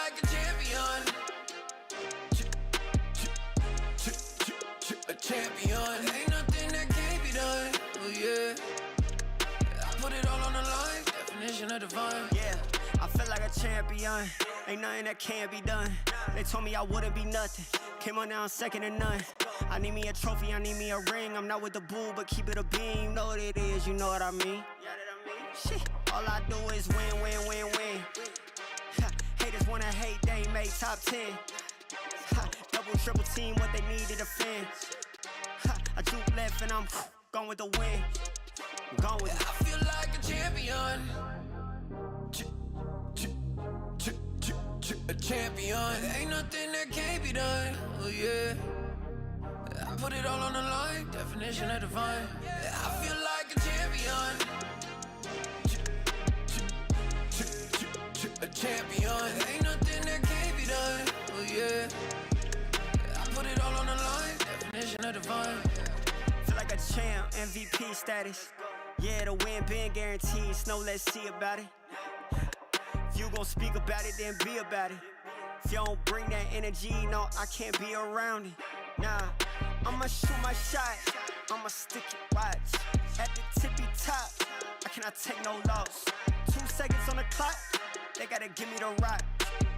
like a champion. A champion. Ain't nothing that can't be done. Oh yeah. I put it all on the line. Definition of divine. Yeah, I feel like a champion. Ain't nothing that can't be done. They told me I wouldn't be nothing. Came on now, second to none. I need me a trophy, I need me a ring. I'm not with the bull, but keep it a beam. You know what it is, you know what I mean. Shit, all I do is win, win, win, win. Haters wanna hate, they ain't made top 10. Double, triple team, what they need to defend. I juke left and I'm gone with the win. Gone with it. I feel like a champion. A champion. Ain't nothing that can't be done. Oh yeah. I put it all on the line. Definition of divine. I feel like a champion. A champion. Ain't nothing that can't be done. Oh yeah. I put it all on the line. Definition of divine. Feel like a champ, MVP status. Yeah, the win been guaranteed. So let's see about it. If you gon' speak about it, then be about it. If you don't bring that energy, no, I can't be around it. Nah, I'ma shoot my shot, I'ma stick it, watch. At the tippy top, I cannot take no loss. 2 seconds on the clock, they gotta give me the rock.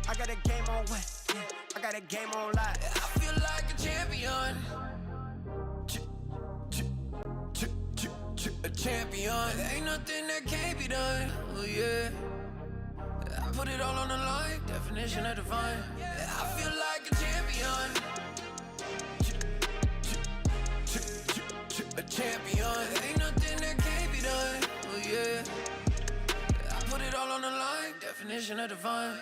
I got a game on wet, yeah, I got a game on lock. I feel like a champion. A champion. Ain't nothing that can't be done. Oh yeah. I put it all on the line. Definition of divine. I feel like a champion. A champion. Ain't nothing that can't be done. Oh yeah. I put it all on the line. Definition of divine.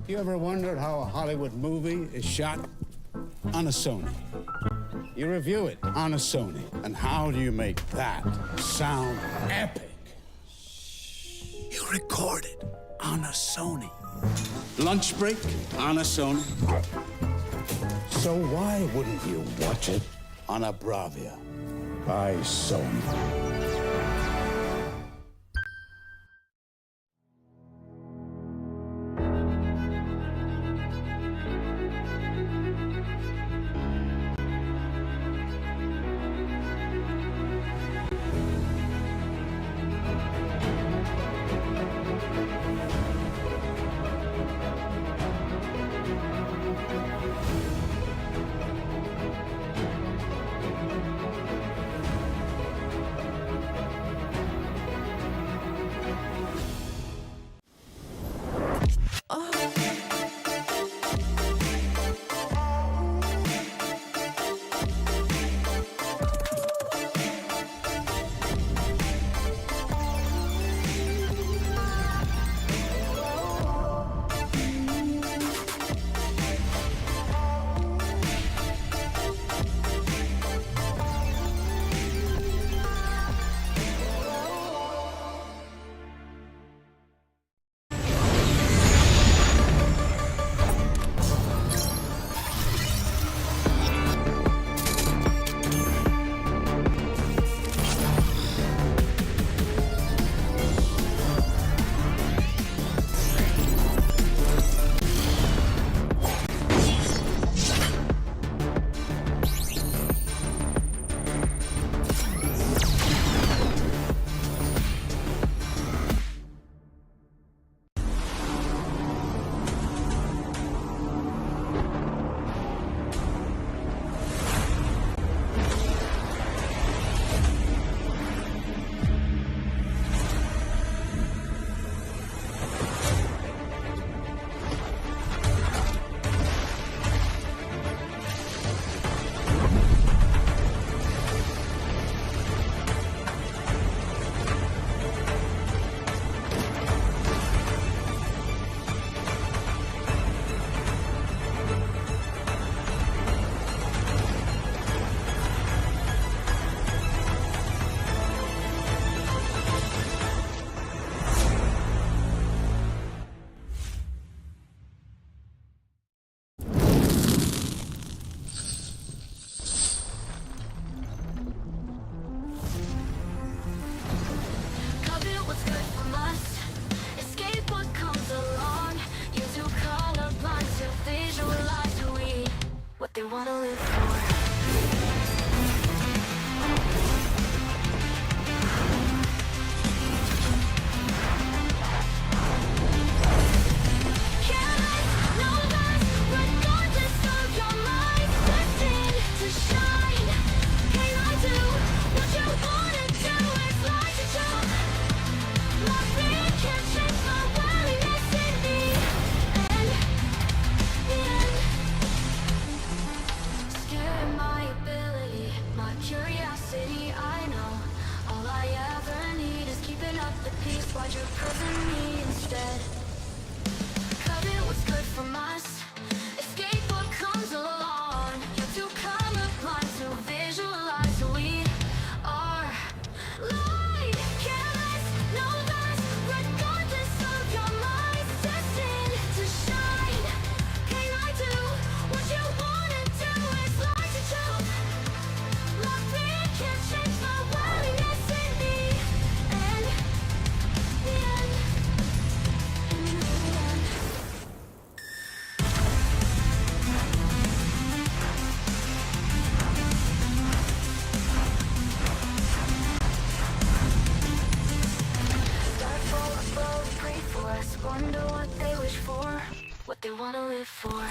You ever wondered how a Hollywood movie is shot? On a Sony. You review it on a Sony. And how do you make that sound epic? You record it on a Sony. Lunch break on a Sony. So why wouldn't you watch it on a Bravia by Sony? They wanna live for. Why'd you prison me instead? Cut it, what's good from us. Escape what comes along. You two colorblind to visualize who we are. Light, careless, no less. Regardless of your mind, destined to shine. Can I do what you wanna do? It's like a joke. My fear can't change my worldliness in me. And wonder what they wish for, what they wanna live for.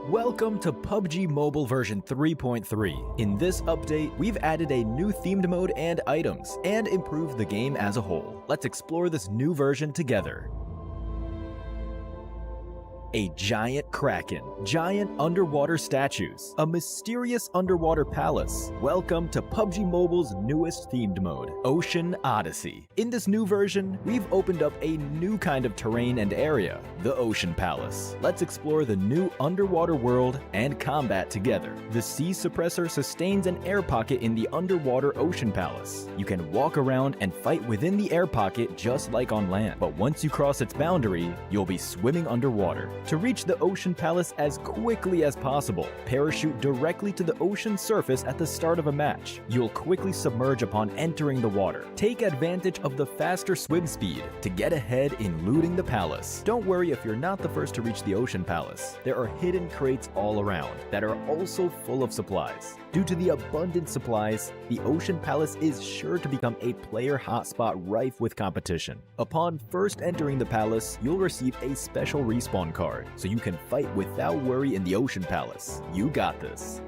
Welcome to PUBG Mobile version 3.3. In this update, we've added a new themed mode and items, and improved the game as a whole. Let's explore this new version together. A giant kraken, giant underwater statues, a mysterious underwater palace. Welcome to PUBG Mobile's newest themed mode, Ocean Odyssey. In this new version, we've opened up a new kind of terrain and area, the Ocean Palace. Let's explore the new underwater world and combat together. The sea suppressor sustains an air pocket in the underwater Ocean Palace. You can walk around and fight within the air pocket just like on land, but once you cross its boundary, you'll be swimming underwater. To reach the Ocean Palace as quickly as possible, parachute directly to the ocean surface at the start of a match. You'll quickly submerge upon entering the water. Take advantage of the faster swim speed to get ahead in looting the palace. Don't worry if you're not the first to reach the Ocean Palace. There are hidden crates all around that are also full of supplies. Due to the abundant supplies, the Ocean Palace is sure to become a player hotspot rife with competition. Upon first entering the palace, you'll receive a special respawn card, so you can fight without worry in the Ocean Palace. You got this.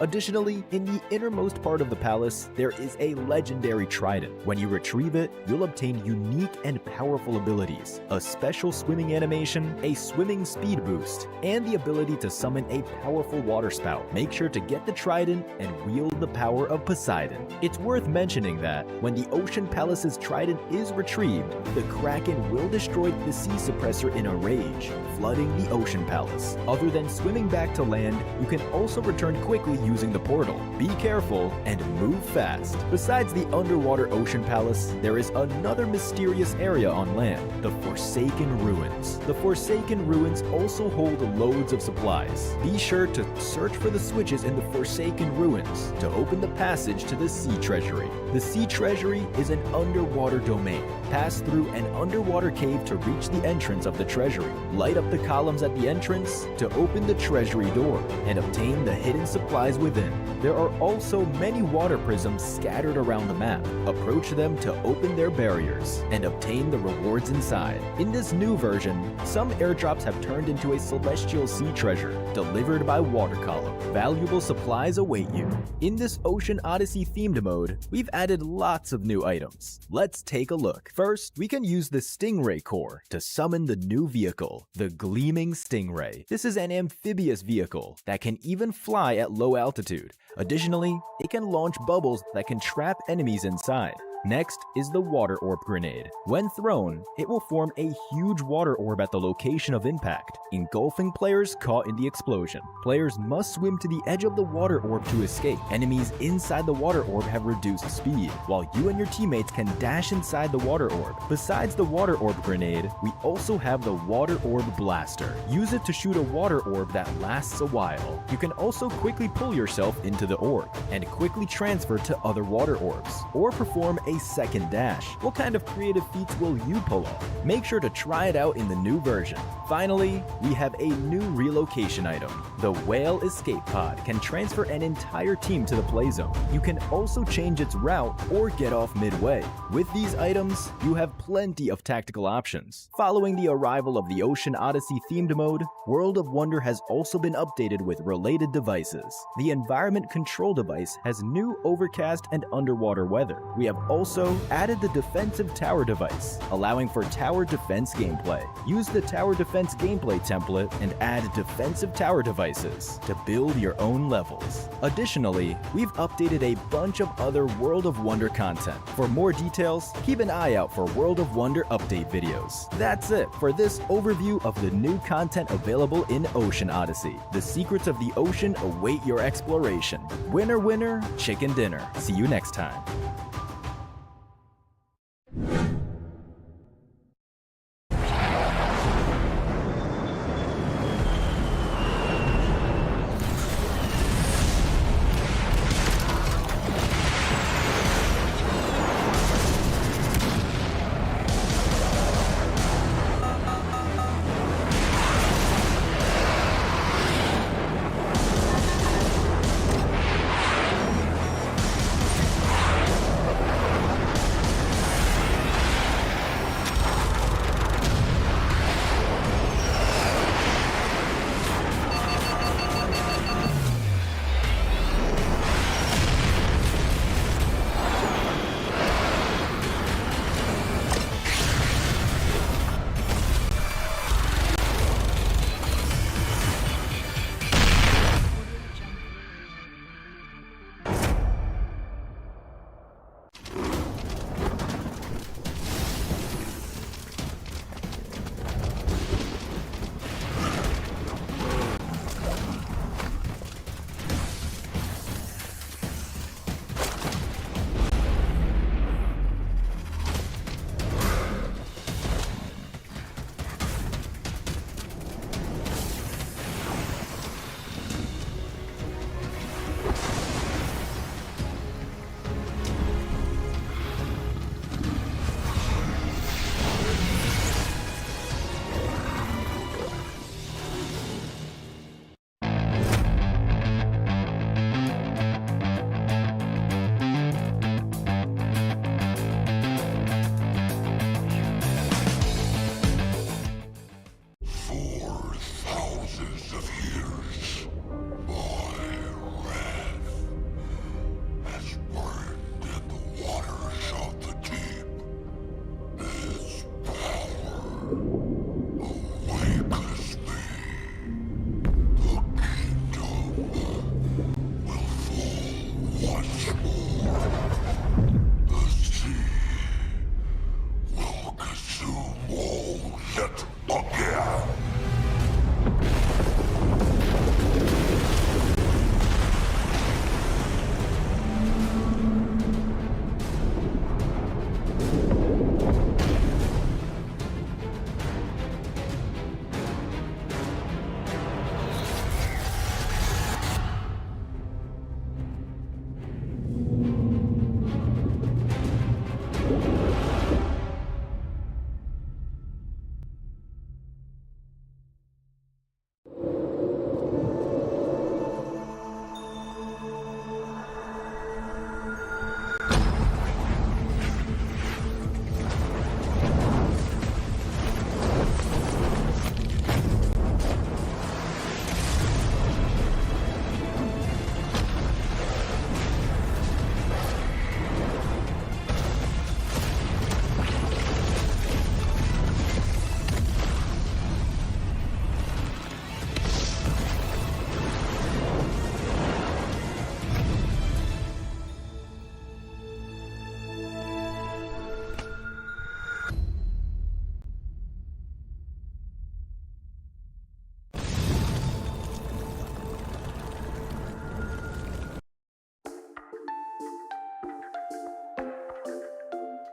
Additionally, in the innermost part of the palace, there is a legendary trident. When you retrieve it, you'll obtain unique and powerful abilities, a special swimming animation, a swimming speed boost, and the ability to summon a powerful water spout. Make sure to get the trident and wield the power of Poseidon. It's worth mentioning that when the Ocean Palace's trident is retrieved, the Kraken will destroy the sea suppressor in a rage, flooding the Ocean Palace. Other than swimming back to land, you can also return quickly using the portal. Be careful and move fast. Besides the underwater Ocean Palace, there is another mysterious area on land, the Forsaken Ruins. The Forsaken Ruins also hold loads of supplies. Be sure to search for the switches in the Forsaken Ruins to open the passage to the Sea Treasury. The Sea Treasury is an underwater domain. Pass through an underwater cave to reach the entrance of the treasury. Light up the columns at the entrance to open the treasury door and obtain the hidden supplies within. There are also many water prisms scattered around the map. Approach them to open their barriers and obtain the rewards inside. In this new version, some airdrops have turned into a celestial sea treasure delivered by water column. Valuable supplies await you. In this Ocean Odyssey themed mode, we've added lots of new items. Let's take a look. First, we can use the Stingray core to summon the new vehicle, the Gleaming Stingray. This is an amphibious vehicle that can even fly at low altitude. Additionally, it can launch bubbles that can trap enemies inside. Next is the Water Orb Grenade. When thrown, it will form a huge water orb at the location of impact, engulfing players caught in the explosion. Players must swim to the edge of the water orb to escape. Enemies inside the water orb have reduced speed, while you and your teammates can dash inside the water orb. Besides the Water Orb Grenade, we also have the Water Orb Blaster. Use it to shoot a water orb that lasts a while. You can also quickly pull yourself into the orb and quickly transfer to other water orbs, or perform a second dash. What kind of creative feats will you pull off? Make sure to try it out in the new version. Finally, we have a new relocation item. The Whale Escape Pod can transfer an entire team to the play zone. You can also change its route or get off midway. With these items, you have plenty of tactical options. Following the arrival of the Ocean Odyssey themed mode, World of Wonder has also been updated with related devices. The Environment Control device has new overcast and underwater weather. We have also added the Defensive Tower device, allowing for tower defense gameplay. Use the Tower Defense gameplay template and add defensive tower devices to build your own levels. Additionally, we've updated a bunch of other World of Wonder content. For more details, keep an eye out for World of Wonder update videos. That's it for this overview of the new content available in Ocean Odyssey. The secrets of the ocean await your exploration. Winner, winner, chicken dinner. See you next time.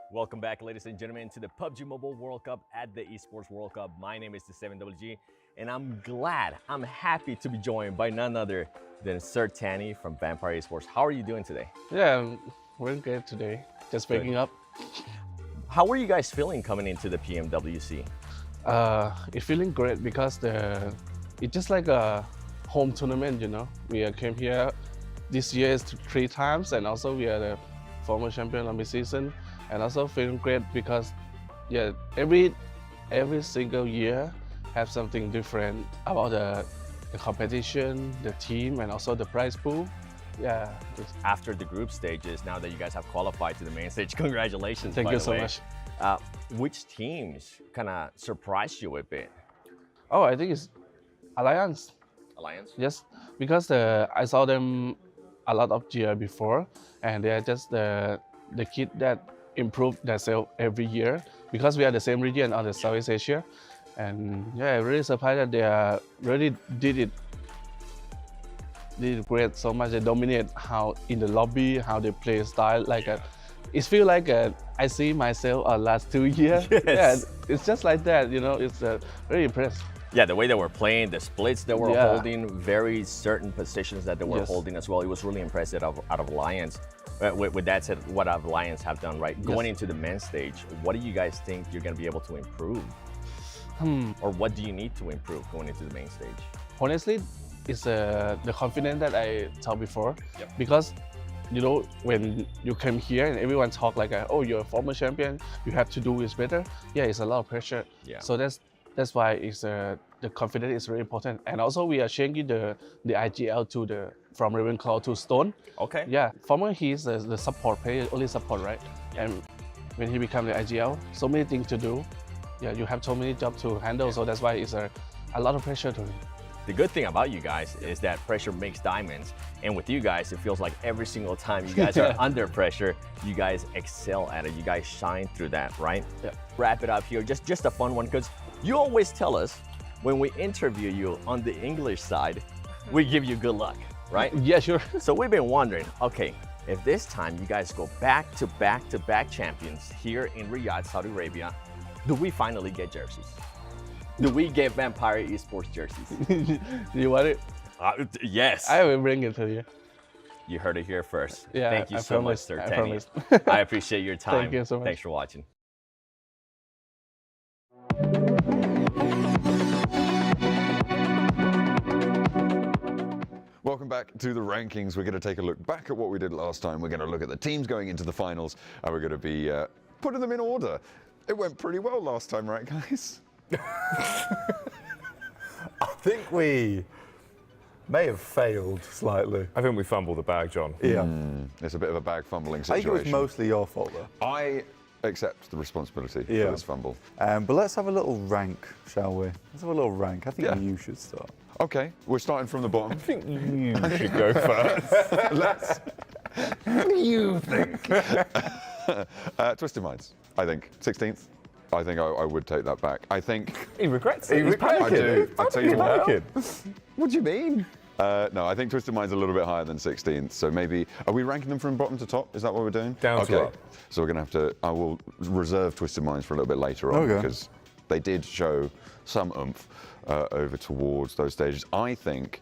Welcome back, ladies and gentlemen, to the PUBG Mobile World Cup at the Esports World Cup. My name is the 7WG, and I'm happy to be joined by none other than Sir Tanny from Vampire Esports. How are you doing today? Yeah, we're good today. Just waking up. How were you guys feeling coming into the PMWC? It's feeling great because it's just like a home tournament, you know. We came here this year is 3 times, and also we are the former champion of the season. And also feeling great because, yeah, every single year have something different about the competition, the team, and also the prize pool. Yeah. After the group stages, now that you guys have qualified to the main stage, congratulations. Thank you so much. Which teams kind of surprised you a bit? Oh, I think it's Alliance. Alliance? Yes, because I saw them a lot of year before, and they are just the kid that improve themselves every year because we are the same region on the Southeast Asia, and yeah, really surprised that they really did it great so much. They dominate how in the lobby, how they play style. Like it feels like I see myself last 2 years. Yes. Yeah, it's just like that, you know. It's really impressed. Yeah, the way they were playing, the splits they were Yeah. holding, very certain positions that they were Yes. holding as well. It was really impressive out of Alliance. With that said, what have Alliance have done right? Going into the men's stage, what do you guys think you're going to be able to improve? Or what do you need to improve going into the main stage? Honestly, it's the confidence that I talked before. Yep. Because, you know, when you come here and everyone talk like, oh, you're a former champion, you have to do this better. Yeah, it's a lot of pressure. Yeah. So that's why it's the confidence is very important. And also we are changing the IGL to from Ravenclaw to Stone. Okay. Yeah, former he's the support player, only support, right? And when he become the IGL, so many things to do. Yeah, you have so many jobs to handle, so that's why it's a lot of pressure to him. The good thing about you guys is that pressure makes diamonds. And with you guys, it feels like every single time you guys are under pressure, you guys excel at it. You guys shine through that, right? Yeah. Wrap it up here, just a fun one, because you always tell us when we interview you on the English side, we give you good luck, right? Yeah, sure. So we've been wondering, okay, if this time you guys go back to back champions here in Riyadh, Saudi Arabia, do we finally get jerseys? Do we get Vampire Esports jerseys? Do you want it? Yes. I will bring it to you. You heard it here first. Yeah, Thank you I so much, promise, Sir I Tanny. promise. I appreciate your time. Thank you so much. Thanks for watching. Welcome back to the rankings. We're going to take a look back at what we did last time. We're going to look at the teams going into the finals, and we're going to be putting them in order. It went pretty well last time, right, guys? I think we may have failed slightly. I think we fumbled the bag, John. Yeah. It's a bit of a bag fumbling I situation. think it was mostly your fault, though. I accept the responsibility for Yeah. this fumble. But let's have a little rank, shall we? Let's have a little rank. I think Yeah. you should start. Okay, we're starting from the bottom. I think you should go first. Let's. What do you think? Twisted Minds, I think. 16th. I think I would take that back. I think. He regrets it. He He's regrets I panicking. do. I tell you what. Panicking. What do you mean? No, I think Twisted Mind's a little bit higher than 16th. So maybe, are we ranking them from bottom to top? Is that what we're doing? Down to up. So we're going to have to, I will reserve Twisted Minds for a little bit later on Okay. because they did show some oomph over towards those stages. I think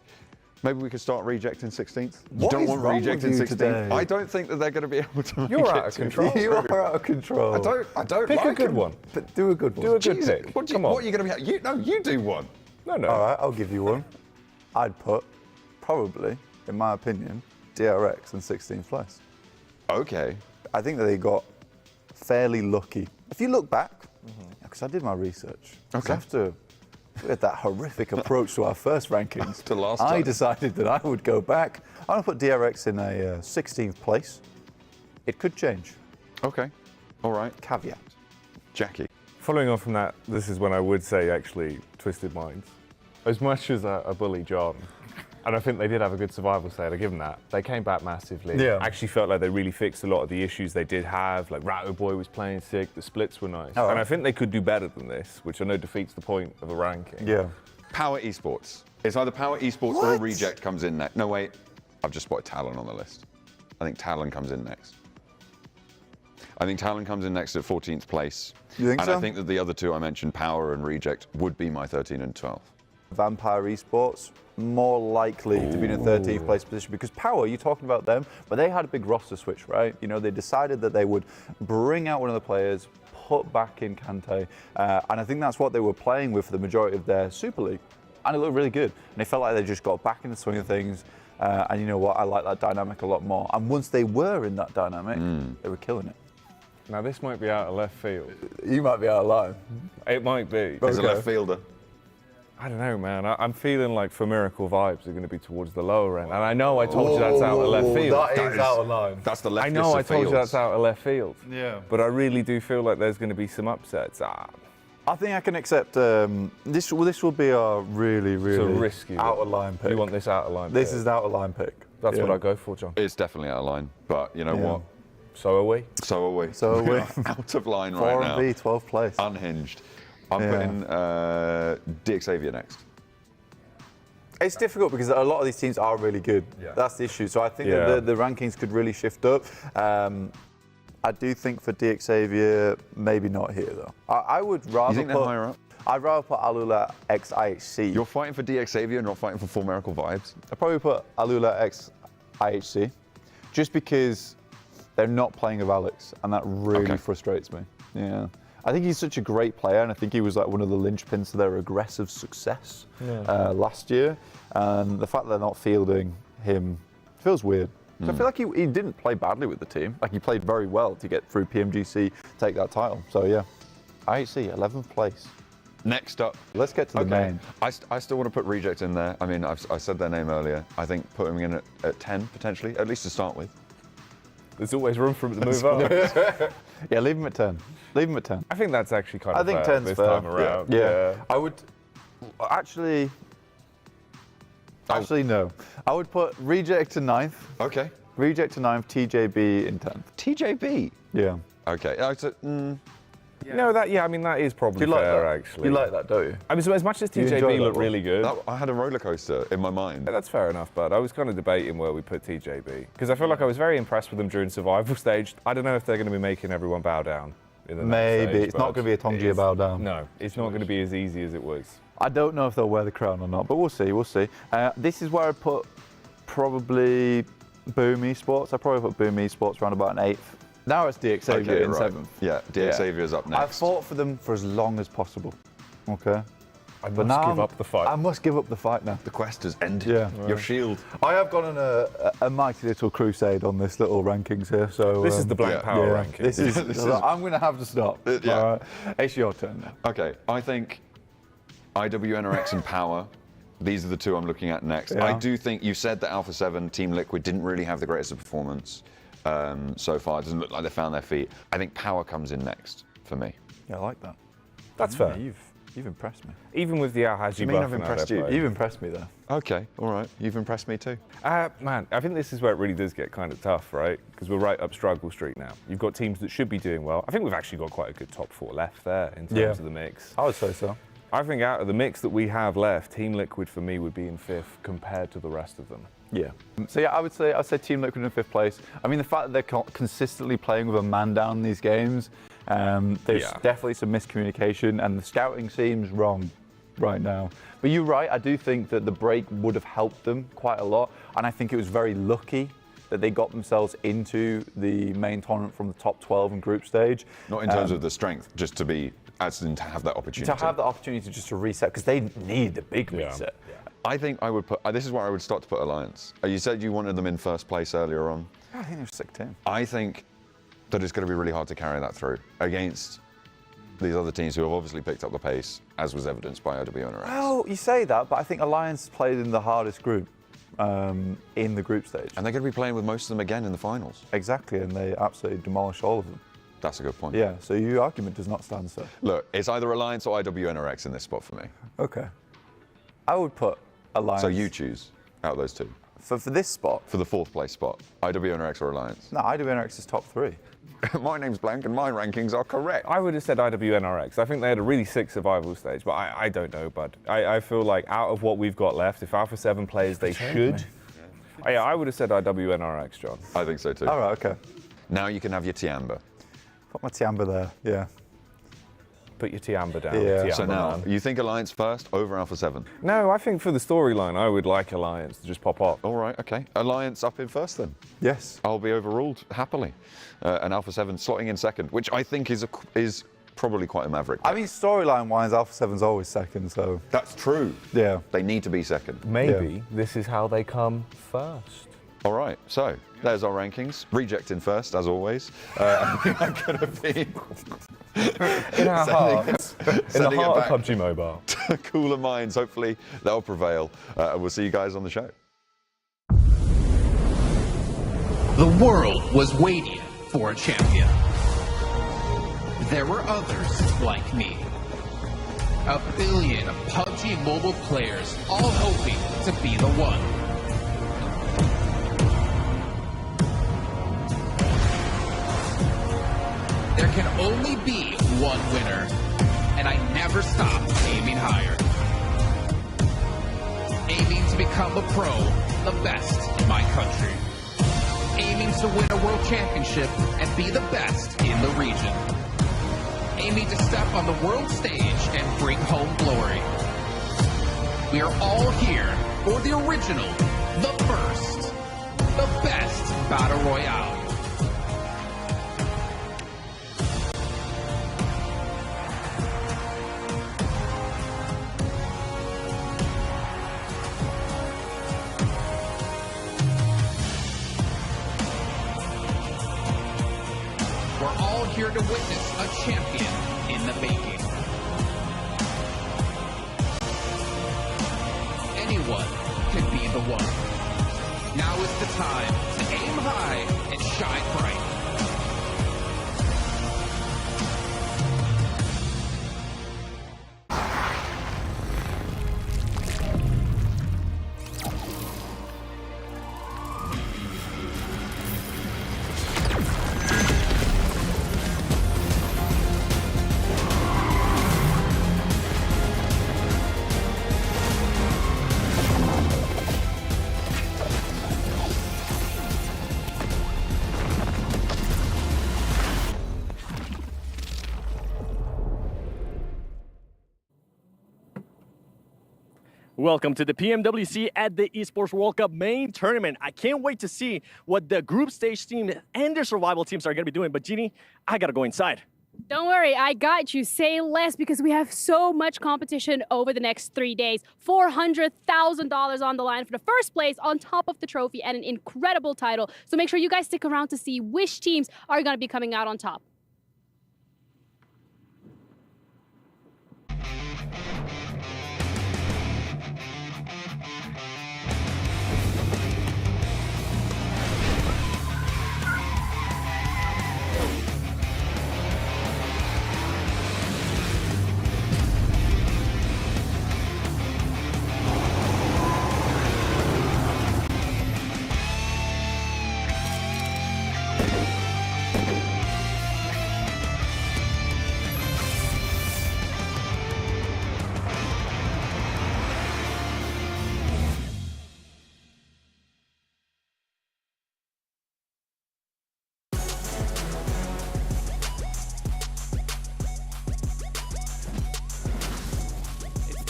Maybe we could start reject in 16th. You What don't is want wrong reject with in you 16th. today? I don't think that they're going to be able to. You're make out it of to- control. You are out of control. I don't. Pick like a good them. one. But do a good one. Do a good Jesus, pick. What, Come on. what are you going to be? You do one. No, no. All right, I'll give you one. I'd put, probably, in my opinion, DRX in 16th place. Okay. I think that they got fairly lucky. If you look back, because I did my research, 'cause Okay. after we had that horrific approach to our first rankings, To last I time. decided that I would go back. I'm going to put DRX in a 16th place. It could change. Okay. All right. Caveat. Jackie. Following on from that, this is when I would say actually Twisted Minds. As much as I bully John, and I think they did have a good survival state, I give them that. They came back massively. Yeah. I actually felt like they really fixed a lot of the issues they did have. Like Ratto Boy was playing sick, the splits were nice. Oh, and I right. think they could do better than this, which I know defeats the point of a ranking. Yeah. Power Esports. It's either Power Esports or Reject comes in next. No, wait. I've just spotted Talon on the list. I think Talon comes in next. I think Talon comes in next at 14th place. You think and so? I think that the other two I mentioned, Power and Reject, would be my 13 and 12. Vampire Esports, more likely to be in a 13th place position because Power, you're talking about them, but they had a big roster switch, right? You know, they decided that they would bring out one of the players, put back in Kante, and I think that's what they were playing with for the majority of their Super League. And it looked really good. And it felt like they just got back in the swing of things. And you know what? I like that dynamic a lot more. And once they were in that dynamic, they were killing it. Now this might be out of left field. You might be out of line. It might be. As a left fielder. I don't know, man. I'm feeling like for Miracle vibes are going to be towards the lower end. And I know I told you that's out of left field. That is out of line. That's the left I know I told you that's out of left field. Yeah. But I really do feel like there's going to be some upsets. I think I can accept this. This will be a really, really risky out of line pick. You want this out of line This pick? is the out of line pick. That's Yeah. what I go for, John. It's definitely out of line. But you know what? So are we. So are we. So are we. Out of line 4 right now. and B, 12th place. Unhinged. I'm Yeah. putting DXavier next. It's difficult because a lot of these teams are really good. Yeah. That's the issue. So I think Yeah. that the rankings could really shift up. I do think for DXavier, maybe not here though. I would rather You think they're put, higher up? I'd rather put Alula X IHC. You're fighting for DXavier, not fighting for Full Miracle Vibes. I'd probably put Alula X IHC, just because they're not playing with Alex, and that really frustrates me. Yeah. I think he's such a great player, and I think he was like one of the linchpins to their aggressive success last year. And the fact that they're not fielding him feels weird. So I feel like he didn't play badly with the team. Like he played very well to get through PMGC, take that title. So yeah, IHC, 11th place. Next up. Let's get to the main. I still want to put Reject in there. I mean, I said their name earlier. I think put them in at 10, potentially, at least to start with. There's always room for him to move up. Yeah, leave him at 10. Leave him at 10. I think that's actually kind I of think fair 10's this fair. time around. Yeah. I would actually no. I would put Reject to 9th. Okay. Reject to 9th, TJB in 10th. TJB. Yeah. Okay. No, I mean, that is probably Do you like fair, that? actually. You like that, don't you? I mean, so as much as You enjoy TJB that looked one? really good. I had a roller coaster in my mind. That's fair enough, but I was kind of debating where we put TJB. Because I feel like I was very impressed with them during survival stage. I don't know if they're going to be making everyone bow down in the next Maybe. stage, It's not but going to be a Tongia bow down. No, it's not going to be as easy as it was. I don't know if they'll wear the crown or not, but we'll see. We'll see. This is where I put probably Boom Esports. I probably put Boom Esports around about an 8th. Now it's DXavier in 7th. Yeah, DXavier's up next. I've fought for them for as long as possible. Okay. I But must now give up the fight. I must give up the fight now. The quest has ended. Yeah. Your shield. I have gone on a mighty little crusade on this little rankings here. So This is the blank power ranking. This is. This is- I'm going to have to stop. Yeah. All right. It's your turn now. Okay, I think IWNRX and Power, these are the two I'm looking at next. Yeah. I do think you said that Alpha 7, Team Liquid didn't really have the greatest of performance so far. It doesn't look like they found their feet. I think Power comes in next for me. Yeah, I like that. That's fair. You've impressed me. Even with the Al-Haji You mean buff I've and how impressed they're you? playing. You've impressed me there. Okay, all right. You've impressed me too. Man, I think this is where it really does get kind of tough, right? Because we're right up struggle street now. You've got teams that should be doing well. I think we've actually got quite a good top 4 left there in terms of the mix. I would say so. I think out of the mix that we have left, Team Liquid for me would be in 5th compared to the rest of them. Yeah. So yeah, I'd say Team Liquid in 5th place. I mean, the fact that they're consistently playing with a man down in these games, there's definitely some miscommunication, and the scouting seems wrong. right now. But you're right, I do think that the break would have helped them quite a lot. And I think it was very lucky that they got themselves into the main tournament from the top 12 in group stage. Not in terms of the strength, just to be, as in to have that opportunity. To have the opportunity just to reset, because they need the big reset. I think I would put, this is where I would start to put Alliance. You said you wanted them in first place earlier on. I think they're a sick team. I think that it's going to be really hard to carry that through against these other teams who have obviously picked up the pace, as was evidenced by EWC. Well, you say that, but I think Alliance played in the hardest group in the group stage. And they're going to be playing with most of them again in the finals. Exactly, and they absolutely demolished all of them. That's a good point. Yeah, so your argument does not stand, sir. Look, it's either Alliance or IWNRX in this spot for me. Okay. I would put Alliance. So you choose out of those two. For this spot? For the fourth place spot, IWNRX or Alliance? No, IWNRX is top 3. My name's blank and my rankings are correct. I would have said IWNRX. I think they had a really sick survival stage, but I don't know, bud. I feel like out of what we've got left, if Alpha 7 plays, they should. I would have said IWNRX, John. I think so too. All right, okay. Now you can have your Tiamba. Put my Tiamba there, yeah. Put your Tiamba down. Yeah. Tiamba So now, man. you think Alliance first over Alpha 7? No, I think for the storyline, I would like Alliance to just pop up. All right, okay. Alliance up in first then. Yes. I'll be overruled happily. And Alpha 7 slotting in second, which I think is probably quite a maverick pick. I mean, storyline-wise, Alpha 7's always second, so... That's true. Yeah. They need to be second. Maybe this is how they come first. All right, so there's our rankings. Reject in first, as always. I'm going to be... In our hearts. In the heart of PUBG Mobile. Cooler minds, hopefully that'll prevail. We'll see you guys on the show. The world was waiting for a champion. There were others like me. 1 billion PUBG Mobile players all hoping to be the one. There can only be one winner, and I never stopped aiming higher. Aiming to become a pro, the best in my country. Aiming to win a world championship and be the best in the region. Aiming to step on the world stage and bring home glory. We are all here for the original, the first, the best Battle Royale. Here to witness a champion in the making. Anyone can be the one. Now is the time to aim high and shine bright. Welcome to the PMWC at the Esports World Cup main tournament. I can't wait to see what the group stage team and their survival teams are going to be doing. But Jeannie, I got to go inside. Don't worry, I got you. Say less because we have so much competition over the next 3 days. $400,000 on the line for the first place on top of the trophy and an incredible title. So make sure you guys stick around to see which teams are going to be coming out on top.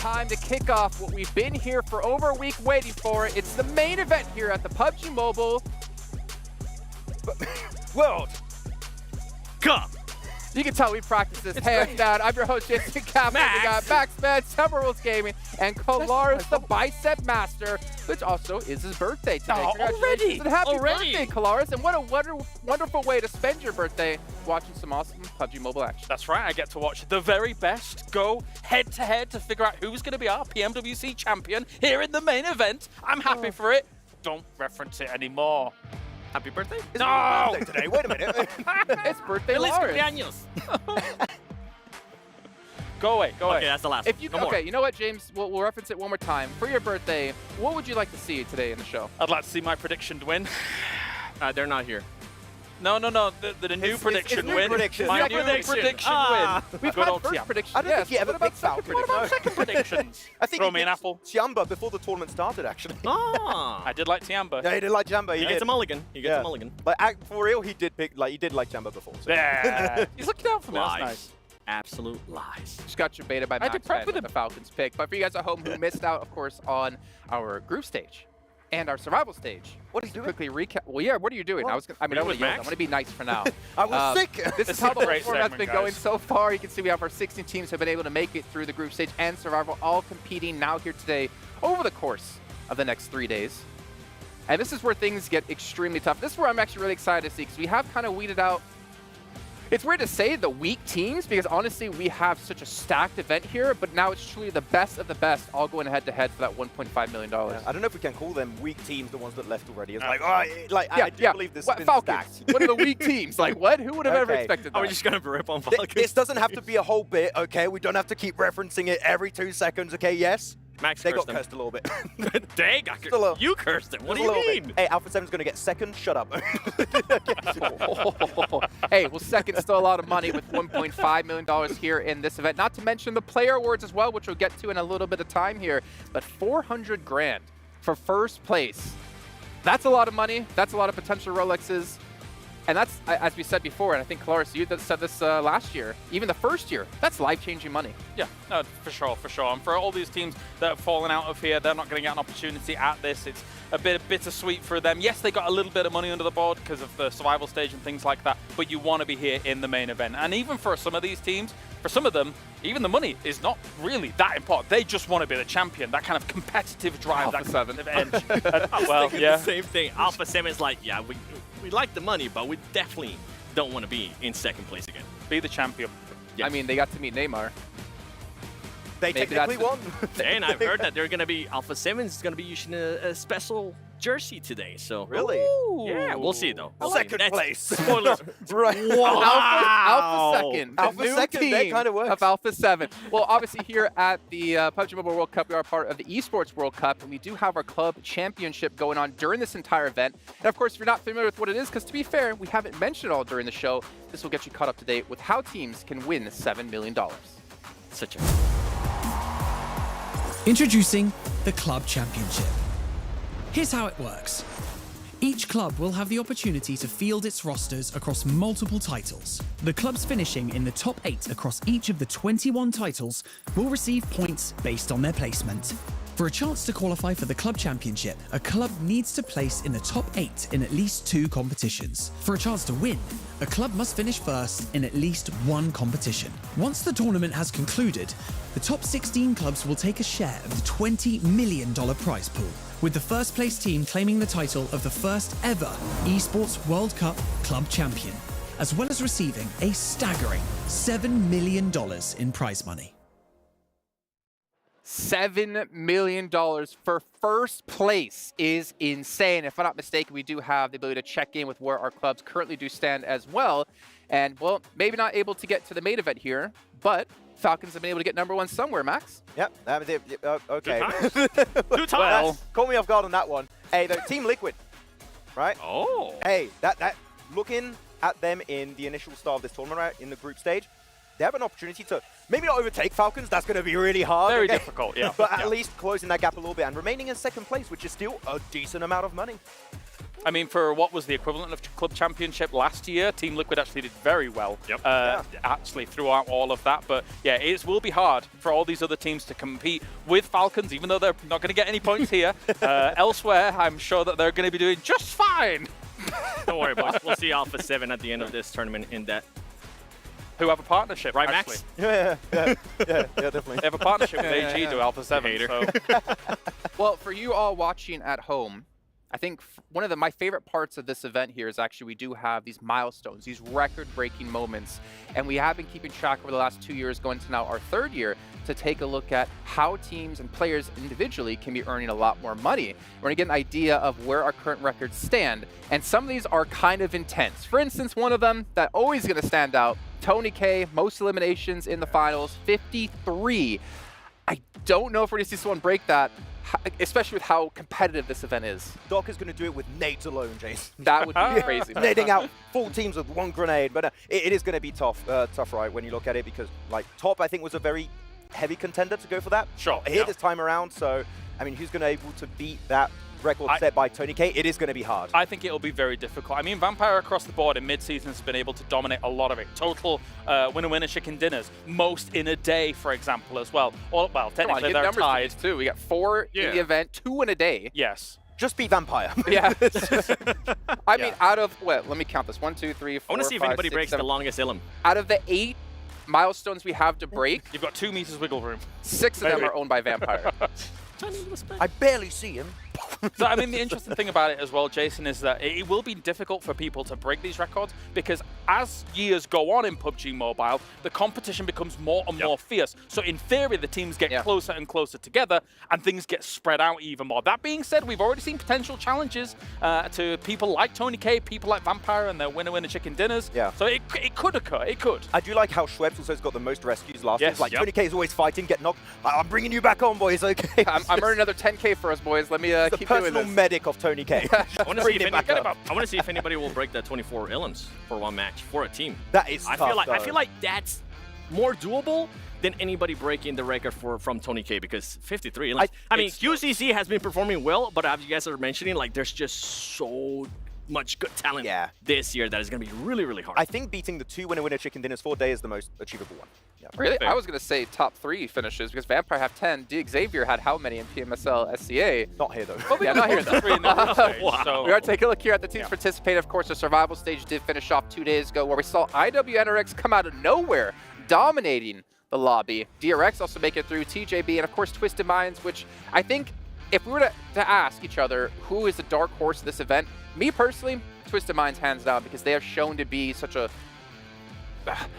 time to kick off what we've been here for over a week waiting for. It's the main event here at the PUBG Mobile World Cup. You can tell we practiced this hands down. I'm your host, Jason Kaplan. We got Max Man, Summer Rules Gaming, and Kolaris, the Bicep Master, which also is his birthday today. Congratulations and happy birthday, Kolaris. And what a wonderful way to spend your birthday watching some awesome PUBG Mobile action. That's right, I get to watch the very best go head-to-head to figure out who's going to be our PMWC champion here in the main event. I'm happy for it. Don't reference it anymore. Happy birthday? It's my birthday today. Wait a minute. It's birthday, Feliz Lawrence. cumpleaños. Go away. Okay, that's the last If you, one. No okay, more. you know what, James? We'll reference it one more time. For your birthday, what would you like to see today in the show? I'd like to see my prediction win. They're not here. No, the new prediction win. My new prediction win. We've Good had old first Tiamba. predictions. I don't think he ever What about picked second Falcon. What about second predictions? I think Throw he me an picked apple. Tiamba before the tournament started, actually. Ah. I did like Tiamba. Yeah, he did like Jamba. He gets a mulligan. He gets a mulligan. Like, for real, he did pick, like, he did like Jamba before. So. Yeah. He's looking out for me. That's Lies. nice. Absolute lies. Just got your beta by I Max did prep Ben with with him. the Falcons pick. But for you guys at home who missed out, of course, on our group stage and our survival stage. What are you doing? Quickly recap. Well, yeah, what are you doing? What? I'm That was going Max. to be nice for now. I was sick. This is This how is the a great format's segment, been going guys. so far. You can see we have our 16 teams who have been able to make it through the group stage and survival, all competing now here today over the course of the next 3 days. And this is where things get extremely tough. This is where I'm actually really excited to see, because we have kind of weeded out. It's weird to say the weak teams, because honestly, we have such a stacked event here, but now it's truly the best of the best all going head-to-head for that $1.5 million. Yeah, I don't know if we can call them weak teams, the ones that left already. It's like, I do believe this has been Falcons. stacked. What are the weak teams? Like, what? Who would have ever Okay. expected that? Are we just going to rip on Falcons? This doesn't have to be a whole bit, okay? We don't have to keep referencing it every 2 seconds, okay? Yes? Max They got cursed him. cursed a little bit. Dang, Just a little- you cursed him. What do Just a you little mean? bit. Hey, Alpha 7's going to get second. Shut up. Hey, well, second's still a lot of money with $1.5 million here in this event. Not to mention the player awards as well, which we'll get to in a little bit of time here. But 400 grand for first place. That's a lot of money. That's a lot of potential Rolexes. And that's, as we said before, and I think, Kolaris, you said this last year, even the first year, that's life-changing money. Yeah, no, for sure. And for all these teams that have fallen out of here, they're not going to get an opportunity at this. It's a bit bittersweet for them. Yes, they got a little bit of money under the board because of the survival stage and things like that, but you want to be here in the main event. And even for some of these teams, for some of them, even the money is not really that important. They just want to be the champion, that kind of competitive drive, Alpha that 7. competitive edge. Well, yeah. The same thing. Alpha 7 is like, yeah, we like the money, but we definitely don't want to be in second place again. Be the champion. I mean, they got to meet Neymar. They Maybe technically that's won. And I've heard that they're going to be, Alpha 7 is going to be using a special jersey today. So Really? yeah, we'll see though. We'll see. Second That's- place. Spoiler. Right. Alpha second. The Alpha new second, team that kinda works. of Alpha 7. Well, obviously here at the PUBG Mobile World Cup, we are part of the Esports World Cup, and we do have our club championship going on during this entire event. And of course, if you're not familiar with what it is, because to be fair, we haven't mentioned it all during the show, this will get you caught up to date with how teams can win $7 million. Such a Introducing the Club Championship. Here's how it works. Each club will have the opportunity to field its rosters across multiple titles. The clubs finishing in the top 8 across each of the 21 titles will receive points based on their placement. For a chance to qualify for the Club Championship, a club needs to place in the top 8 in at least 2 competitions. For a chance to win, a club must finish first in at least 1 competition. Once the tournament has concluded, the top 16 clubs will take a share of the $20 million prize pool, with the first place team claiming the title of the first ever Esports World Cup Club Champion, as well as receiving a staggering $7 million in prize money. $7 million for first place is insane. If I'm not mistaken, we do have the ability to check in with where our clubs currently do stand as well. And, well, maybe not able to get to the main event here, but Falcons have been able to get #1 somewhere, Max. Yep, that was it. Okay. Two times. Well, call me off guard on that one. Hey, the Team Liquid, right? Oh. Hey, that looking at them in the initial start of this tournament, right, in the group stage, they have an opportunity to maybe not overtake Falcons. That's going to be really hard. Very okay? difficult, yeah. But at Yeah. least closing that gap a little bit and remaining in second place, which is still a decent amount of money. I mean, for what was the equivalent of Club Championship last year, Team Liquid actually did very well, actually, throughout all of that. But yeah, it will be hard for all these other teams to compete with Falcons, even though they're not going to get any points here. Elsewhere, I'm sure that they're going to be doing just fine. Don't worry, boys. We'll see Alpha 7 at the end of this tournament in that. Who have a partnership, right, actually. Max? Yeah, definitely. They have a partnership with AG to Alpha 7. So. Well, for you all watching at home, I think one of my favorite parts of this event here is actually we do have these milestones, these record-breaking moments, and we have been keeping track over the last 2 years, going to now our 3rd year, to take a look at how teams and players individually can be earning a lot more money. We're going to get an idea of where our current records stand, and some of these are kind of intense. For instance, one of them that always going to stand out, Tony K, most eliminations in the finals, 53. I don't know if we're going to see someone break that, especially with how competitive this event is. Doc is going to do it with nades alone, Jason. That would be crazy. Nading out full teams with one grenade, but it is going to be tough, right, when you look at it, because like Top, I think, was a very heavy contender to go for that. Sure. Here this time around, so I mean, who's going to be able to beat that record set by Tony K? It is going to be hard. I think it'll be very difficult. I mean, Vampire across the board in mid-season has been able to dominate a lot of it. Total winner-winner chicken dinners, most in a day, for example, as well. Well, technically they're tied. Too. We got 4 in the event, 2 in a day. Yes. Just beat Vampire. Yeah. I mean, out of, let me count this. 1, 2, 3, 4, I want to see if 5, anybody 6, breaks 7. the longest Ilum. Out of the 8 milestones we have to break, you've got 2 meters wiggle room. 6 of them are owned by Vampire. I barely see him. So, I mean, the interesting thing about it as well, Jason, is that it will be difficult for people to break these records because as years go on in PUBG Mobile, the competition becomes more and more fierce. So in theory, the teams get closer and closer together and things get spread out even more. That being said, we've already seen potential challenges to people like Tony K, people like Vampire and their winner-winner chicken dinners. Yeah. So it could occur. It could. I do like how Schweppes also has got the most rescues last year. Yes. Like Tony K is always fighting, get knocked. I'm bringing you back on, boys. Okay. I'm earning another 10K for us, boys. Let me keep doing personal this. medic of Tony K. I want to see if anybody will break that 24 Ilums for one match for a team. That is I feel like that's more doable than anybody breaking the record from Tony K, because 53 Ilums. I mean, QCC has been performing well, but as you guys are mentioning, like there's just so much good talent this year that is going to be really, really hard. I think beating the 2 winner-winner chicken dinners 4 days is the most achievable one. Yeah. Really? I was going to say top 3 finishes because Vampire have 10. Xavier had how many in PMSL SCA? Not here, though. Yeah, not here, though. Wow. So we are taking a look here at the teams participating. Of course, the survival stage did finish off 2 days ago where we saw IWNRX come out of nowhere, dominating the lobby. DRX also make it through, TJB, and of course Twisted Minds, which I think if we were to ask each other who is the dark horse of this event, me personally, Twisted Minds hands down, because they have shown to be such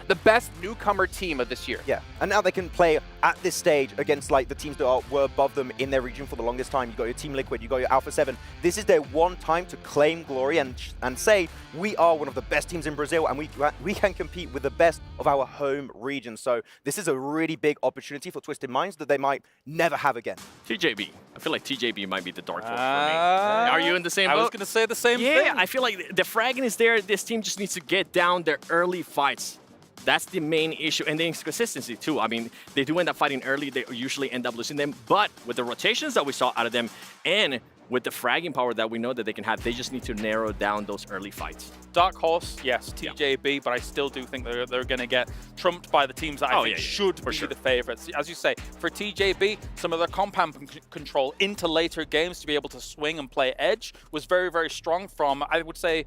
the best newcomer team of this year. Yeah, and now they can play at this stage against like the teams that were above them in their region for the longest time. You got your Team Liquid, you got your Alpha 7. This is their one time to claim glory and say we are one of the best teams in Brazil and we can compete with the best of our home region. So this is a really big opportunity for Twisted Minds that they might never have again. TJB. I feel like TJB might be the dark horse for me. Are you in the same boat? I was going to say the same thing. Yeah, I feel like the fragging is there. This team just needs to get down their early fights. That's the main issue, and the inconsistency too. I mean, they do end up fighting early. They usually end up losing them, but with the rotations that we saw out of them and with the fragging power that we know that they can have, they just need to narrow down those early fights. Dark horse, yes, TJB, but I still do think they're going to get trumped by the teams that I think should be the favorites. As you say, for TJB, some of their compound control into later games to be able to swing and play edge was very, very strong from, I would say,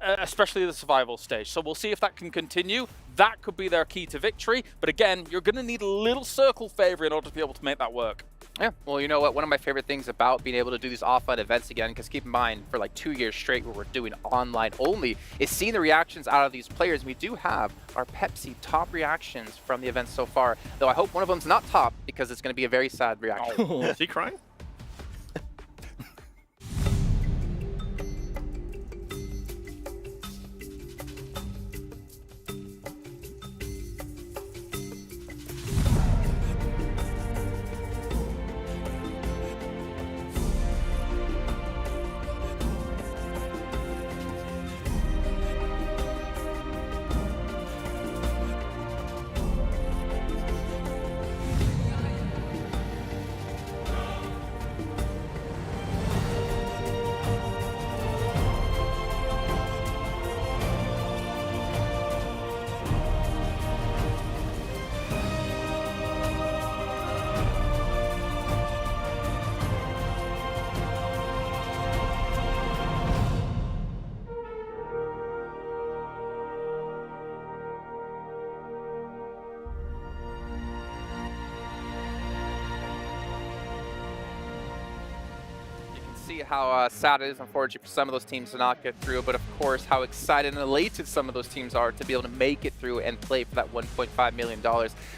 especially the survival stage. So we'll see if that can continue. That could be their key to victory. But again, you're going to need a little circle favor in order to be able to make that work. Yeah, well, you know what? One of my favorite things about being able to do these offline events again, because keep in mind, for like 2 years straight where we're doing online only, is seeing the reactions out of these players. And we do have our Pepsi top reactions from the event so far, though I hope one of them's not top, because it's going to be a very sad reaction. Oh, is he crying? how sad it is, unfortunately, for some of those teams to not get through, but of course, how excited and elated some of those teams are to be able to make it through and play for that $1.5 million.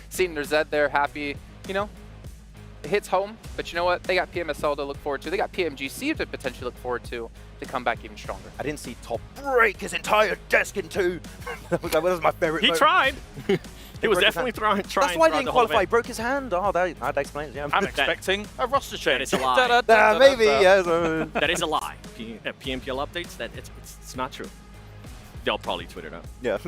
Seeing their Zed there, happy, you know, it hits home, but you know what? They got PMSL to look forward to. They got PMGC to potentially look forward to come back even stronger. I didn't see Top break his entire desk in two. that was my favorite. He tried. He was definitely trying. That's why he didn't qualify. He broke his hand. Oh, that explains it. Yeah. I'm expecting a roster change. That is a lie. Maybe, yeah. That is a lie. PMPL updates, it's not true. They'll probably tweet it out. Yeah.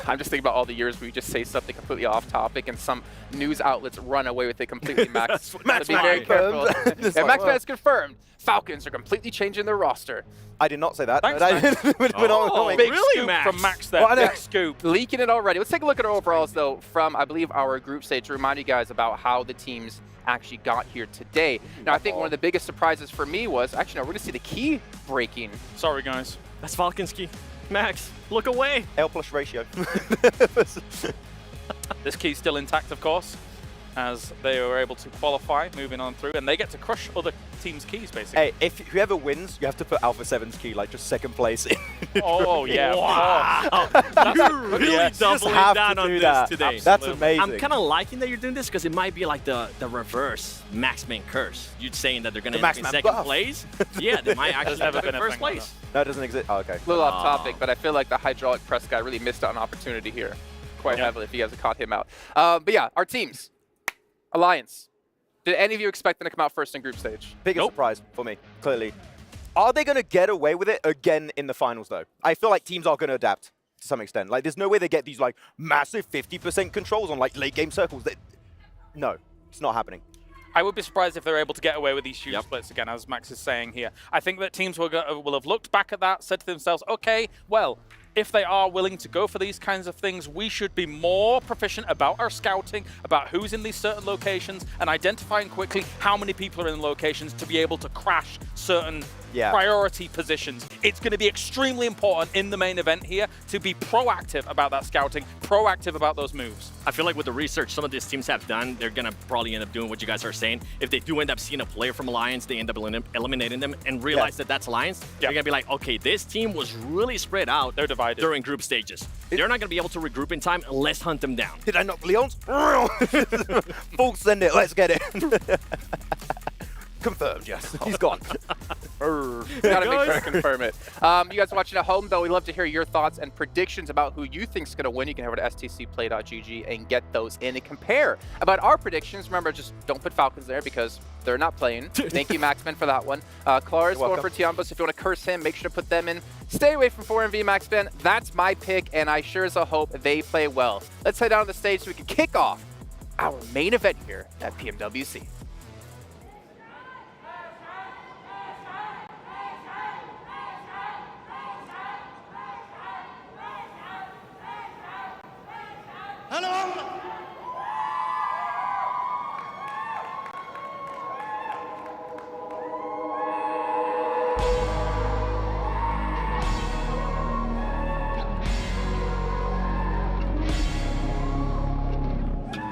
I'm just thinking about all the years where you just say something completely off topic and some news outlets run away with it completely. Max, Max be very careful. Yeah, Max like, has confirmed. Falcons are completely changing their roster. I did not say that. Thanks, Big really, scoop Max? from Max there. Well, Big scoop. Leaking it already. Let's take a look at our overalls, though, from, I believe, our group stage to remind you guys about how the teams actually got here today. Now, I think one of the biggest surprises for me was, actually, no, we're going to see the key breaking. Sorry, guys. That's Falcons key. Max, look away. L+ ratio. This key's still intact, of course, as they were able to qualify, moving on through, and they get to crush other teams' keys, basically. Hey, if whoever wins, you have to put Alpha 7's key, like, just second place in. Oh, yeah. Wow. You're really doubling down on this today. That's amazing. I'm kind of liking that you're doing this because it might be like the reverse Maxman curse. You're saying that they're going to end up in second place. Yeah, they might actually end up in first place. No, it doesn't exist. Oh, okay. A little off topic, but I feel like the hydraulic press guy really missed out an opportunity here quite heavily if you guys have caught him out. But yeah, our teams. Alliance. Did any of you expect them to come out first in group stage? Biggest surprise for me, clearly. Are they going to get away with it again in the finals, though? I feel like teams are going to adapt to some extent. Like, there's no way they get these, like, massive 50% controls on, like, late-game circles. No, it's not happening. I would be surprised if they're able to get away with these huge splits again, as Max is saying here. I think that teams will have looked back at that, said to themselves, okay, well, if they are willing to go for these kinds of things, we should be more proficient about our scouting, about who's in these certain locations, and identifying quickly how many people are in locations to be able to crash certain priority positions. It's going to be extremely important in the main event here to be proactive about that scouting, proactive about those moves. I feel like with the research some of these teams have done, they're going to probably end up doing what you guys are saying. If they do end up seeing a player from Alliance, they end up eliminating them and realize that that's Alliance. They're going to be like, okay, this team was really spread out. They're divided during group stages. They're not going to be able to regroup in time. Let's hunt them down. Did I knock Leon's? Full send it. Let's get it. Confirmed, yes. He's gone. Gotta make sure to confirm it. You guys watching at home, though, we'd love to hear your thoughts and predictions about who you think is going to win. You can head over to stcplay.gg and get those in and compare about our predictions. Remember, just don't put Falcons there because they're not playing. Thank you, Maxman, for that one. Clara's going for Tiambos. If you want to curse him, make sure to put them in. Stay away from 4MV, Maxman. That's my pick, and I sure as a hope they play well. Let's head down to the stage so we can kick off our main event here at PMWC.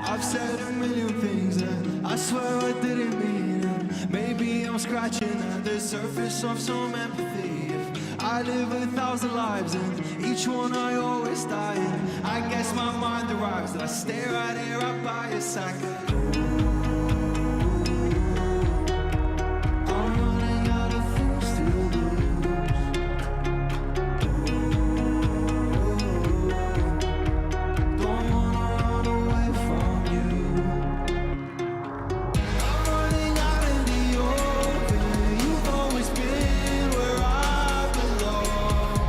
I've said a million things and I swear I didn't mean it. Maybe I'm scratching at the surface of some empathy. If I live 1,000 lives and each one I always die in, I guess my mind arrives that I stay right here right by your side. I'm running out of things to don't wanna run away from you. I'm running out in the open. You've always been where I belong.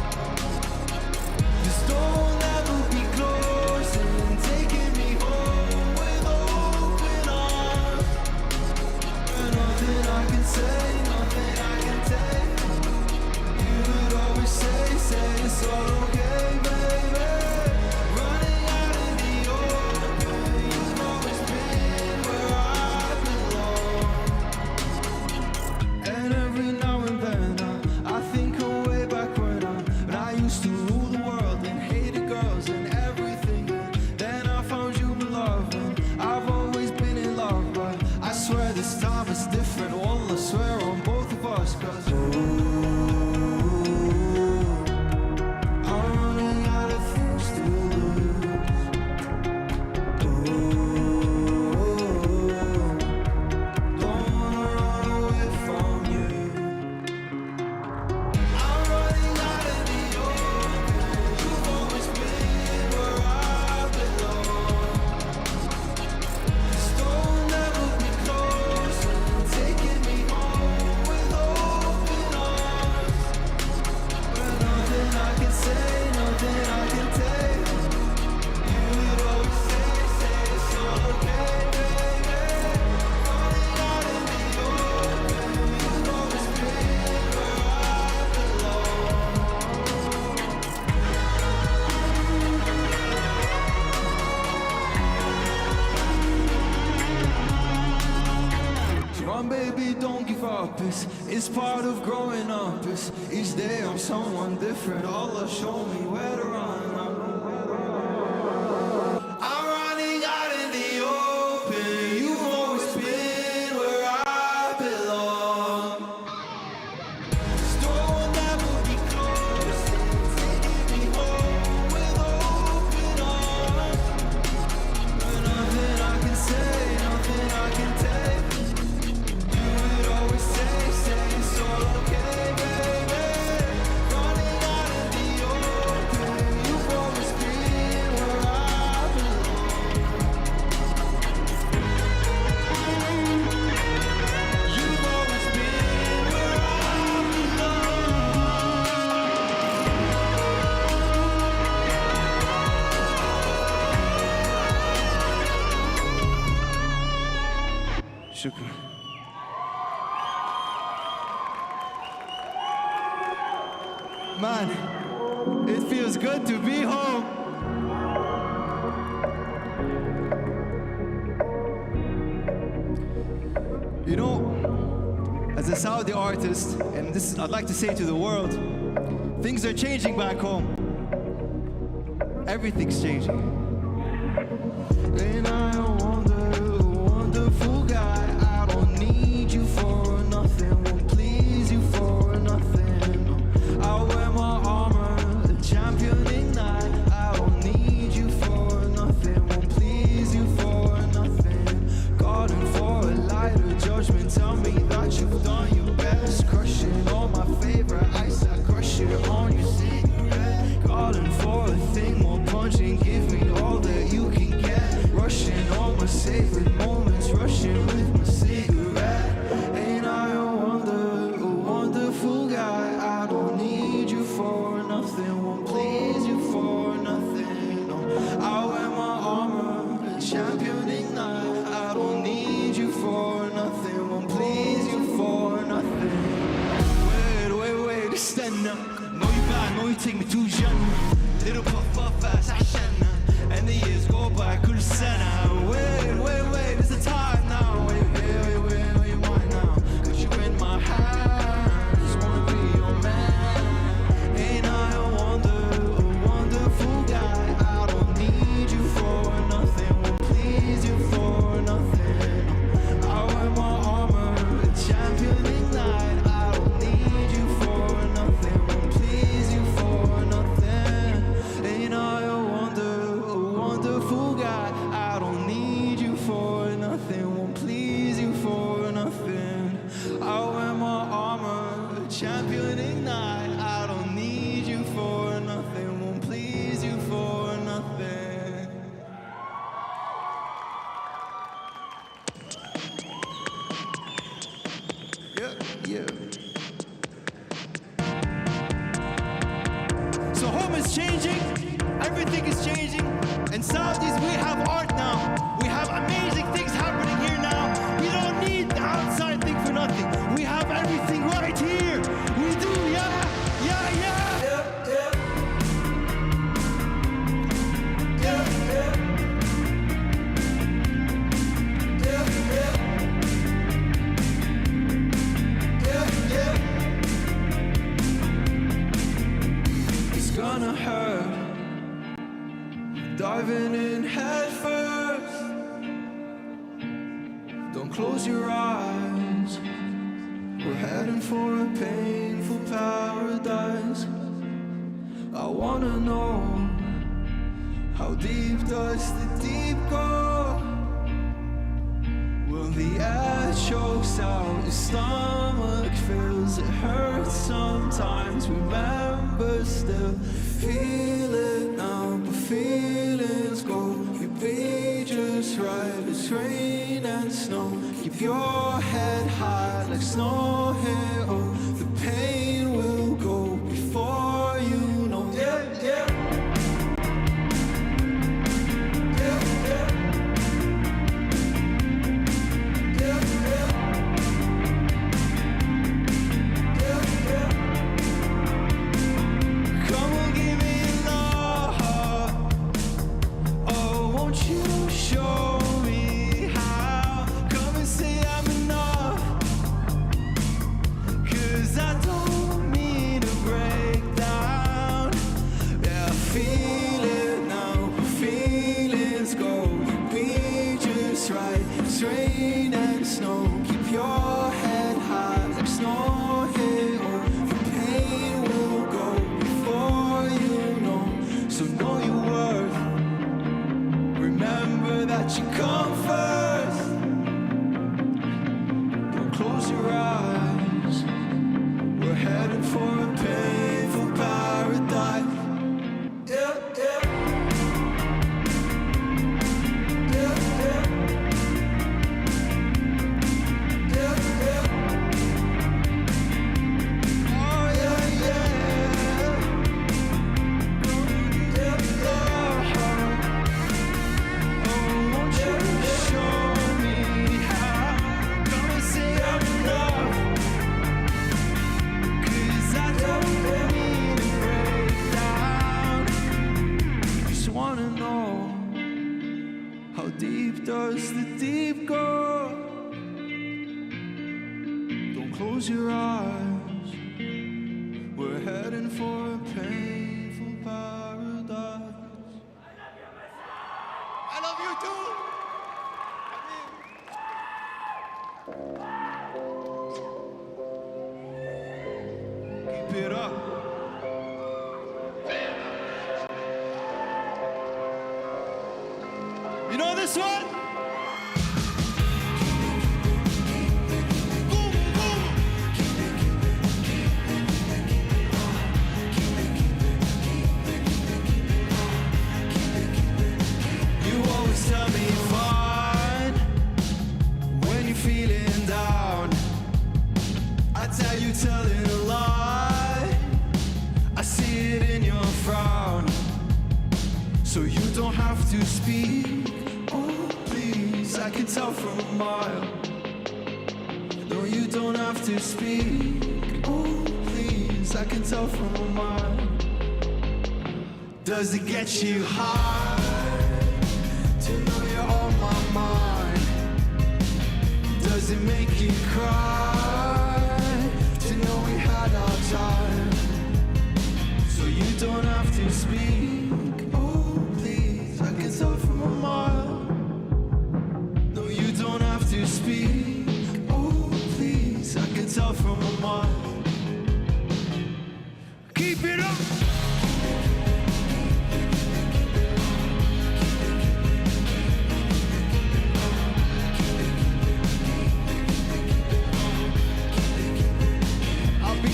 This door will never be closing, taking me home with open arms. baby, don't give up. It's part of growing up. Each day I'm someone different. Allah show me where to run. I'm running out in the open. You've always been where I belong. Store will never be closed. Taking me home with open arms. Nothing I can say, nothing I can take. You would always say it's all okay, baby. Running out in the open. You've always been where I belong. You've always been where I belong. Shukran. Man, it feels good to be home. You know, as a Saudi artist, and this I'd like to say to the world, things are changing back home. Everything's changing. And I wonder, wonderful guy, I don't need you for nothing, won't please you for nothing. I wear my armor, a champion ignite. I don't need you for nothing, won't please you for nothing. Garden for a lighter judgment, tell me that you've done your best. Crushing all my favorite ice, I crush it on your cigarette. Garden for a thing more punching, give me all that you can get. Rushing all my sacred moments, rushing with my cigarette. Ain't I a wonderful guy? I don't need you for nothing, won't please you for nothing. No, I wear my armor, a champion ignite. I don't need you for nothing, won't please you for nothing. Wait, stand up. Know you bad, know you take me too young. Little puff fast, عشان. And the years go by, كل سنة. Wait, it's the time now. Wait, know you mine now. Got you in my hand, just wanna be your man. Ain't I a wonderful guy? I don't need you for nothing, won't please you for nothing. I wear my armor, a champion ignite. I don't need you for nothing, won't please you for nothing. Ain't I a wonderful guy? I don't need you for nothing, won't please you for nothing. I wear my armor, a champion ignite. I don't need you for nothing, won't please you for nothing. Yeah. So home is changing, everything is changing. And Saudis, we have art now. We have amazing things happening here now. We don't need the outside thing for nothing. We have everything right here. We do, yeah. It's gonna hurt. Diving in head first. Don't close your eyes. We're heading for a painful paradise. I wanna know, how deep does the deep go? Will the air chokes out, your stomach fills, it hurts sometimes. Remember still, feel it now, but feelings go. You'll be just right, it's rain and snow. Keep your head high like snow here. Oh, the pain will go before you know. Yeah. Come on, give me love. Oh, won't you show me how? Come and say I'm enough. remember that you come first. Don't close your eyes. We're headed for a painful paradise. Yeah, yeah. Yeah, yeah. Yeah, yeah. Oh, yeah, yeah. Yeah, yeah. Oh, won't you show me how? Gonna say I'm enough. 'Cause I don't mean to break down. Just wanna know, how deep does the deep go? Don't close your eyes. We're heading for a painful paradise. I love you too. Keep it up. You know this one? You always tell me fine when you're feeling down. I tell you telling a lie. I see it in your frown. So you don't have to speak. Oh, please, I can tell from a mile. No, you don't have to speak. Oh, please, I can tell from a mile. Does it get you high to know you're on my mind? Does it make you cry to know we had our time? So you don't have to speak. Oh, please, I can tell from a mile. No, you don't have to speak. Oh, please, I can tell from a mile. Keep it up. I'll be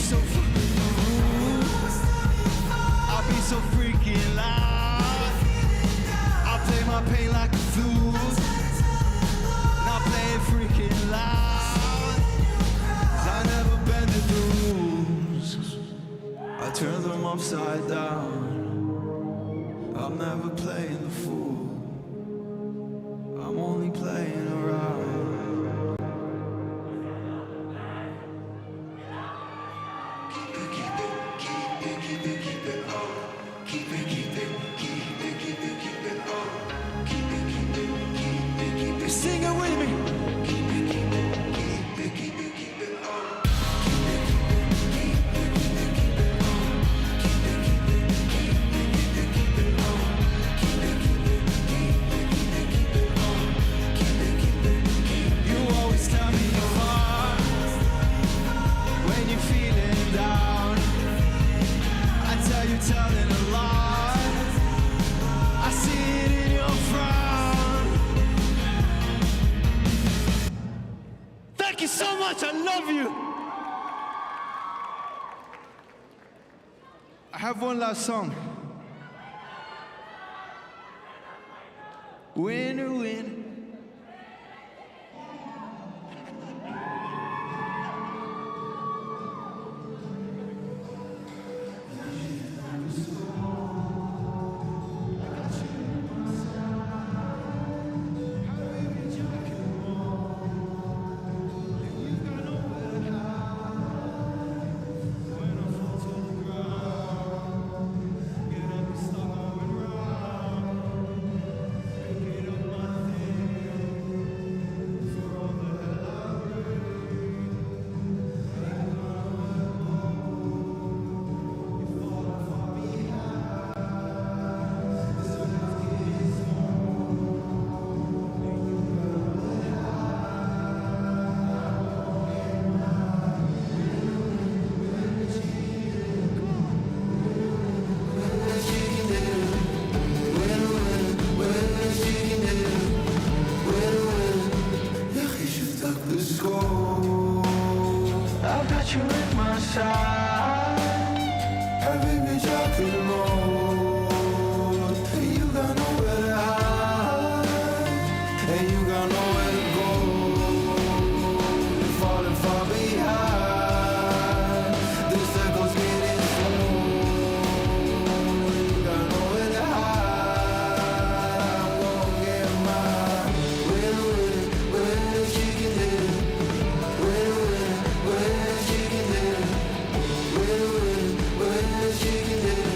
so freaking loud. I'll play my pain like a flute. And I'll play it freaking loud. 'Cause I never bend the rules. I turn them upside down. I'm never playing the fool. I'm only playing around. Sing it with me. You always tell me you're fine when you're feeling down. I tell you telling a lie. I see it in your frown. Thank you so much. I love you. I have one last song. Winner, win. side. Every bitch I could mold. You got nowhere to hide, and you got nowhere to go. You're falling far behind. The circle's getting slow. You got nowhere to hide. I'm gonna get mine. Where she can live. Where she can live. Where she can live.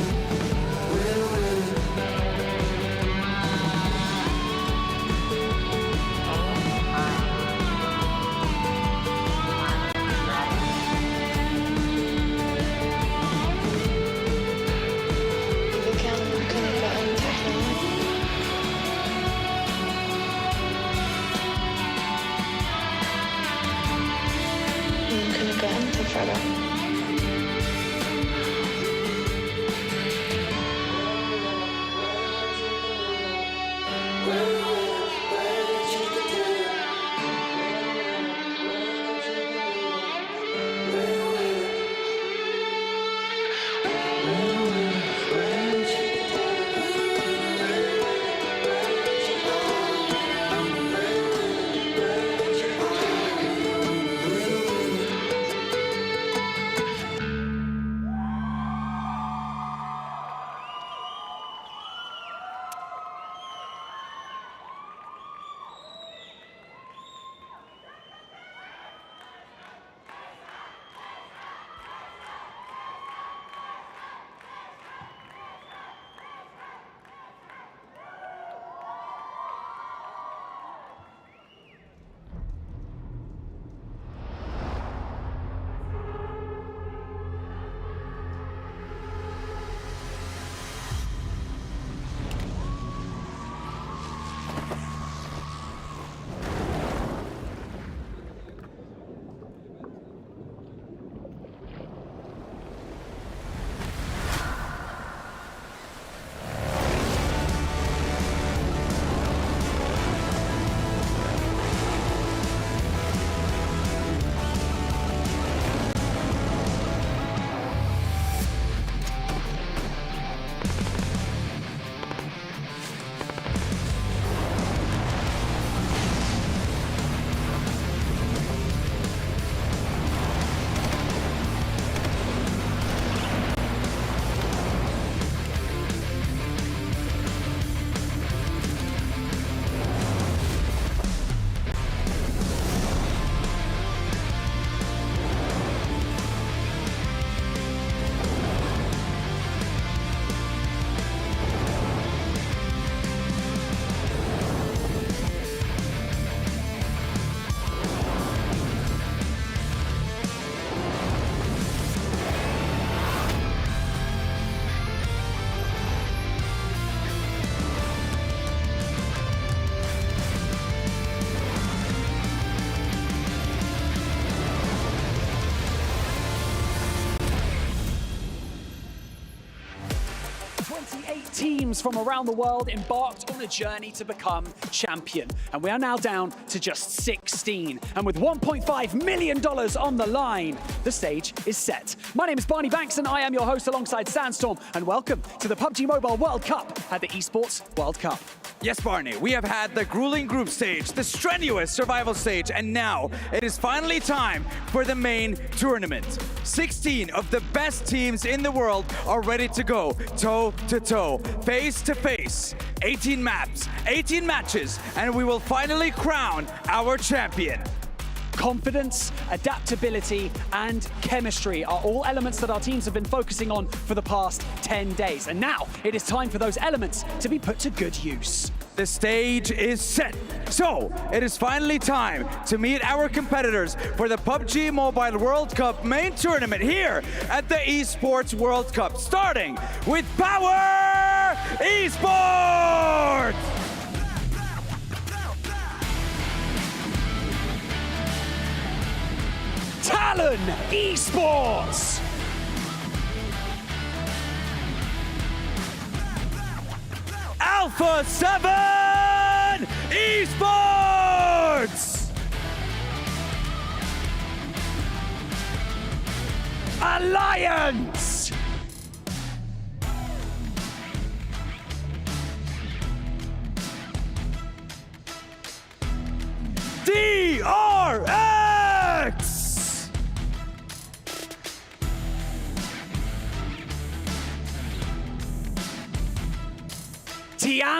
Teams from around the world embarked on a journey to become champion. And we are now down to just 16. And with $1.5 million on the line, the stage is set. My name is Barney Banks and I am your host alongside Sandstorm. And welcome to the PUBG MOBILE World Cup at the Esports World Cup. Yes, Barney, we have had the grueling group stage, the strenuous survival stage, and now it is finally time for the main tournament. 16 of the best teams in the world are ready to go toe-to-toe, face-to-face. 18 maps, 18 matches, and we will finally crown our champion. Confidence, adaptability, and chemistry are all elements that our teams have been focusing on for the past 10 days. And now it is time for those elements to be put to good use. The stage is set. So it is finally time to meet our competitors for the PUBG Mobile World Cup main tournament here at the Esports World Cup, starting with Power Esports! Talon Esports! Alpha 7 Esports!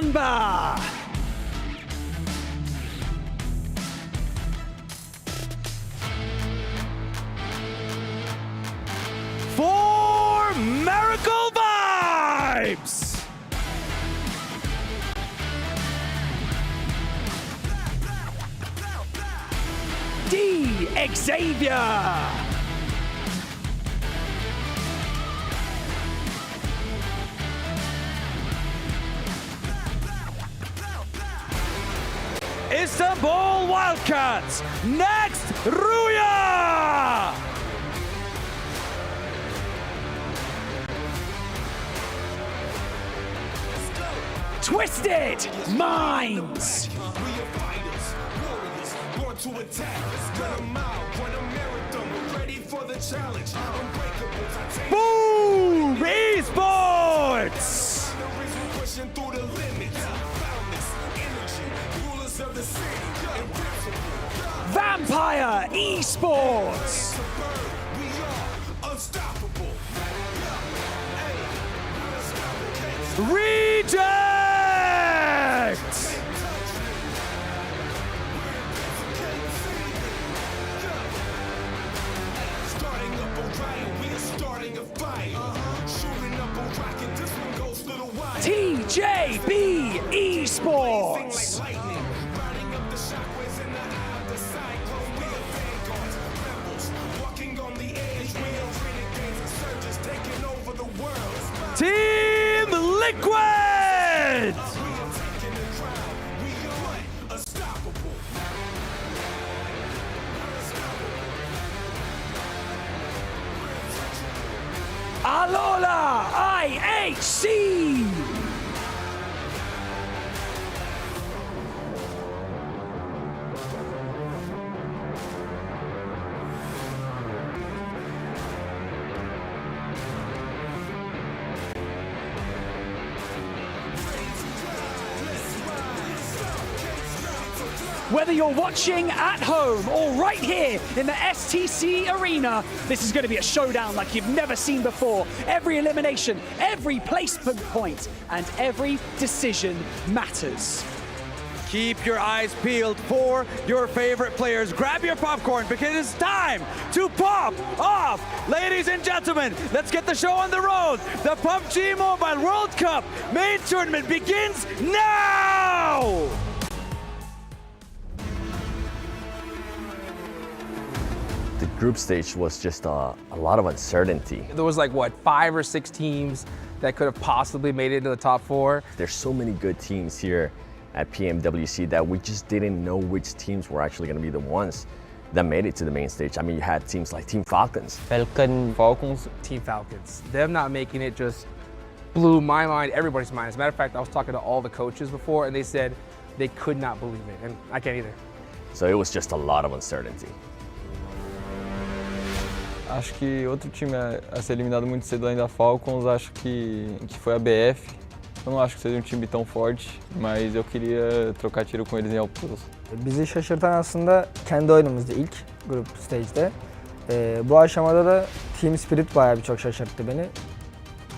Mamba. For Miracle Vibes. D. Xavier. Istanbul Wildcats. Next, Ruya. Twisted Minds. To attack, run a mile, run a marathon, we're ready for the challenge. Unbreakables, Boom! Esports! pushing through the limits. Boundless energy, rulers of the city, invincible. Vampire Esports! We are unstoppable. Reject! Starting up a riot, we are starting a fire. Shooting up a rocket, this one goes to the wire. TJB Esports! Riding up the shockwaves in the eye of the cyclone. We are vanguards, rebels, walking on the edge. We are renegades, insurgents taking over the world. Team Liquid! We are taking the crown. We are unstoppable. Alola IHC! Whether you're watching at home or right here in the STC Arena, this is going to be a showdown like you've never seen before. Every elimination, every placement point, and every decision matters. Keep your eyes peeled for your favorite players. Grab your popcorn because it's time to pop off. Ladies and gentlemen, let's get the show on the road. The PUBG Mobile World Cup main tournament begins now! The group stage was just a lot of uncertainty. There was like, what, 5 or 6 teams that could have possibly made it into the top 4. There's so many good teams here at PMWC that we just didn't know which teams were actually going to be the ones that made it to the main stage. I mean, you had teams like Team Falcons. Falcons, Team Falcons. Them not making it just blew my mind, everybody's mind. As a matter of fact, I was talking to all the coaches before and they said they could not believe it, and I can't either. So it was just a lot of uncertainty. Acho que outro time a ser eliminado muito cedo além da Falcons, acho que foi a BF. Eu não acho que seja time tão forte, mas eu queria trocar tiro com eles em Alpos. Bizi şaşırtan aslında kendi oyunumuzdu ilk grup stage'de. Bu aşamada da Team Spirit bayağı birçok şaşırttı beni.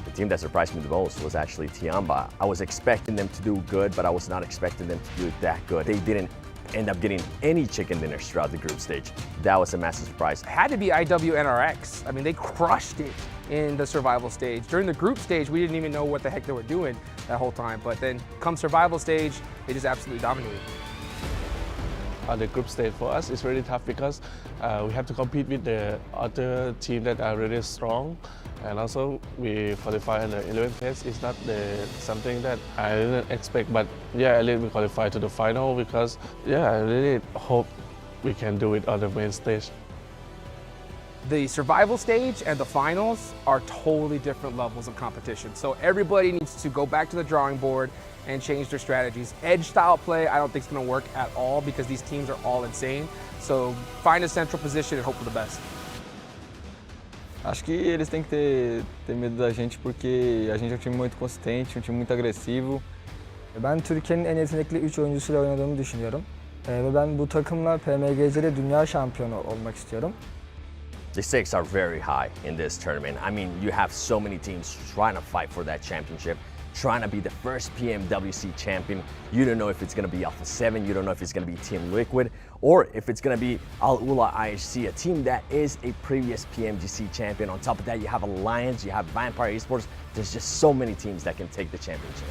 The team that surprised me the most was actually Tiamba. I was expecting them to do good, but I was not expecting them to do that good. They didn't end up getting any chicken dinners throughout the group stage. That was a massive surprise. It had to be IWNRX. I mean, they crushed it in the survival stage. During the group stage, we didn't even know what the heck they were doing that whole time. But then come survival stage, they just absolutely dominated. The group stage for us is really tough because we have to compete with the other team that are really strong, and also we qualify in the 11th phase. It's not something that I didn't expect, but yeah, at least we qualify to the final because yeah, I really hope we can do it on the main stage. The survival stage and the finals are totally different levels of competition. So everybody needs to go back to the drawing board and change their strategies. Edge style play, I don't think is going to work at all because these teams are all insane. So find a central position and hope for the best. Acho que eles têm que ter medo da gente porque a gente é um time muito consistente, um time muito agressivo. Ben Türkiye'nin en yetenekli 3 oyuncusuyla oynadığımı düşünüyorum. Ve ben bu takımla PMGC'de dünya şampiyonu olmak istiyorum. The stakes are very high in this tournament. I mean, you have so many teams trying to fight for that championship. trying to be the first PMWC champion. You don't know if it's going to be Alpha 7, you don't know if it's going to be Team Liquid, or if it's going to be Al Ula IHC, a team that is a previous PMGC champion. On top of that, you have Alliance, you have Vampire Esports. There's just so many teams that can take the championship.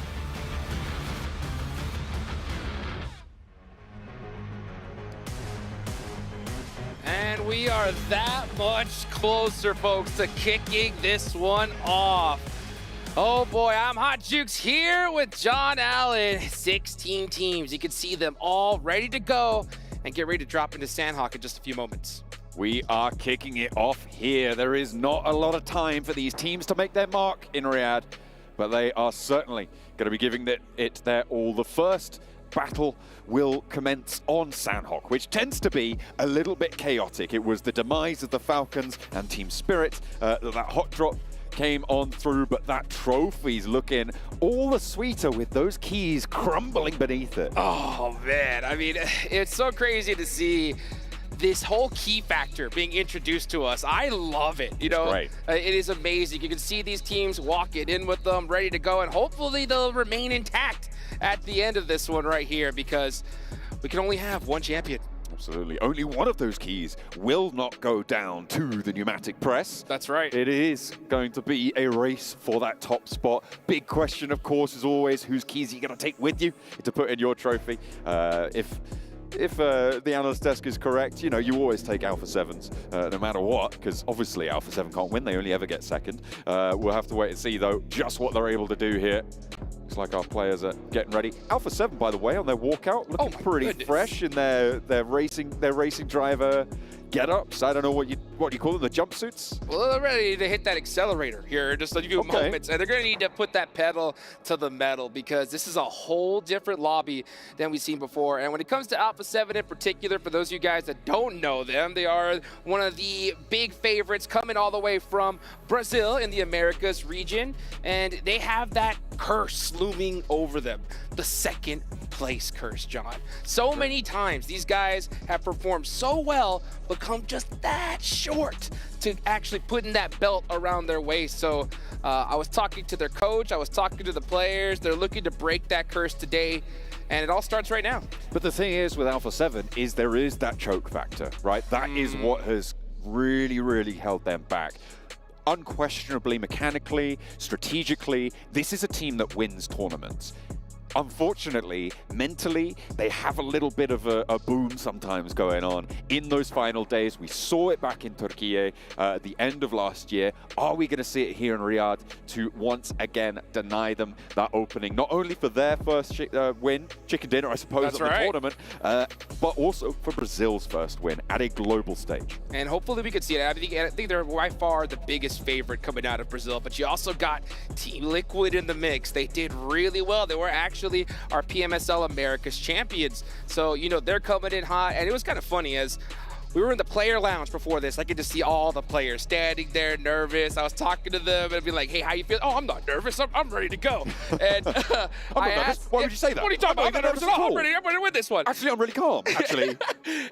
And we are that much closer, folks, to kicking this one off. Oh boy, I'm Hot Jukes here with John Allen. 16 teams. You can see them all ready to go and get ready to drop into Sandhawk in just a few moments. We are kicking it off here. There is not a lot of time for these teams to make their mark in Riyadh, but they are certainly going to be giving it their all. The first battle will commence on Sandhawk, which tends to be a little bit chaotic. It was the demise of the Falcons and Team Spirit, that hot drop came on through, but that trophy's looking all the sweeter with those keys crumbling beneath it. Oh man, I mean, it's so crazy to see this whole key factor being introduced to us. I love it, you know. Right. It is amazing. You can see these teams walking in with them, ready to go, and hopefully they'll remain intact at the end of this one right here, because we can only have one champion. Absolutely. Only one of those keys will not go down to the pneumatic press. That's right. It is going to be a race for that top spot. Big question, of course, is always whose keys are you going to take with you to put in your trophy. If the analyst desk is correct, you know, you always take Alpha 7s, no matter what, because obviously Alpha 7 can't win. They only ever get second. We'll have to wait and see, though, just what they're able to do here. Looks like our players are getting ready. Alpha 7, by the way, on their walkout, looking pretty fresh in their racing driver get-ups. I don't know what you call them, the jumpsuits? Well, they're ready to hit that accelerator here in just a few moments, and they're going to need to put that pedal to the metal, because this is a whole different lobby than we've seen before. And when it comes to Alpha 7 in particular, for those of you guys that don't know them, they are one of the big favorites coming all the way from Brazil in the Americas region, and they have that curse looming over them, the second place curse, John. So many times these guys have performed so well, but come just that short to actually putting that belt around their waist. So I was talking to their coach, I was talking to the players. They're looking to break that curse today, and it all starts right now. But the thing is with Alpha 7 is there is that choke factor, right? That is what has really, really held them back. Unquestionably, mechanically, strategically, this is a team that wins tournaments. Unfortunately, mentally, they have a little bit of a boom sometimes going on in those final days. We saw it back in Turkey at the end of last year. Are we going to see it here in Riyadh to once again deny them that opening, not only for their first win, chicken dinner, I suppose, That's at the right. tournament, but also for Brazil's first win at a global stage. And hopefully we could see it. I think they're by far the biggest favorite coming out of Brazil, but you also got Team Liquid in the mix. They did really well. They were actually our PMSL Americas champions. So, you know, they're coming in hot. And it was kind of funny as we were in the player lounge before this. I could just see all the players standing there nervous. I was talking to them and be like, hey, how you feel? Oh, I'm not nervous. I'm ready to go. And I'm not nervous. Why would you say that? What are you talking about? I'm not nervous at all. I'm ready to win this one. Actually, I'm really calm, actually.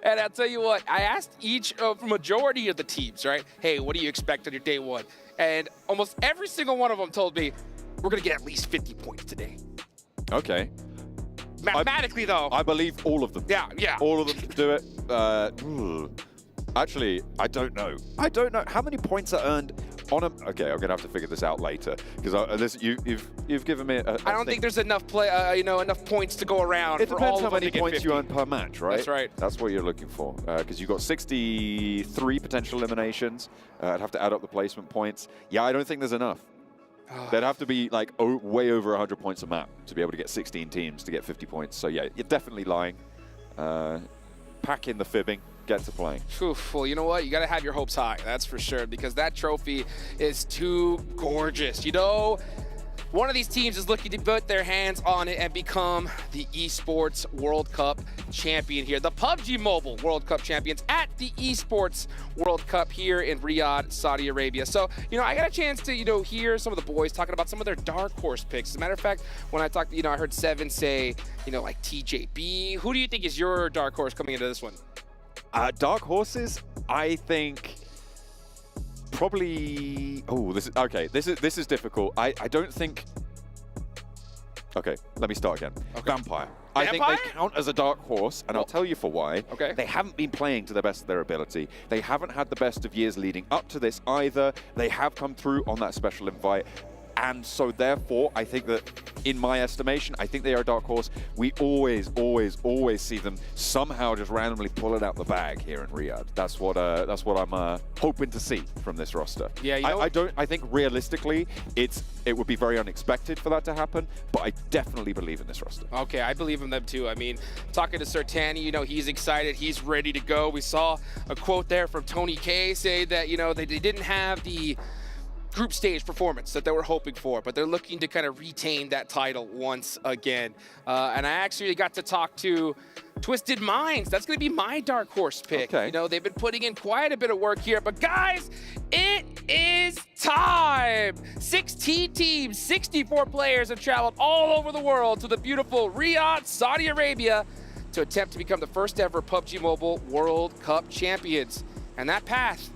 And I'll tell you what, I asked each majority of the teams, right? Hey, what do you expect on your day one? And almost every single one of them told me, we're going to get at least 50 points today. Okay. Mathematically, though. I believe all of them. Yeah. All of them can do it. Actually, I don't know. How many points are earned on a... Okay, I'm going to have to figure this out later, because you've given me a I don't think there's enough enough points to go around. It for depends all how of them many to get points 50. you earn per match, right? That's right. That's what you're looking for, because you've got 63 potential eliminations. I'd have to add up the placement points. Yeah, I don't think there's enough. There'd have to be like way over 100 points a map to be able to get 16 teams to get 50 points. So yeah, you're definitely lying. Pack in the fibbing, get to playing. Well, you know what? You got to have your hopes high, that's for sure, because that trophy is too gorgeous. You know, one of these teams is looking to put their hands on it and become the Esports World Cup champion here. The PUBG Mobile World Cup champions at the Esports World Cup here in Riyadh, Saudi Arabia. So, you know, I got a chance to, hear some of the boys talking about some of their dark horse picks. As a matter of fact, when I talked, I heard Seven say, like TJB. Who do you think is your dark horse coming into this one? Dark horses, I think... Probably. Oh, this is okay. This is difficult. I don't think Okay, let me start again. Vampire. I think they count as a dark horse, and I'll tell you for why. Okay. They haven't been playing to the best of their ability. They haven't had the best of years leading up to this either. They have come through on that special invite. And so therefore, I think that, in my estimation, I think they are a dark horse. We always see them somehow just randomly pull it out the bag here in Riyadh. That's what I'm hoping to see from this roster. Yeah, I think realistically, it would be very unexpected for that to happen, but I definitely believe in this roster. Okay, I believe in them too. I mean, talking to Sertani, you know, he's excited, he's ready to go. We saw a quote there from Tony K say that, you know, they didn't have the group stage performance that they were hoping for, but they're looking to kind of retain that title once again. And I actually got to talk to Twisted Minds. That's going to be my dark horse pick. Okay. You know, they've been putting in quite a bit of work here, but guys, it is time. 16 teams, 64 players have traveled all over the world to the beautiful Riyadh, Saudi Arabia to attempt to become the first ever PUBG Mobile World Cup champions. And that path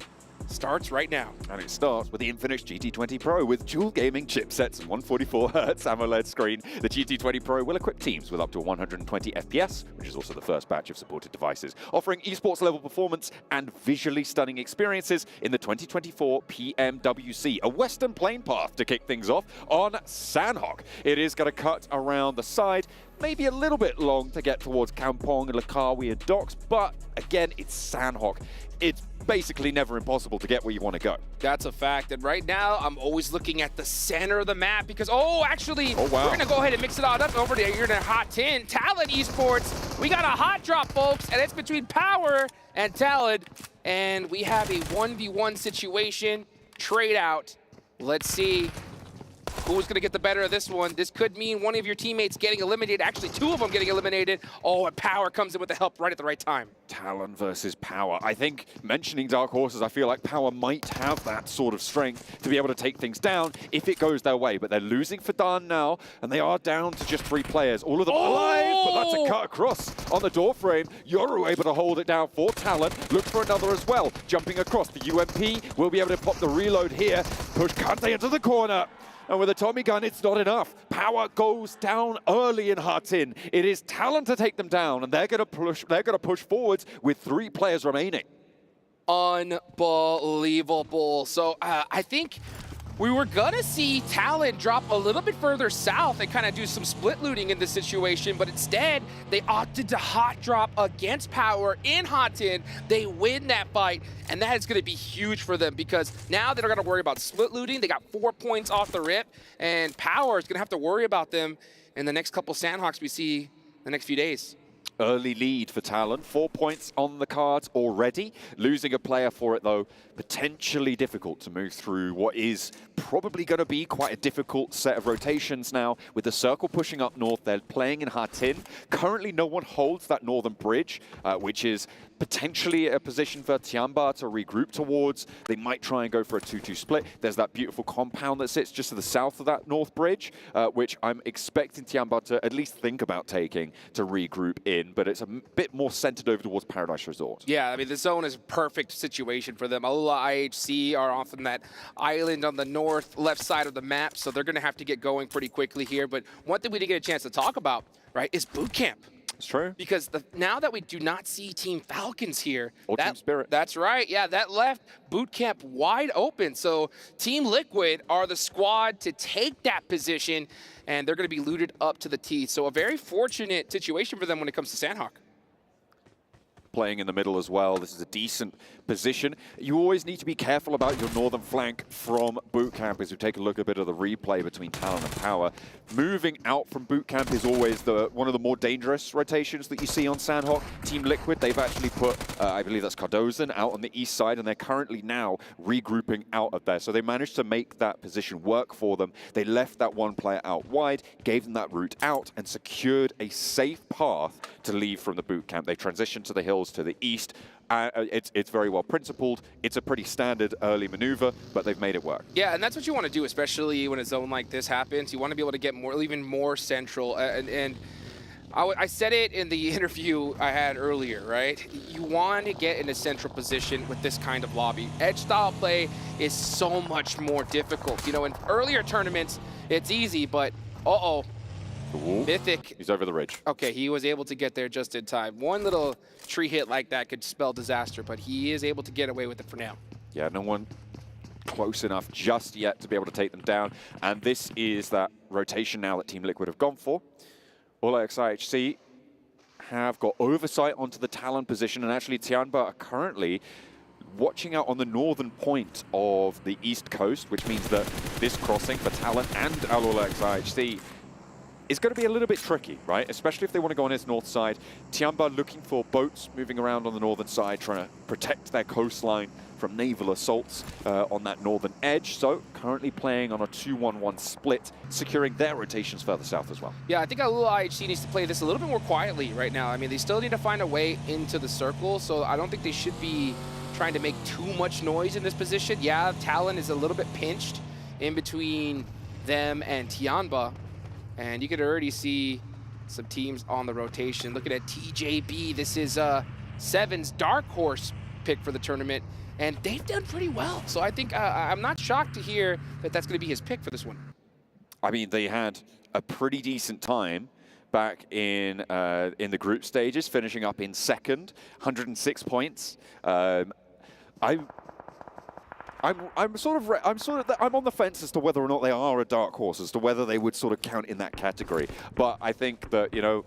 starts right now. And it starts with the Infinix GT20 Pro with dual gaming chipsets and 144Hz AMOLED screen. The GT20 Pro will equip teams with up to 120 FPS, which is also the first batch of supported devices, offering esports level performance and visually stunning experiences in the 2024 PMWC, a western plane path to kick things off on Sanhok. It is going to cut around the side, maybe a little bit long to get towards Kampong and Langkawi and docks, but again, it's Sanhok. It's basically never impossible to get where you want to go. That's a fact. And right now, I'm always looking at the center of the map because, actually, wow. We're going to go ahead and mix it all up over there. You're in a hot 10. Talon Esports, we got a hot drop, folks, and it's between Power and Talon. And we have a 1v1 situation, trade out. Let's see who's going to get the better of this one. This could mean one of your teammates getting eliminated. Actually, two of them getting eliminated. Oh, and Power comes in with the help right at the right time. Talon versus Power. I think, mentioning Dark Horses, I feel like Power might have that sort of strength to be able to take things down if it goes their way. But they're losing for Dan now, and they are down to just 3 players. All of them alive, but that's a cut across on the door frame. Yoru able to hold it down for Talon. Look for another as well. Jumping across the UMP. Will be able to pop the reload here. Push Kante into the corner. And with a Tommy gun, it's not enough. Power goes down early in Hatin. It is Talon to take them down, and they're going to push forwards with 3 players remaining. Unbelievable. So I think we were gonna see Talon drop a little bit further south and kind of do some split looting in this situation, but instead they opted to hot drop against Power in Hatin. They win that fight, and that is gonna be huge for them because now they don't gotta worry about split looting. They got 4 points off the rip, and Power is gonna have to worry about them in the next couple Sandhawks we see the next few days. Early lead for Talon, 4 points on the cards already. Losing a player for it, though, potentially difficult to move through what is probably going to be quite a difficult set of rotations now. With the circle pushing up north, they're playing in Hatin. Currently, no one holds that northern bridge, which is potentially a position for Tiamba to regroup towards. They might try and go for a 2-2 split. There's that beautiful compound that sits just to the south of that north bridge, which I'm expecting Tiamba to at least think about taking to regroup in, but it's a bit more centered over towards Paradise Resort. Yeah, I mean, the zone is a perfect situation for them. Alula IHC are off on that island on the north left side of the map, so they're going to have to get going pretty quickly here. But one thing we didn't get a chance to talk about, right, is boot camp. It's true. Because now that we do not see Team Falcons here. Or Team Spirit. That's right. Yeah, that left boot camp wide open. So Team Liquid are the squad to take that position, and they're going to be looted up to the teeth. So a very fortunate situation for them when it comes to Sandhawk. Playing in the middle as well. This is a decent position. You always need to be careful about your northern flank from boot camp as we take a look at a bit of the replay between Talon and Power. Moving out from boot camp is always one of the more dangerous rotations that you see on Sandhawk. Team Liquid, they've actually put, I believe that's Cardozen, out on the east side, and they're currently now regrouping out of there. So they managed to make that position work for them. They left that one player out wide, gave them that route out, and secured a safe path to leave from the boot camp. They transitioned to the hills to the east. It's very well principled. It's a pretty standard early maneuver, but they've made it work. Yeah, and that's what you want to do, especially when a zone like this happens. You want to be able to get even more central. And I said it in the interview I had earlier, right? You want to get in a central position with this kind of lobby. Edge style play is so much more difficult. You know, in earlier tournaments, it's easy, but Ooh, Mythic. He's over the ridge. Okay, he was able to get there just in time. One little tree hit like that could spell disaster, but he is able to get away with it for now. Yeah, no one close enough just yet to be able to take them down. And this is that rotation now that Team Liquid have gone for. Olex IHC have got oversight onto the Talon position, and actually Tianba are currently watching out on the northern point of the east coast, which means that this crossing for Talon and Olex IHC is going to be a little bit tricky, right? Especially if they want to go on his north side. Tianba looking for boats moving around on the northern side, trying to protect their coastline from naval assaults on that northern edge. So currently playing on a 2-1-1 split, securing their rotations further south as well. Yeah, I think a little IHC needs to play this a little bit more quietly right now. I mean, they still need to find a way into the circle, so I don't think they should be trying to make too much noise in this position. Yeah, Talon is a little bit pinched in between them and Tianba, and you could already see some teams on the rotation. Looking at TJB, this is Seven's dark horse pick for the tournament, and they've done pretty well. So I think I'm not shocked to hear that that's going to be his pick for this one. I mean, they had a pretty decent time back in the group stages, finishing up in second, 106 points. I'm on the fence as to whether or not they are a dark horse, as to whether they would sort of count in that category. But I think that, you know,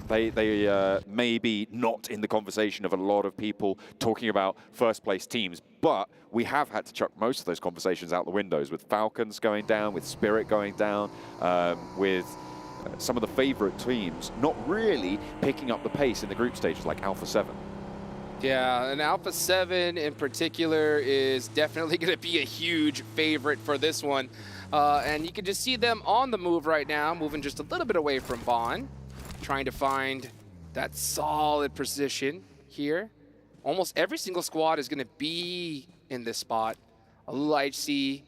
they may be not in the conversation of a lot of people talking about first place teams, but we have had to chuck most of those conversations out the windows, with Falcons going down, with Spirit going down, with some of the favorite teams not really picking up the pace in the group stages like Alpha 7. Yeah, and Alpha 7 in particular is definitely going to be a huge favorite for this one. And you can just see them on the move right now, moving just a little bit away from Bond, trying to find that solid position here. Almost every single squad is going to be in this spot. A little IHC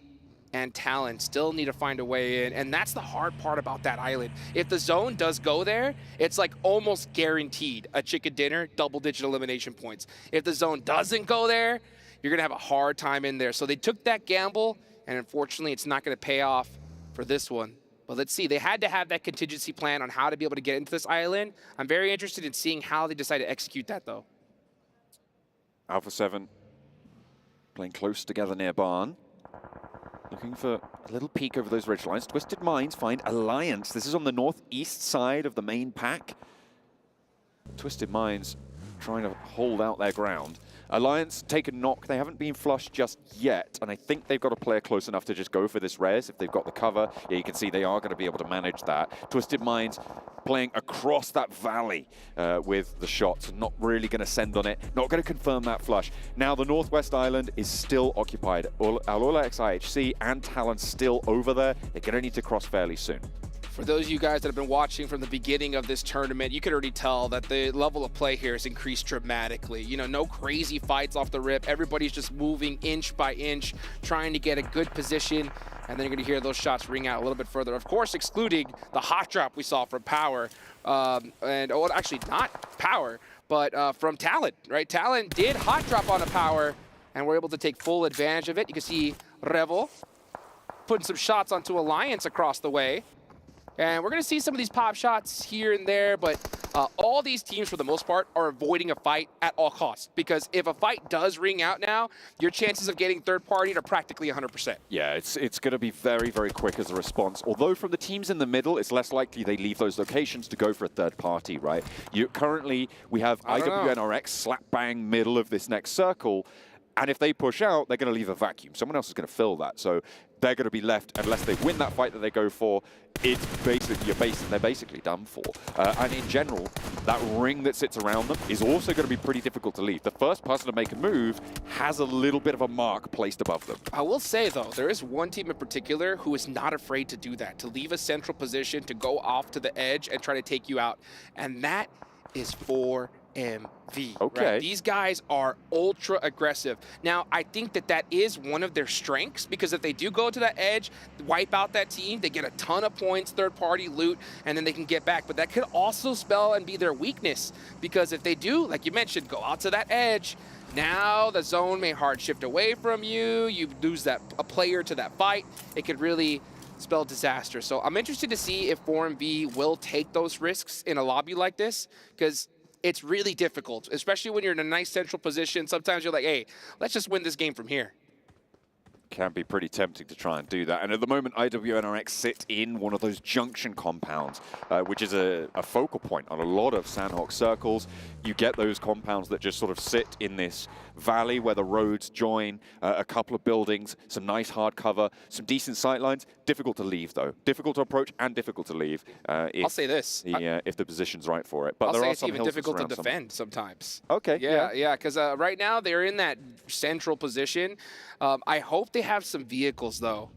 and Talon still need to find a way in, and that's the hard part about that island. If the zone does go there, it's like almost guaranteed a chicken dinner, double-digit elimination points. If the zone doesn't go there, you're gonna have a hard time in there. So they took that gamble, and unfortunately, it's not gonna pay off for this one. But let's see, they had to have that contingency plan on how to be able to get into this island. I'm very interested in seeing how they decide to execute that, though. Alpha 7 playing close together near Barn. Looking for a little peek over those ridge lines. Twisted Minds find Alliance. This is on the northeast side of the main pack. Twisted Minds trying to hold out their ground. Alliance take a knock. They haven't been flushed just yet, and I think they've got a player close enough to just go for this res if they've got the cover. Yeah, you can see they are going to be able to manage that. Twisted Minds playing across that valley with the shots, not really going to send on it, not going to confirm that flush. Now the Northwest Island is still occupied. Alola XIHC and Talon still over there. They're going to need to cross fairly soon. For those of you guys that have been watching from the beginning of this tournament, you could already tell that the level of play here has increased dramatically. You know, no crazy fights off the rip. Everybody's just moving inch by inch, trying to get a good position, and then you're going to hear those shots ring out a little bit further. Of course, excluding the hot drop we saw from Power, actually not Power, but from Talon, right? Talon did hot drop on a Power, and we're able to take full advantage of it. You can see Revel putting some shots onto Alliance across the way. And we're going to see some of these pop shots here and there, but all these teams, for the most part, are avoiding a fight at all costs. Because if a fight does ring out now, your chances of getting third party are practically 100%. Yeah, it's going to be very, very quick as a response. Although from the teams in the middle, it's less likely they leave those locations to go for a third party, right? Currently, we have IWNRX slap bang middle of this next circle. And if they push out, they're going to leave a vacuum. Someone else is going to fill that. So they're going to be left, unless they win that fight that they go for, it's basically, they're basically done for. And in general, that ring that sits around them is also going to be pretty difficult to leave. The first person to make a move has a little bit of a mark placed above them. I will say, though, there is one team in particular who is not afraid to do that, to leave a central position, to go off to the edge and try to take you out. And that is for MV. Okay. Right? These guys are ultra aggressive. Now, I think that is one of their strengths, because if they do go to that edge, wipe out that team, they get a ton of points, third-party loot, and then they can get back. But that could also spell and be their weakness, because if they do, like you mentioned, go out to that edge, now the zone may hard shift away from you. You lose a player to that fight. It could really spell disaster. So I'm interested to see if 4MV will take those risks in a lobby like this, because it's really difficult, especially when you're in a nice central position. Sometimes you're like, hey, let's just win this game from here. Can be pretty tempting to try and do that. And at the moment, IWNRX sit in one of those junction compounds, which is a focal point on a lot of Sandhawk circles. You get those compounds that just sort of sit in this valley where the roads join, a couple of buildings, some nice hard cover, some decent sight lines. Difficult to leave, though. Difficult to approach and difficult to leave. I'll say this. If the position's right for it. But I'll there say are it's some even hills difficult to around some. defend sometimes. Okay. Yeah, because right now they're in that central position. I hope they have some vehicles, though,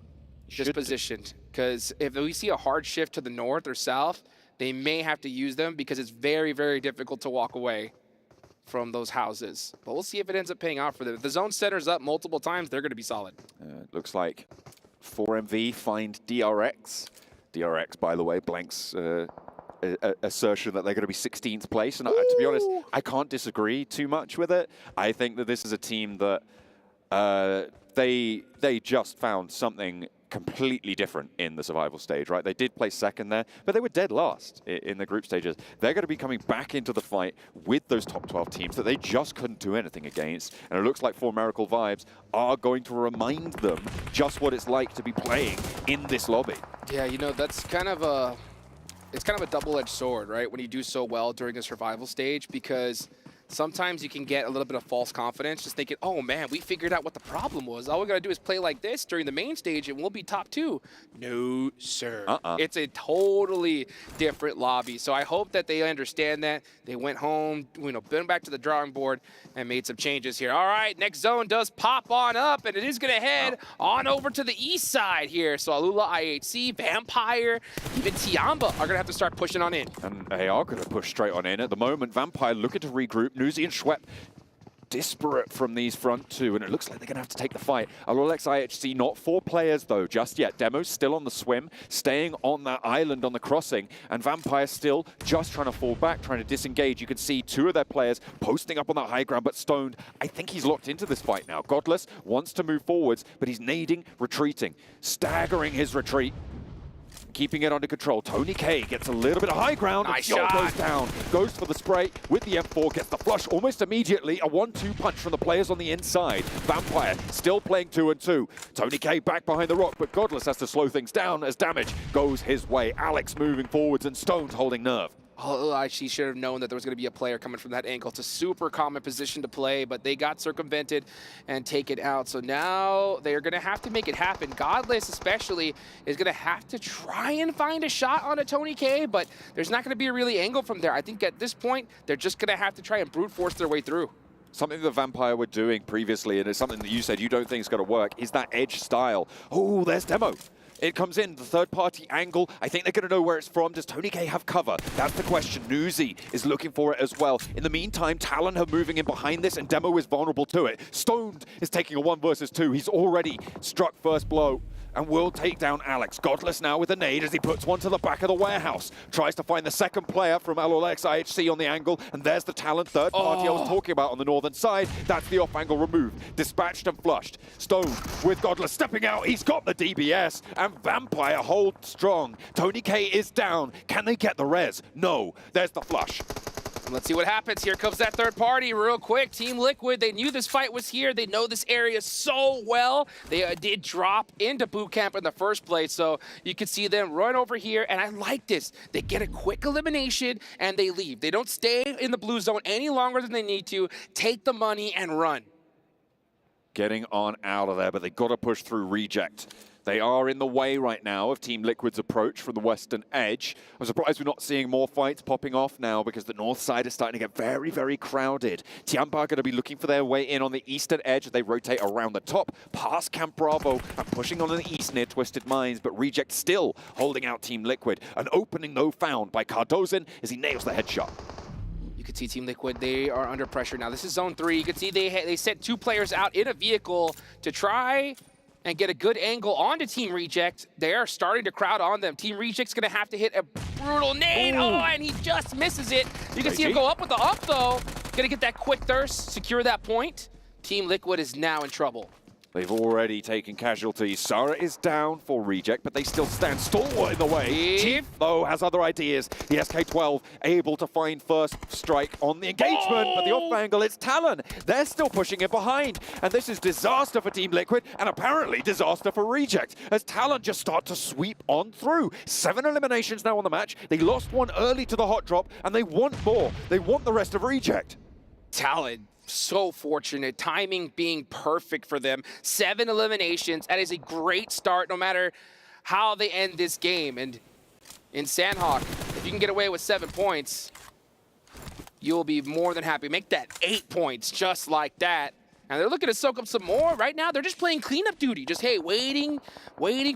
just positioned. Because if we see a hard shift to the north or south, they may have to use them because it's very, very difficult to walk away from those houses. But we'll see if it ends up paying off for them. If the zone centers up multiple times, they're going to be solid. Looks like 4MV find DRX. DRX, by the way, blanks assertion that they're going to be 16th place. And to be honest, I can't disagree too much with it. I think that this is a team that they just found something completely different in the survival stage, right? They did place second there, but they were dead last in the group stages. They're going to be coming back into the fight with those top 12 teams that they just couldn't do anything against. And it looks like 4Miracle Vibes are going to remind them just what it's like to be playing in this lobby. Yeah, you know, that's kind of a, it's kind of a double-edged sword, right? When you do so well during a survival stage, because sometimes you can get a little bit of false confidence, just thinking, oh man, we figured out what the problem was. All we gotta do is play like this during the main stage and we'll be top 2. No, sir. It's a totally different lobby. So I hope that they understand that. They went home, you know, been back to the drawing board and made some changes here. All right, next zone does pop on up, and it is gonna head on over to the east side here. So Alula, IHC, Vampire, even Tiamba are gonna have to start pushing on in. And they are going to push straight on in. At the moment, Vampire looking to regroup. Nuzi and Schwepp disparate from these front two, and it looks like they're going to have to take the fight. Alolex IHC, not 4 players, though, just yet. Demo's still on the swim, staying on that island on the crossing, and Vampire still just trying to fall back, trying to disengage. You can see 2 of their players posting up on that high ground, but Stoned, I think he's locked into this fight now. Godless wants to move forwards, but he's nading, retreating, staggering his retreat. Keeping it under control. Tony K gets a little bit of high ground. Nice and shot. goes down. Goes for the spray with the M4. Gets the flush almost immediately. A 1-2 punch from the players on the inside. Vampire still playing 2-2. Tony K back behind the rock, but Godless has to slow things down as damage goes his way. Alex moving forwards and Stones holding nerve. Oh, she should have known that there was going to be a player coming from that angle. It's a super common position to play, but they got circumvented and taken out. So now they're going to have to make it happen. Godless especially is going to have to try and find a shot on a Tony K, but there's not going to be a really angle from there. I think at this point, they're just going to have to try and brute force their way through. Something the Vampire were doing previously, and it's something that you said you don't think is going to work, is that edge style. Oh, there's Demo. It comes in, the third-party angle. I think they're going to know where it's from. Does Tony K have cover? That's the question. Nuzi is looking for it as well. In the meantime, Talon are moving in behind this, and Demo is vulnerable to it. Stoned is taking a 1 versus 2. He's already struck first blow and will take down Alex. Godless now with a nade as he puts one to the back of the warehouse. Tries to find the second player from Alolex IHC on the angle, and there's the Talon third party I was talking about on the northern side. That's the off-angle removed. Dispatched and flushed. Stone with Godless stepping out. He's got the DBS, and Vampire hold strong. Tony K is down. Can they get the res? No. There's the flush. Let's see what happens. Here comes that third party real quick. Team Liquid, they knew this fight was here. They know this area so well. They did drop into boot camp in the first place, so you can see them run over here, and I like this. They get a quick elimination, and they leave. They don't stay in the blue zone any longer than they need to. Take the money and run. Getting on out of there, but they got to push through reject. They are in the way right now of Team Liquid's approach from the western edge. I'm surprised we're not seeing more fights popping off now because the north side is starting to get very, very crowded. Tiamba are going to be looking for their way in on the eastern edge. They rotate around the top, past Camp Bravo, and pushing on the east near Twisted Minds, but Reject still holding out Team Liquid. An opening, though, found by Cardozin as he nails the headshot. You can see Team Liquid, they are under pressure now. This is zone 3. You can see they sent 2 players out in a vehicle to try and get a good angle onto Team Reject. They are starting to crowd on them. Team Reject's gonna have to hit a brutal nade. Oh, and he just misses it. You can see him go up with the up, though. Gonna get that quick thirst, secure that point. Team Liquid is now in trouble. They've already taken casualties. Sara is down for reject, but they still stand stalwart in the way. Chief, though, has other ideas. The SK-12 able to find first strike on the engagement, but the off angle, it's Talon. They're still pushing it behind, and this is disaster for Team Liquid, and apparently disaster for reject, as Talon just start to sweep on through. 7 eliminations now on the match. They lost one early to the hot drop, and they want more. They want the rest of reject. Talon, so fortunate, timing being perfect for them. 7 eliminations, that is a great start no matter how they end this game. And in Sandhawk, if you can get away with 7 points, you'll be more than happy. Make that 8 points just like that. And they're looking to soak up some more. Right now, they're just playing cleanup duty. Just, hey, waiting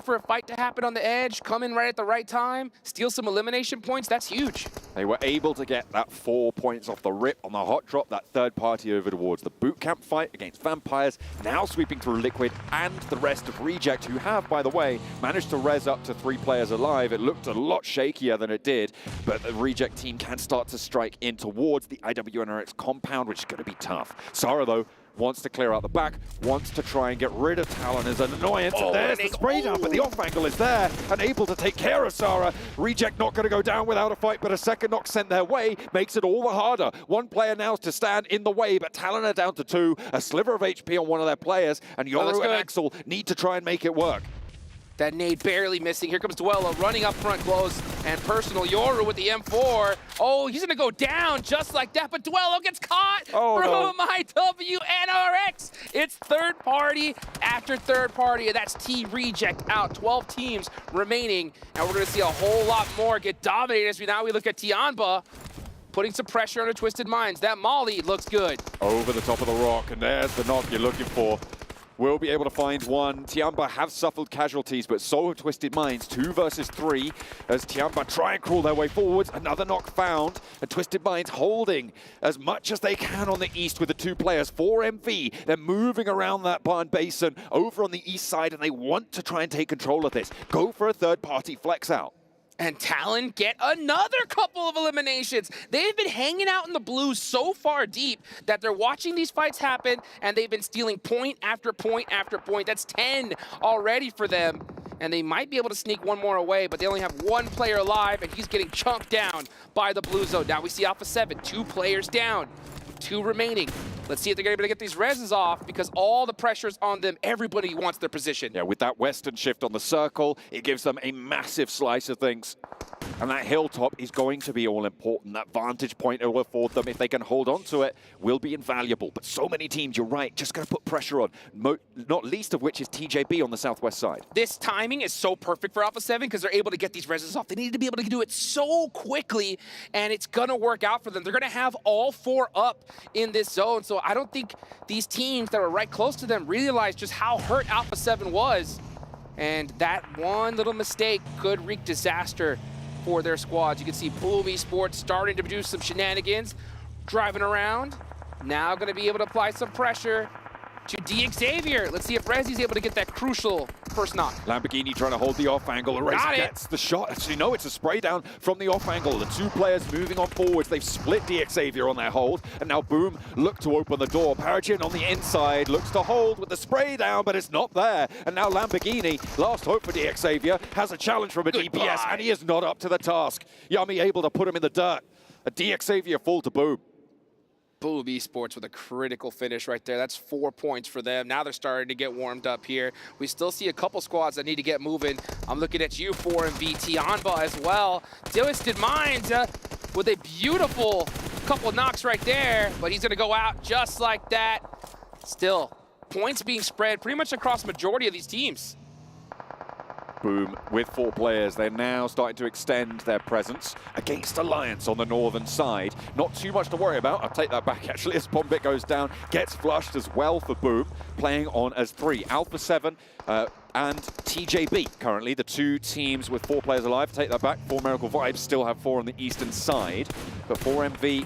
for a fight to happen on the edge, come in right at the right time, steal some elimination points. That's huge. They were able to get that 4 points off the rip on the hot drop, that third party over towards the boot camp fight against Vampires, now sweeping through Liquid and the rest of Reject, who have, by the way, managed to res up to 3 players alive. It looked a lot shakier than it did, but the Reject team can start to strike in towards the IWNRX compound, which is going to be tough. Sara, though, wants to clear out the back, wants to try and get rid of Talon as an annoyance. And there's the spray down, but the off angle is there and able to take care of Sara. Reject not going to go down without a fight, but a second knock sent their way makes it all the harder. One player now to stand in the way, but Talon are down to 2. A sliver of HP on one of their players, and Yoru and Axel need to try and make it work. That nade barely missing. Here comes Dwella running up front close and personal. Yoru with the M4. Oh, he's gonna go down just like that, but Dwella gets caught from IWNRX. It's third party after third party, and that's Team Reject out. 12 teams remaining, and we're gonna see a whole lot more get dominated as we look at Tianba putting some pressure on the Twisted Minds. That Molly looks good. Over the top of the rock, and there's the knock you're looking for. Will be able to find one. Tianba have suffered casualties, but so have Twisted Minds. 2 versus 3 as Tianba try and crawl their way forwards. Another knock found, and Twisted Minds holding as much as they can on the east with the 2 players. 4 MV, they're moving around that barn basin over on the east side, and they want to try and take control of this. Go for a third-party flex out. And Talon get another couple of eliminations. They've been hanging out in the blue so far deep that they're watching these fights happen, and they've been stealing point after point after point. That's 10 already for them. And they might be able to sneak one more away, but they only have 1 player alive, and he's getting chunked down by the blue zone. Now we see Alpha 7, 2 players down, 2 remaining. Let's see if they're going to be able to get these reses off, because all the pressure's on them. Everybody wants their position. Yeah, with that western shift on the circle, it gives them a massive slice of things. And that hilltop is going to be all important. That vantage point it will afford them, if they can hold on to it, will be invaluable. But so many teams, you're right, just going to put pressure on, not least of which is TJB on the southwest side. This timing is so perfect for Alpha 7 because they're able to get these reses off. They need to be able to do it so quickly, and it's going to work out for them. They're going to have all 4 up in this zone, so I don't think these teams that were right close to them realized just how hurt Alpha 7 was. And that one little mistake could wreak disaster for their squads. You can see Boom Esports starting to produce some shenanigans, driving around. Now going to be able to apply some pressure to Xavier. Let's see if Rezi's able to get that crucial first knock. Lamborghini trying to hold the off angle. Eraser gets the shot. Actually, no, it's a spray down from the off angle. The 2 players moving on forwards. They've split Xavier on their hold, and now Boom look to open the door. Paragin on the inside looks to hold with the spray down, but it's not there. And now Lamborghini, last hope for Xavier, has a challenge from a DPS, and he is not up to the task. Yummy able to put him in the dirt. A Xavier fall to Boom. Boom Esports with a critical finish right there. That's 4 points for them. Now they're starting to get warmed up here. We still see a couple squads that need to get moving. I'm looking at you, 4MV, Tianba as well. Twisted Minds with a beautiful couple knocks right there, but he's gonna go out just like that. Still, points being spread pretty much across the majority of these teams. Boom with 4 players. They're now starting to extend their presence against Alliance on the northern side. Not too much to worry about. I'll take that back actually as Bombit goes down. Gets flushed as well for Boom. Playing on as 3. Alpha 7 and TJB currently, the 2 teams with 4 players alive. Take that back. 4 Miracle Vibes still have 4 on the eastern side. But 4MV,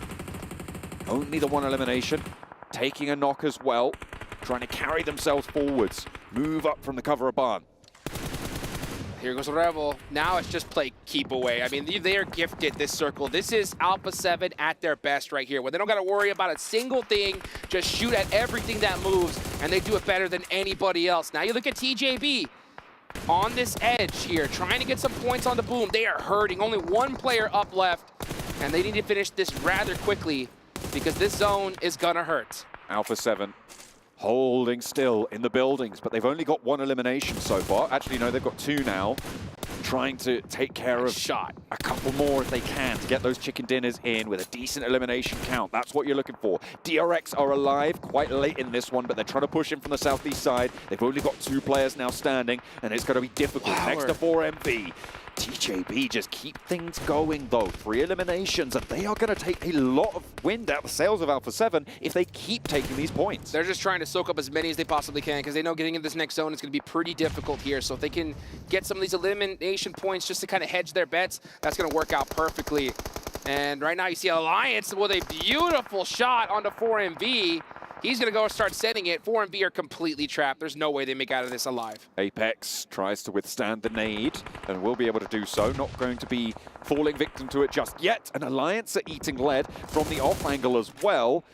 only the 1 elimination. Taking a knock as well. Trying to carry themselves forwards. Move up from the cover of barn. Here goes Rebel. Now it's just play keep away. I mean, they are gifted this circle. This is Alpha 7 at their best right here, where they don't got to worry about a single thing, just shoot at everything that moves, and they do it better than anybody else. Now you look at TJB on this edge here, trying to get some points on the boom. They are hurting. Only one player up left, and they need to finish this rather quickly because this zone is gonna hurt. Alpha 7 holding still in the buildings, but they've only got one elimination so far. Actually, no, they've got two now. Trying to take care of a couple more if they can to get those chicken dinners in with a decent elimination count. That's what you're looking for. DRX are alive quite late in this one, but they're trying to push in from the southeast side. They've only got 2 players now standing, and it's going to be difficult. Next to 4MV. TJB just keep things going though. 3 eliminations, and they are going to take a lot of wind out the sails of Alpha 7 if they keep taking these points. They're just trying to soak up as many as they possibly can because they know getting in this next zone is going to be pretty difficult here. So if they can get some of these elimination points just to kind of hedge their bets, that's going to work out perfectly. And right now you see Alliance with a beautiful shot onto 4MV. He's going to go start setting it. 4MV are completely trapped. There's no way they make out of this alive. Apex tries to withstand the nade and will be able to do so. Not going to be falling victim to it just yet. An Alliance are eating lead from the off angle as well.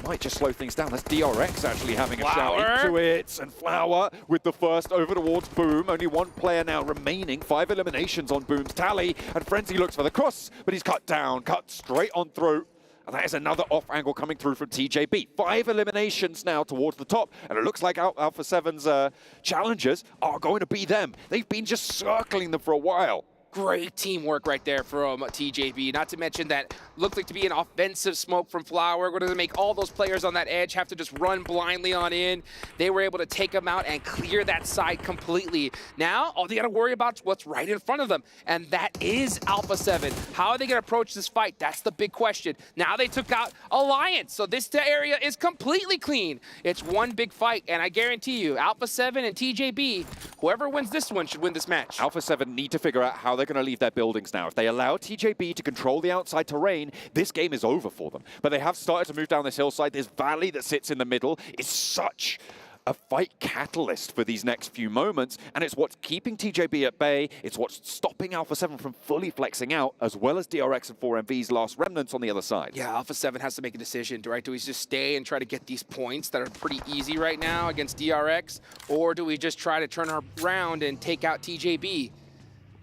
Might just slow things down. That's DRX actually having a shout into it. And Flower with the first over towards Boom. Only one player now remaining. 5 eliminations on Boom's tally. And Frenzy looks for the cross, but he's cut down, cut straight on through. And that is another off angle coming through from TJB. 5 eliminations now towards the top. And it looks like Alpha 7's challengers are going to be them. They've been just circling them for a while. Great teamwork right there from TJB. Not to mention that looked like to be an offensive smoke from Flower. We're going to make all those players on that edge have to just run blindly on in. They were able to take them out and clear that side completely. Now, all they got to worry about is what's right in front of them, and that is Alpha 7. How are they going to approach this fight? That's the big question. Now they took out Alliance, so this area is completely clean. It's one big fight, and I guarantee you, Alpha 7 and TJB, whoever wins this one should win this match. Alpha 7 need to figure out how they're going to leave their buildings now. If they allow TJB to control the outside terrain, this game is over for them. But they have started to move down this hillside. This valley that sits in the middle is such a fight catalyst for these next few moments, and it's what's keeping TJB at bay. It's what's stopping Alpha 7 from fully flexing out, as well as DRX and 4MV's last remnants on the other side. Yeah, Alpha 7 has to make a decision, right? Do we just stay and try to get these points that are pretty easy right now against DRX, or do we just try to turn around and take out TJB?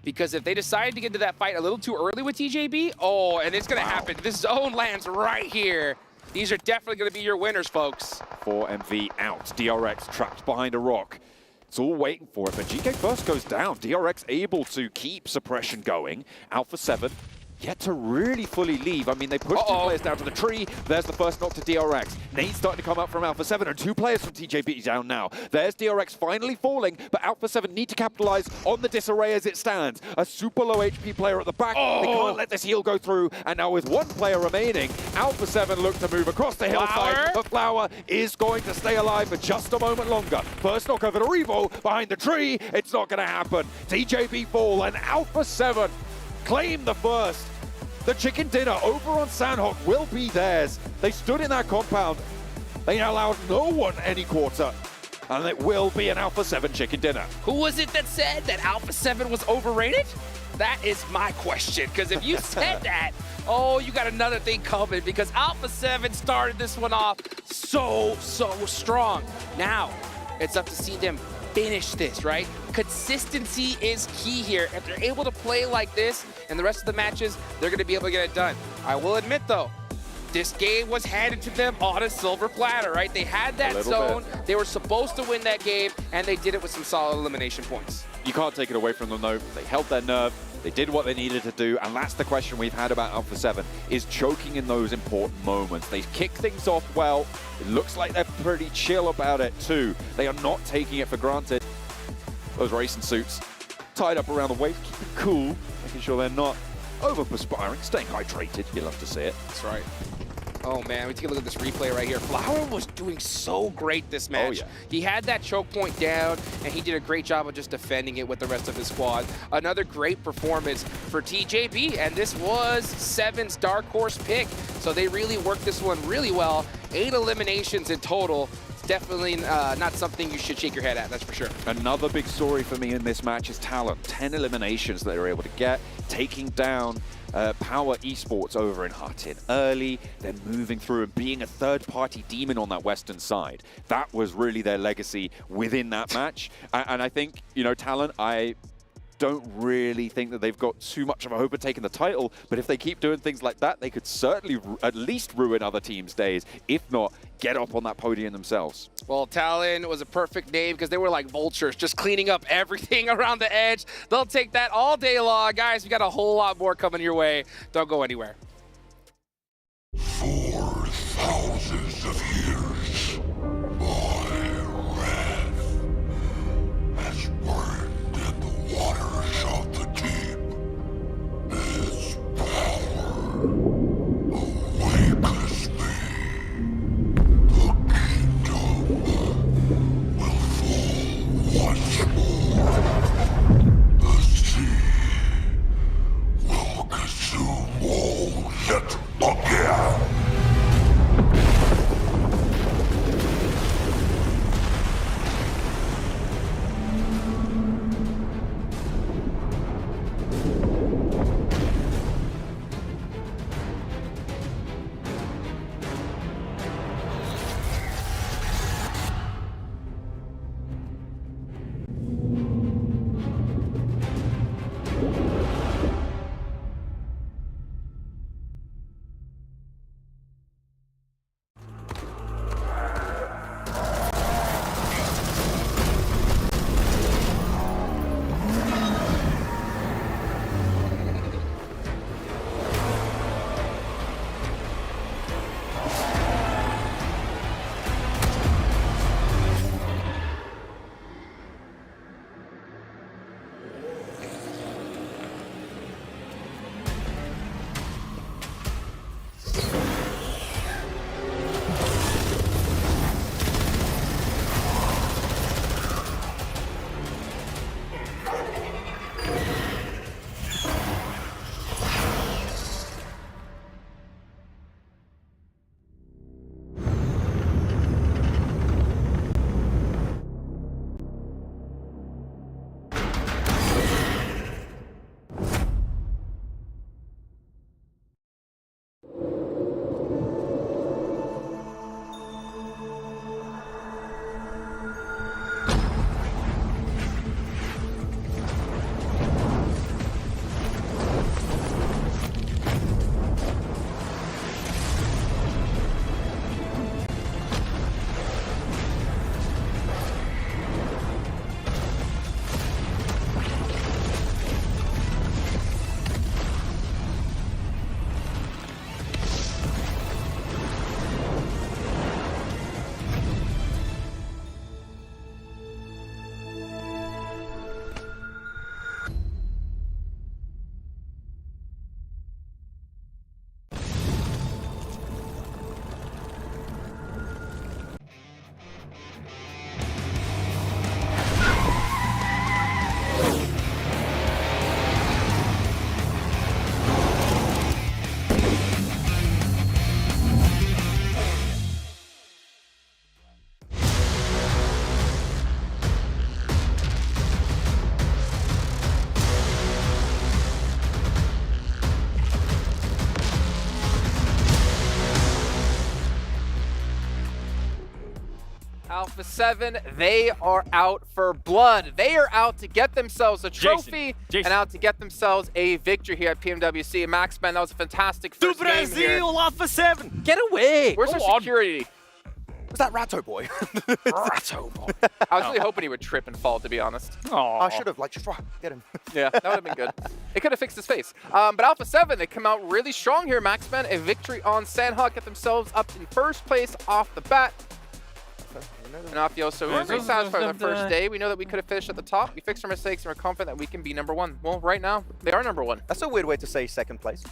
Because if they decide to get into that fight a little too early with TJB, oh, and it's going to happen. This zone lands right here. These are definitely going to be your winners, folks. 4MV out. DRX trapped behind a rock. It's all waiting for it, but GK first goes down. DRX able to keep suppression going. Alpha 7 yet to really fully leave. I mean, they pushed 2 players down to the tree. There's the first knock to DRX. Nade's starting to come up from Alpha 7, and 2 players from TJB down now. There's DRX finally falling, but Alpha 7 need to capitalize on the disarray as it stands. A super low HP player at the back. They can't let this heal go through, and now with 1 player remaining, Alpha 7 look to move across the hillside, but Flower is going to stay alive for just a moment longer. First knock over to Revo behind the tree. It's not going to happen. TJB fall, and Alpha 7 claim the first. The chicken dinner over on Sandhawk will be theirs. They stood in that compound. They allowed no one any quarter. And it will be an Alpha 7 chicken dinner. Who was it that said that Alpha 7 was overrated? That is my question, because if you said that, oh, you got another thing coming, because Alpha 7 started this one off so strong. Now, it's up to see them finish this, right? Consistency is key here. If they're able to play like this and the rest of the matches, they're going to be able to get it done. I will admit, though, this game was handed to them on a silver platter, right? They had that zone. They were supposed to win that game, and they did it with some solid elimination points. You can't take it away from them, though. They held their nerve. They did what they needed to do, and that's the question we've had about Alpha 7, is choking in those important moments. They kick things off well. It looks like they're pretty chill about it, too. They are not taking it for granted. Those racing suits tied up around the waist, keeping cool, making sure they're not over-perspiring, staying hydrated. You love to see it. That's right. Oh, man, we take a look at this replay right here. Flower was doing so great this match. He had that choke point down, and he did a great job of just defending it with the rest of his squad. Another great performance for TJB, and this was 7's Dark Horse pick. So they really worked this one really well. 8 eliminations in total. definitely not something you should shake your head at, that's for sure. Another big story for me in this match is Talon. 10 eliminations that they were able to get, taking down Power Esports over in Hutton early, then moving through and being a third-party demon on that western side. That was really their legacy within that match. And I think, you know, Talon, I don't really think that they've got too much of a hope of taking the title, but if they keep doing things like that, they could certainly at least ruin other teams' days, if not get up on that podium themselves. Well, Talon was a perfect name because they were like vultures, just cleaning up everything around the edge. They'll take that all day long. Guys, we got a whole lot more coming your way. Don't go anywhere. 4,000 of years, my wrath has burned in the waters of the deep. Its power awakens me. The kingdom will fall once more. The sea will consume all yet again. Alpha 7, they are out for blood. They are out to get themselves a trophy and out to get themselves a victory here at PMWC. Maxman, that was a fantastic first game here. Alpha 7! Get away! Where's Go our on. security? Was that Ratto boy? Ratto boy. I was really hoping he would trip and fall, to be honest. I should have, like, just get him. Yeah, that would have been good. It could have fixed his face. But Alpha 7, they come out really strong here, Maxman. A victory on Sandhawk, get themselves up in first place off the bat. And Afioso, we're pretty satisfied with our first day. We know that we could have finished at the top. We fixed our mistakes and we're confident that we can be #1. Well, right now, they are #1. That's a weird way to say second place.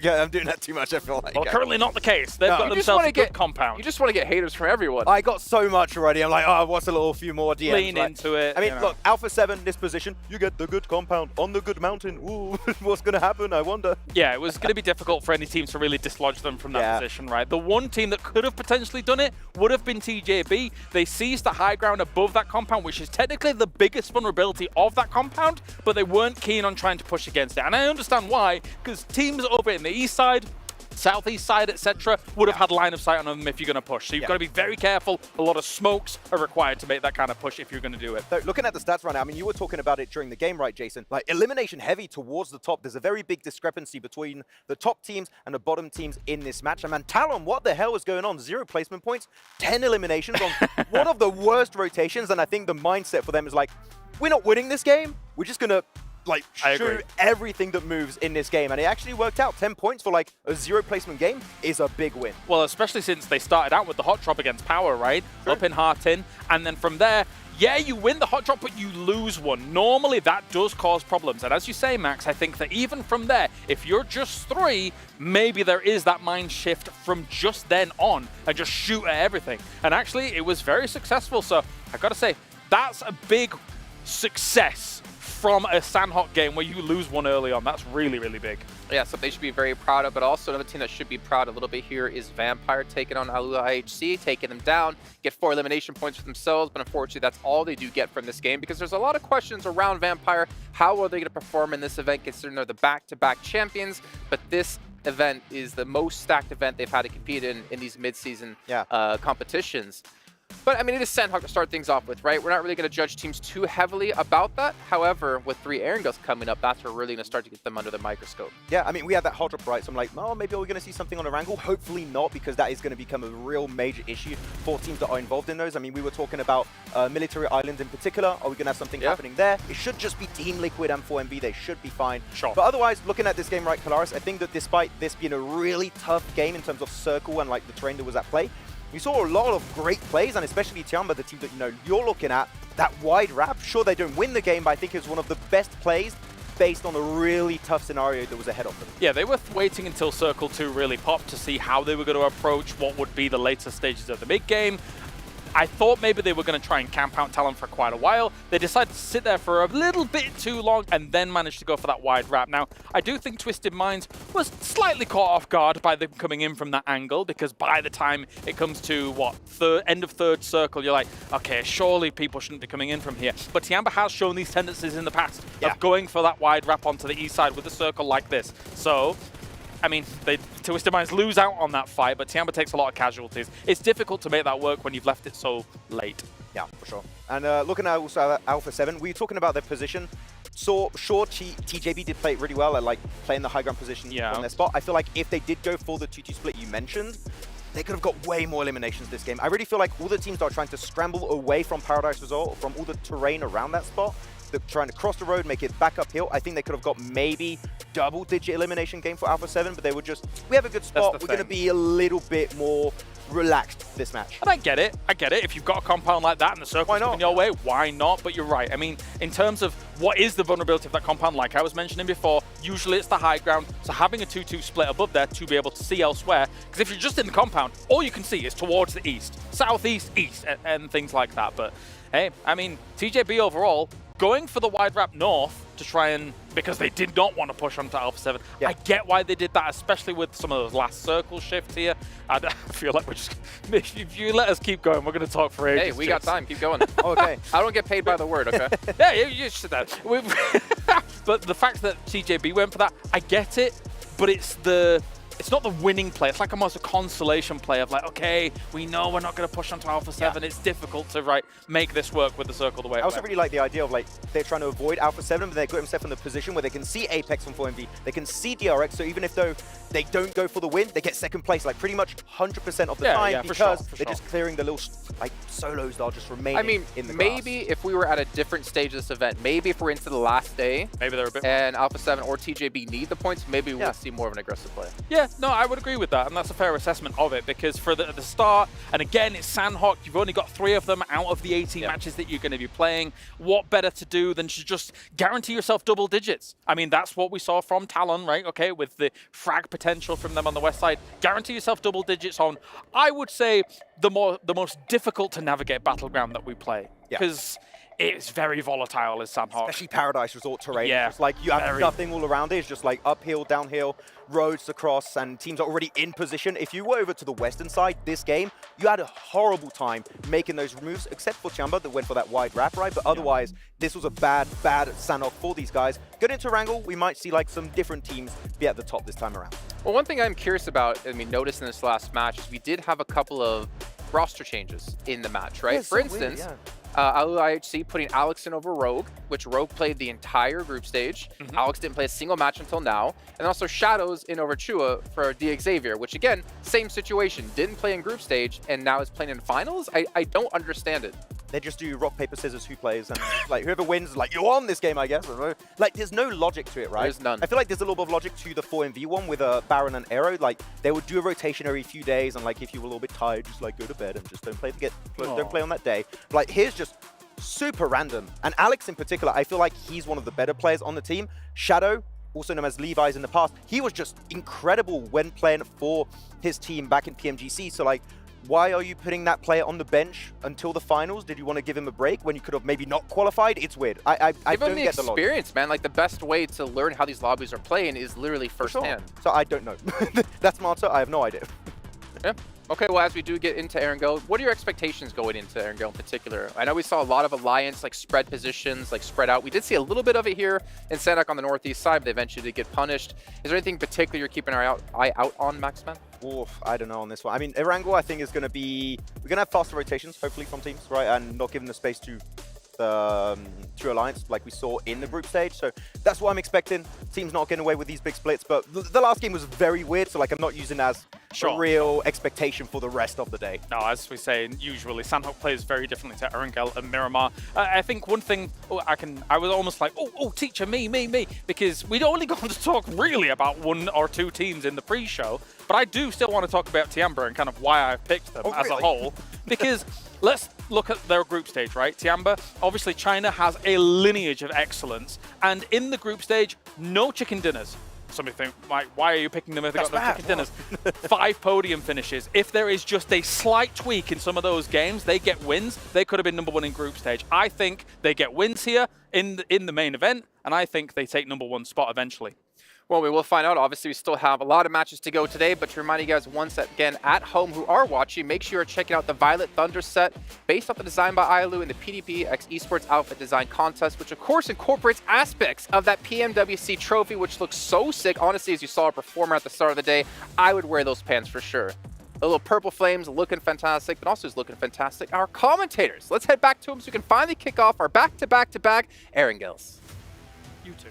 Yeah, I'm doing that too much, I feel like. Well, currently not the case. They've got themselves a good compound. You just want to get haters from everyone. I got so much already. I'm like, oh, what's a few more DMs? Lean into it. I mean, look, Alpha 7, this position, you get the good compound on the good mountain. Ooh, what's going to happen? I wonder. Yeah, it was going to be difficult for any team to really dislodge them from that position, right? The one team that could have potentially done it would have been TJB. They seized the high ground above that compound, which is technically the biggest vulnerability of that compound, but they weren't keen on trying to push against it. And I understand why, because teams over in the east side, southeast side, etc., would have had line of sight on them if you're going to push. So you've got to be very careful. A lot of smokes are required to make that kind of push if you're going to do it. So looking at the stats right now, I mean, you were talking about it during the game, right, Jason? Like, elimination heavy towards the top. There's a very big discrepancy between the top teams and the bottom teams in this match. And man, Talon, what the hell is going on? 0 placement points, 10 eliminations on one of the worst rotations. And I think the mindset for them is like, we're not winning this game. We're just going to shoot everything that moves in this game. And it actually worked out. 10 points for like a 0 placement game is a big win. Well, especially since they started out with the hot drop against Power, right? Sure. Up in Heart in. And then from there, yeah, you win the hot drop, but you lose one. Normally, that does cause problems. And as you say, Max, I think that even from there, if you're just 3, maybe there is that mind shift from just then on and just shoot at everything. And actually, it was very successful. So I got to say, that's a big success from a Sandhawk game where you lose one early on. That's really, really big. Yeah, something they should be very proud of, but also another team that should be proud a little bit here is Vampire taking on Alula IHC, taking them down, get 4 elimination points for themselves, but unfortunately that's all they do get from this game because there's a lot of questions around Vampire. How are they going to perform in this event considering they're the back-to-back champions? But this event is the most stacked event they've had to compete in these mid-season competitions. But, I mean, it is Sandhawk to start things off with, right? We're not really going to judge teams too heavily about that. However, with 3 Erangels coming up, that's where we're really going to start to get them under the microscope. Yeah, I mean, we had that hot drop, right? So I'm like, oh, maybe we're going to see something on Erangel. Hopefully not, because that is going to become a real major issue for teams that are involved in those. I mean, we were talking about Military Islands in particular. Are we going to have something happening there? It should just be Team Liquid and 4MV. They should be fine. Sure. But otherwise, looking at this game, right, Kalaris, I think that despite this being a really tough game in terms of circle and, like, the terrain that was at play, we saw a lot of great plays, and especially Tiamba, the team that you're looking at, that wide wrap. Sure, they don't win the game, but I think it's one of the best plays based on a really tough scenario that was ahead of them. Yeah, they were waiting until Circle 2 really popped to see how they were going to approach what would be the later stages of the mid-game. I thought maybe they were going to try and camp out Talon for quite a while. They decided to sit there for a little bit too long and then managed to go for that wide wrap. Now, I do think Twisted Minds was slightly caught off guard by them coming in from that angle because by the time it comes to, what, end of 3rd circle, you're like, okay, surely people shouldn't be coming in from here. But Tiamba has shown these tendencies in the past of going for that wide wrap onto the east side with a circle like this. So, I mean, Twisted Minds lose out on that fight, but Tiamba takes a lot of casualties. It's difficult to make that work when you've left it so late. Yeah, for sure. And looking at also Alpha 7, we were talking about their position. So, sure, TJB did play it really well at like playing the high ground position on their spot. I feel like if they did go for the 2-2 split you mentioned, they could have got way more eliminations this game. I really feel like all the teams that are trying to scramble away from Paradise Resort, from all the terrain around that spot, they're trying to cross the road, make it back uphill. I think they could have got maybe double-digit elimination game for Alpha 7, but they were just, we have a good spot. We're going to be a little bit more relaxed this match. And I get it. I get it. If you've got a compound like that and the circle's coming your way, why not? But you're right. I mean, in terms of what is the vulnerability of that compound, like I was mentioning before, usually it's the high ground. So having a 2-2 split above there to be able to see elsewhere, because if you're just in the compound, all you can see is towards the east, southeast, east, and things like that. But hey, I mean, TJB overall, going for the wide wrap north to try and, because they did not want to push onto Alpha 7. I get why they did that, especially with some of those last circle shifts here. I feel like we're just, if you let us keep going, we're going to talk for ages. Hey, we got time. Keep going. Okay. I don't get paid by the word, okay? Yeah, you should that. But the fact that TJB went for that, I get it, but it's not the winning play. It's like almost a consolation play of like, okay, we know we're not going to push onto Alpha 7. It's difficult to make this work with the circle the way. I also really like the idea of like they're trying to avoid Alpha 7, but they got themselves in the position where they can see Apex from 4MV, they can see DRX. So even if they don't go for the win, they get 2nd place, like pretty much 100% of the time because they're just clearing the little like solos that are just remaining in the grass. Maybe if we were at a different stage of this event, maybe if we're into the last day, maybe they're a bit and Alpha 7 or TJB need the points, maybe we'll see more of an aggressive play. Yeah, Yeah, no, I would agree with that, and that's a fair assessment of it, because for the start, and again, it's Sandhawk, you've only got 3 of them out of the 18 matches that you're going to be playing. What better to do than to just guarantee yourself double digits? I mean, that's what we saw from Talon, right? Okay, with the frag potential from them on the west side. Guarantee yourself double digits on, I would say, the most difficult to navigate battleground that we play. Because it's very volatile as Sandhawk. Especially Paradise Resort terrain. Yeah, It's like you have nothing all around it. It's just like uphill, downhill, roads across, and teams are already in position. If you were over to the western side this game, you had a horrible time making those moves, except for Chamba that went for that wide wrap, right? But otherwise, this was a bad Sandhawk for these guys. Going into Wrangle, we might see like some different teams be at the top this time around. Well, one thing I'm curious about, I mean, noticed in this last match is we did have a couple of roster changes in the match, right? Yeah, For instance, IHC putting Alex in over Rogue, which Rogue played the entire group stage. Alex didn't play a single match until now. And also Shadows in over Chua for the Xavier, which again, same situation. Didn't play in group stage and now is playing in finals. I don't understand it. They just do rock, paper, scissors, who plays, and like whoever wins, like, you're on this game, I guess. Like, there's no logic to it, right? There's none. I feel like there's a little bit of logic to the 4v1 with a Baron and Arrow. Like, they would do a rotation every few days, and like, if you were a little bit tired, just like go to bed and just don't play on that day. Like, here's just super random. And Alex in particular, I feel like he's one of the better players on the team. Shadow, also known as Levi's in the past, he was just incredible when playing for his team back in PMGC. So like, why are you putting that player on the bench until the finals? Did you want to give him a break when you could have maybe not qualified? It's weird. I don't get the logic. Experience, man. Like, the best way to learn how these lobbies are playing is literally firsthand. So I don't know. That's my answer. I have no idea. Yeah. Okay, well, as we do get into Erangel, what are your expectations going into Erangel in particular? I know we saw a lot of Alliance, like, spread positions, like, spread out. We did see a little bit of it here in Sandhawk on the northeast side, but they eventually did get punished. Is there anything particular you're keeping an eye out on, Maxman? Oof, I don't know on this one. I mean, Erangel, I think, is going to be... We're going to have faster rotations, hopefully, from teams, right? And not giving the space to the True Alliance like we saw in the group stage. So that's what I'm expecting. Team's not getting away with these big splits, but the last game was very weird, so like I'm not using as a real expectation for the rest of the day. No, as we say, usually Sandhawk plays very differently to Erangel and Miramar. I think one thing I was almost like, oh, teacher, me, because we'd only gone to talk really about 1 or 2 teams in the pre-show, but I do still want to talk about Tiamba and kind of why I picked them as a whole, because let's look at their group stage, right? Tiamba, obviously China has a lineage of excellence, and in the group stage, no chicken dinners. Some think, like, why are you picking them if they got no chicken dinners? 5 podium finishes. If there is just a slight tweak in some of those games, they get wins. They could have been #1 in group stage. I think they get wins here in the main event, and I think they take #1 spot eventually. Well, we will find out. Obviously, we still have a lot of matches to go today, but to remind you guys once again, at home who are watching, make sure you're checking out the Violet Thunder set based off the design by Ailu in the PDP X Esports Outfit Design Contest, which of course incorporates aspects of that PMWC trophy, which looks so sick. Honestly, as you saw a performer at the start of the day, I would wear those pants for sure. The little purple flames looking fantastic, but also is looking fantastic. Our commentators, let's head back to them so we can finally kick off our back-to-back-to-back Erangels. You two.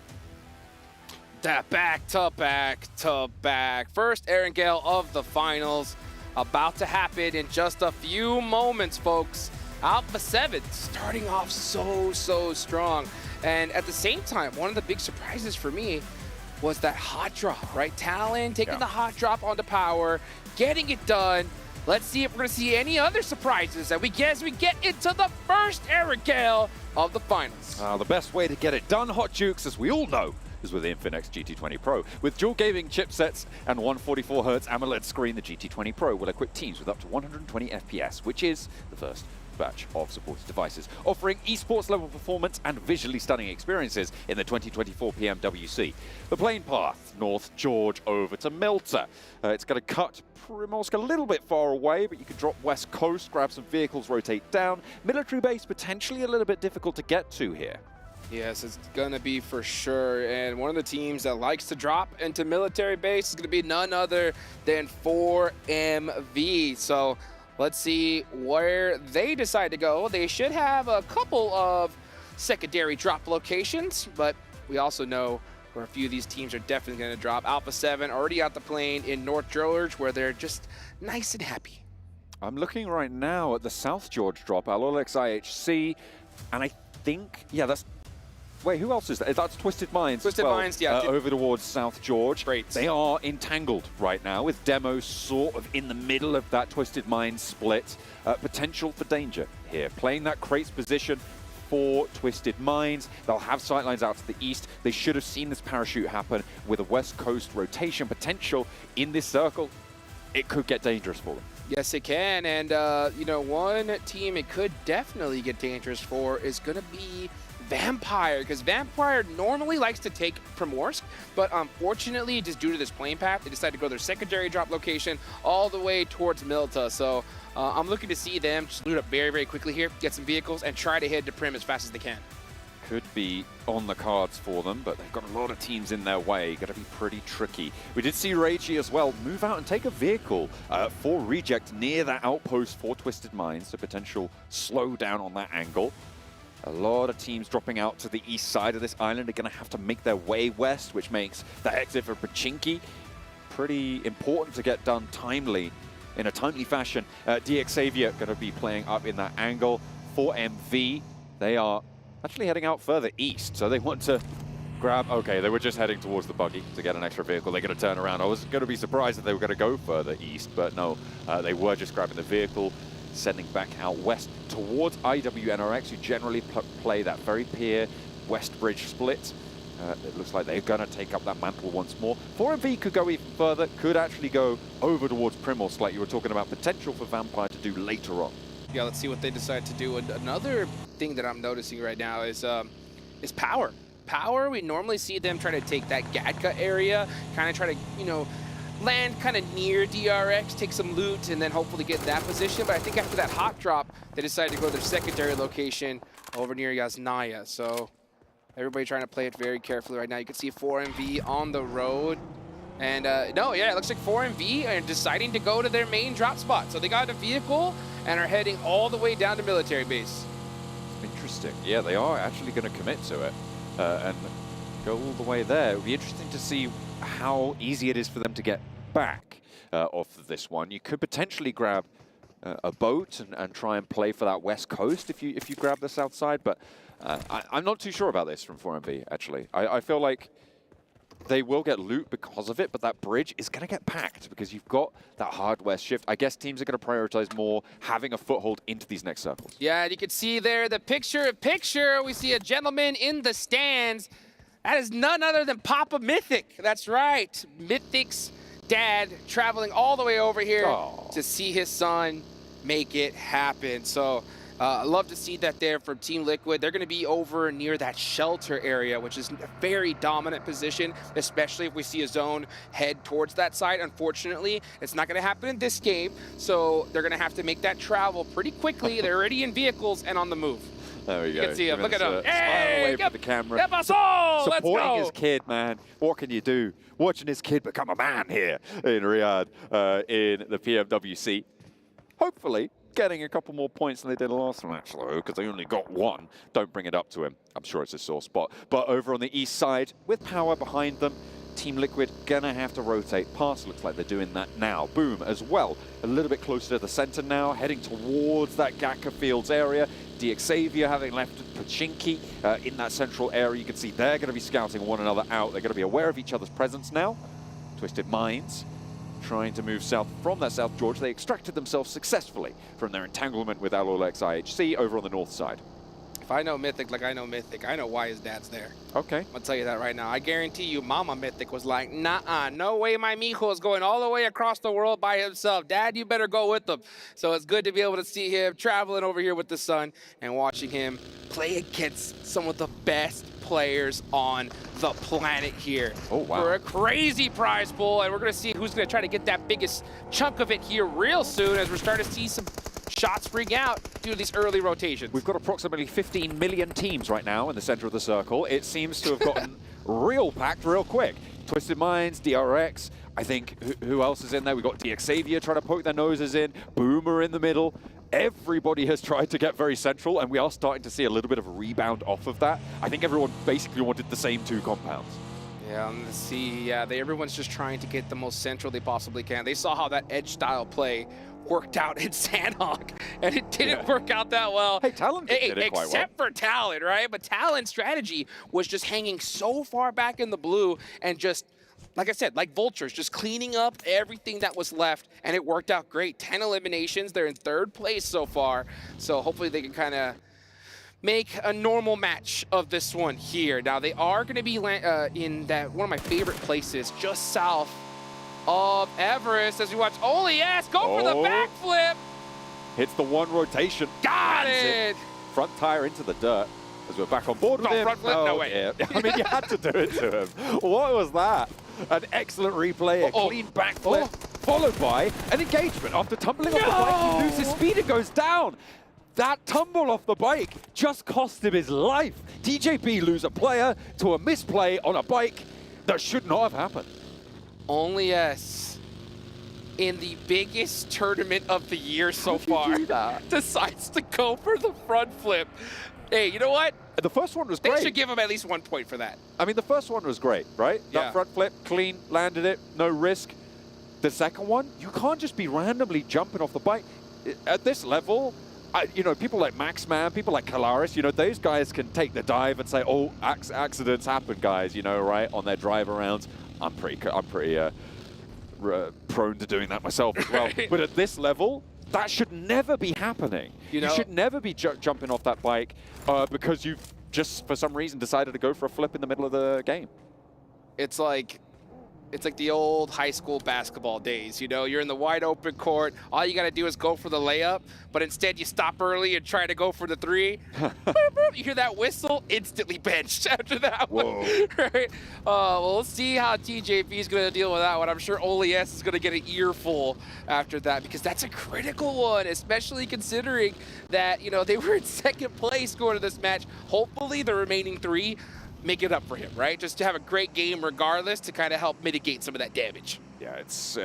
That back to back. First Erangel of the finals about to happen in just a few moments, folks. Alpha 7 starting off so strong. And at the same time, one of the big surprises for me was that hot drop, right? Talon taking the hot drop onto Power, getting it done. Let's see if we're going to see any other surprises as we get into the first Erangel of the finals. The best way to get it done, Hot Jukes, as we all know, is with the Infinix GT20 Pro. With dual gaming chipsets and 144Hz AMOLED screen, the GT20 Pro will equip teams with up to 120 FPS, which is the first batch of supported devices, offering esports level performance and visually stunning experiences in the 2024 PMWC. The plane path, North George over to Melter. It's going to cut Primorsk a little bit far away, but you can drop west coast, grab some vehicles, rotate down. Military base potentially a little bit difficult to get to here. Yes, it's going to be for sure. And one of the teams that likes to drop into military base is going to be none other than 4MV. So let's see where they decide to go. They should have a couple of secondary drop locations, but we also know where a few of these teams are definitely going to drop. Alpha 7 already out the plane in North George, where they're just nice and happy. I'm looking right now at the South George drop, Alolex IHC, and I think, yeah, that's Wait, who else is that? That's Twisted Minds. Twisted Minds, yeah. Over towards South George. Great. They are entangled right now with Demo sort of in the middle of that Twisted Minds split. Potential for danger here. Playing that crates position for Twisted Minds. They'll have sightlines out to the east. They should have seen this parachute happen with a West Coast rotation potential in this circle. It could get dangerous for them. Yes, it can. And, you know, one team it could definitely get dangerous for is going to be Vampire, because Vampire normally likes to take Primorsk, but unfortunately, just due to this plane path, they decided to go their secondary drop location all the way towards Milta. So I'm looking to see them just loot up very, very quickly here, get some vehicles, and try to head to Prim as fast as they can. Could be on the cards for them, but they've got a lot of teams in their way. Got to be pretty tricky. We did see Reichi as well move out and take a vehicle for Reject near that outpost for Twisted Minds, so potential slow down on that angle. A lot of teams dropping out to the east side of this island are going to have to make their way west, which makes the exit for Pachinki pretty important to get done in a timely fashion. DXavier going to be playing up in that angle for MV. They are actually heading out further east, so they want to grab... Okay, they were just heading towards the buggy to get an extra vehicle. They're going to turn around. I was going to be surprised if they were going to go further east, but no, they were just grabbing the vehicle, sending back out west towards IWNRX, who generally play that very pier west bridge split. It looks like they're going to take up that mantle once more. 4MV could go even further, could actually go over towards Primorsk, like you were talking about potential for Vampire to do later on. Yeah, let's see what they decide to do. And another thing that I'm noticing right now is Power. Power, we normally see them try to take that Gatka area, kind of try to, you know, land kind of near DRX, take some loot, and then hopefully get that position. But I think after that hot drop, they decided to go to their secondary location over near Yasnaya. So everybody trying to play it very carefully right now. You can see 4MV on the road. And no, yeah, it looks like 4MV are deciding to go to their main drop spot. So they got a vehicle and are heading all the way down to military base. Interesting. Yeah, they are actually going to commit to it and go all the way there. It would be interesting to see how easy it is for them to get back off of this one. You could potentially grab a boat and try and play for that west coast if you grab the south side, but I'm not too sure about this from 4MV, actually. I feel like they will get loot because of it, but that bridge is going to get packed because you've got that hard west shift. I guess teams are going to prioritize more having a foothold into these next circles. Yeah, and you can see there the picture. We see a gentleman in the stands. That is none other than Papa Mythic. That's right. Mythic's dad traveling all the way over here to see his son make it happen. So I love to see that there from Team Liquid. They're going to be over near that shelter area, which is a very dominant position, especially if we see a zone head towards that side. Unfortunately, it's not going to happen in this game, so they're going to have to make that travel pretty quickly. They're already in vehicles and on the move. There we go. You can see him. Look at him. Smile away for the camera. Let's go! Supporting his kid, man. What can you do? Watching his kid become a man here in Riyadh in the PMWC. Hopefully getting a couple more points than they did last match, though, because they only got one. Don't bring it up to him. I'm sure it's a sore spot. But over on the east side, with Power behind them, Team Liquid gonna have to rotate past. Looks like they're doing that now. Boom as well. A little bit closer to the center now, heading towards that Gatka Fields area. DXavier having left Pachinki in that central area. You can see they're going to be scouting one another out. They're going to be aware of each other's presence now. Twisted Minds trying to move south from that South George. They extracted themselves successfully from their entanglement with Alolex IHC over on the north side. If I know Mythic like I know Mythic, I know why his dad's there. Okay. I'm going to tell you that right now. I guarantee you Mama Mythic was like, nah, no way my mijo is going all the way across the world by himself. Dad, you better go with him. So it's good to be able to see him traveling over here with the son and watching him play against some of the best players on the planet here. Oh, wow. For a crazy prize pool, and we're going to see who's going to try to get that biggest chunk of it here real soon as we're starting to see some shots ring out due to these early rotations. We've got approximately 15 million teams right now in the center of the circle. It seems to have gotten real packed real quick. Twisted Minds, DRX, I think, who else is in there? We've got DXavier trying to poke their noses in, Boomer in the middle. Everybody has tried to get very central, and we are starting to see a little bit of a rebound off of that. I think everyone basically wanted the same two compounds. Yeah, let's see. Yeah, everyone's just trying to get the most central they possibly can. They saw how that edge style play worked out in Sandhawk, and it didn't work out that well. Hey, Talon did it quite well. Except for Talon, right? But Talon's strategy was just hanging so far back in the blue and just, like I said, like vultures, just cleaning up everything that was left, and it worked out great. 10 eliminations. They're in 3rd place so far, so hopefully they can kind of make a normal match of this one here. Now, they are going to be in that one of my favorite places, just south of Everest, as we watch OLES go for the backflip. Hits the 1 rotation. Got it. Front tire into the dirt as we're back on board with him. Front flip? No way. Yeah. I mean, you had to do it to him. What was that? An excellent replay, a clean backflip, followed by an engagement. After tumbling off the bike, he loses speed and goes down. That tumble off the bike just cost him his life. TJP lose a player to a misplay on a bike that should not have happened. OLES, in the biggest tournament of the year so far, decides to go for the front flip. Hey, you know what? The first one was great. They should give him at least 1 point for that. I mean, the first one was great, right? That front flip, clean, landed it, no risk. The second one, you can't just be randomly jumping off the bike. At this level, you know, people like Maxman, people like Kalaris, you know, those guys can take the dive and say, oh, accidents happen, guys, you know, right, on their drive arounds. I'm pretty prone to doing that myself as well. But at this level, that should never be happening. You should never be jumping off that bike because you've just, for some reason, decided to go for a flip in the middle of the game. It's like the old high school basketball days, you know? You're in the wide open court. All you got to do is go for the layup, but instead you stop early and try to go for the 3. You hear that whistle, instantly benched after that one. Right? Well, we'll see how TJP is going to deal with that one. I'm sure OLES is going to get an earful after that because that's a critical one, especially considering that, you know, they were in 2nd place going to this match. Hopefully the remaining 3 make it up for him, right? Just to have a great game regardless to kind of help mitigate some of that damage. Yeah, it's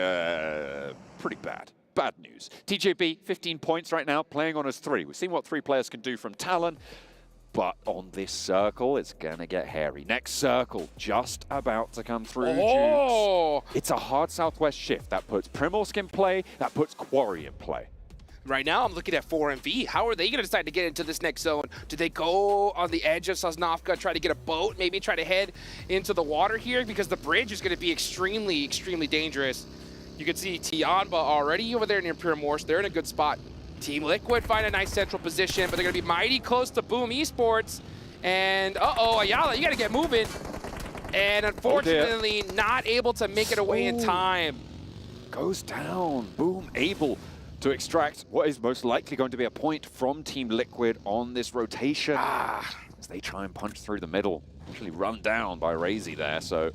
pretty bad. Bad news. TJP, 15 points right now, playing on his 3. We've seen what 3 players can do from Talon, but on this circle, it's going to get hairy. Next circle, just about to come through, Jukes. It's a hard southwest shift. That puts Primorsk in play, that puts Quarry in play. Right now, I'm looking at 4MV. How are they going to decide to get into this next zone? Do they go on the edge of Sosnovka, try to get a boat, maybe try to head into the water here? Because the bridge is going to be extremely, extremely dangerous. You can see Tianba already over there near Primorsk. They're in a good spot. Team Liquid find a nice central position, but they're going to be mighty close to Boom Esports. And, Ayala, you got to get moving. And unfortunately, not able to make it away in time. Goes down. Boom able to extract what is most likely going to be a point from Team Liquid on this rotation. As they try and punch through the middle. Actually run down by Razy there, so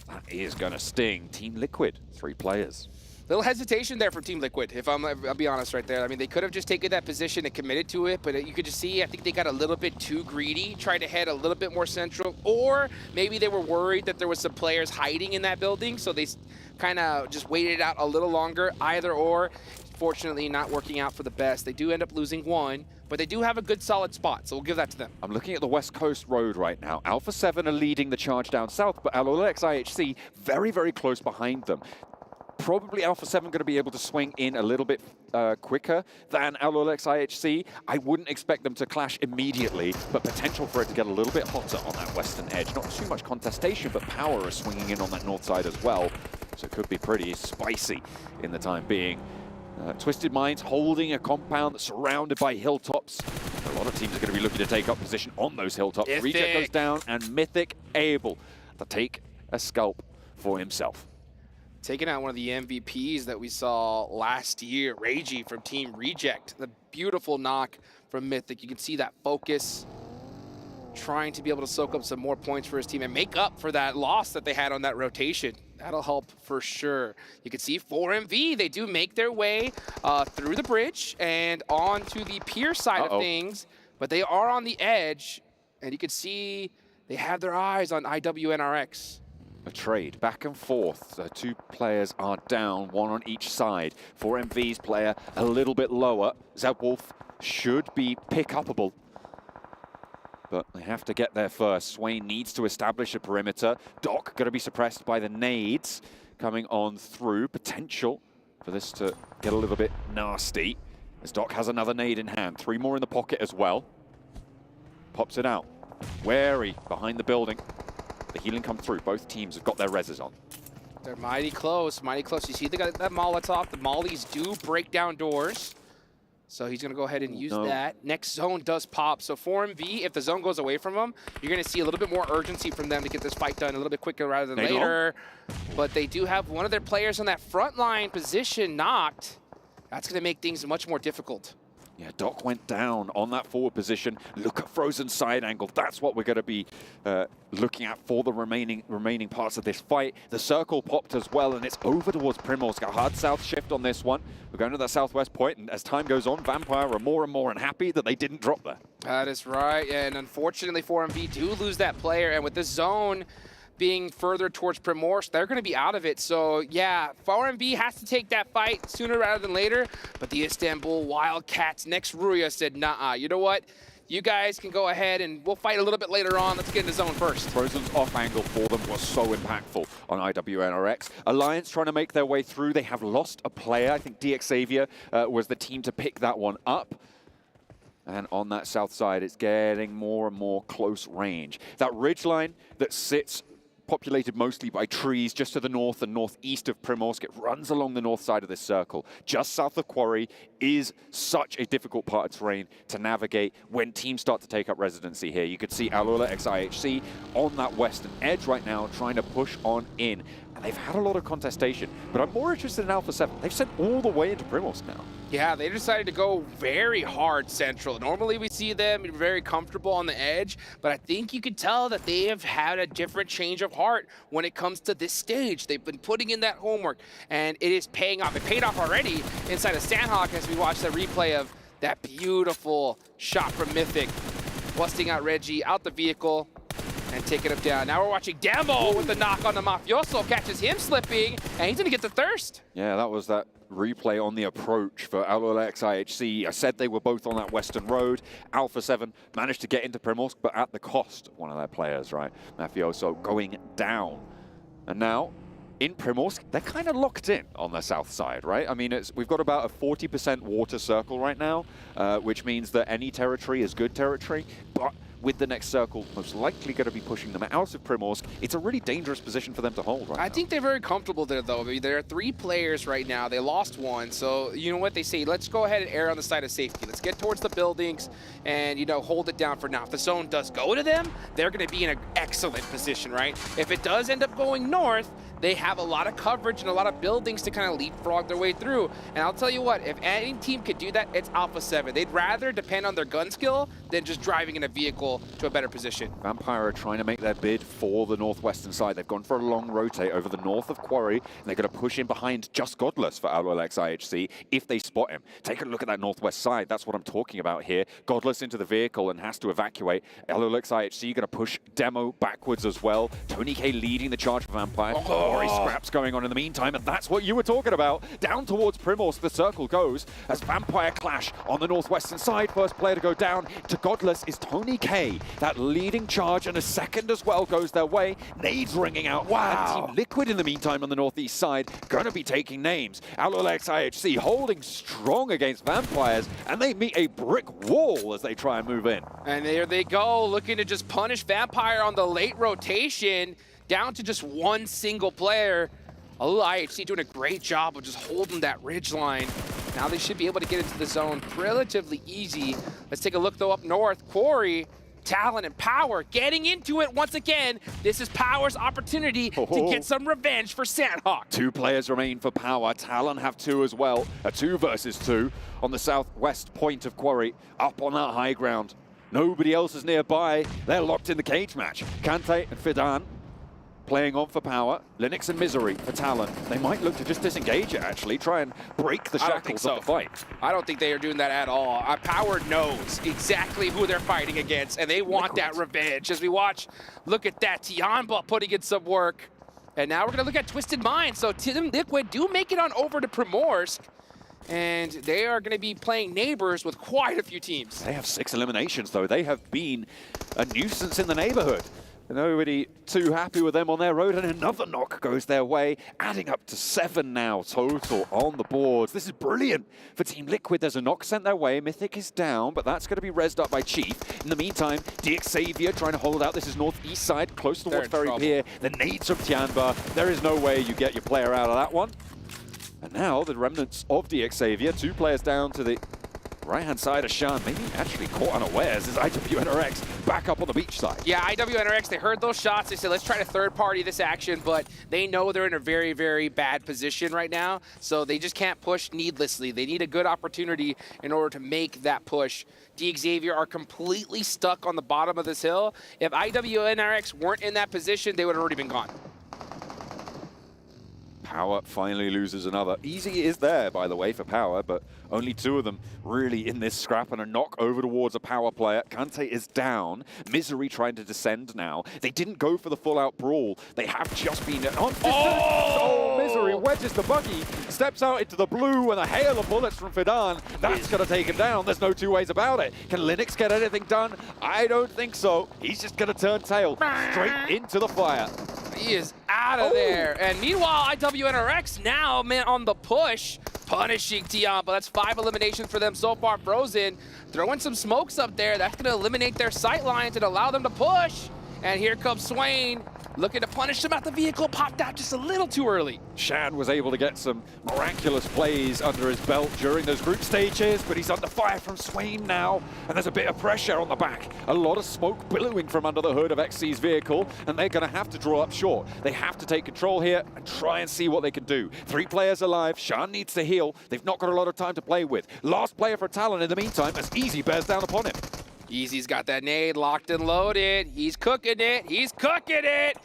that is going to sting. Team Liquid, 3 players. Little hesitation there from Team Liquid, if I'll be honest right there. I mean, they could have just taken that position and committed to it, but you could just see, I think they got a little bit too greedy, tried to head a little bit more central, or maybe they were worried that there was some players hiding in that building, so they kind of just waited it out a little longer, either or. Fortunately, not working out for the best. They do end up losing 1, but they do have a good solid spot, so we'll give that to them. I'm looking at the West Coast Road right now. Alpha 7 are leading the charge down south, but Alolex IHC very, very close behind them. Probably Alpha 7 going to be able to swing in a little bit quicker than Alolex IHC. I wouldn't expect them to clash immediately, but potential for it to get a little bit hotter on that western edge. Not too much contestation, but Power is swinging in on that north side as well. So it could be pretty spicy in the time being. Twisted Minds holding a compound that's surrounded by hilltops. A lot of teams are going to be looking to take up position on those hilltops. Mythic. Reject goes down, and Mythic able to take a scalp for himself. Taking out one of the MVPs that we saw last year, Reiji from Team Reject. The beautiful knock from Mythic. You can see that focus, trying to be able to soak up some more points for his team and make up for that loss that they had on that rotation. That'll help for sure. You can see 4MV, they do make their way through the bridge and onto the pier side of things, but they are on the edge, and you can see they have their eyes on IWNRX. A trade back and forth. The 2 players are down, 1 on each side. 4MV's player a little bit lower. Zebwolf should be pick-upable, but they have to get there first. Swain needs to establish a perimeter. Doc going to be suppressed by the nades coming on through. Potential for this to get a little bit nasty. As Doc has another nade in hand. 3 more in the pocket as well. Pops it out. Wary behind the building. The healing come through. Both teams have got their reses on. They're mighty close, mighty close. You see they got that Molotov. The mollies do break down doors. So he's going to go ahead and use that. Next zone does pop. So 4MV, if the zone goes away from them, you're going to see a little bit more urgency from them to get this fight done a little bit quicker rather than later. But they do have one of their players on that front line position knocked. That's going to make things much more difficult. Yeah, Doc went down on that forward position. Look at frozen side angle. That's what we're going to be looking at for the remaining parts of this fight. The circle popped as well, and it's over towards Primorsk. A hard south shift on this one. We're going to that southwest point, and as time goes on, Vampire are more and more unhappy that they didn't drop there. That is right, and unfortunately 4MV do lose that player, and with this zone being further towards Primorsk, they're going to be out of it. So yeah, 4MV has to take that fight sooner rather than later, but the Istanbul Wildcats next Ruya said, nah, you know what? You guys can go ahead and we'll fight a little bit later on. Let's get into zone first. Frozen's off angle for them was so impactful on IWNRX. Alliance trying to make their way through. They have lost a player. I think DX Xavier was the team to pick that one up. And on that south side, it's getting more and more close range. That ridgeline that sits populated mostly by trees just to the north and northeast of Primorsk. It runs along the north side of this circle. Just south of Quarry is such a difficult part of terrain to navigate when teams start to take up residency here. You could see Alula x IHC on that western edge right now trying to push on in. And they've had a lot of contestation, but I'm more interested in Alpha 7. They've sent all the way into Primorsk now. Yeah, they decided to go very hard central. Normally we see them very comfortable on the edge, but I think you could tell that they have had a different change of heart when it comes to this stage. They've been putting in that homework, and it is paying off. It paid off already inside of Sandhawk as we watch the replay of that beautiful shot from Mythic, busting out Reggie out the vehicle and taking him down. Now we're watching Demo with the knock on the Mafioso, catches him slipping, and he's gonna get the thirst. Yeah, that was that replay on the approach for Alula x IHC. I said they were both on that western road. Alpha 7 managed to get into Primorsk, but at the cost of one of their players, right? Mafioso going down. And now, in Primorsk, they're kind of locked in on the south side, right? I mean, we've got about a 40% water circle right now, which means that any territory is good territory, but with the next circle most likely going to be pushing them out of Primorsk, it's a really dangerous position for them to hold right now. I think they're very comfortable there, though. I mean, there are 3 players right now. They lost 1, so you know what they say? Let's go ahead and err on the side of safety. Let's get towards the buildings and, you know, hold it down for now. If the zone does go to them, they're going to be in an excellent position, right? If it does end up going north, they have a lot of coverage and a lot of buildings to kind of leapfrog their way through. And I'll tell you what, if any team could do that, it's Alpha 7. They'd rather depend on their gun skill than just driving in a vehicle to a better position. Vampire are trying to make their bid for the northwestern side. They've gone for a long rotate over the north of Quarry, and they're going to push in behind Just Godless for Alula x IHC if they spot him. Take a look at that northwest side. That's what I'm talking about here. Godless into the vehicle and has to evacuate. Alula x IHC going to push Demo backwards as well. Tony K leading the charge for Vampire. Glory scraps going on in the meantime, and that's what you were talking about. Down towards Primorsk, the circle goes as Vampire clash on the northwestern side. First player to go down to Godless is Tony K. That leading charge, and a second as well goes their way. Nades ringing out. Wow. And Team Liquid in the meantime on the northeast side going to be taking names. Alula x IHC holding strong against Vampires, and they meet a brick wall as they try and move in. And there they go, looking to just punish Vampire on the late rotation, down to just 1 single player. IHC doing a great job of just holding that ridge line. Now they should be able to get into the zone relatively easy. Let's take a look though up north. Quarry, Talon, and Power getting into it once again. This is Power's opportunity to get some revenge for Sandhawk. 2 players remain for Power. Talon have 2 as well. A 2 versus 2 on the southwest point of Quarry, up on that high ground. Nobody else is nearby. They're locked in the cage match. Kante and Fidan playing on for Power. Linux and Misery for Talon. They might look to just disengage it, actually. Try and break the shackles of the fight. I don't think they are doing that at all. Power knows exactly who they're fighting against, and they want that revenge. As we watch, look at that. Tianba putting in some work. And now we're going to look at Twisted Mind. So Team Liquid do make it on over to Primorsk, and they are going to be playing neighbors with quite a few teams. They have 6 eliminations, though. They have been a nuisance in the neighborhood. Nobody too happy with them on their road, and another knock goes their way, adding up to 7 now total on the boards. This is brilliant for Team Liquid. There's a knock sent their way. Mythic is down, but that's going to be rezzed up by Chief. In the meantime, Xavier trying to hold out. This is northeast side, close towards Ferry Pier. The nades from Tianba. There is no way you get your player out of that one. And now the remnants of Xavier, 2 players down to the right-hand side of Sean, maybe actually caught unawares as IWNRX back up on the beach side. Yeah, IWNRX, they heard those shots. They said, let's try to third-party this action, but they know they're in a very, very bad position right now, so they just can't push needlessly. They need a good opportunity in order to make that push. Xavier are completely stuck on the bottom of this hill. If IWNRX weren't in that position, they would have already been gone. Power finally loses another. Easy is there, by the way, for Power, but only 2 of them really in this scrap, and a knock over towards a Power player. Kante is down. Misery trying to descend now. They didn't go for the full-out brawl. They have just been on distance. Oh! Misery wedges the buggy, steps out into the blue, and a hail of bullets from Fidan. That's going to take him down. There's no 2 ways about it. Can Linux get anything done? I don't think so. He's just going to turn tail straight into the fire. He is out of there. And meanwhile, IWNRX now, man, on the push, punishing Tianba. That's 5 eliminations for them so far. Frozen throwing some smokes up there. That's going to eliminate their sight lines and allow them to push. And here comes Swain, looking to punish him at the vehicle. Popped out just a little too early. Shad was able to get some miraculous plays under his belt during those group stages, but he's under fire from Swain now, and there's a bit of pressure on the back. A lot of smoke billowing from under the hood of XC's vehicle, and they're going to have to draw up short. They have to take control here and try and see what they can do. 3 players alive. Shan needs to heal. They've not got a lot of time to play with. Last player for Talon in the meantime as Easy bears down upon him. Easy's got that nade locked and loaded. He's cooking it. He's cooking it.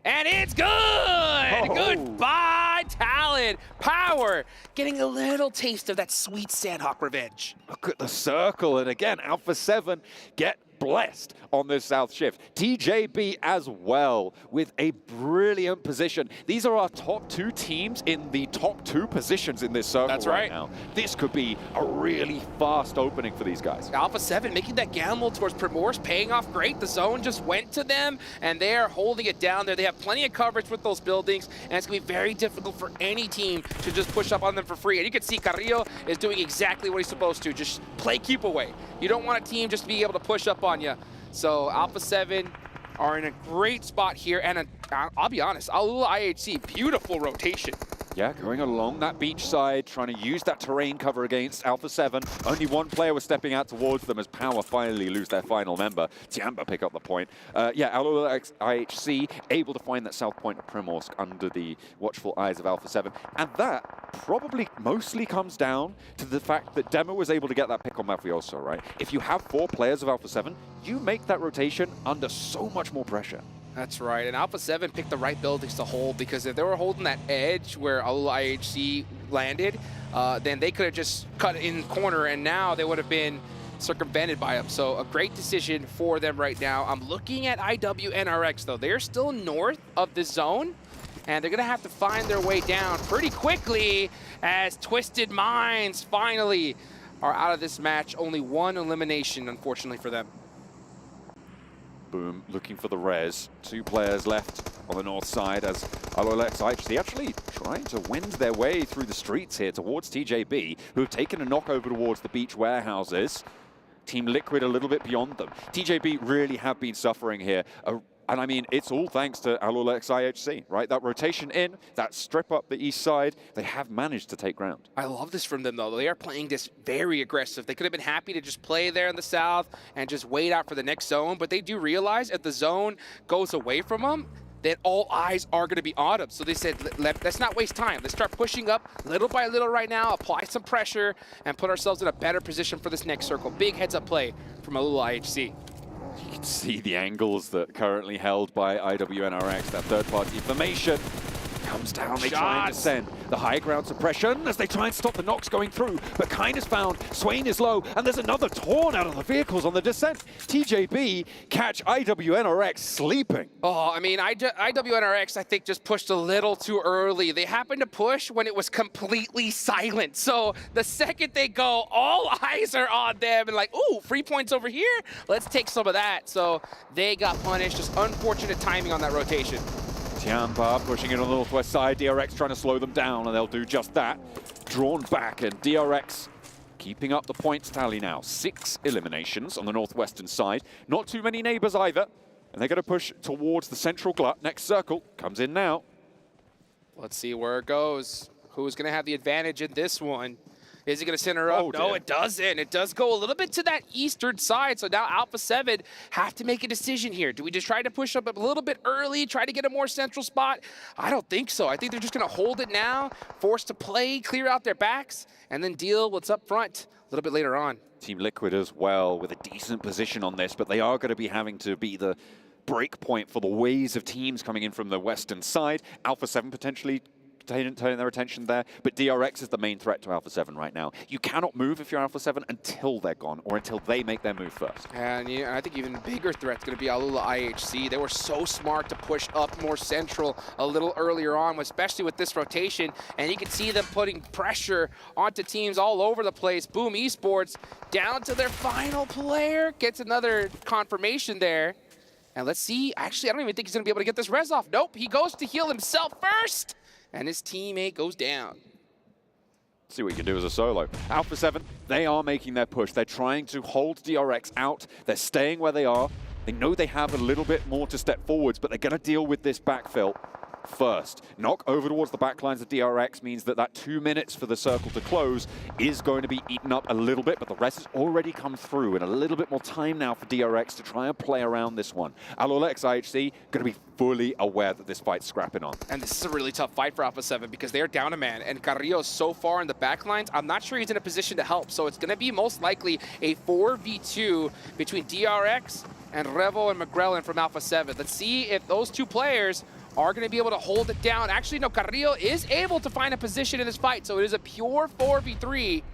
And it's good! Oh. Goodbye, Talon. Power getting a little taste of that sweet Sandhawk revenge. Look at the circle. And again, Alpha 7 get blessed on this south shift. TJB as well with a brilliant position. These are our top 2 teams in the top 2 positions in this circle. That's right now. This could be a really fast opening for these guys. Alpha 7 making that gamble towards Primorse, paying off great. The zone just went to them, and they are holding it down there. They have plenty of coverage with those buildings, and it's going to be very difficult for any team to just push up on them for free. And you can see Carrillo is doing exactly what he's supposed to. Just play keep away. You don't want a team just to be able to push up on you. So Alpha 7 are in a great spot here, and I'll be honest, Alula IHC, beautiful rotation. Yeah, going along that beach side, trying to use that terrain cover against Alpha 7. Only 1 player was stepping out towards them as Power finally lose their final member. Tianba pick up the point. Yeah, Alula IHC able to find that south point of Primorsk under the watchful eyes of Alpha 7. And that probably mostly comes down to the fact that Demo was able to get that pick on Mafioso, right? If you have 4 players of Alpha 7, you make that rotation under so much more pressure. That's right, and Alpha 7 picked the right buildings to hold, because if they were holding that edge where Alula IHC landed, then they could have just cut in corner, and now they would have been circumvented by them. So a great decision for them right now. I'm looking at IWNRX, though. They're still north of the zone, and they're going to have to find their way down pretty quickly as Twisted Minds finally are out of this match. Only 1 elimination, unfortunately, for them. Boom, looking for the res. 2 players left on the north side as Alolex IHC actually trying to wend their way through the streets here towards TJB, who have taken a knock over towards the beach warehouses. Team Liquid a little bit beyond them. TJB really have been suffering here. And I mean, it's all thanks to Alolex IHC, right? That rotation in, that strip up the east side, they have managed to take ground. I love this from them, though. They are playing this very aggressive. They could have been happy to just play there in the south and just wait out for the next zone, but they do realize if the zone goes away from them, then all eyes are going to be on them. So they said, let's not waste time. Let's start pushing up little by little right now, apply some pressure, and put ourselves in a better position for this next circle. Big heads-up play from Alula IHC. You can see the angles that are currently held by IWNRX. That third-party information comes down. They try and descend. The high ground suppression as they try and stop the knocks going through. But Kine is found, Swain is low, and there's another torn out of the vehicles on the descent. TJB catch IWNRX sleeping. Oh, I mean, IWNRX, I think, just pushed a little too early. They happened to push when it was completely silent. So the second they go, all eyes are on them and like, ooh, free points over here. Let's take some of that. So they got punished. Just unfortunate timing on that rotation. Tianpa pushing it on the northwest side. DRX trying to slow them down, and they'll do just that. Drawn back, and DRX keeping up the points tally now. 6 eliminations on the northwestern side. Not too many neighbors either. And they're going to push towards the central glut. Next circle comes in now. Let's see where it goes. Who's going to have the advantage in this one? Is it going to center up? No, it doesn't. It does go a little bit to that eastern side. So now Alpha 7 have to make a decision here. Do we just try to push up a little bit early, try to get a more central spot? I don't think so. I think they're just going to hold it now, forced to play, clear out their backs, and then deal what's up front a little bit later on. Team Liquid as well with a decent position on this, but they are going to be having to be the break point for the waves of teams coming in from the western side. Alpha 7 potentially turning their attention there, but DRX is the main threat to Alpha 7 right now. You cannot move if you're Alpha 7 until they're gone, or until they make their move first. And yeah, I think even bigger threat's going to be Alula IHC. They were so smart to push up more central a little earlier on, especially with this rotation, and you can see them putting pressure onto teams all over the place. Boom Esports down to their final player, gets another confirmation there. And let's see, actually, I don't even think he's going to be able to get this res off. Nope, he goes to heal himself first. And his teammate goes down. See what you can do as a solo. Alpha 7, they are making their push. They're trying to hold DRX out. They're staying where they are. They know they have a little bit more to step forwards, but they're going to deal with this backfill first. Knock over towards the backlines of DRX means that 2 minutes for the circle to close is going to be eaten up a little bit, but the rest has already come through, and a little bit more time now for DRX to try and play around this one. Alolex IHC going to be fully aware that this fight's scrapping on. And this is a really tough fight for Alpha 7 because they're down a man, and Carrillo's so far in the backlines, I'm not sure he's in a position to help, so it's going to be most likely a 4v2 between DRX and Revo and McGrellin from Alpha 7. Let's see if those two players are going to be able to hold it down. Actually, no, Carrillo is able to find a position in this fight, so it is a pure 4v3.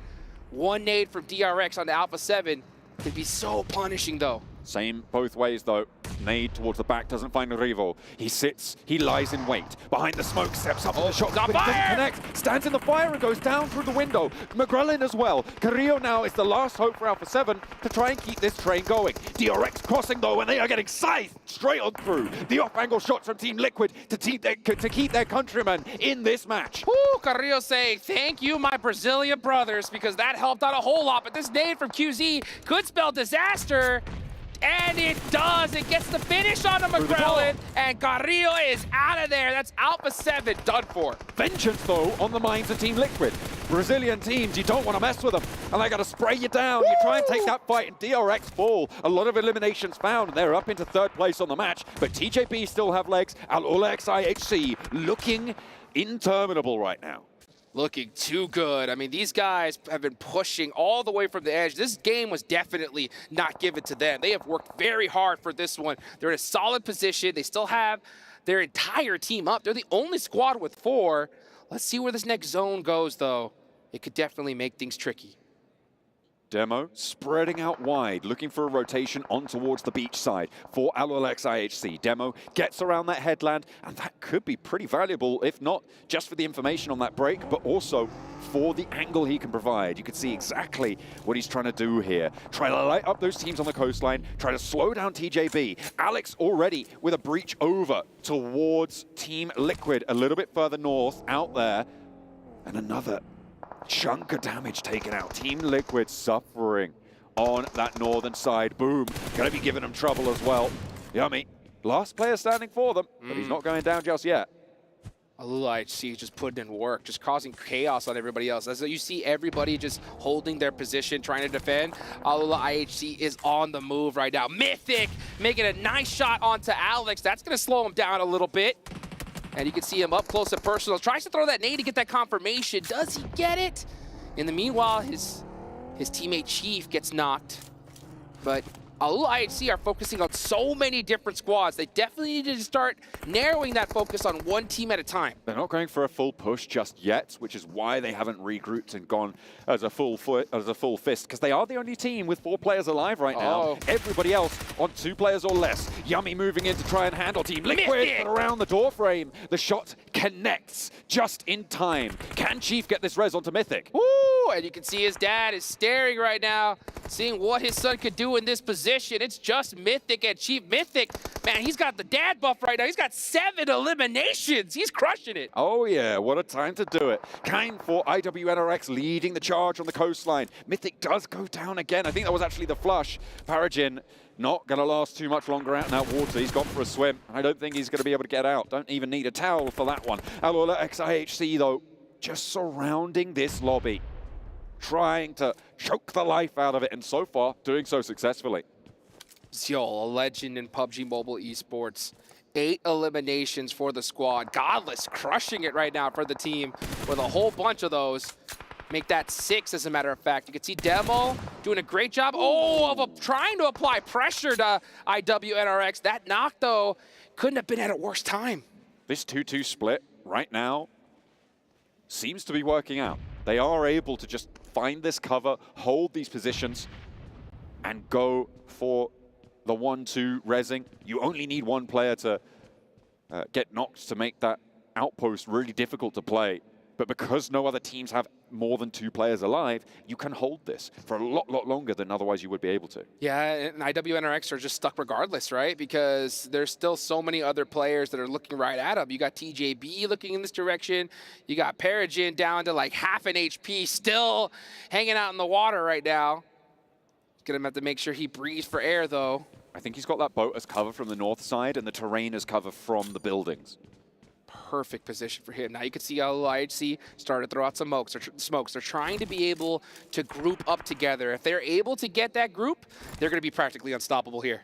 One nade from DRX on the Alpha 7 could be so punishing, though. Same both ways, though. Nade towards the back, doesn't find Rivo. He sits, he lies in wait. Behind the smoke, steps up to the shot, but he doesn't connect. Stands in the fire and goes down through the window. McGrellin as well. Carrillo now is the last hope for Alpha 7 to try and keep this train going. DRX crossing, though, and they are getting scythed straight on through. The off-angle shots from Team Liquid to keep their countrymen in this match. Woo, Carrillo saying, thank you, my Brazilian brothers, because that helped out a whole lot. But this nade from QZ could spell disaster. And it does. It gets the finish on the McGrellin, and Carrillo is out of there. That's Alpha 7 done for. Vengeance, though, on the minds of Team Liquid. Brazilian teams, you don't want to mess with them, and they got to spray you down. You try and take that fight, and DRX fall. A lot of eliminations found, and they're up into 3rd place on the match, but TJP still have legs. Alolex IHC looking interminable right now. Looking too good. I mean, these guys have been pushing all the way from the edge. This game was definitely not given to them. They have worked very hard for this one. They're in a solid position. They still have their entire team up. They're the only squad with 4. Let's see where this next zone goes, though. It could definitely make things tricky. Demo spreading out wide, looking for a rotation on towards the beach side for Alolex IHC. Demo gets around that headland, and that could be pretty valuable, if not just for the information on that break, but also for the angle he can provide. You can see exactly what he's trying to do here. Try to light up those teams on the coastline, try to slow down TJB. Alex already with a breach over towards Team Liquid, a little bit further north out there, and another chunk of damage taken out. Team Liquid suffering on that northern side. Boom, gonna be giving them trouble as well. Yummy, last player standing for them, but he's not going down just yet. Alula IHC just putting in work, just causing chaos on everybody else. As you see everybody just holding their position, trying to defend. Alula IHC is on the move right now. Mythic making a nice shot onto Alex. That's gonna slow him down a little bit. And you can see him up close and personal. Tries to throw that nade to get that confirmation. Does he get it? In the meanwhile, his teammate Chief gets knocked. But Alula IHC are focusing on so many different squads. They definitely need to start narrowing that focus on one team at a time. They're not going for a full push just yet, which is why they haven't regrouped and gone as a full fist, because they are the only team with 4 players alive right now. Everybody else on 2 players or less. Yummy moving in to try and handle Team Liquid, but around the door frame. The shot connects just in time. Can Chief get this res onto Mythic? Woo! And you can see his dad is staring right now, seeing what his son could do in this position. It's just Mythic and Chief. Mythic, man, he's got the dad buff right now. He's got 7 eliminations. He's crushing it. Oh yeah, what a time to do it. Kind for IWNRX leading the charge on the coastline. Mythic does go down again. I think that was actually the flush. Paragin not going to last too much longer out in that water. He's gone for a swim. I don't think he's going to be able to get out. Don't even need a towel for that one. Alola XIHC, though, just surrounding this lobby, trying to choke the life out of it, and so far, doing so successfully. Xiol, a legend in PUBG Mobile Esports. 8 eliminations for the squad. Godless crushing it right now for the team with a whole bunch of those. Make that 6, as a matter of fact. You can see Demo doing a great job. Trying to apply pressure to IWNRX. That knock, though, couldn't have been at a worse time. This 2-2 split right now seems to be working out. They are able to just find this cover, hold these positions, and go for the 1-2 rezzing. You only need one player to get knocked to make that outpost really difficult to play. But because no other teams have more than 2 players alive, you can hold this for a lot longer than otherwise you would be able to. Yeah, and IWNRX are just stuck regardless, right? Because there's still so many other players that are looking right at them. You got TJB looking in this direction. You got Paragin down to like half an HP, still hanging out in the water right now. Gonna have to make sure he breathes for air, though. I think he's got that boat as cover from the north side and the terrain as cover from the buildings. Perfect position for him. Now you can see how IHC started to throw out some smokes. They're trying to be able to group up together. If they're able to get that group, they're going to be practically unstoppable here.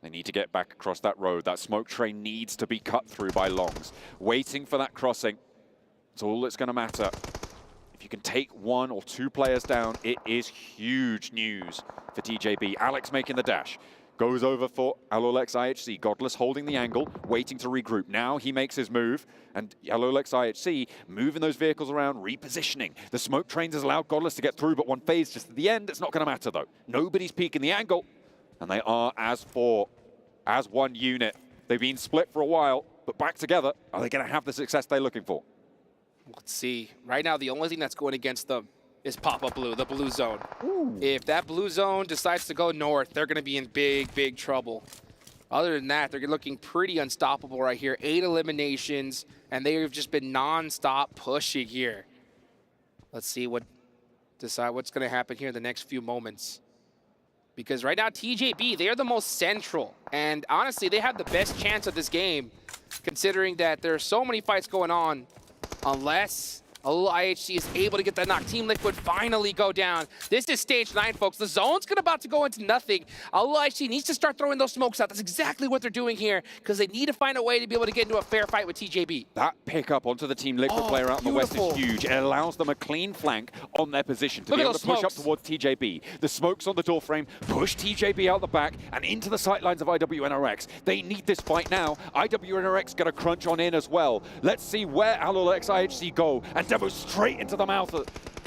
They need to get back across that road. That smoke train needs to be cut through by Longs. Waiting for that crossing. It's all that's going to matter. If you can take 1 or 2 players down, it is huge news for TJB. Alex making the dash. Goes over for Alolex IHC. Godless holding the angle, waiting to regroup. Now he makes his move, and Alolex IHC moving those vehicles around, repositioning. The smoke trains has allowed Godless to get through, but one phase just at the end. It's not going to matter, though. Nobody's peeking the angle, and they are as one unit. They've been split for a while, but back together. Are they going to have the success they're looking for? Let's see. Right now, the only thing that's going against them is Pop-Up Blue, the blue zone. Ooh. If that blue zone decides to go north, they're going to be in big trouble. Other than that, they're looking pretty unstoppable right here. 8 eliminations, and they have just been non-stop pushing here. Let's see what's going to happen here in the next few moments. Because right now, TJB, they are the most central. And honestly, they have the best chance of this game, considering that there are so many fights going on, unless IHC is able to get that knock. Team Liquid finally go down. This is stage 9, folks. The zone's about to go into nothing. IHC needs to start throwing those smokes out. That's exactly what they're doing here, because they need to find a way to be able to get into a fair fight with TJB. That pickup onto the Team Liquid player out in the west is huge. It allows them a clean flank on their position to be able to push up towards TJB. The smokes on the doorframe push TJB out the back and into the sightlines of IWNRX. They need this fight now. IWNRX going to crunch on in as well. Let's see where Alolex IHC go, and Demo straight into the mouth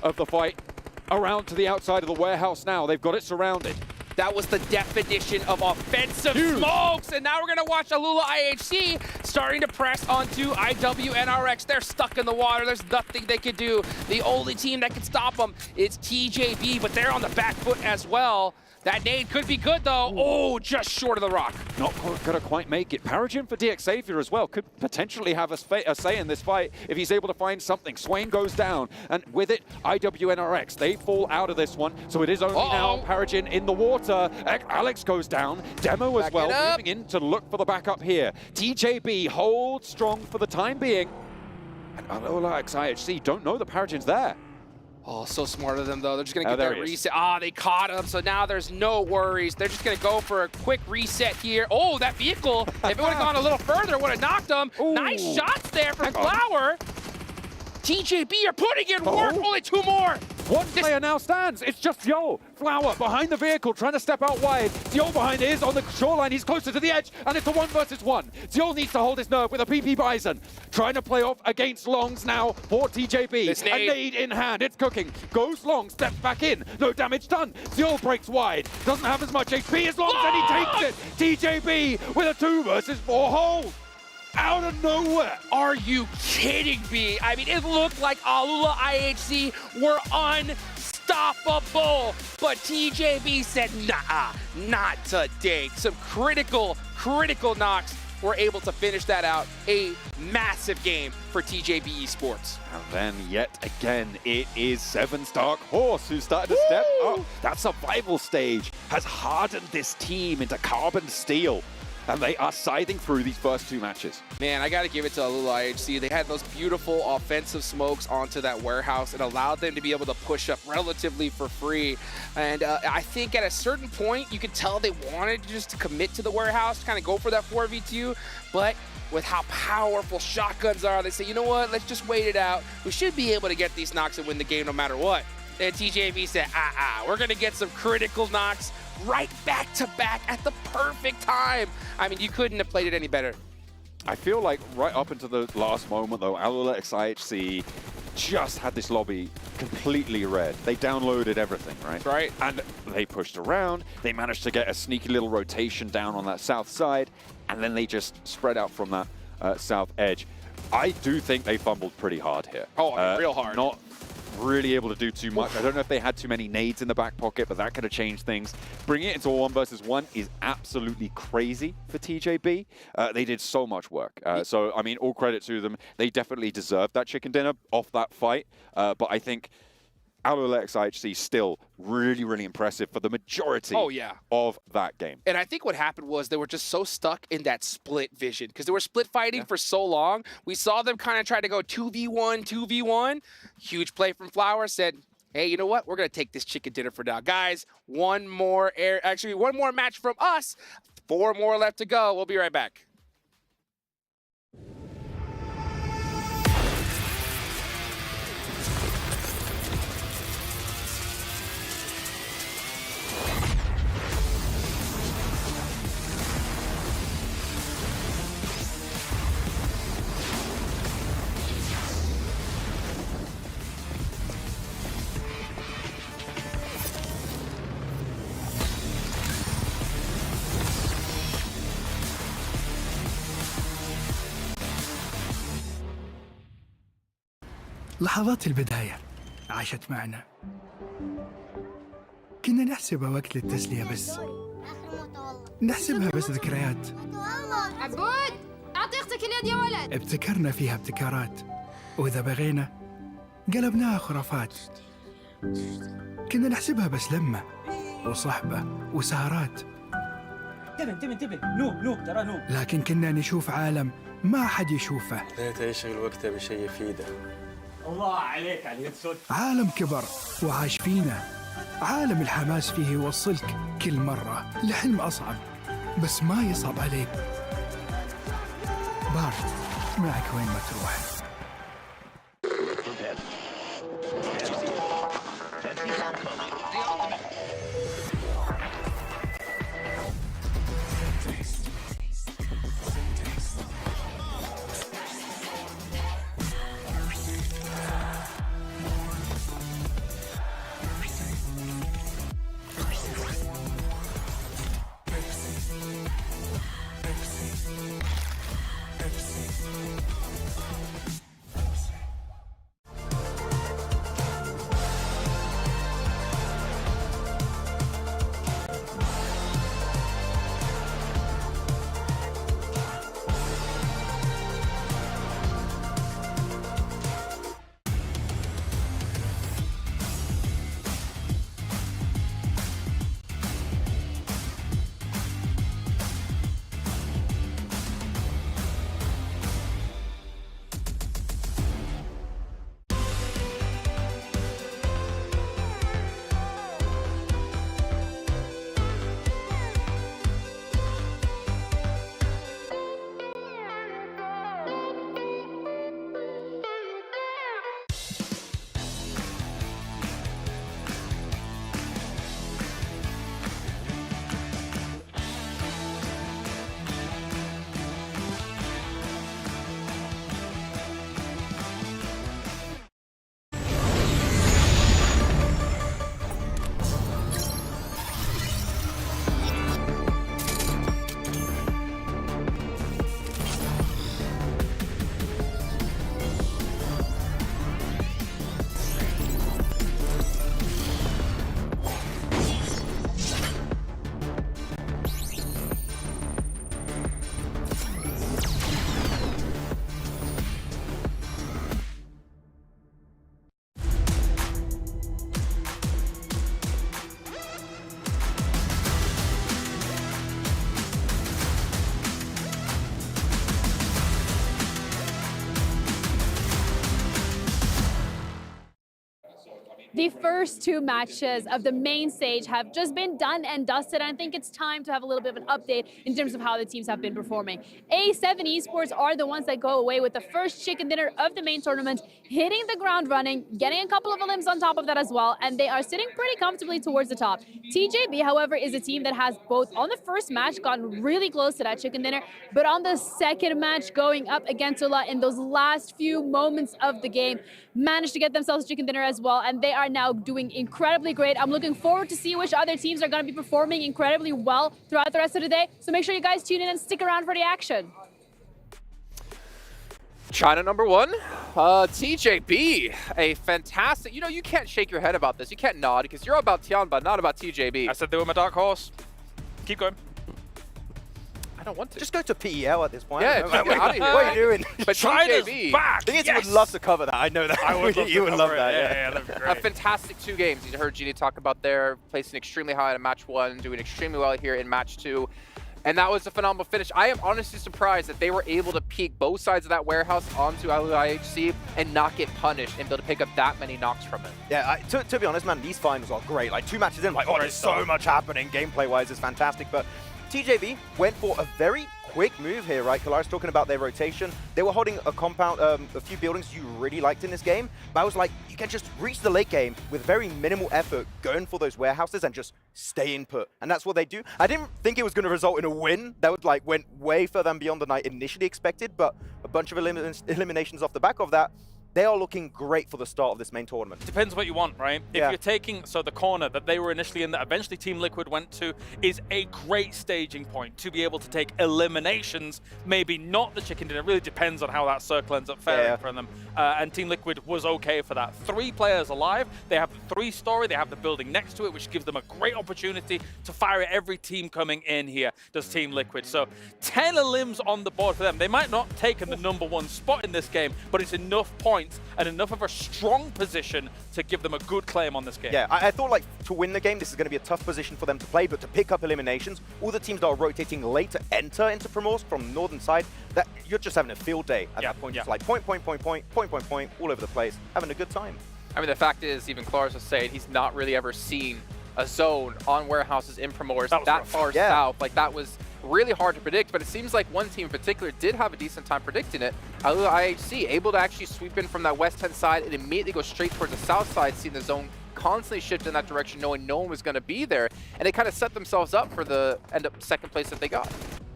of the fight. Around to the outside of the warehouse now. They've got it surrounded. That was the definition of offensive smokes. And now we're going to watch Alula IHC starting to press onto IWNRX. They're stuck in the water. There's nothing they can do. The only team that can stop them is TJB, but they're on the back foot as well. That nade could be good, though. Oh, just short of the rock. Not going to quite make it. Paragin for DX Xavier as well could potentially have a say in this fight if he's able to find something. Swain goes down, and with it, IWNRX. They fall out of this one, so it is only now Paragin in the water. Alex goes down. Demo as well, moving in to look for the backup here. TJB holds strong for the time being. And Alola XIHC don't know that Paragin's there. Oh, so smart of them, though. They're just going to get that reset. Ah, they caught him, so now there's no worries. They're just going to go for a quick reset here. Oh, that vehicle, if it would have gone a little further, would have knocked him. Nice shots there from Flower. TJB are putting in work. Only 2 more. One player now stands. It's just Ziol. Flower behind the vehicle, trying to step out wide. Ziol behind is on the shoreline. He's closer to the edge, and it's a 1 versus 1. Ziol needs to hold his nerve with a PP Bison. Trying to play off against Longs now for TJB. A nade in hand. It's cooking. Goes Long, steps back in. No damage done. Ziol breaks wide. Doesn't have as much HP as Longs, and he takes it. TJB with a 2 versus 4 hold. Out of nowhere. Are you kidding me? I mean, it looked like Alula IHC were unstoppable, but TJB said, nah, not today. Some critical knocks were able to finish that out. A massive game for TJB Esports. And then yet again, it is Seven's Dark Horse who started to step up. That survival stage has hardened this team into carbon steel. And they are scything through these first 2 matches. Man, I got to give it to Alula IHC. They had those beautiful offensive smokes onto that warehouse. It allowed them to be able to push up relatively for free. And I think at a certain point, you could tell they wanted just to commit to the warehouse, kind of go for that 4v2. But with how powerful shotguns are, they say, you know what, let's just wait it out. We should be able to get these knocks and win the game no matter what. And TJB said, we're going to get some critical knocks right back to back at the perfect time. I mean, you couldn't have played it any better. I feel like right up until the last moment, though, Alula IHC just had this lobby completely red. They downloaded everything, right? Right. And they pushed around. They managed to get a sneaky little rotation down on that south side, and then they just spread out from that south edge. I do think they fumbled pretty hard here. Oh, I mean, real hard. Not really able to do too much. I don't know if they had too many nades in the back pocket, but that could have changed things. Bringing it into a 1 versus 1 is absolutely crazy for TJB. They did so much work. So, I mean, all credit to them. They definitely deserved that chicken dinner off that fight. But I think Alula IHC still really impressive for the majority of that game. And I think what happened was they were just so stuck in that split vision because they were split fighting for so long. We saw them kind of try to go 2v1. Huge play from Flower, said, hey, you know what? We're going to take this chicken dinner for now. Guys, one more match from us. 4 more left to go. We'll be right back. لحظات البداية عاشت معنا. كنا نحسبها وقت للتسلية بس. نحسبها بس ذكريات. عبود أعطي أختك اليد يا ولد. ابتكرنا فيها ابتكارات، وإذا بغينا قلبناها خرافات. كنا نحسبها بس لمة وصحبة وسهرات. انتبه نوب ترى نوب. لكن كنا نشوف عالم ما حد يشوفه. ليت يشغل وقته بشيء يفيده. الله عليك على اليد. عالم كبر وعاش فينا. عالم الحماس فيه يوصلك كل مرة لحلم أصعب، بس ما يصعب عليك. بارد معك وين ما تروح. The first 2 matches of the main stage have just been done and dusted. And I think it's time to have a little bit of an update in terms of how the teams have been performing. A7 Esports are the ones that go away with the first chicken dinner of the main tournament, hitting the ground running, getting a couple of elims on top of that as well, and they are sitting pretty comfortably towards the top. TJB, however, is a team that has both on the first match gotten really close to that chicken dinner, but on the second match going up against Ola in those last few moments of the game, managed to get themselves chicken dinner as well, and they are now doing incredibly great. I'm looking forward to see which other teams are going to be performing incredibly well throughout the rest of the day, so make sure you guys tune in and stick around for the action. China #1, TJB, a fantastic, you can't shake your head about this. You can't nod because you're about Tianba, not about TJB. I said they were my dark horse. Keep going. I don't want to. Just go to PEL at this point. Yeah, what are you doing? But China's TJB, back. The Indians would love to cover that. I know that. I would love you would love that. Yeah, that'd be a great. fantastic 2 games. You heard Genie talk about there, placing extremely high in match 1, doing extremely well here in match 2. And that was a phenomenal finish. I am honestly surprised that they were able to peek both sides of that warehouse onto IHC and not get punished and be able to pick up that many knocks from it. Yeah, to be honest, man, these finals are great. Like 2 matches in, like, oh, there's so much happening. Gameplay-wise, it's fantastic. But TJB went for a very quick move here, right? Kalaris talking about their rotation. They were holding a compound, a few buildings you really liked in this game. But I was like, you can just reach the late game with very minimal effort, going for those warehouses and just stay in put. And that's what they do. I didn't think it was going to result in a win. That was like went way further than beyond the night initially expected, but a bunch of eliminations off the back of that. They are looking great for the start of this main tournament. Depends what you want, right? If Yeah. you're taking, so the corner that they were initially in that eventually Team Liquid went to is a great staging point to be able to take eliminations, maybe not the chicken dinner. It really depends on how that circle ends up faring for them. And Team Liquid was okay for that. 3 players alive, they have the 3-story, they have the building next to it, which gives them a great opportunity to fire at every team coming in here, does Team Liquid. So 10 elims on the board for them. They might not take the #1 spot in this game, but it's enough points and enough of a strong position to give them a good claim on this game. Yeah, I thought like to win the game, this is going to be a tough position for them to play, but to pick up eliminations, all the teams that are rotating late to enter into Primorsk from the northern side, that you're just having a field day at that point. It's like point, all over the place, having a good time. I mean, the fact is, even Kalaris was saying he's not really ever seen a zone on warehouses in Primorsk that far south. Like, that was really hard to predict, but it seems like one team in particular did have a decent time predicting it. IHC able to actually sweep in from that west-hand side and immediately go straight towards the south side, seeing the zone constantly shift in that direction, knowing no one was going to be there. And they kind of set themselves up for the second place that they got.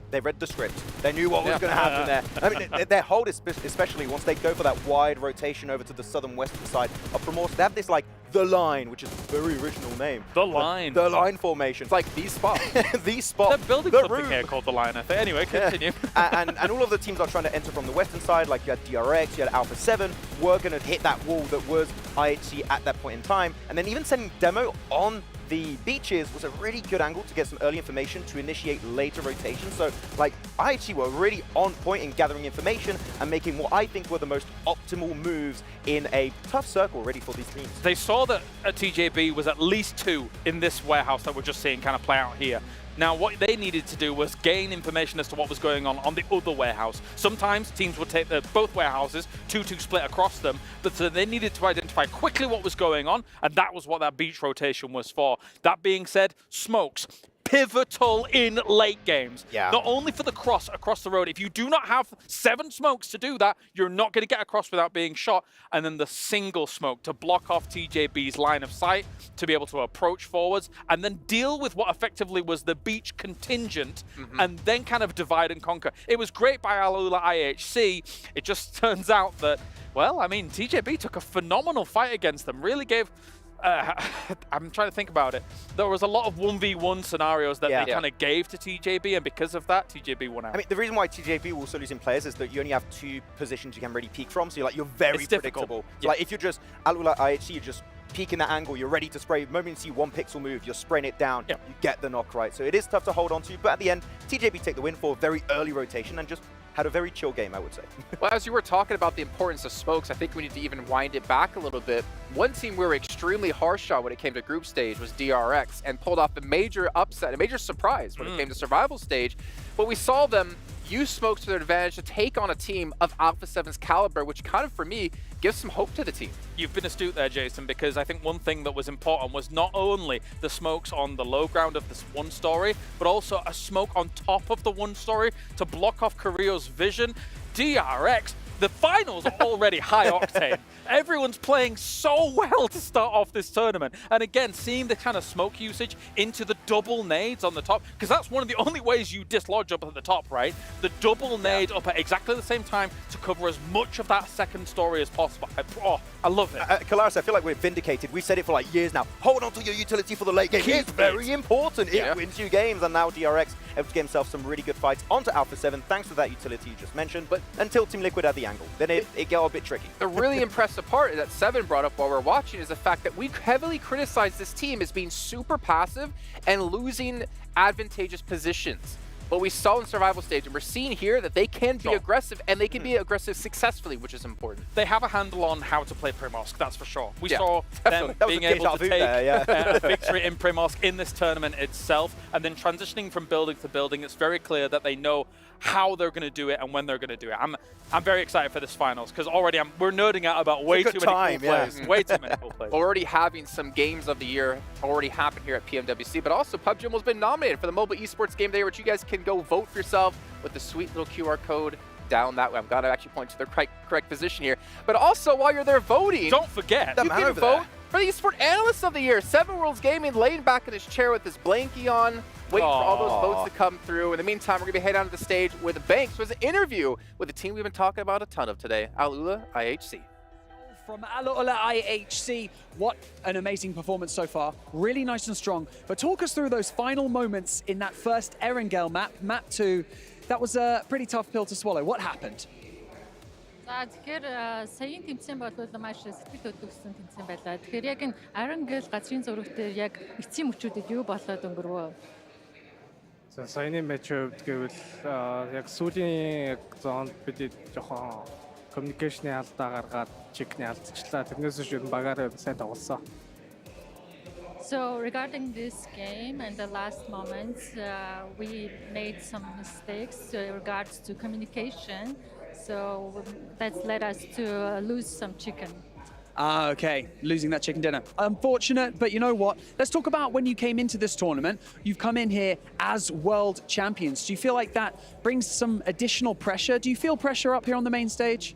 They read the script. They knew what was going to happen there. I mean, their hold, especially once they go for that wide rotation over to the southern western side of Primorsk, they have this like The Line, which is a very original name. The Line. The Line formation. It's like the spot. The spot. They're building something here called The Line, I think. Anyway, continue. and all of the teams are trying to enter from the western side, like you had DRX, you had Alpha 7, were going to hit that wall that was IHC at that point in time. And then even sending Demo on the beaches was a really good angle to get some early information to initiate later rotations. So, like, IHC were really on point in gathering information and making what I think were the most optimal moves in a tough circle ready for these teams. They saw that a TJB was at least 2 in this warehouse that we're just seeing kind of play out here. Now, what they needed to do was gain information as to what was going on the other warehouse. Sometimes teams would take both warehouses, 2-2 split across them, but so they needed to identify quickly what was going on, and that was what that beach rotation was for. That being said, smokes. Pivotal in late games. Yeah. Not only for the cross across the road. If you do not have 7 smokes to do that, you're not going to get across without being shot. And then the single smoke to block off TJB's line of sight, to be able to approach forwards, and then deal with what effectively was the beach contingent, and then kind of divide and conquer. It was great by Alula IHC. It just turns out that, well, I mean, TJB took a phenomenal fight against them. Really gave... I'm trying to think about it. There was a lot of 1v1 scenarios that they kind of gave to TJB, and because of that, TJB won out. I mean, the reason why TJB will also losing players is that you only have 2 positions you can really peek from, so you're very predictable. So like, if you're just Alula IHC, you're just peeking that angle, you're ready to spray. The moment you see 1 pixel move, you're spraying it down, you get the knock right. So it is tough to hold on to, but at the end, TJB take the win for a very early rotation and just had a very chill game, I would say. Well, as you were talking about the importance of smokes, I think we need to even wind it back a little bit. One team we were extremely harsh on when it came to group stage was DRX, and pulled off a major upset, a major surprise when it came to survival stage. But we saw them use smokes to their advantage to take on a team of Alpha 7's caliber, which kind of, for me, gives some hope to the team. You've been astute there, Jason, because I think one thing that was important was not only the smokes on the low ground of this one story, but also a smoke on top of the one story to block off Carrillo's vision. DRX, the finals are already high octane. Everyone's playing so well to start off this tournament. And again, seeing the kind of smoke usage into the double nades on the top, because that's one of the only ways you dislodge up at the top, right? The double nade up at exactly the same time to cover as much of that second story as possible. I love it. Kalaris, I feel like we're vindicated. We've said it for like years now. Hold on to your utility for the late game. It's very important. It wins you games. And now DRX able to get himself some really good fights onto Alpha 7 thanks to that utility you just mentioned. But until Team Liquid had the angle, then it got a bit tricky. The really impressive part that Seven brought up while we're watching is the fact that we heavily criticize this team as being super passive and losing advantageous positions. But we saw in survival stage, and we're seeing here that they can be aggressive, and they can be aggressive successfully, which is important. They have a handle on how to play Primorsk, that's for sure. We saw them that being able to take a victory in Primorsk in this tournament itself, and then transitioning from building to building. It's very clear that they know how they're going to do it and when they're going to do it. I'm very excited for this finals because already we're nerding out about way too many cool players. Way too many cool players. Already having some games of the year already happen here at PMWC, but also PUBG Mobile's been nominated for the Mobile Esports Game of the Year, which you guys can go vote for yourself with the sweet little QR code down that way. I'm going to actually point to the correct position here. But also, while you're there voting, don't forget, you can vote for the Esports Analyst of the Year. Seven Worlds Gaming laying back in his chair with his blankie on, waiting for all those votes to come through. In the meantime, we're going to be heading down to the stage where the Banks was an interview with the team we've been talking about a ton of today, Alula IHC. From Alula IHC, what an amazing performance so far. Really nice and strong. But talk us through those final moments in that first Erangel map, map 2. That was a pretty tough pill to swallow. What happened? За тэгэхээр саяын тэмцээн болвол маш сэтгэл хөдлөсөн тэмцээн байлаа. Тэгэхээр яг энэ Erangel газрын зураг дээр яг эцсийн мөчүүдэд юу болоод өнгөрвөө? За саяны матч хувьд гэвэл яг сүүлийн зоонд бид жоохон communication-ийн алдаа гаргаад чекний алдчихлаа. Тэрнээс биш багаараа сайн тоглосон. So regarding this game and the last moments, we made some mistakes in regards to communication. So that's led us to lose some chicken. Okay, losing that chicken dinner. Unfortunate, but you know what? Let's talk about when you came into this tournament. You've come in here as world champions. Do you feel like that brings some additional pressure? Do you feel pressure up here on the main stage?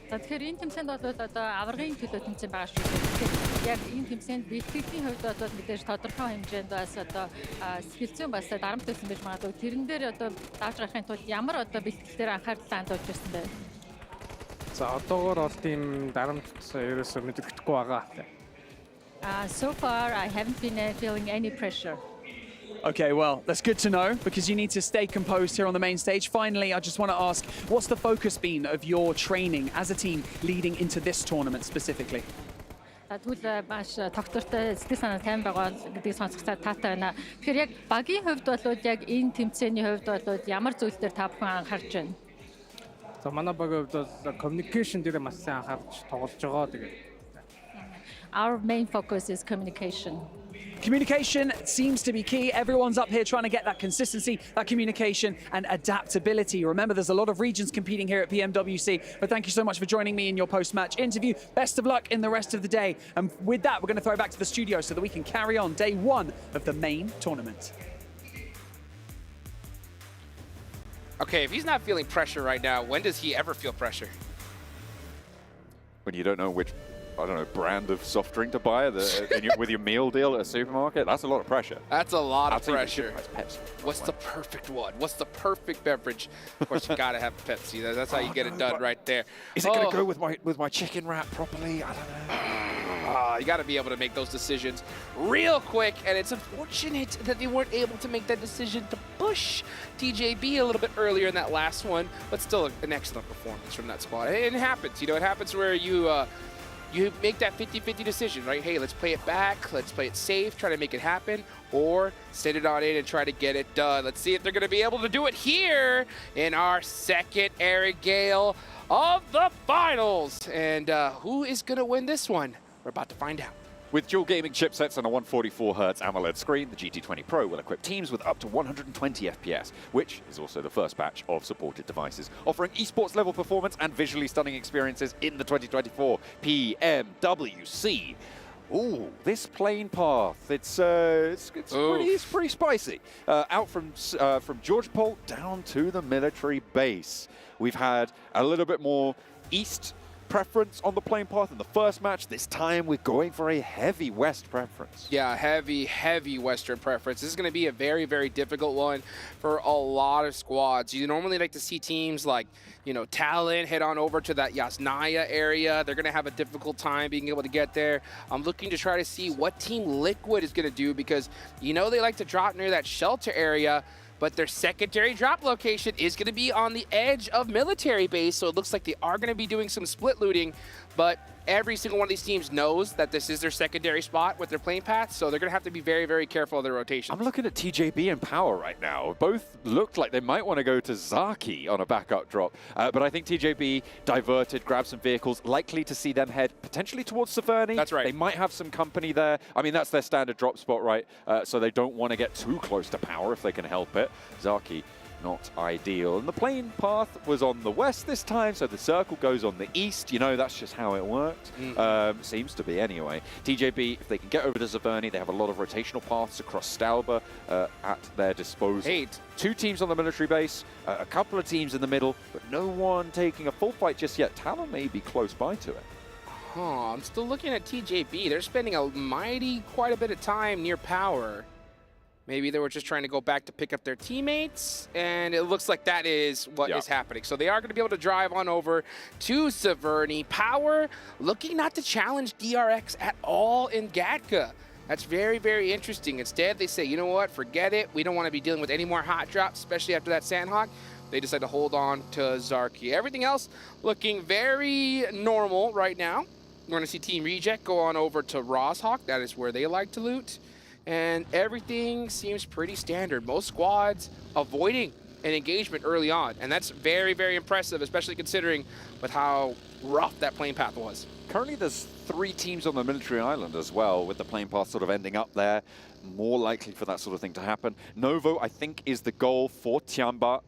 Тэгэхээр энэ тэмцээнд бол одоо аваргын төлөө тэмцээн байгаа шүү дээ. Тэгэхээр яг энэ тэмцээнд бэлтгэлийн хувьд одоо мэдээж тодорхой хэмжээнд бас одоо сэтгэлзэн бас дарамт байсан байж магадгүй. Тэрэн дээр одоо давж гарахын тулд ямар одоо бэлтгэл дээр анхаарал хандуулж ирсэн бэ? За одоогоор бол тийм дарамт ерөөсөө мэдэгдэхгүй байгаа. So far I haven't been feeling any pressure. Okay, well, that's good to know because you need to stay composed here on the main stage. Finally, I just want to ask, what's the focus been of your training as a team leading into this tournament specifically? Тэгвэл маш тогтвортой сэтгэл санаа тайван байгаа гэдгийг сонсоход таатай байна. Тэгэхээр яг багийн хувьд бол яг энэ тэмцээний хувьд бол ямар зүйл дээр та бүхэн анхаарч байна? За манай багийн хувьд бол communication дээр маш сайн анхаарч тоглож байгаа. Тэгээд Our main focus is communication. Communication seems to be key. Everyone's up here trying to get that consistency, that communication and adaptability. Remember, there's a lot of regions competing here at PMWC, but thank you so much for joining me in your post-match interview. Best of luck in the rest of the day. And with that, we're going to throw it back to the studio so that we can carry on day 1 of the main tournament. Okay, if he's not feeling pressure right now, when does he ever feel pressure? When you don't know which, I don't know, brand of soft drink to buy with your meal deal at a supermarket, that's a lot of pressure. That's a lot of pressure. What's the perfect one? What's the perfect beverage? Of course, you gotta have Pepsi. That's how you get it done right there. Is it going to go with my chicken wrap properly? I don't know. You got to be able to make those decisions real quick, and it's unfortunate that they weren't able to make that decision to push TJB a little bit earlier in that last one, but still an excellent performance from that squad. And it happens, you know, it happens where you make that 50-50 decision, right? Hey, let's play it back, let's play it safe, try to make it happen, or send it on in and try to get it done. Let's see if they're going to be able to do it here in our second Erangel of the finals. And who is going to win this one? We're about to find out. With dual gaming chipsets and a 144Hz AMOLED screen, the GT20 Pro will equip teams with up to 120 FPS, which is also the first batch of supported devices, offering esports level performance and visually stunning experiences in the 2024 PMWC. Ooh, this plane path, it's pretty spicy. Out from George Pole down to the military base. We've had a little bit more east preference on the plane path in the first match. This time we're going for a heavy west preference. Yeah, heavy western preference. This is going to be a very, very difficult one for a lot of squads. You normally like to see teams like, you know, Talon head on over to that Yasnaya area. They're going to have a difficult time being able to get there. I'm looking to try to see what Team Liquid is going to do, because you know they like to drop near that shelter area, but their secondary drop location is going to be on the edge of military base, so it looks like they are going to be doing some split looting, but every single one of these teams knows that this is their secondary spot with their plane paths, so they're going to have to be very, very careful of their rotation. I'm looking at TJB and Power right now. Both looked like they might want to go to Zaki on a backup drop, but I think TJB diverted, grabbed some vehicles, likely to see them head potentially towards Saverni. That's right. They might have some company there. I mean, that's their standard drop spot, right? So they don't want to get too close to Power if they can help it. Zaki, not ideal. And the plane path was on the west this time, so the circle goes on the east. You know, that's just how it works. Seems to be anyway. TJB, if they can get over to Zaverni, they have a lot of rotational paths across Stalba at their disposal. 2 teams on the military base, a couple of teams in the middle, but no one taking a full fight just yet. Talon may be close by to it. I'm still looking at TJB. They're spending quite a bit of time near Power. Maybe they were just trying to go back to pick up their teammates, and it looks like that is what is happening. So they are going to be able to drive on over to Saverni. Power looking not to challenge DRX at all in Gatka. That's very, very interesting. Instead, they say, you know what, forget it. We don't want to be dealing with any more hot drops, especially after that Sandhawk. They decide to hold on to Zarki. Everything else looking very normal right now. We're going to see Team Reject go on over to Roshawk. That is where they like to loot. And everything seems pretty standard. Most squads avoiding an engagement early on, and that's very, very impressive, especially considering with how rough that plane path was. Currently there's 3 teams on the military island as well, with the plane path sort of ending up there. More likely for that sort of thing to happen. Novo, I think, is the goal for Tiamba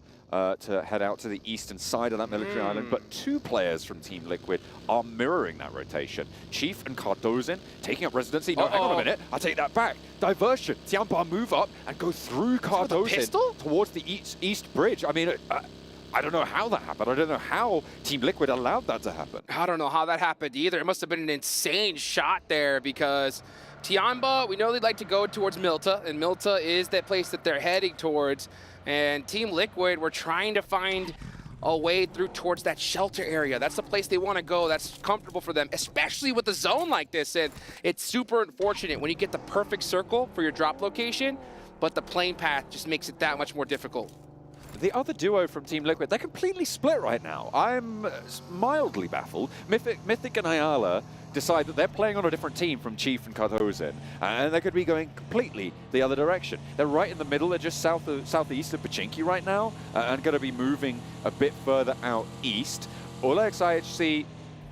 to head out to the eastern side of that military island, but 2 players from Team Liquid are mirroring that rotation. Chief and Cardozin taking up residency. No, hang on a minute, I take that back. Diversion. Tiamba move up and go through Cardozin towards the east bridge. I mean, I don't know how that happened. I don't know how Team Liquid allowed that to happen. I don't know how that happened either. It must have been an insane shot there, because Tiamba, we know they'd like to go towards Milta, and Milta is that place that they're heading towards. And Team Liquid, we're trying to find a way through towards that shelter area. That's the place they want to go. That's comfortable for them, especially with a zone like this. And it's super unfortunate when you get the perfect circle for your drop location, but the plane path just makes it that much more difficult. The other duo from Team Liquid, they're completely split right now. I'm mildly baffled. Mythic and Ayala decide that they're playing on a different team from Chief and Cardozin, and they could be going completely the other direction. They're right in the middle. They're just southeast of Pachinki right now, and going to be moving a bit further out east. Olex IHC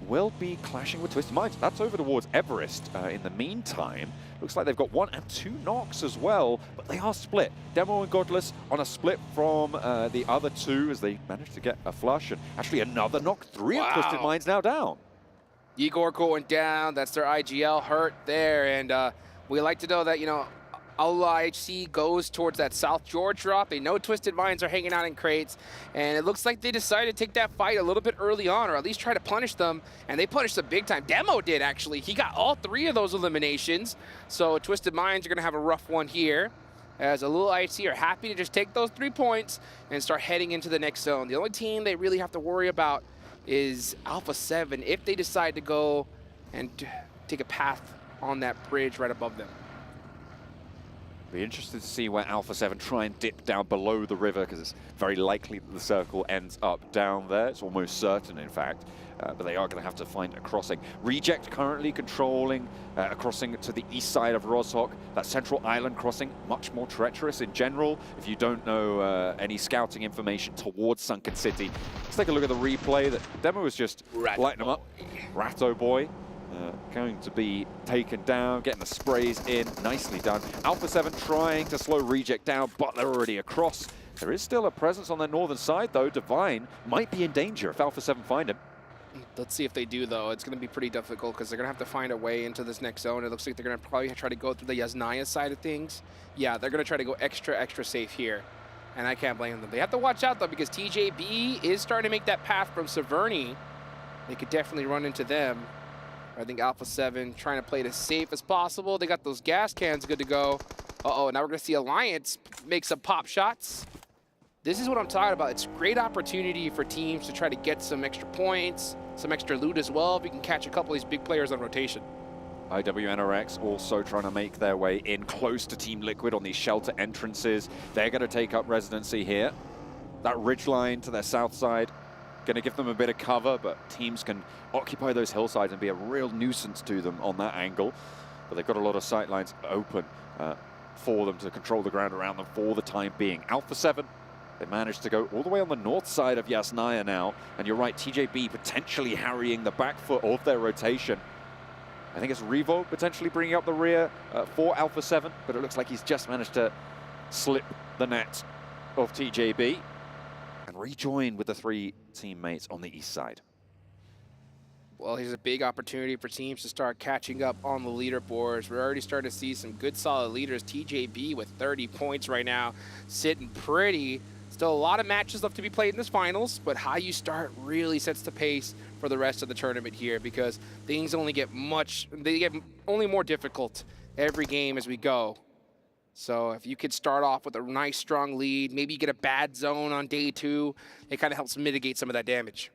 will be clashing with Twisted Minds. That's over towards Everest. In the meantime, looks like they've got 1 and 2 knocks as well, but they are split. Demo and Godless on a split from the other 2 as they managed to get a flush, and actually another knock. 3 of Twisted Minds now down. Igor going down. That's their IGL hurt there, and we like to know that, you know, LIHC goes towards that South George drop. They know Twisted Minds are hanging out in crates, and it looks like they decided to take that fight a little bit early on, or at least try to punish them, and they punished them big time. Demo did, actually. He got all 3 of those eliminations, so Twisted Minds are going to have a rough one here, as a little IHC are happy to just take those 3 points and start heading into the next zone. The only team they really have to worry about is Alpha 7 if they decide to go and take a path on that bridge right above them. Be interested to see where Alpha 7 try and dip down below the river, because it's very likely that the circle ends up down there. It's almost certain, in fact. But they are going to have to find a crossing. Reject currently controlling a crossing to the east side of Roshawk. That central island crossing, much more treacherous in general. If you don't know any scouting information towards Sunken City, let's take a look at the replay. That Demo was just lighting them up. Ratto Boy going to be taken down, getting the sprays in, nicely done. Alpha 7 trying to slow Reject down, but they're already across. There is still a presence on their northern side though. Divine might be in danger if Alpha 7 find him. Let's see if they do, though. It's going to be pretty difficult because they're going to have to find a way into this next zone. It looks like they're going to probably try to go through the Yasnaya side of things. Yeah, they're going to try to go extra safe here. And I can't blame them. They have to watch out, though, because TJB is starting to make that path from Severny. They could definitely run into them. I think Alpha 7 trying to play it as safe as possible. They got those gas cans good to go. Uh-oh, now we're going to see Alliance make some pop shots. This is what I'm talking about. It's a great opportunity for teams to try to get some extra points, some extra loot as well, if we can catch a couple of these big players on rotation. IWNRX also trying to make their way in close to Team Liquid on these shelter entrances. They're going to take up residency here. That ridge line to their south side, going to give them a bit of cover, but teams can occupy those hillsides and be a real nuisance to them on that angle. But they've got a lot of sight lines open for them to control the ground around them for the time being. Alpha 7, they managed to go all the way on the north side of Yasnaya now. And you're right, TJB potentially harrying the back foot of their rotation. I think it's Revo potentially bringing up the rear for Alpha 7, but it looks like he's just managed to slip the net of TJB and rejoin with the 3 teammates on the east side. Well, here's a big opportunity for teams to start catching up on the leaderboards. We're already starting to see some good solid leaders. TJB with 30 points right now, sitting pretty. Still a lot of matches left to be played in this finals, but how you start really sets the pace for the rest of the tournament here, because things only get only more difficult every game as we go. So if you could start off with a nice strong lead, maybe you get a bad zone on day 2, it kind of helps mitigate some of that damage.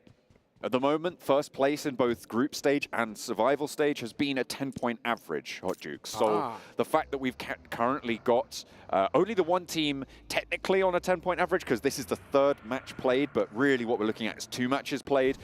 At the moment, first place in both group stage and survival stage has been a 10-point average, Hot Jukes. So the fact that we've currently got only the one team technically on a 10-point average, because this is the 3rd match played, but really what we're looking at is 2 matches played,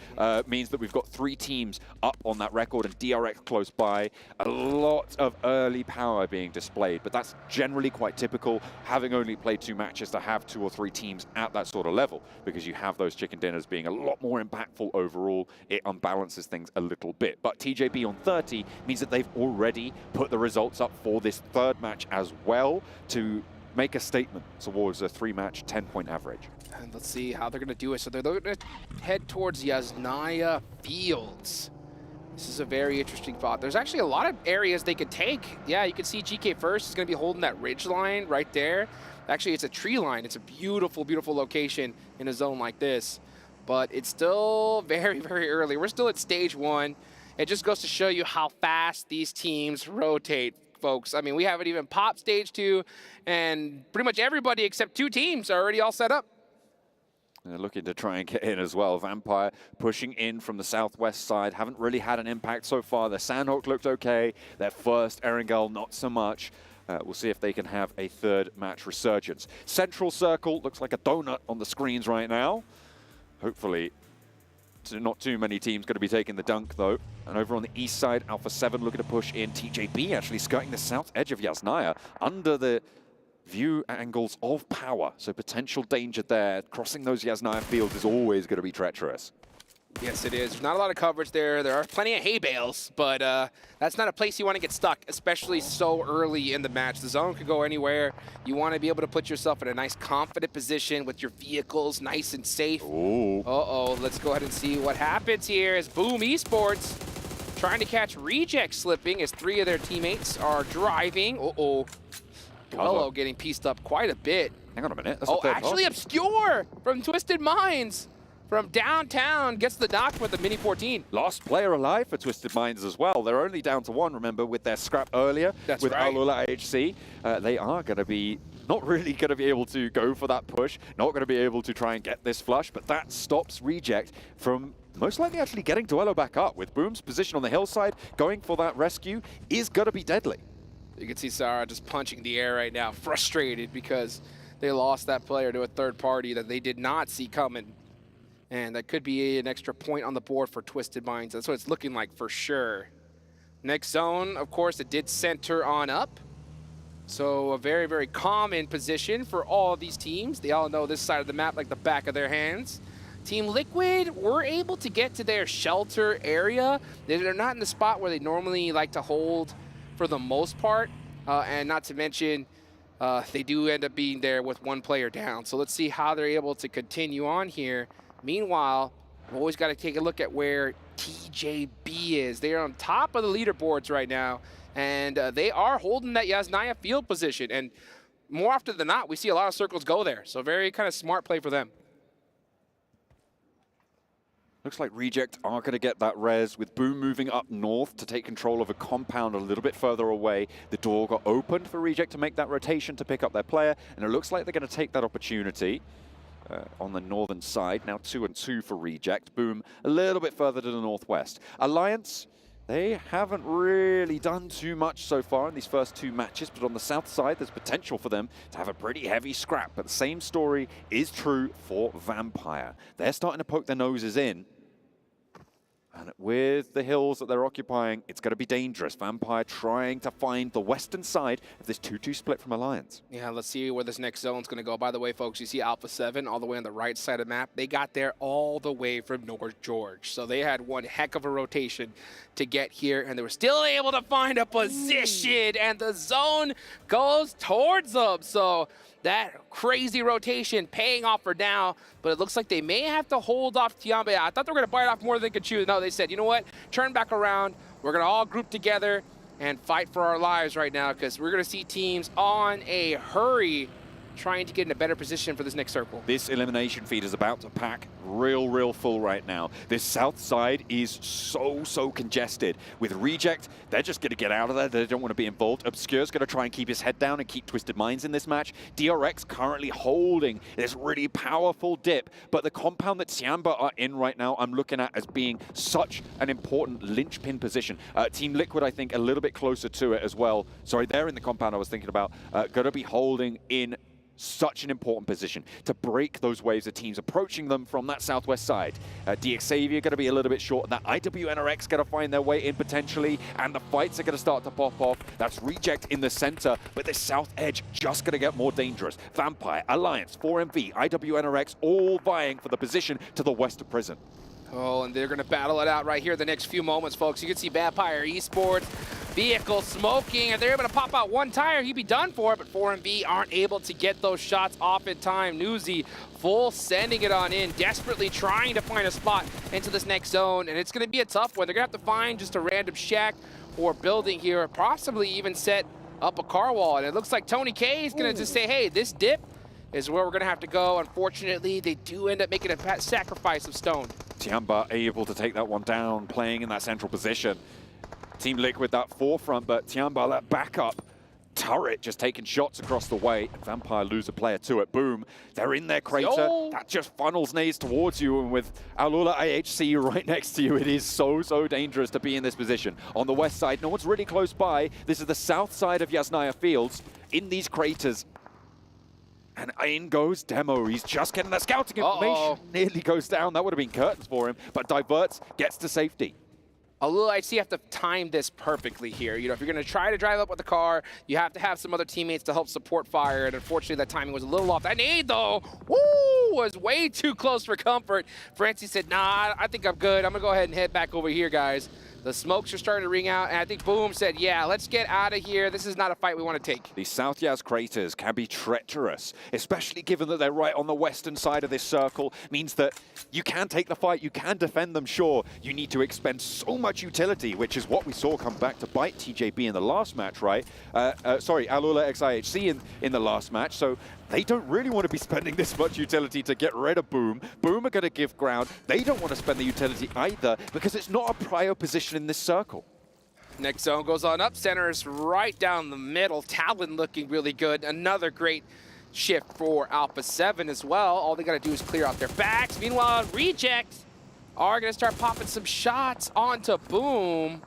means that we've got 3 teams up on that record and DRX close by. A lot of early power being displayed, but that's generally quite typical, having only played 2 matches, to have 2 or 3 teams at that sort of level, because you have those chicken dinners being a lot more impactful overall. It unbalances things a little bit. But TJB on 30 means that they've already put the results up for this 3rd match as well to make a statement towards a 3-match 10-point average. And let's see how they're going to do it. So they're going to head towards Yasnaya Fields. This is a very interesting spot. There's actually a lot of areas they could take. Yeah, you can see GK First is going to be holding that ridge line right there. Actually, it's a tree line. It's a beautiful, beautiful location in a zone like this. But it's still very, very early. We're still at stage 1. It just goes to show you how fast these teams rotate, folks. I mean, we haven't even popped stage 2, and pretty much everybody except 2 teams are already all set up. They're looking to try and get in as well. Vampire pushing in from the southwest side. Haven't really had an impact so far. The Sandhawk looked okay. Their first Erangel, not so much. We'll see if they can have a 3rd match resurgence. Central Circle looks like a donut on the screens right now. Hopefully, not too many teams going to be taking the dunk, though. And over on the east side, Alpha 7 looking to push in. TJB actually skirting the south edge of Yasnaya under the view angles of power. So potential danger there. Crossing those Yasnaya fields is always going to be treacherous. Yes, it is. There's not a lot of coverage there. There are plenty of hay bales, but that's not a place you want to get stuck, especially so early in the match. The zone could go anywhere. You want to be able to put yourself in a nice, confident position with your vehicles nice and safe. Ooh. Uh-oh, let's go ahead and see what happens here as Boom Esports trying to catch Reject slipping as 3 of their teammates are driving. Uh-oh. Hello, getting pieced up quite a bit. Hang on a minute. That's actually Obscure from Twisted Minds. From downtown, gets the knock with the Mini 14. Last player alive for Twisted Minds as well. They're only down to 1, remember, with their scrap earlier. That's with right. Alula HC. They are going to be not really going to be able to go for that push, not going to be able to try and get this flush, but that stops Reject from most likely actually getting Duello back up. With Boom's position on the hillside, going for that rescue is going to be deadly. You can see Sarah just punching the air right now, frustrated because they lost that player to a 3rd party that they did not see coming. And that could be an extra point on the board for Twisted Minds. That's what it's looking like for sure. Next zone, of course, it did center on up. So a very, very common position for all of these teams. They all know this side of the map like the back of their hands. Team Liquid were able to get to their shelter area. They're not in the spot where they normally like to hold for the most part. And not to mention, they do end up being there with one player down. So let's see how they're able to continue on here. Meanwhile, we've always got to take a look at where TJB is. They are on top of the leaderboards right now, and they are holding that Yasnaya field position. And more often than not, we see a lot of circles go there. So very kind of smart play for them. Looks like Reject are going to get that res with Boom moving up north to take control of a compound a little bit further away. The door got opened for Reject to make that rotation to pick up their player, and it looks like they're going to take that opportunity on the northern side. Now 2-2 for Reject. Boom a little bit further to the northwest. Alliance, they haven't really done too much so far in these first two matches, but on the south side, there's potential for them to have a pretty heavy scrap. But the same story is true for Vampire. They're starting to poke their noses in. And with the hills that they're occupying, it's going to be dangerous. Vampire trying to find the western side of this 2-2 split from Alliance. Yeah, let's see where this next zone's going to go. By the way, folks, you see Alpha 7 all the way on the right side of the map. They got there all the way from North George. So they had one heck of a rotation to get here, and they were still able to find a position, and the zone goes towards them. So that crazy rotation paying off for now, but it looks like they may have to hold off Tiambe. I thought they were going to bite off more than they could chew. No, they said, you know what? Turn back around. We're going to all group together and fight for our lives right now, because we're going to see teams on a hurry trying to get in a better position for this next circle. This elimination feed is about to pack real full right now. This south side is so congested. With Reject, they're just going to get out of there. They don't want to be involved. Obscure's going to try and keep his head down and keep Twisted Minds in this match. DRX currently holding this really powerful dip, but the compound that Tiamba are in right now, I'm looking at as being such an important linchpin position. Team Liquid, I think, a little bit closer to it as well. Sorry, they're in the compound I was thinking about. Going to be holding in such an important position to break those waves of teams approaching them from that southwest side. DXavier going to be a little bit short. That IWNRX going to find their way in potentially, and the fights are going to start to pop off. That's Reject in the center, but this south edge just going to get more dangerous. Vampire, Alliance, 4MV, IWNRX all vying for the position to the west of Prison. Oh, and they're going to battle it out right here the next few moments, folks. You can see Vampire Esports vehicle smoking, and they're able to pop out one tire. He'd be done for, but 4MV aren't able to get those shots off in time. Newsy full sending it on in, desperately trying to find a spot into this next zone, and it's going to be a tough one. They're going to have to find just a random shack or building here, or possibly even set up a car wall. And it looks like Tony K is going to just say, hey, this dip is where we're going to have to go. Unfortunately, they do end up making a sacrifice of stone. Tiamba able to take that one down, playing in that central position. Team Liquid that forefront, but Tiamba that backup. Turret just taking shots across the way. Vampire lose a player to it. Boom. They're in their crater. Yo. That just funnels nades towards you, and with Alula IHC right next to you, it is so dangerous to be in this position. On the west side, no one's really close by. This is the south side of Yasnaya Fields. In these craters, and in goes Demo. He's just getting that scouting information. Nearly goes down. That would have been curtains for him, but diverts, gets to safety. Although I see you have to time this perfectly here. You know, if you're going to try to drive up with the car, you have to have some other teammates to help support fire. And unfortunately, that timing was a little off. That nade, though, was way too close for comfort. Francie said, nah, I think I'm good. I'm going to go ahead and head back over here, guys. The smokes are starting to ring out, and I think Boom said, yeah, let's get out of here. This is not a fight we want to take. These South Yaz craters can be treacherous, especially given that they're right on the western side of this circle. Means that you can take the fight, you can defend them, sure. You need to expend so much utility, which is what we saw come back to bite TJB in the last match, right? Sorry, Alula XIHC in the last match. So they don't really want to be spending this much utility to get rid of Boom. Boom are going to give ground. They don't want to spend the utility either, because it's not a prio position in this circle. Next zone goes on up. Center is right down the middle. Talon looking really good. Another great shift for Alpha 7 as well. All they got to do is clear out their backs. Meanwhile, Rejects are going to start popping some shots onto Boom.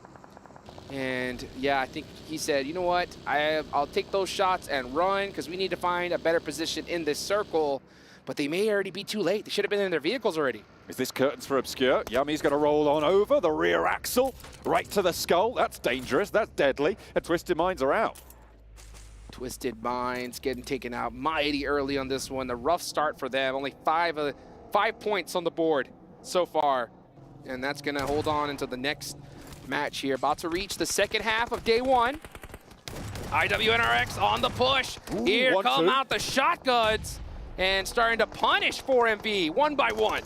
And yeah, I think he said, you know what? I'll take those shots and run, because we need to find a better position in this circle. But they may already be too late. They should have been in their vehicles already. Is this curtains for Obscure? Yummy's going to roll on over the rear axle, right to the skull. That's dangerous. That's deadly. And Twisted Minds are out. Twisted Minds getting taken out mighty early on this one. The rough start for them. Only 5 of 5 points on the board so far. And that's going to hold on until the next match here. About to reach the second half of day 1. IWNRX on the push. Ooh, here come 1-2. out the shotguns and starting to punish 4MB one by one.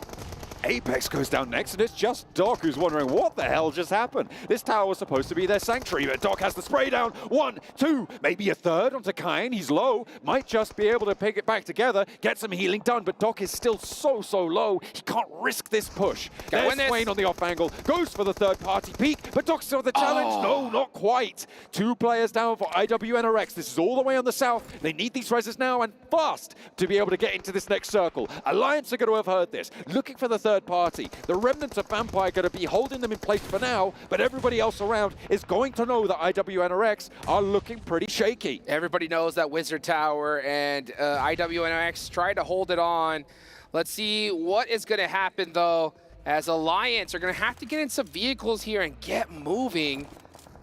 Apex goes down next, and it's just Doc who's wondering what the hell just happened. This tower was supposed to be their sanctuary, but Doc has the spray down. 1, 2, maybe a third onto Kain. He's low, might just be able to pick it back together, get some healing done, but Doc is still so low. He can't risk this push. There's Swain on the off angle, goes for the third party peek, but Doc's still the challenge. No, not quite. 2 players down for IWNRX. This is all the way on the south. They need these reses now and fast to be able to get into this next circle. Alliance are going to have heard this, looking for the third party. The remnants of Vampire are going to be holding them in place for now, but everybody else around is going to know that IWNRX are looking pretty shaky. Everybody knows that Wizard Tower and IWNRX tried to hold it on. Let's see what is going to happen, though, as Alliance are going to have to get in some vehicles here and get moving.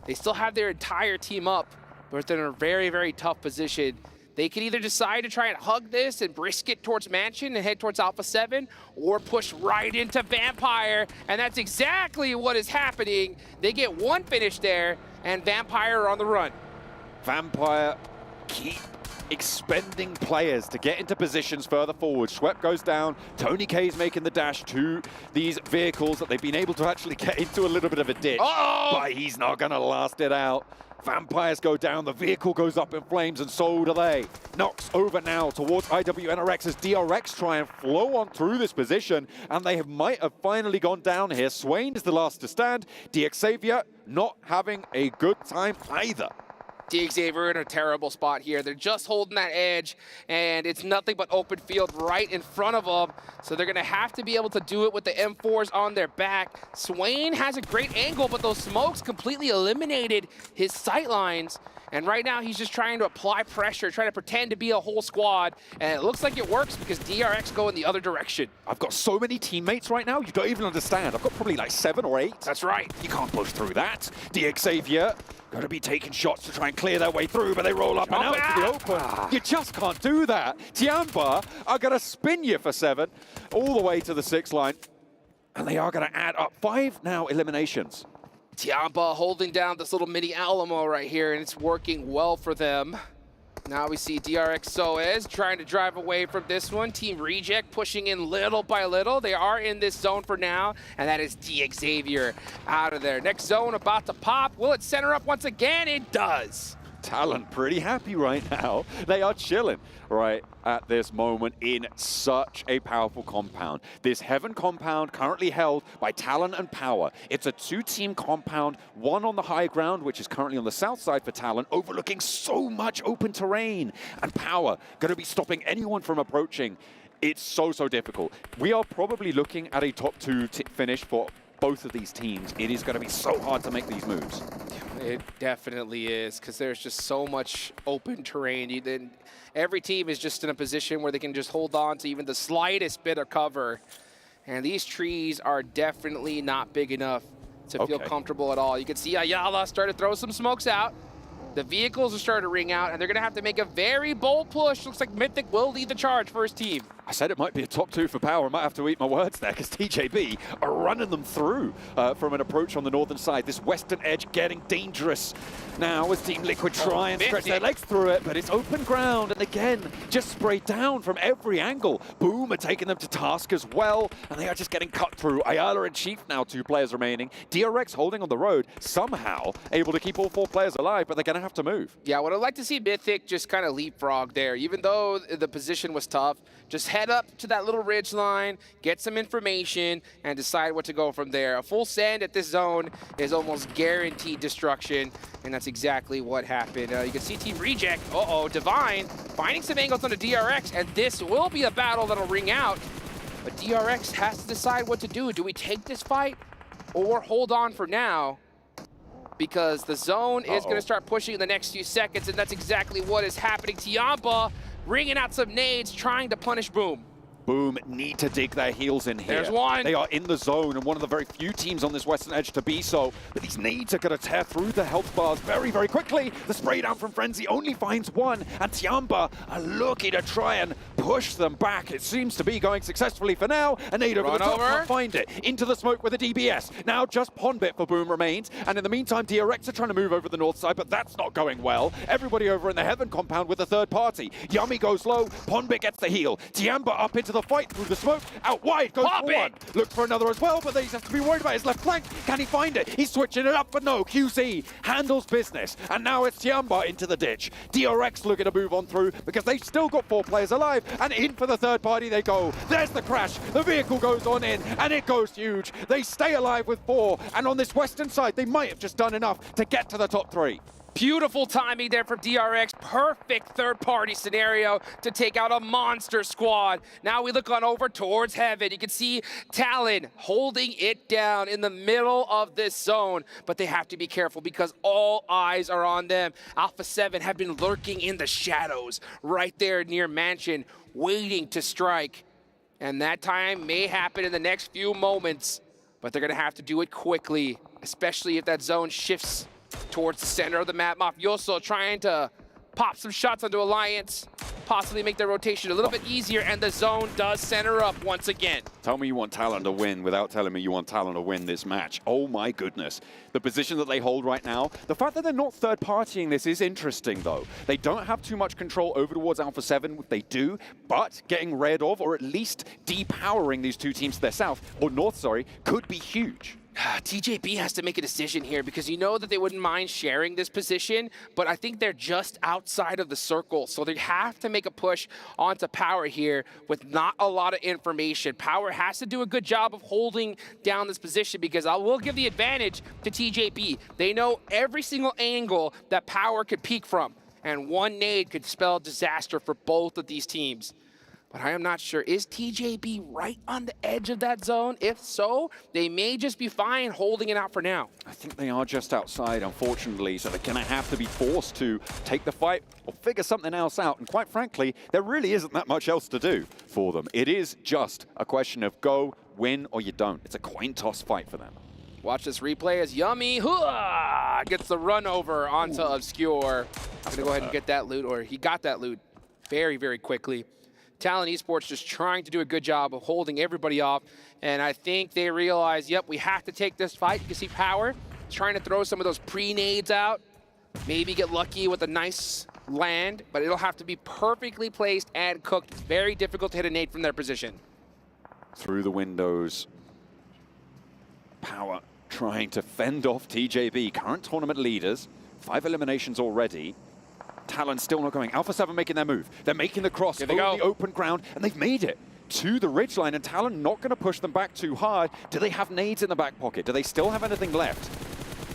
They still have their entire team up, but they're in a very tough position. They could either decide to try and hug this and brisk it towards Mansion and head towards Alpha 7, or push right into Vampire, and that's exactly what is happening. They get one finish there, and Vampire are on the run. Vampire keep expending players to get into positions further forward. Schwepp goes down. Tony K's making the dash to these vehicles that they've been able to actually get into a little bit of a ditch. But he's not going to last it out. Vampires go down, the vehicle goes up in flames, and so do they. Knocks over now towards IWNRX as DRX try and flow on through this position, and they might have finally gone down here. Swain is the last to stand. DXavier not having a good time either. DXavier in a terrible spot here. They're just holding that edge, and it's nothing but open field right in front of them. So they're going to have to be able to do it with the M4s on their back. Swain has a great angle, but those smokes completely eliminated his sight lines. And right now, he's just trying to apply pressure, trying to pretend to be a whole squad. And it looks like it works because DRX go in the other direction. I've got so many teammates right now, you don't even understand. I've got probably like 7 or 8. That's right. You can't push through that. DXavier going to be taking shots to try and clear their way through, but they roll up and out to the open. You just can't do that. Tiamba are going to spin you for 7 all the way to the 6 line. And they are going to add up 5 now eliminations. Tiamba holding down this little mini Alamo right here, and it's working well for them. Now we see DRX Soez trying to drive away from this one. Team Reject pushing in little by little. They are in this zone for now, and that is DXavier out of there. Next zone about to pop. Will it center up once again? It does. Talon pretty happy right now. They are chilling right at this moment in such a powerful compound. This Heaven compound currently held by Talon and Power. It's a 2-team compound, one on the high ground, which is currently on the south side for Talon, overlooking so much open terrain. And Power going to be stopping anyone from approaching. It's so difficult. We are probably looking at a top 2 finish for both of these teams. It is going to be so hard to make these moves. It definitely is, because there's just so much open terrain. Then every team is just in a position where they can just hold on to even the slightest bit of cover. And these trees are definitely not big enough to feel comfortable at all. You can see Ayala start to throw some smokes out. The vehicles are starting to ring out, and they're going to have to make a very bold push. Looks like Mythic will lead the charge for his team. I said it might be a top 2 for Power. I might have to eat my words there because TJB are running them through from an approach on the northern side. This western edge getting dangerous now as Team Liquid try and stretch their legs through it, but it's open ground, and again, just sprayed down from every angle. Boom are taking them to task as well, and they are just getting cut through. Ayala and Chief now 2 players remaining. DRX holding on the road, somehow able to keep all 4 players alive, but they're going to have to move. Yeah, I would have liked to see Mythic just kind of leapfrog there. Even though the position was tough, just head up to that little ridge line, get some information, and decide what to go from there. A full send at this zone is almost guaranteed destruction, and that's exactly what happened. You can see Team Reject, Divine, finding some angles on the DRX, and this will be a battle that'll ring out. But DRX has to decide what to do. Do we take this fight or hold on for now? Because the zone is going to start pushing in the next few seconds, and that's exactly what is happening. Tiamba ringing out some nades, trying to punish Boom. Boom need to dig their heels in here. There's one. They are in the zone and one of the very few teams on this western edge to be so. But these nades are going to tear through the health bars very, very quickly. The spray down from Frenzy only finds one, and Tiamba are looking to try and push them back. It seems to be going successfully for now. A nade over the top, can't find it. Into the smoke with a DBS. Now just Pondbit for Boom remains. And in the meantime, DRX are trying to move over the north side, but that's not going well. Everybody over in the Heaven compound with a third party. Yummy goes low. Pondbit gets the heal. Tiamba up into the fight through the smoke. Out wide goes for one. Looks for another as well, but they just have to be worried about his left flank. Can he find it? He's switching it up, but no. QZ handles business. And now it's Tiamba into the ditch. DRX looking to move on through because they've still got 4 players alive. And in for the third party they go. There's the crash. The vehicle goes on in, and it goes huge. They stay alive with 4. And on this western side, they might have just done enough to get to the top 3. Beautiful timing there from DRX. Perfect third-party scenario to take out a monster squad. Now we look on over towards Heaven. You can see Talon holding it down in the middle of this zone, but they have to be careful because all eyes are on them. Alpha 7 have been lurking in the shadows right there near Mansion, waiting to strike. And that time may happen in the next few moments, but they're going to have to do it quickly, especially if that zone shifts towards the center of the map. Mafioso trying to pop some shots onto Alliance, possibly make their rotation a little bit easier, and the zone does center up once again. Tell me you want Talon to win without telling me you want Talon to win this match. Oh my goodness. The position that they hold right now, the fact that they're not third-partying this is interesting though. They don't have too much control over towards Alpha 7, they do, but getting rid of, or at least depowering these 2 teams to their south, or north, sorry, could be huge. TJB has to make a decision here because you know that they wouldn't mind sharing this position, but I think they're just outside of the circle. So they have to make a push onto Power here with not a lot of information. Power has to do a good job of holding down this position because I will give the advantage to TJB. They know every single angle that Power could peek from, and one nade could spell disaster for both of these teams. But I am not sure. Is TJB right on the edge of that zone? If so, they may just be fine holding it out for now. I think they are just outside, unfortunately, so they're going to have to be forced to take the fight or figure something else out. And quite frankly, there really isn't that much else to do for them. It is just a question of go, win, or you don't. It's a coin toss fight for them. Watch this replay as Yummy gets the run over onto Obscure. I'm going to go ahead and get that loot, or he got that loot very, very quickly. Talon Esports just trying to do a good job of holding everybody off. And I think they realize, yep, we have to take this fight. You can see Power trying to throw some of those pre-nades out. Maybe get lucky with a nice land, but it'll have to be perfectly placed and cooked. It's very difficult to hit a nade from their position. Through the windows, Power trying to fend off TJB, current tournament leaders. 5 eliminations already. Talon still not going. Alpha 7 making their move. They're making the cross over the open ground, and they've made it to the ridgeline, and Talon not going to push them back too hard. Do they have nades in the back pocket? Do they still have anything left?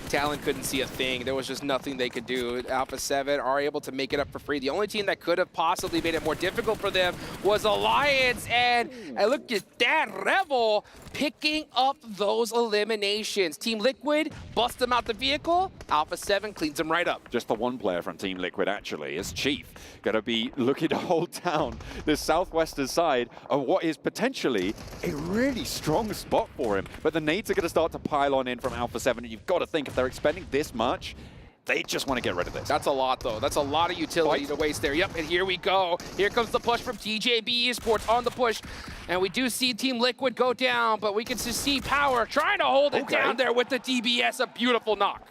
Talon couldn't see a thing. There was just nothing they could do. Alpha 7 are able to make it up for free. The only team that could have possibly made it more difficult for them was Alliance, and look at that, Rebel picking up those eliminations. Team Liquid bust them out the vehicle. Alpha 7 cleans them right up. Just the one player from Team Liquid, actually, is Chief. Going to be looking to hold down the southwestern side of what is potentially a really strong spot for him. But the nades are going to start to pile on in from Alpha 7, and you've got to think if they're expending this much, they just want to get rid of this. That's a lot, though. That's a lot of utility to waste there. Yep, and here we go. Here comes the push from TJB Esports on the push. And we do see Team Liquid go down, but we can just see Power trying to hold it down there with the DBS. A beautiful knock.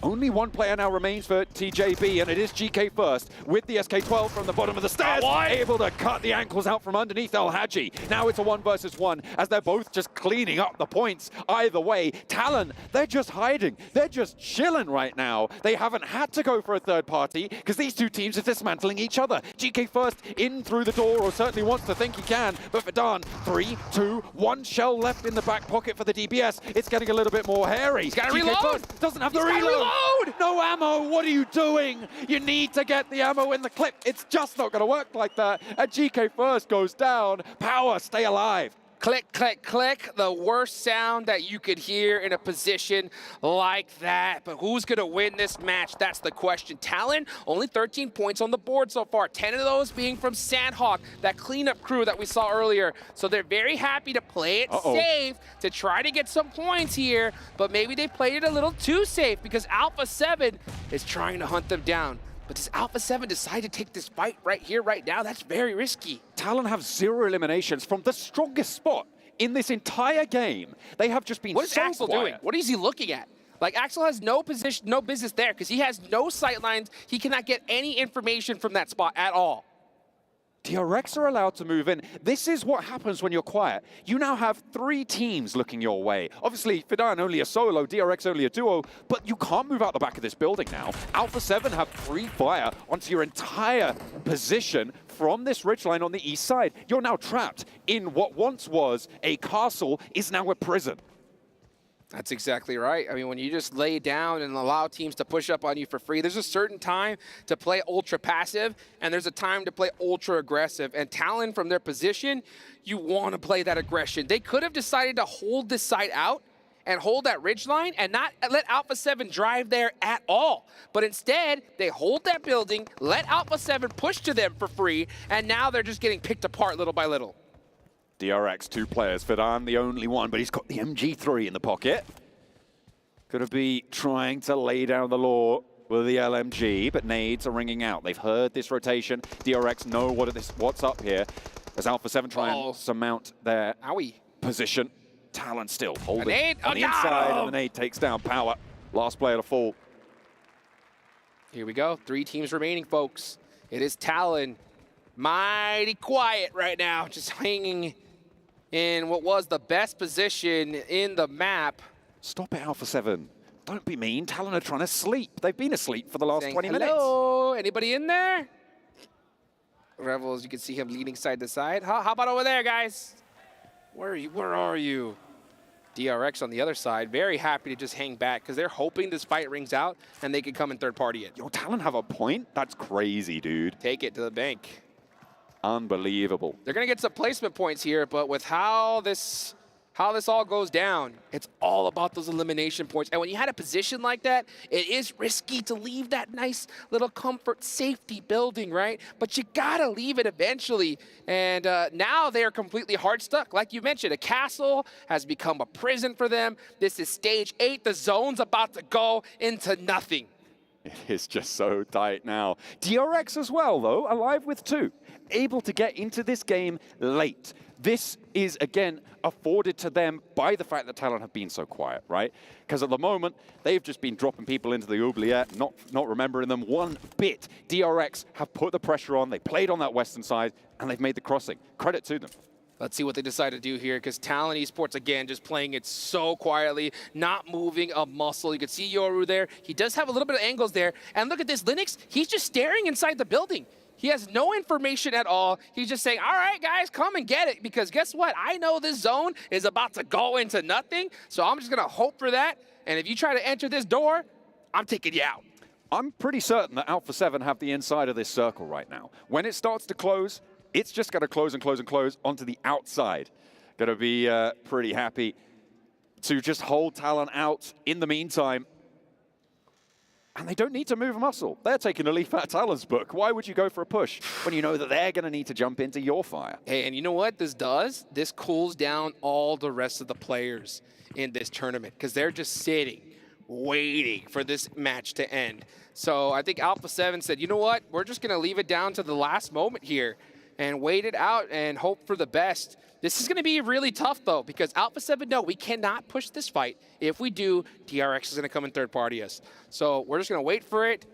Only one player now remains for TJB, and it is GK first with the SK-12 from the bottom of the stairs, able to cut the ankles out from underneath El Hadji. Now it's a 1 versus 1 as they're both just cleaning up the points either way. Talon, they're just hiding. They're just chilling right now. They haven't had to go for a third party because these 2 teams are dismantling each other. GK first in through the door, or certainly wants to think he can, but Verdan, 3, 2, 1 shell left in the back pocket for the DBS. It's getting a little bit more hairy. He's got to GK reload. First doesn't have the reload. No ammo, what are you doing? You need to get the ammo in the clip. It's just not going to work like that. And GK first goes down. Power, stay alive. Click, click, click, the worst sound that you could hear in a position like that. But who's gonna win this match? That's the question. Talon, only 13 points on the board so far, 10 of those being from Sandhawk, that cleanup crew that we saw earlier. So they're very happy to play it safe, to try to get some points here, but maybe they played it a little too safe because Alpha 7 is trying to hunt them down. But does Alpha 7 decide to take this fight right here, right now? That's very risky. Talon have 0 eliminations from the strongest spot in this entire game. They have just been What is so Axel quiet. doing? What is he looking at? Like, Axel has no position, no business there because he has no sight lines. He cannot get any information from that spot at all. DRX are allowed to move in. This is what happens when you're quiet. You now have 3 teams looking your way. Obviously, Fidan only a solo, DRX only a duo, but you can't move out the back of this building now. Alpha 7 have free fire onto your entire position from this ridgeline on the east side. You're now trapped in what once was a castle, is now a prison. That's exactly right. I mean, when you just lay down and allow teams to push up on you for free, there's a certain time to play ultra passive, and there's a time to play ultra aggressive. And Talon, from their position, you want to play that aggression. They could have decided to hold this site out and hold that ridgeline and not let Alpha 7 drive there at all. But instead, they hold that building, let Alpha 7 push to them for free, and now they're just getting picked apart little by little. DRX, 2 players. Fidan, the only one, but he's got the MG3 in the pocket. Gonna be trying to lay down the law with the LMG, but nades are ringing out. They've heard this rotation. DRX know what's up here as Alpha 7 try and surmount their position. Talon still holding on the inside, and the nade takes down Power. Last player to fall. Here we go. 3 teams remaining, folks. It is Talon. Mighty quiet right now, just hanging in what was the best position in the map. Stop it, Alpha 7. Don't be mean. Talon are trying to sleep. They've been asleep for the last 20 minutes. Hello, anybody in there? Rebels, you can see him leaning side to side. How about over there, guys? Where are you? Where are you? DRX on the other side, very happy to just hang back because they're hoping this fight rings out and they can come and third party it. Yo, Talon have a point? That's crazy, dude. Take it to the bank. Unbelievable. They're going to get some placement points here, but with how this all goes down, it's all about those elimination points. And when you had a position like that, it is risky to leave that nice little comfort safety building, right? But you got to leave it eventually. And now they're completely hard stuck. Like you mentioned, a castle has become a prison for them. This is stage 8. The zone's about to go into nothing. It is just so tight now. DRX as well, though, alive with 2. Able to get into this game late. This is, again, afforded to them by the fact that Talon have been so quiet, right? Because at the moment, they've just been dropping people into the oubliette, not remembering them one bit. DRX have put the pressure on. They played on that western side, and they've made the crossing. Credit to them. Let's see what they decide to do here, because Talon Esports, again, just playing it so quietly, not moving a muscle. You can see Yoru there. He does have a little bit of angles there. And look at this, Linux, he's just staring inside the building. He has no information at all. He's just saying, all right, guys, come and get it, because guess what? I know this zone is about to go into nothing, so I'm just going to hope for that. And if you try to enter this door, I'm taking you out. I'm pretty certain that Alpha 7 have the inside of this circle right now. When it starts to close, it's just going to close and close and close onto the outside. Going to be pretty happy to just hold Talon out in the meantime. And they don't need to move a muscle. They're taking a leaf out of Talon's book. Why would you go for a push when you know that they're going to need to jump into your fire? Hey, and you know what this does? This cools down all the rest of the players in this tournament because they're just sitting, waiting for this match to end. So I think Alpha 7 said, you know what? We're just going to leave it down to the last moment here and wait it out and hope for the best. This is going to be really tough, though, because Alpha 7, no, we cannot push this fight. If we do, DRX is going to come and third party us. So we're just going to wait for it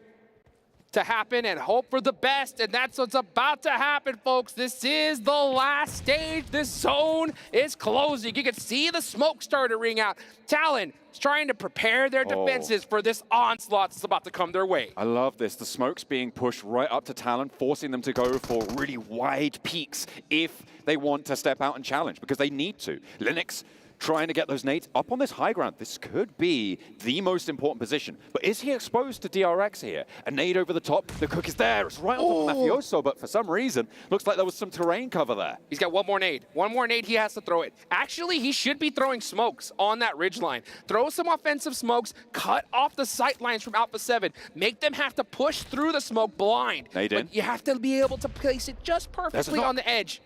to happen and hope for the best, and that's what's about to happen, folks. This is the last stage. This zone is closing. You can see the smoke start to ring out. Talon is trying to prepare their defenses for this onslaught that's about to come their way. I love this. The smoke's being pushed right up to Talon, forcing them to go for really wide peaks if they want to step out and challenge, because they need to. Linux trying to get those nades up on this high ground. This could be the most important position. But is he exposed to DRX here? A nade over the top. The cook is there. It's right on top of Mafioso, but for some reason, looks like there was some terrain cover there. He's got one more nade. One more nade, he has to throw it. Actually, he should be throwing smokes on that ridge line. Throw some offensive smokes, cut off the sight lines from Alpha 7, make them have to push through the smoke blind. Nade in. But you have to be able to place it just perfectly on the edge.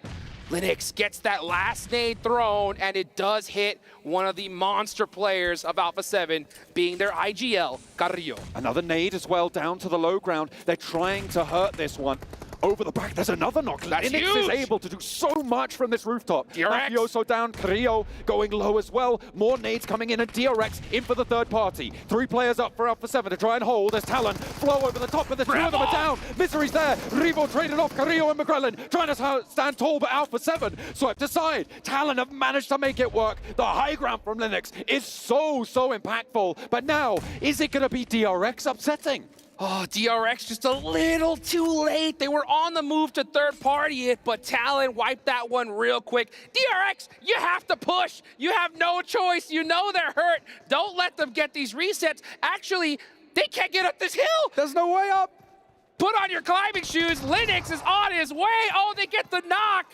Linux gets that last nade thrown, and it does hit one of the monster players of Alpha 7, being their IGL, Carrillo. Another nade as well, down to the low ground. They're trying to hurt this one. Over the back, there's another knock. Linux is able to do so much from this rooftop. Mafioso down, Carrillo going low as well. More nades coming in, and DRX in for the third party. 3 players up for Alpha 7 to try and hold. There's Talon, Flow over the top, but the 2 of them are down. Misery's there. Revo traded off Carrillo and McClellan, trying to stand tall, but Alpha 7 swept aside. Talon have managed to make it work. The high ground from Linux is so impactful. But now, is it going to be DRX upsetting? Oh, DRX just a little too late. They were on the move to third party it, but Talon wiped that one real quick. DRX, you have to push. You have no choice. You know they're hurt. Don't let them get these resets. Actually, they can't get up this hill. There's no way up. Put on your climbing shoes. Linux is on his way. Oh, they get the knock.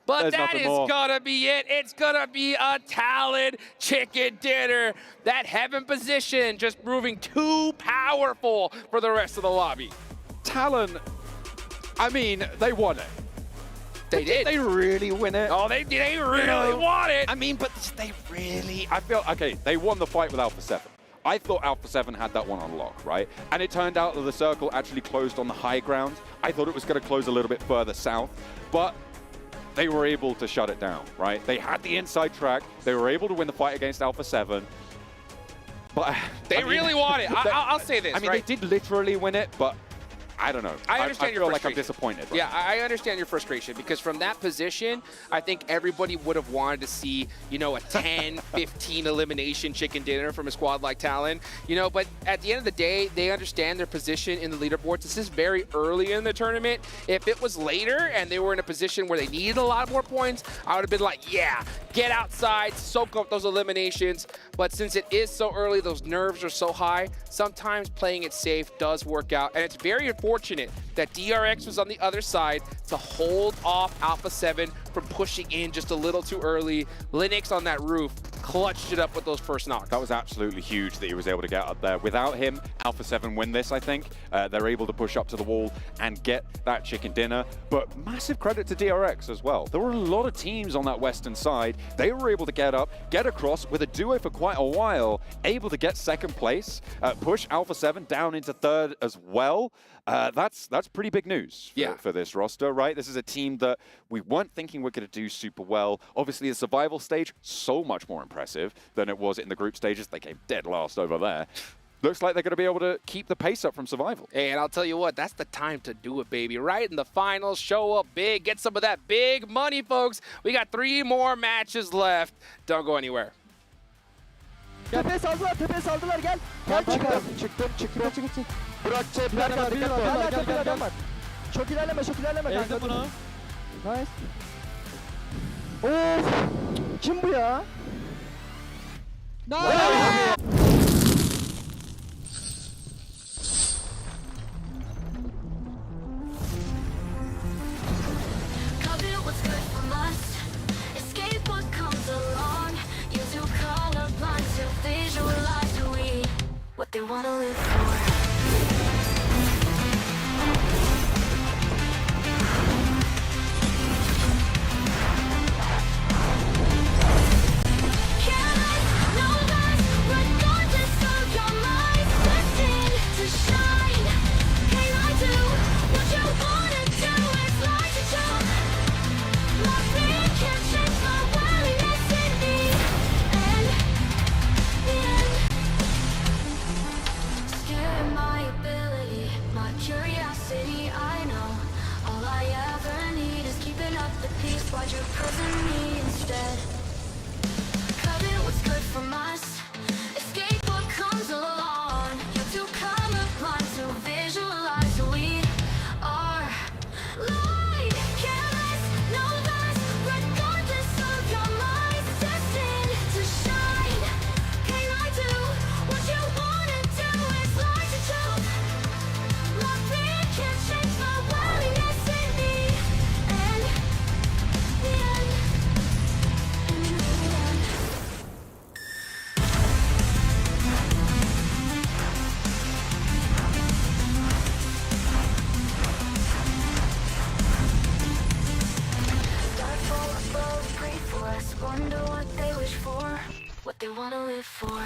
But that is gonna be it. It's gonna be a Talon chicken dinner. That heaven position just proving too powerful for the rest of the lobby. Talon, I mean, they won it. They did. They really win it. Oh, they really won it. I mean, but they really, I feel, okay, they won the fight with Alpha 7. I thought Alpha 7 had that one on lock, right? And it turned out that the circle actually closed on the high ground. I thought it was gonna close a little bit further south, but they were able to shut it down, right? They had the inside track. They were able to win the fight against Alpha 7. But they really won it. I'll say this, I mean, they did literally win it, but I don't know. I understand your feel frustration. like I'm disappointed. Right? Yeah, I understand your frustration because from that position, I think everybody would have wanted to see, you know, a 10, 15 elimination chicken dinner from a squad like Talon. You know, but at the end of the day, they understand their position in the leaderboard. This is very early in the tournament. If it was later and they were in a position where they needed a lot more points, I would have been like, yeah, get outside, soak up those eliminations. But since it is so early, those nerves are so high, sometimes playing it safe does work out. And it's very fortunate that DRX was on the other side to hold off Alpha 7 from pushing in just a little too early. Linux on that roof clutched it up with those first knocks. That was absolutely huge that he was able to get up there. Without him, Alpha 7 win this, I think. They're able to push up to the wall and get that chicken dinner. But massive credit to DRX as well. There were a lot of teams on that western side. They were able to get up, get across with a duo for quite a while, able to get second place, push Alpha 7 down into third as well. That's pretty big news for this roster, right? This is a team that we weren't thinking we're going to do super well. Obviously, the survival stage, so much more impressive than it was in the group stages. They came dead last over there. Looks like they're going to be able to keep the pace up from survival. Hey, and I'll tell you what, that's the time to do it, baby. Right in the finals, show up big, get some of that big money, folks. We got 3 more matches left. Don't go anywhere. Tepeye saldılar, tepeye saldılar, gel. Gel çıktım. Burak cepler var, hala tepede adam var. Çok ilerleme kanka. Bunu. Nice. Of! Kim bu ya? Nice! What they wanna live for. Scared they wanna live for.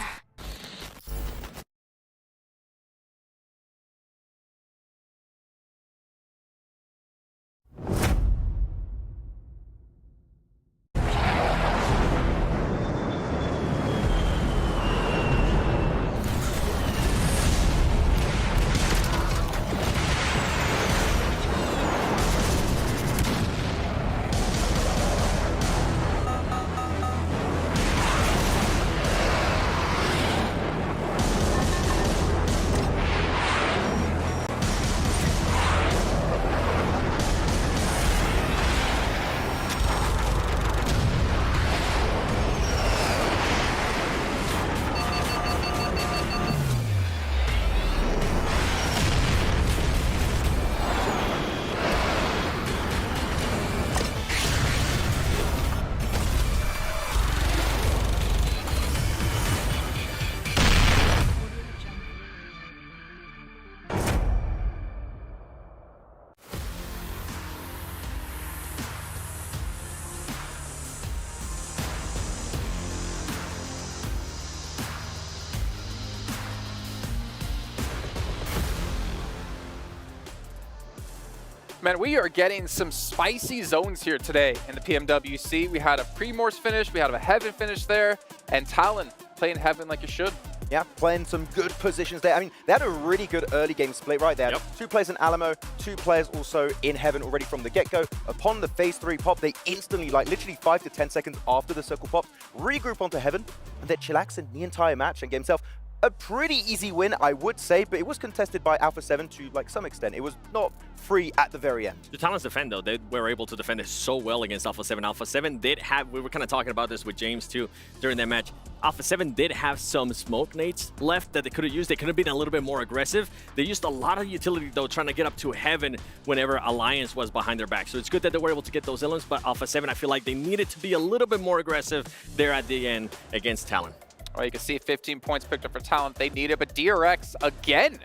Man, we are getting some spicy zones here today in the PMWC. We had a Primors finish, we had a Heaven finish there, and Talon playing Heaven like you should. Yeah, playing some good positions there. I mean, they had a really good early game split right there. 2 players in Alamo, 2 players also in Heaven already from the get-go. Upon the phase 3 pop, they instantly, like literally 5 to 10 seconds after the circle popped, regroup onto Heaven, and they're chillaxing the entire match and game itself. A pretty easy win, I would say, but it was contested by Alpha 7 to like some extent. It was not free at the very end. The Talons defend, though. They were able to defend it so well against Alpha 7. Alpha 7 did have, we were kind of talking about this with James too during that match. Alpha 7 did have some smoke nades left that they could have used. They could have been a little bit more aggressive. They used a lot of utility, though, trying to get up to Heaven whenever Alliance was behind their back. So it's good that they were able to get those elements, but Alpha 7, I feel like they needed to be a little bit more aggressive there at the end against Talon. Well, you can see 15 points picked up for Talon. They need it, but DRX again.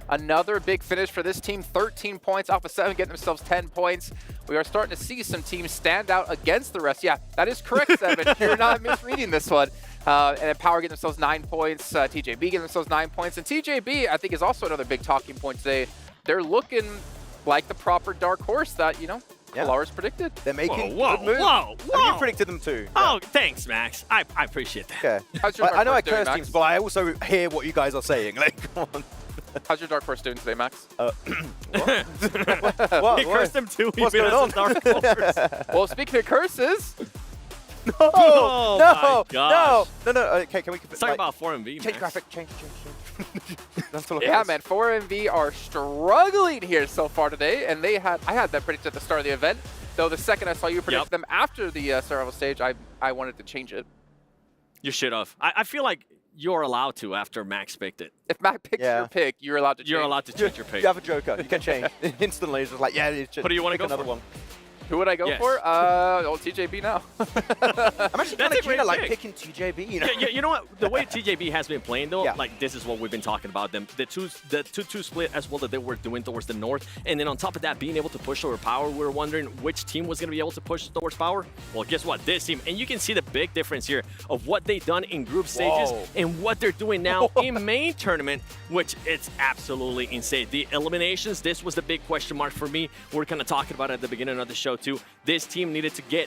Another big finish for this team, 13 points. Alpha 7 getting themselves 10 points. We are starting to see some teams stand out against the rest. Yeah, that is correct, 7. You're not misreading this one. And then Power getting themselves 9 points. TJB getting themselves 9 points. And TJB, I think, is also another big talking point today. They're looking like the proper dark horse that, you know, Lars predicted. They're making whoa, good moves. whoa. You predicted them too. Oh, thanks, Max. I appreciate that. Okay. I know I curse teams, but I also hear what you guys are saying. Like, come on. How's your Dark Horse doing today, Max? What? He cursed him too. What's going on? Dark Horse. Well, speaking of curses. No! Oh no! my gosh. No! Okay, can we... Let's talk about 4MV, Change Max. graphic. Change. Yeah, man. 4MV are struggling here so far today, and I had that predicted at the start of the event. Though the second I saw you predict them after the survival stage, I wanted to change it. You should have. I feel like you're allowed to after Max picked it. If Max picks your pick, you're allowed to change. You're allowed to change your pick. You have a joker. You can change. Instantly, it's just like, it's just Who do you want to pick go another for? one. Who would I go for? Old TJB now. I'm actually kind of keen to like pick. picking TJB. You know? Yeah, you know what? The way TJB has been playing, though, like this is what we've been talking about them. The 2-2 split as well that they were doing towards the north, and then on top of that, being able to push over Power. We were wondering which team was going to be able to push towards Power. Well, guess what? This team, and you can see the big difference here of what they've done in group stages and what they're doing now in main tournament, which it's absolutely insane. The eliminations, this was the big question mark for me. We're kind of talking about it at the beginning of the show too. This team needed to get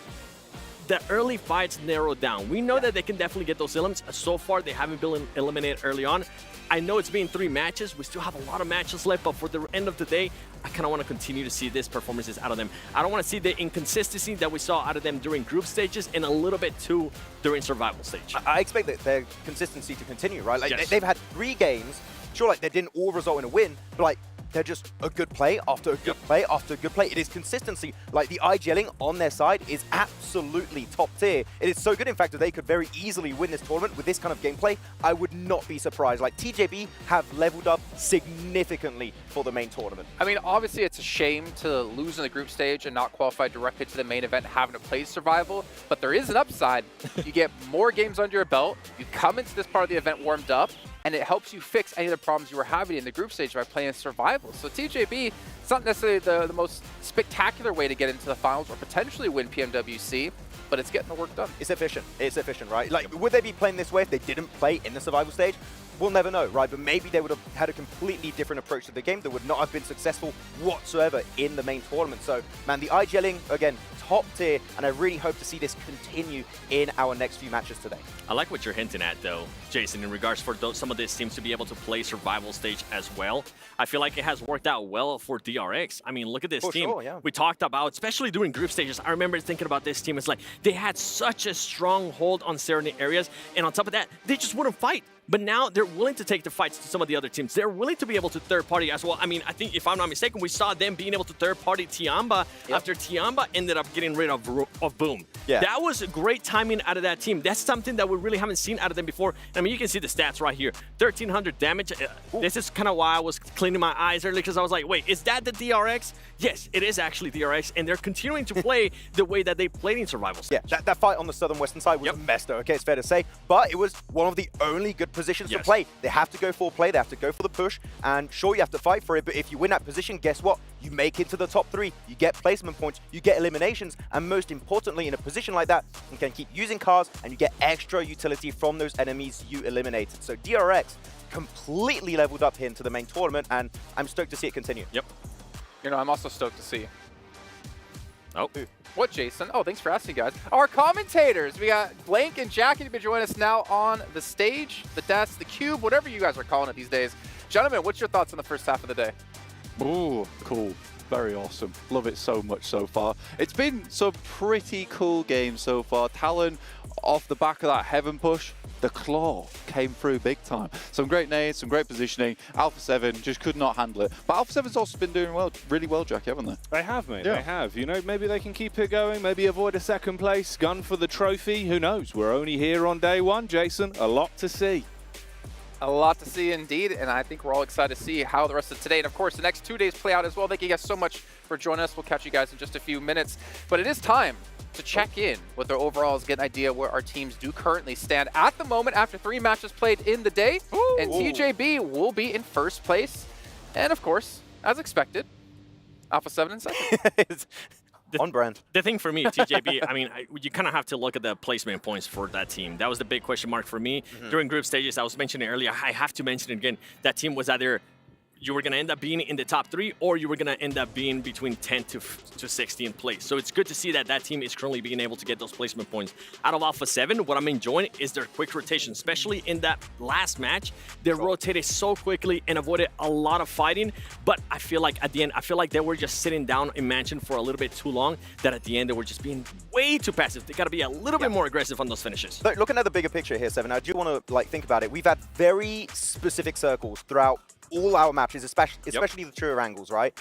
the early fights narrowed down. We know that they can definitely get those elements. So far, they haven't been eliminated early on. I know it's been 3 matches. We still have a lot of matches left, but for the end of the day, I kind of want to continue to see these performances out of them. I don't want to see the inconsistency that we saw out of them during group stages and a little bit too during survival stage. I expect that their consistency to continue, right? Like they've had 3 games. Sure, like they didn't all result in a win, but like they're just a good play after a good play after a good play. It is consistency. Like the IGLing on their side is absolutely top tier. It is so good, in fact, that they could very easily win this tournament with this kind of gameplay. I would not be surprised. Like TJB have leveled up significantly for the main tournament. I mean, obviously it's a shame to lose in the group stage and not qualify directly to the main event, having to play survival, but there is an upside. You get more games under your belt, you come into this part of the event warmed up, and it helps you fix any of the problems you were having in the group stage by playing survival. So TJB, it's not necessarily the most spectacular way to get into the finals or potentially win PMWC, but it's getting the work done. It's efficient. It's efficient, right? Like, would they be playing this way if they didn't play in the survival stage? We'll never know, right? But maybe they would have had a completely different approach to the game that would not have been successful whatsoever in the main tournament. So, man, the IGLing, again, top tier, and I really hope to see this continue in our next few matches today. I like what you're hinting at, though, Jason, in regards for some of these teams to be able to play survival stage as well. I feel like it has worked out well for DRX. I mean, look at this team. Sure, yeah. We talked about, especially during group stages, I remember thinking about this team. It's like they had such a strong hold on certain areas, and on top of that, they just wouldn't fight. But now they're willing to take the fights to some of the other teams. They're willing to be able to third-party as well. I mean, I think, if I'm not mistaken, we saw them being able to third-party Tiamba after Tiamba ended up getting rid of Boom. Yeah. That was a great timing out of that team. That's something that we really haven't seen out of them before. I mean, you can see the stats right here. 1,300 damage. This is kind of why I was cleaning my eyes earlier, because I was like, wait, is that the DRX? Yes, it is actually DRX, and they're continuing to play the way that they played in survival stage. Yeah, that fight on the southern western side was a mess, though, okay, it's fair to say. But it was one of the only good positions to play. They have to go for play, they have to go for the push, and sure, you have to fight for it, but if you win that position, guess what? You make it to the top 3, you get placement points, you get eliminations, and most importantly, in a position like that, you can keep using cars, and you get extra utility from those enemies you eliminated. So DRX completely leveled up here into the main tournament, and I'm stoked to see it continue. Yep. You know, I'm also stoked to see. Oh. What, Jason? Oh, thanks for asking, guys. Our commentators, we got Blank and Jackie to be joining us now on the stage, the desk, the cube, whatever you guys are calling it these days. Gentlemen, what's your thoughts on the first half of the day? Ooh, cool. Very awesome. Love it so much so far. It's been some pretty cool games so far. Talon, off the back of that heaven push, the claw came through big time. Some great nades, some great positioning. Alpha 7 just could not handle it. But Alpha 7's also been doing really well, Jackie, haven't they? They have, mate. Yeah. They have. You know, maybe they can keep it going, maybe avoid a second place, gun for the trophy. Who knows? We're only here on day one, Jason. A lot to see. A lot to see indeed, and I think we're all excited to see how the rest of today and of course the next 2 days play out as well. Thank you guys so much for joining us. We'll catch you guys in just a few minutes, but it is time to check in with our overalls, get an idea where our teams do currently stand at the moment after 3 matches played in the day. Ooh. And TJB will be in first place, and of course, as expected, Alpha 7 in second. On brand. The thing for me, TJB, I mean, you kind of have to look at the placement points for that team. That was the big question mark for me. During group stages, I was mentioning earlier, I have to mention it again, that team was either you were going to end up being in the top 3 or you were going to end up being between 10 to 16th place. So it's good to see that that team is currently being able to get those placement points. Out of Alpha 7, what I'm enjoying is their quick rotation, especially in that last match. They rotated so quickly and avoided a lot of fighting. But I feel like at the end, they were just sitting down in Mansion for a little bit too long, that at the end they were just being way too passive. They got to be a little bit more aggressive on those finishes. But looking at the bigger picture here, Seven, I do want to think about it. We've had very specific circles throughout all our matches, especially the truer angles, right?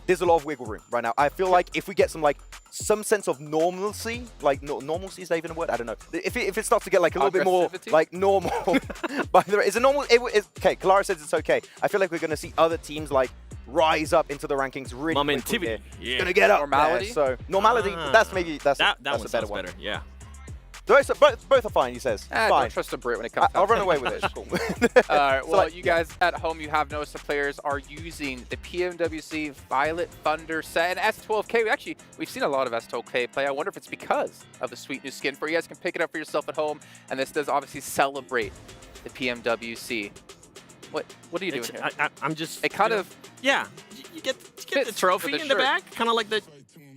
There's a lot of wiggle room right now. I feel like if we get some sense of normalcy, normalcy, is that even a word? I don't know. If it starts to get a little bit more normal, is it normal? Okay, Kalara says it's okay. I feel like we're going to see other teams rise up into the rankings really quickly. Yeah. It's going to get up normality. There. So normality, that's that a better one. Better, yeah. Both are fine, he says. Fine. Don't trust a Brit when it comes to I'll run away with it. Cool. All right, well, you guys at home, you have noticed the players are using the PMWC Violet Thunder set and S12K. We've seen a lot of S12K play. I wonder if it's because of the sweet new skin for you. Guys can pick it up for yourself at home, and this does obviously celebrate the PMWC. What are you doing here? I'm just... It kind of... Yeah, you get the trophy in the back, kind of like the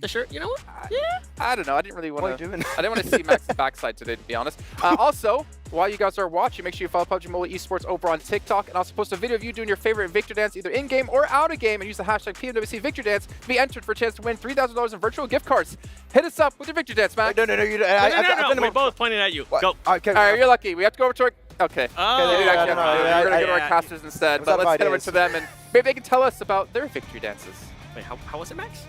shirt, you know what? Yeah. I don't know. I didn't really want to. I didn't want to see Max's backside today, to be honest. Also, while you guys are watching, make sure you follow PUBG Mobile Esports over on TikTok, and also post a video of you doing your favorite Victor Dance, either in game or out of game, and use the hashtag PMWC Victor Dance to be entered for a chance to win $3,000 in virtual gift cards. Hit us up with your Victor Dance, Max. No. We both pointed at you. Go. Okay. All right, you're lucky. We have to go over to our. Okay. Oh, we're gonna go to our casters instead, but let's head over to them, and maybe they can tell us about their victory dances. Wait, how was it, Max?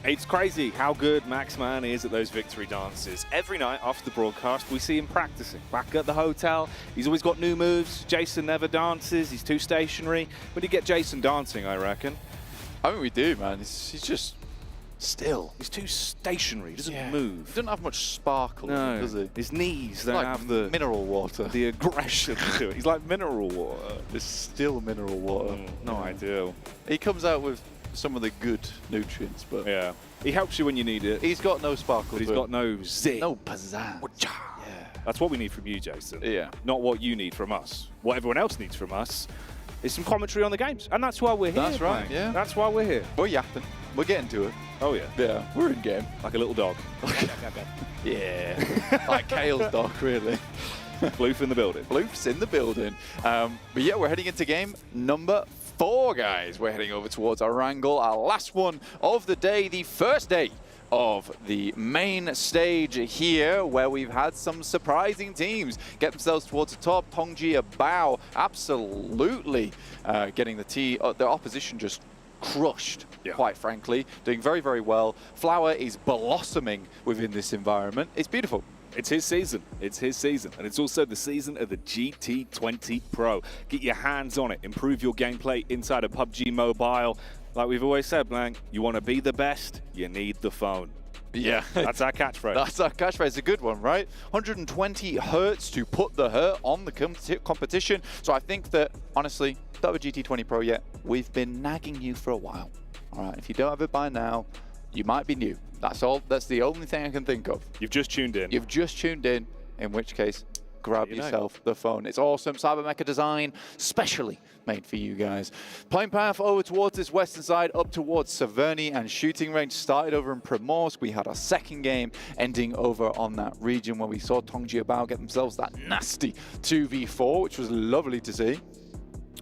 It's crazy how good Maxman is at those victory dances. Every night after the broadcast, we see him practicing. Back at the hotel, he's always got new moves. Jason never dances, he's too stationary. We need to get Jason dancing, I reckon. I mean, we do, man. He's just still. He's too stationary, he doesn't move. He doesn't have much sparkle, does he? His knees don't have the mineral water. The aggression to it. He's like mineral water. It's still mineral water. Not ideal. He comes out with some of the good nutrients, but yeah, he helps you when you need it. He's got no sparkle. But he's got no zing. No pizzazz. Yeah, that's what we need from you, Jason. Yeah. Not what you need from us. What everyone else needs from us is some commentary on the games, and that's why we're here. That's right. Mate. Yeah. That's why we're here. We're yapping. We're getting to it. Oh yeah. Yeah. We're in game. Like a little dog. Yeah. Like Kale's dog, really. Bloof in the building. Bloof's in the building. But yeah, we're heading into game number 4, guys. We're heading over towards Erangel, our last one of the day, the first day of the main stage here, where we've had some surprising teams get themselves towards the top. Tongji Bao absolutely getting the opposition just crushed, quite frankly, doing very, very well. Flower is blossoming within this environment. It's beautiful. It's his season. It's his season. And it's also the season of the GT20 Pro. Get your hands on it. Improve your gameplay inside of PUBG Mobile. Like we've always said, Blank, you want to be the best, you need the phone. Yeah. That's our catchphrase. That's our catchphrase. It's a good one, right? 120 hertz to put the hurt on the competition. So I think that, honestly, that with GT20 Pro yet, we've been nagging you for a while. All right, if you don't have it by now, you might be new. That's all. That's the only thing I can think of. You've just tuned in. You've just tuned in which case, grab yourself the phone. It's awesome. Cybermecha design, specially made for you guys. Plane path over towards this western side, up towards Severny, and shooting range started over in Primorsk. We had our second game ending over on that region where we saw Tongji Bao get themselves that nasty 2v4, which was lovely to see.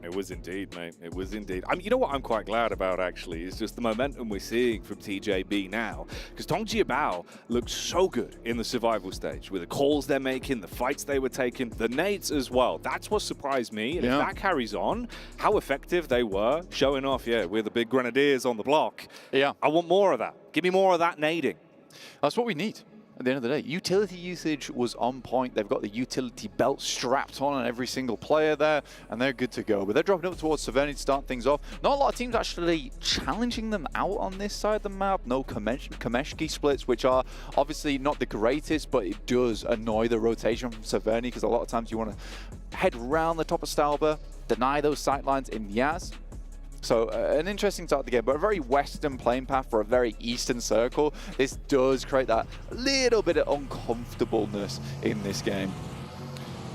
It was indeed, mate. It was indeed. I mean, you know what I'm quite glad about, actually, is just the momentum we're seeing from TJB now. Because Tongji Bao looked so good in the survival stage with the calls they're making, the fights they were taking, the nades as well. That's what surprised me. And if that carries on, how effective they were, showing off, we're the big grenadiers on the block. Yeah. I want more of that. Give me more of that nading. That's what we need. At the end of the day, utility usage was on point. They've got the utility belt strapped on every single player there, and they're good to go. But they're dropping up towards Severny to start things off. Not a lot of teams actually challenging them out on this side of the map. No Kameshki splits, which are obviously not the greatest, but it does annoy the rotation from Severny, because a lot of times you want to head around the top of Stalber, deny those sightlines in Yaz. So an interesting start of the game, but a very western plane path for a very eastern circle. This does create that little bit of uncomfortableness in this game.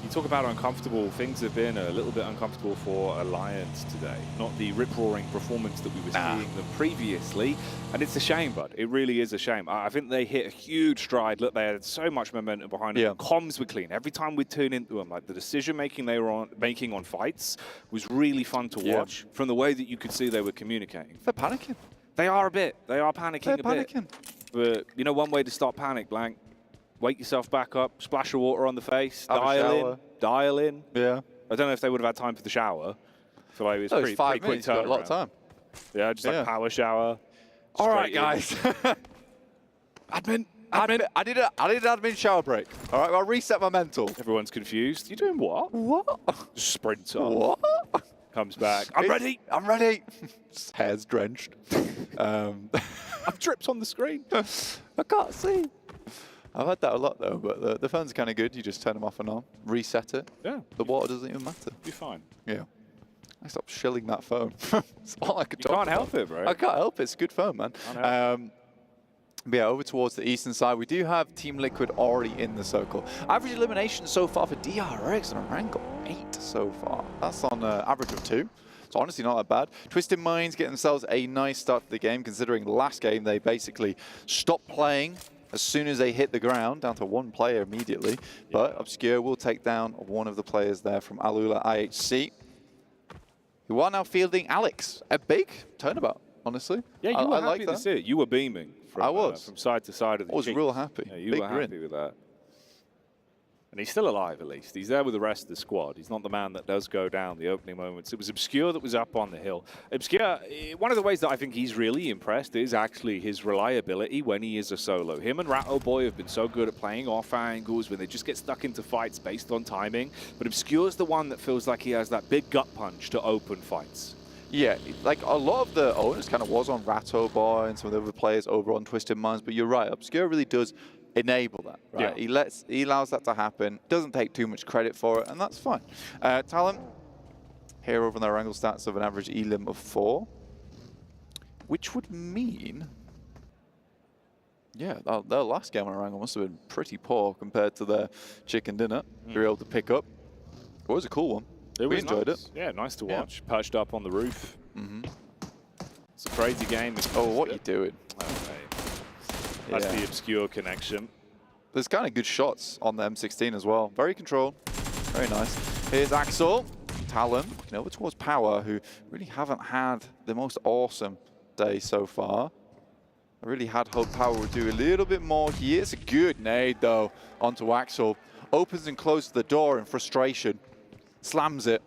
You talk about uncomfortable, things have been a little bit uncomfortable for Alliance today. Not the rip-roaring performance that we were seeing them previously. And it's a shame, bud. It really is a shame. I think they hit a huge stride. Look, they had so much momentum behind them. Comms were clean. Every time we tune into them, like the decision-making they were making on fights was really fun to watch from the way that you could see they were communicating. They're panicking. They are a bit. They are panicking They're a bit. But, you know, one way to stop panic, Blank, wake yourself back up, splash of water on the face, dial in. Yeah. I don't know if they would have had time for the shower. I feel like it was pretty 5 quick minutes, got a lot of time. Yeah, just like power shower. All right, guys. Admin. I did an admin shower break. All right, I'll reset my mental. Everyone's confused. You doing what? What? Sprint off. What? Comes back. I'm ready. I'm ready. Hair's drenched. I've dripped on the screen. I can't see. I've had that a lot though, but the phones are kind of good. You just turn them off and on, reset it. Yeah. The water doesn't even matter. You're fine. Yeah. I stopped shilling that phone. It's all I could You can't help it, bro. I can't help it. It's a good phone, man. But yeah, over towards the eastern side, we do have Team Liquid already in the circle. Average elimination so far for DRX and Erangel, 8 so far. That's on average of 2. So honestly, not that bad. Twisted Minds get themselves a nice start to the game, considering last game they basically stopped playing as soon as they hit the ground, down to 1 player immediately. But Obscure will take down one of the players there from Alula IHC, who are now fielding Alex. A big turnabout, honestly. Yeah, you were I happy like to that. see it. You were beaming from, from side to side of the I was cheeks. real happy. Yeah, you Big were grin. happy with that. And he's still alive, at least. He's there with the rest of the squad. He's not the man that does go down the opening moments. It was Obscure that was up on the hill. Obscure, one of the ways that I think he's really impressed is actually his reliability when he is a solo. Him and Ratto Boy have been so good at playing off angles when they just get stuck into fights based on timing. But Obscure's the one that feels like he has that big gut punch to open fights. Yeah, like a lot of the onus kind of was on Ratto Boy and some of the other players over on Twisted Minds, but you're right, Obscure really does enable that, right? Yeah. He allows that to happen, doesn't take too much credit for it, and that's fine. Talent, here over on their angle stats of an average elim of 4. which would mean, yeah, their last game on Erangel must have been pretty poor compared to their chicken dinner. They were able to pick up. It was a cool one. We enjoyed it. Yeah, nice to watch. Perched up on the roof. Mm-hmm. It's a crazy game. Oh, what are you doing? That's the obscure connection. There's kind of good shots on the M16 as well. Very controlled. Very nice. Here's Axel. Talon looking over towards Power, who really haven't had the most awesome day so far. I really had hoped Power would do a little bit more. He is a good nade, though, onto Axel. Opens and closes the door in frustration. Slams it.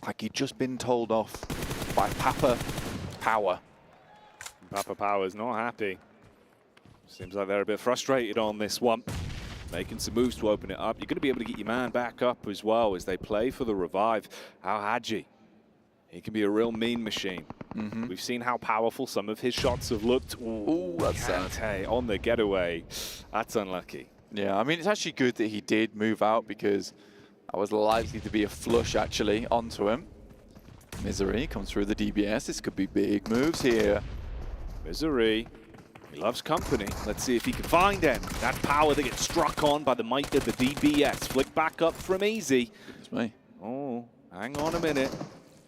Like he'd just been told off by Papa Power. Papa Power's not happy. Seems like they're a bit frustrated on this one. Making some moves to open it up. You're going to be able to get your man back up as well as they play for the revive. Al Hadji, he can be a real mean machine. We've seen how powerful some of his shots have looked. Ooh, that's sad. On the getaway. That's unlucky. Yeah, I mean, it's actually good that he did move out because that was likely to be a flush, actually, onto him. Misery comes through the DBS. This could be big moves here. Misery. He loves company. Let's see if he can find him. That Power that gets struck on by the might of the DBS. Flick back up from Easy. It's me. Oh, hang on a minute.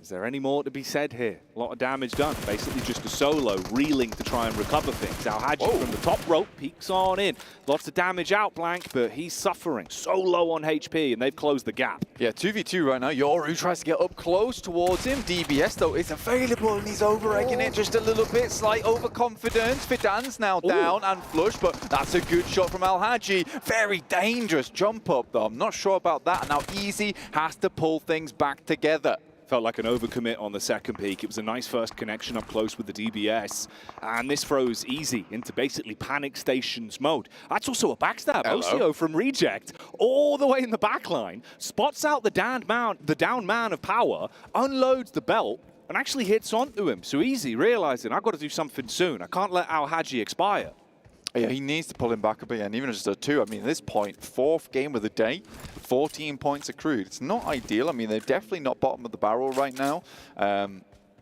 Is there any more to be said here? A lot of damage done. Basically just a solo, reeling to try and recover things. Al Hadji from the top rope peeks on in. Lots of damage out, Blank, but he's suffering so low on HP, and they've closed the gap. Yeah, 2v2 right now. Yoru tries to get up close towards him. DBS, though, is available, and he's over-egging it just a little bit. Slight overconfidence. Fidan's now down and flush, but that's a good shot from Al Hadji. Very dangerous jump up, though. I'm not sure about that. Now Easy has to pull things back together. Felt like an overcommit on the second peak. It was a nice first connection up close with the DBS. And this throws Easy into basically panic stations mode. That's also a backstab. OCO from Reject, all the way in the back line, spots out the down man of Power, unloads the belt, and actually hits onto him. So Easy realizing, I've got to do something soon. I can't let Al Hadji expire. Yeah, he needs to pull him back a bit, and even just a 2. I mean, at this point, 4th game of the day, 14 points accrued. It's not ideal. I mean, they're definitely not bottom of the barrel right now,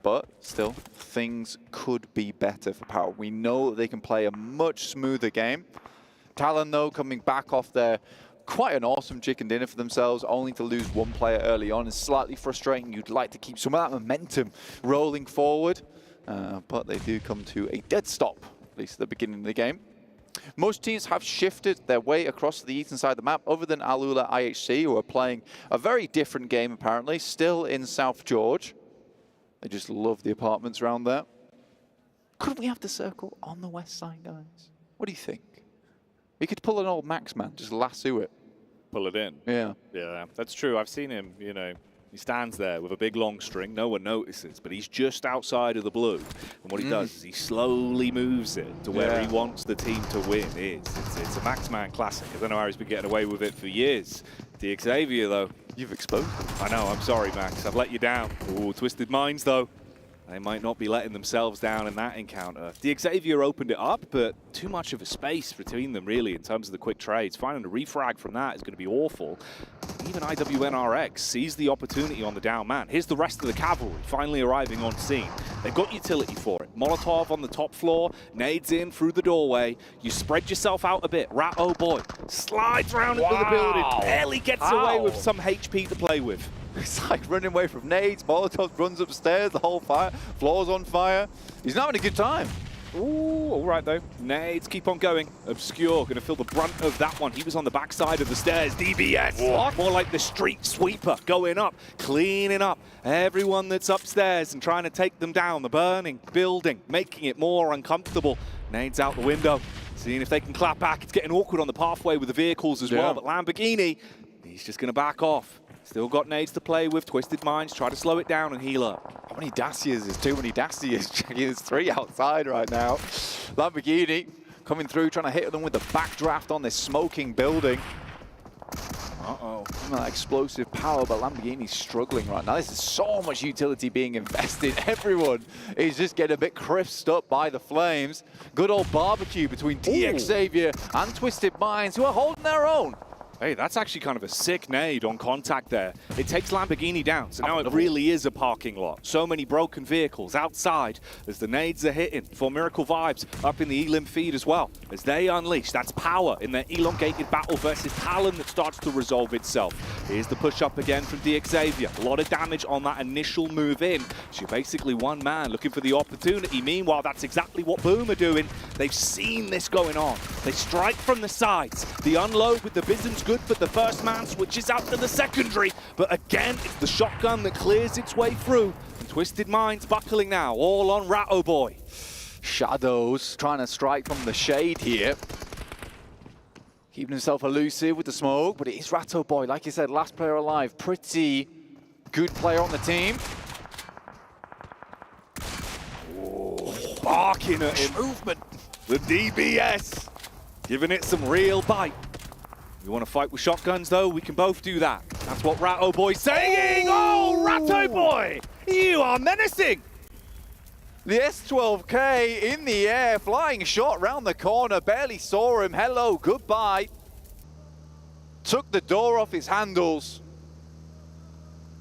but still, things could be better for Power. We know that they can play a much smoother game. Talon, though, coming back off their quite an awesome chicken dinner for themselves, only to lose one player early on is slightly frustrating. You'd like to keep some of that momentum rolling forward, but they do come to a dead stop, at least at the beginning of the game. Most teams have shifted their way across the eastern side of the map, other than Alula IHC, who are playing a very different game, apparently, still in South George. They just love the apartments around there. Couldn't we have the circle on the west side, guys? What do you think? We could pull an old Max man, just lasso it. Pull it in. Yeah. Yeah, that's true. I've seen him, you know. He stands there with a big long string. No one notices, but he's just outside of the blue. And what he does is he slowly moves it to where he wants the team to win. It's a Maxman classic. I don't know how he's been getting away with it for years. The Xavier, though. You've exposed him. I know. I'm sorry, Max. I've let you down. Ooh, Twisted Minds, though. They might not be letting themselves down in that encounter. The Xavier opened it up, but too much of a space between them, really, in terms of the quick trades. Finding a refrag from that is going to be awful. Even IWNRX sees the opportunity on the down man. Here's the rest of the cavalry finally arriving on scene. They've got utility for it. Molotov on the top floor, nades in through the doorway. You spread yourself out a bit. Rat, oh boy, slides around into the building, barely gets away with some HP to play with. It's like running away from nades. Molotov runs upstairs, the whole floor's on fire. He's not having a good time. Ooh, all right, though. Nades keep on going. Obscure, going to feel the brunt of that one. He was on the backside of the stairs. DBS, what? More like the street sweeper, going up, cleaning up everyone that's upstairs and trying to take them down. The burning building, making it more uncomfortable. Nades out the window, seeing if they can clap back. It's getting awkward on the pathway with the vehicles as well, but Lamborghini, he's just going to back off. Still got nades to play with. Twisted Minds, try to slow it down and heal up. How many Dacias? There's too many Dacias. There's 3 outside right now. Lamborghini coming through, trying to hit them with the backdraft on this smoking building. Uh-oh. That explosive power, but Lamborghini's struggling right now. There's so much utility being invested. Everyone is just getting a bit crisped up by the flames. Good old barbecue between TX Xavier and Twisted Minds, who are holding their own. Hey, that's actually kind of a sick nade on contact there. It takes Lamborghini down, so now it really is a parking lot. So many broken vehicles outside as the nades are hitting for Miracle Vibes up in the Elim feed as well. As they unleash, that's power in their elongated battle versus Talon that starts to resolve itself. Here's the push up again from DXavier. A lot of damage on that initial move in. So you're basically one man looking for the opportunity. Meanwhile, that's exactly what Boom are doing. They've seen this going on. They strike from the sides. The unload with the Bison's good, but the first man switches out to the secondary. But again, it's the shotgun that clears its way through. And Twisted Minds buckling now, all on Ratto Boy. Shadows trying to strike from the shade here. Keeping himself elusive with the smoke, but it is Ratto Boy, like you said, last player alive. Pretty good player on the team. Barking at him. Movement. The DBS. Giving it some real bite. We want to fight with shotguns, though. We can both do that. That's what Ratto Boy's saying. Oh, Ratto Boy, you are menacing. The S12K in the air, flying shot round the corner. Barely saw him. Hello, goodbye. Took the door off his handles.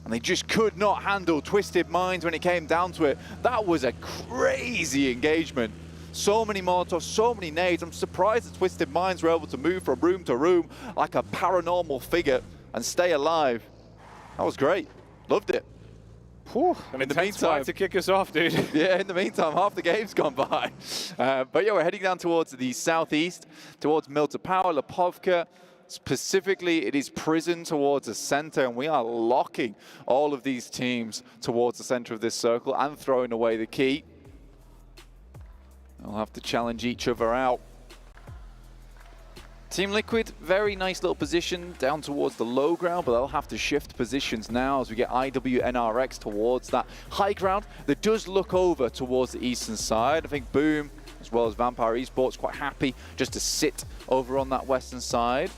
And they just could not handle Twisted Minds when it came down to it. That was a crazy engagement. So many Molotovs, so many nades. I'm surprised the Twisted Minds were able to move from room to room like a paranormal figure and stay alive. That was great. Loved it. Whew. In the meantime, to kick us off, dude. Yeah, in the meantime, half the game's gone by. But yeah, we're heading down towards the southeast, towards Milta Power, Lipovka. Specifically, it is Prison towards the center, and we are locking all of these teams towards the center of this circle and throwing away the key. They'll have to challenge each other out. Team Liquid, very nice little position down towards the low ground, but they'll have to shift positions now as we get IWNRX towards that high ground that does look over towards the eastern side. I think Boom, as well as Vampire Esports, quite happy just to sit over on that western side.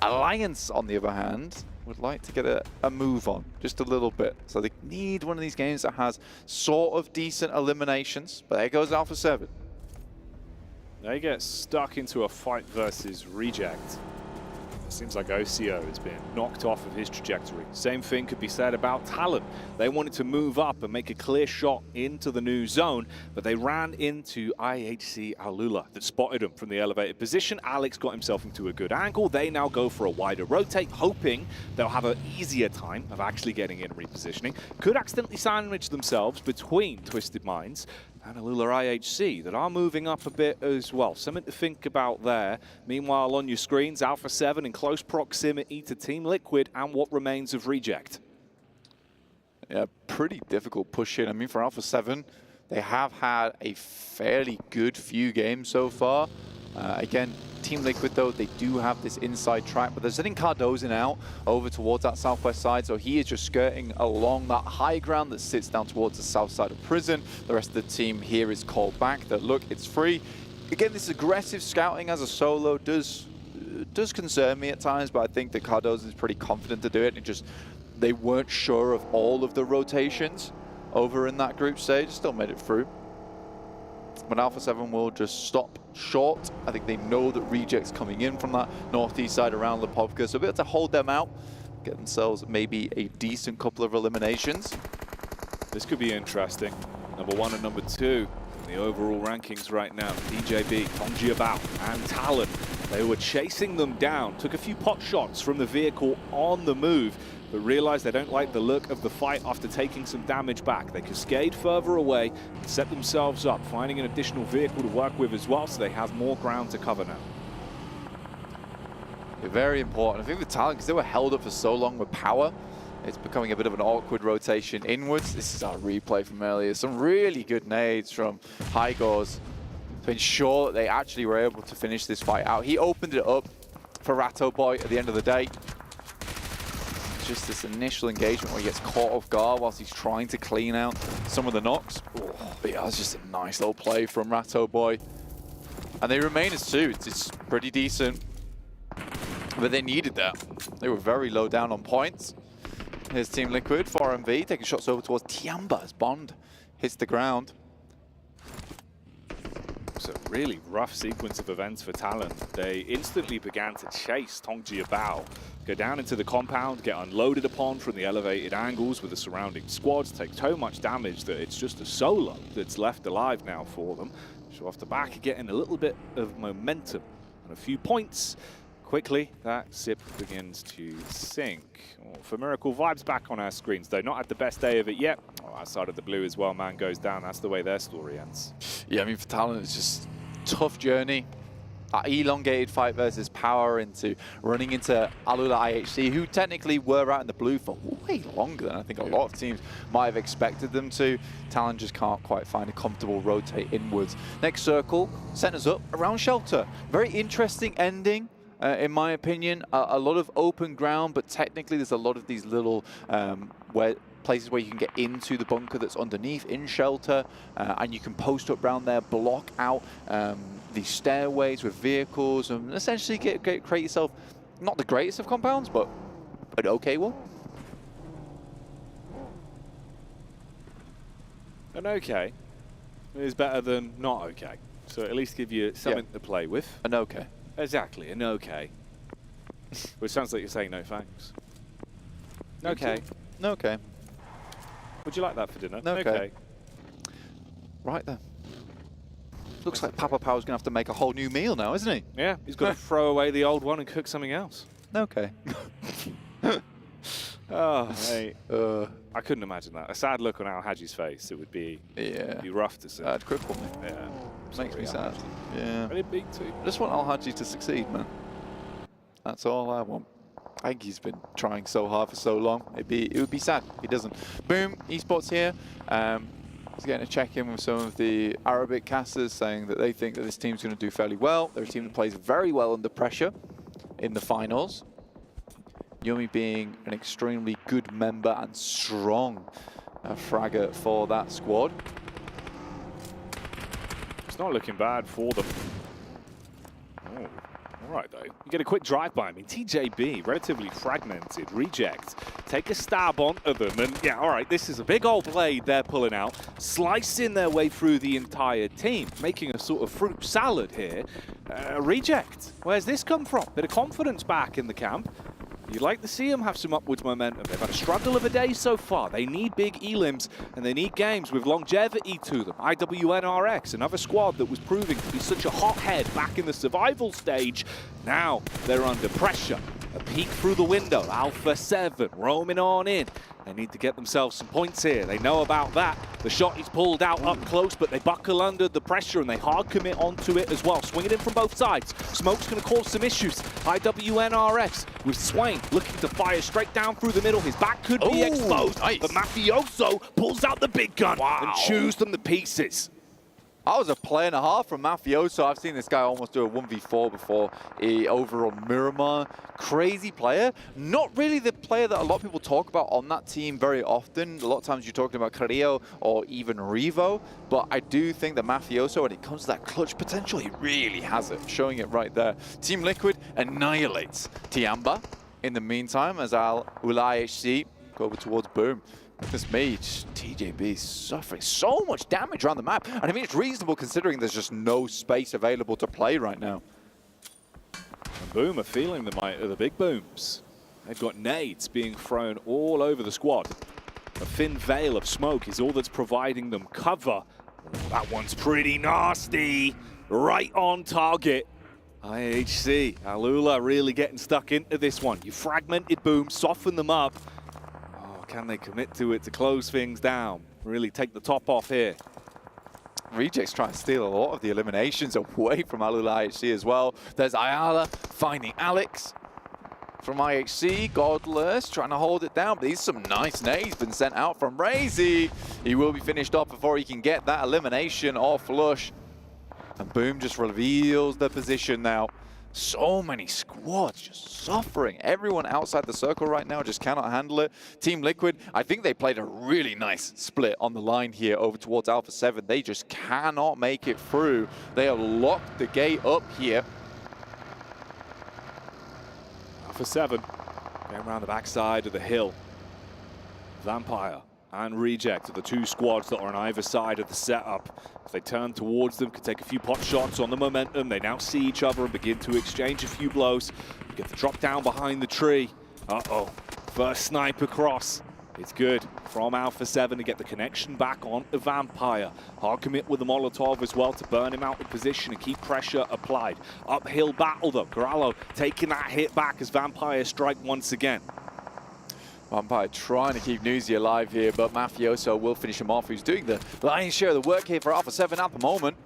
Alliance, on the other hand, would like to get a move on, just a little bit. So they need one of these games that has sort of decent eliminations, but there goes Alpha 7. They get stuck into a fight versus Reject. It seems like OCO has been knocked off of his trajectory. Same thing could be said about Talon. They wanted to move up and make a clear shot into the new zone, but they ran into IHC Alula that spotted them from the elevated position. Alex got himself into a good angle. They now go for a wider rotate, hoping they'll have an easier time of actually getting in and repositioning. Could accidentally sandwich themselves between Twisted Minds and Alula IHC that are moving up a bit as well. Something to think about there. Meanwhile, on your screens, Alpha 7 in close proximity to Team Liquid and what remains of Reject. Yeah, pretty difficult push in. I mean, for Alpha 7, they have had a fairly good few games so far. Again, Team Liquid, though, they do have this inside track, but they're sending Cardozin out over towards that southwest side, so he is just skirting along that high ground that sits down towards the south side of Prison. The rest of the team here is called back that, look, it's free. Again, this aggressive scouting as a solo does concern me at times, but I think that Cardozin is pretty confident to do it. They weren't sure of all of the rotations over in that group stage, still made it through. But Alpha 7 will just stop short. I think they know that Reject's coming in from that northeast side around Lipovka, so be able to hold them out, get themselves maybe a decent couple of eliminations. This could be interesting. Number 1 and number 2 in the overall rankings right now. DJB, Tongjiabao, and Talon. They were chasing them down, took a few pot shots from the vehicle on the move, but realized they don't like the look of the fight after taking some damage back. They cascade further away, set themselves up, finding an additional vehicle to work with as well, so they have more ground to cover now. Very important. I think with Talon, because they were held up for so long with power, it's becoming a bit of an awkward rotation inwards. This is our replay from earlier. Some really good nades from Hygors to ensure that they actually were able to finish this fight out. He opened it up for Ratto Boy at the end of the day. Just this initial engagement where he gets caught off guard whilst he's trying to clean out some of the knocks. Oh, but yeah, that's just a nice little play from Ratto Boy. And they remain as 2. It's pretty decent. But they needed that. They were very low down on points. Here's Team Liquid, 4MV, taking shots over towards Tiamba as Bond hits the ground. So really rough sequence of events for Talon. They instantly began to chase Tongji Bao, go down into the compound, get unloaded upon from the elevated angles with the surrounding squads, take so much damage that it's just a solo that's left alive now for them. So off the back, getting a little bit of momentum and a few points. Quickly, that SIP begins to sink. Oh, for Miracle, vibes back on our screens, though. Not had the best day of it yet. Oh, outside of the blue as well, man goes down. That's the way their story ends. Yeah, I mean, for Talon, it's just tough journey. That elongated fight versus power into running into Alula IHC, who technically were out in the blue for way longer than I think a lot of teams might have expected them to. Talon just can't quite find a comfortable rotate inwards. Next circle sent us up around Shelter. Very interesting ending. In my opinion, a lot of open ground, but technically there's a lot of these little places where you can get into the bunker that's underneath in Shelter, and you can post up around there, block out these stairways with vehicles, and essentially create yourself not the greatest of compounds, but an okay one. An okay is better than not okay. So at least give you something to play with. An okay. Exactly, an okay. Which sounds like you're saying no thanks. Okay. Okay. Would you like that for dinner? Okay. Right then. Looks like Papa Power's going to have to make a whole new meal now, isn't he? Yeah, he's got to throw away the old one and cook something else. Okay. Oh, hey. I couldn't imagine that. A sad look on Al Haji's face. It would be, be rough to see. That'd cripple me. Yeah. Makes me sad. Haji. Yeah. I didn't mean to. I just want Al Haji to succeed, man. That's all I want. I think he's been trying so hard for so long. It would be sad if he doesn't. Boom, Esports here. He's getting a check-in with some of the Arabic casters saying that they think that this team's going to do fairly well. They're a team that plays very well under pressure in the finals. Yumi being an extremely good member and strong fragger for that squad. It's not looking bad for them. Oh, all right, though. You get a quick drive-by. I mean, TJB, relatively fragmented. Reject. Take a stab onto them. And, yeah, all right, this is a big old blade they're pulling out, slicing their way through the entire team, making a sort of fruit salad here. Reject. Where's this come from? Bit of confidence back in the camp. You'd like to see them have some upwards momentum. They've had a struggle of a day so far. They need big elims, and they need games with longevity to them. IWNRX, another squad that was proving to be such a hothead back in the survival stage. Now they're under pressure. A peek through the window. Alpha 7 roaming on in. They need to get themselves some points here. They know about that. The shot is pulled out up close, but they buckle under the pressure and they hard commit onto it as well. Swing it in from both sides. Smoke's going to cause some issues. IWNRX with Swain looking to fire straight down through the middle. His back could be exposed, but Mafioso pulls out the big gun and chews them to pieces. That was a play and a half from Mafioso. I've seen this guy almost do a 1v4 before over on Miramar. Crazy player. Not really the player that a lot of people talk about on that team very often. A lot of times you're talking about Carrillo or even Revo. But I do think that Mafioso, when it comes to that clutch potential, he really has it. Showing it right there. Team Liquid annihilates Tiamba in the meantime as Al IHC go over towards Boom. This mage, TJB, suffering so much damage around the map. And I mean, it's reasonable considering there's just no space available to play right now. And Boom are feeling the might of the big booms. They've got nades being thrown all over the squad. A thin veil of smoke is all that's providing them cover. Oh, that one's pretty nasty. Right on target. IHC, Alula really getting stuck into this one. You fragmented Boom, soften them up. Can they commit to it to close things down? Really take the top off here. Reject's trying to steal a lot of the eliminations away from Alula IHC as well. There's Ayala finding Alex from IHC. Godless trying to hold it down, but these some nice nades been sent out from Razy. He will be finished off before he can get that elimination or flush. And Boom just reveals the position now. So many squads just suffering. Everyone outside the circle right now just cannot handle it. Team Liquid, I think they played a really nice split on the line here over towards Alpha 7. They just cannot make it through. They have locked the gate up here. Alpha 7 going around the backside of the hill. Vampire and Reject are the two squads that are on either side of the setup. If they turn towards them, can take a few pot shots on the momentum. They now see each other and begin to exchange a few blows. Get the drop down behind the tree. Uh-oh, first snipe across. It's good from Alpha 7 to get the connection back on the Vampire. Hard commit with the Molotov as well to burn him out of position and keep pressure applied. Uphill battle though, Corallo taking that hit back as Vampire strike once again. Vampire trying to keep Newsy alive here, but Mafioso will finish him off, who's doing the lion's share of the work here for Alpha 7 at the moment.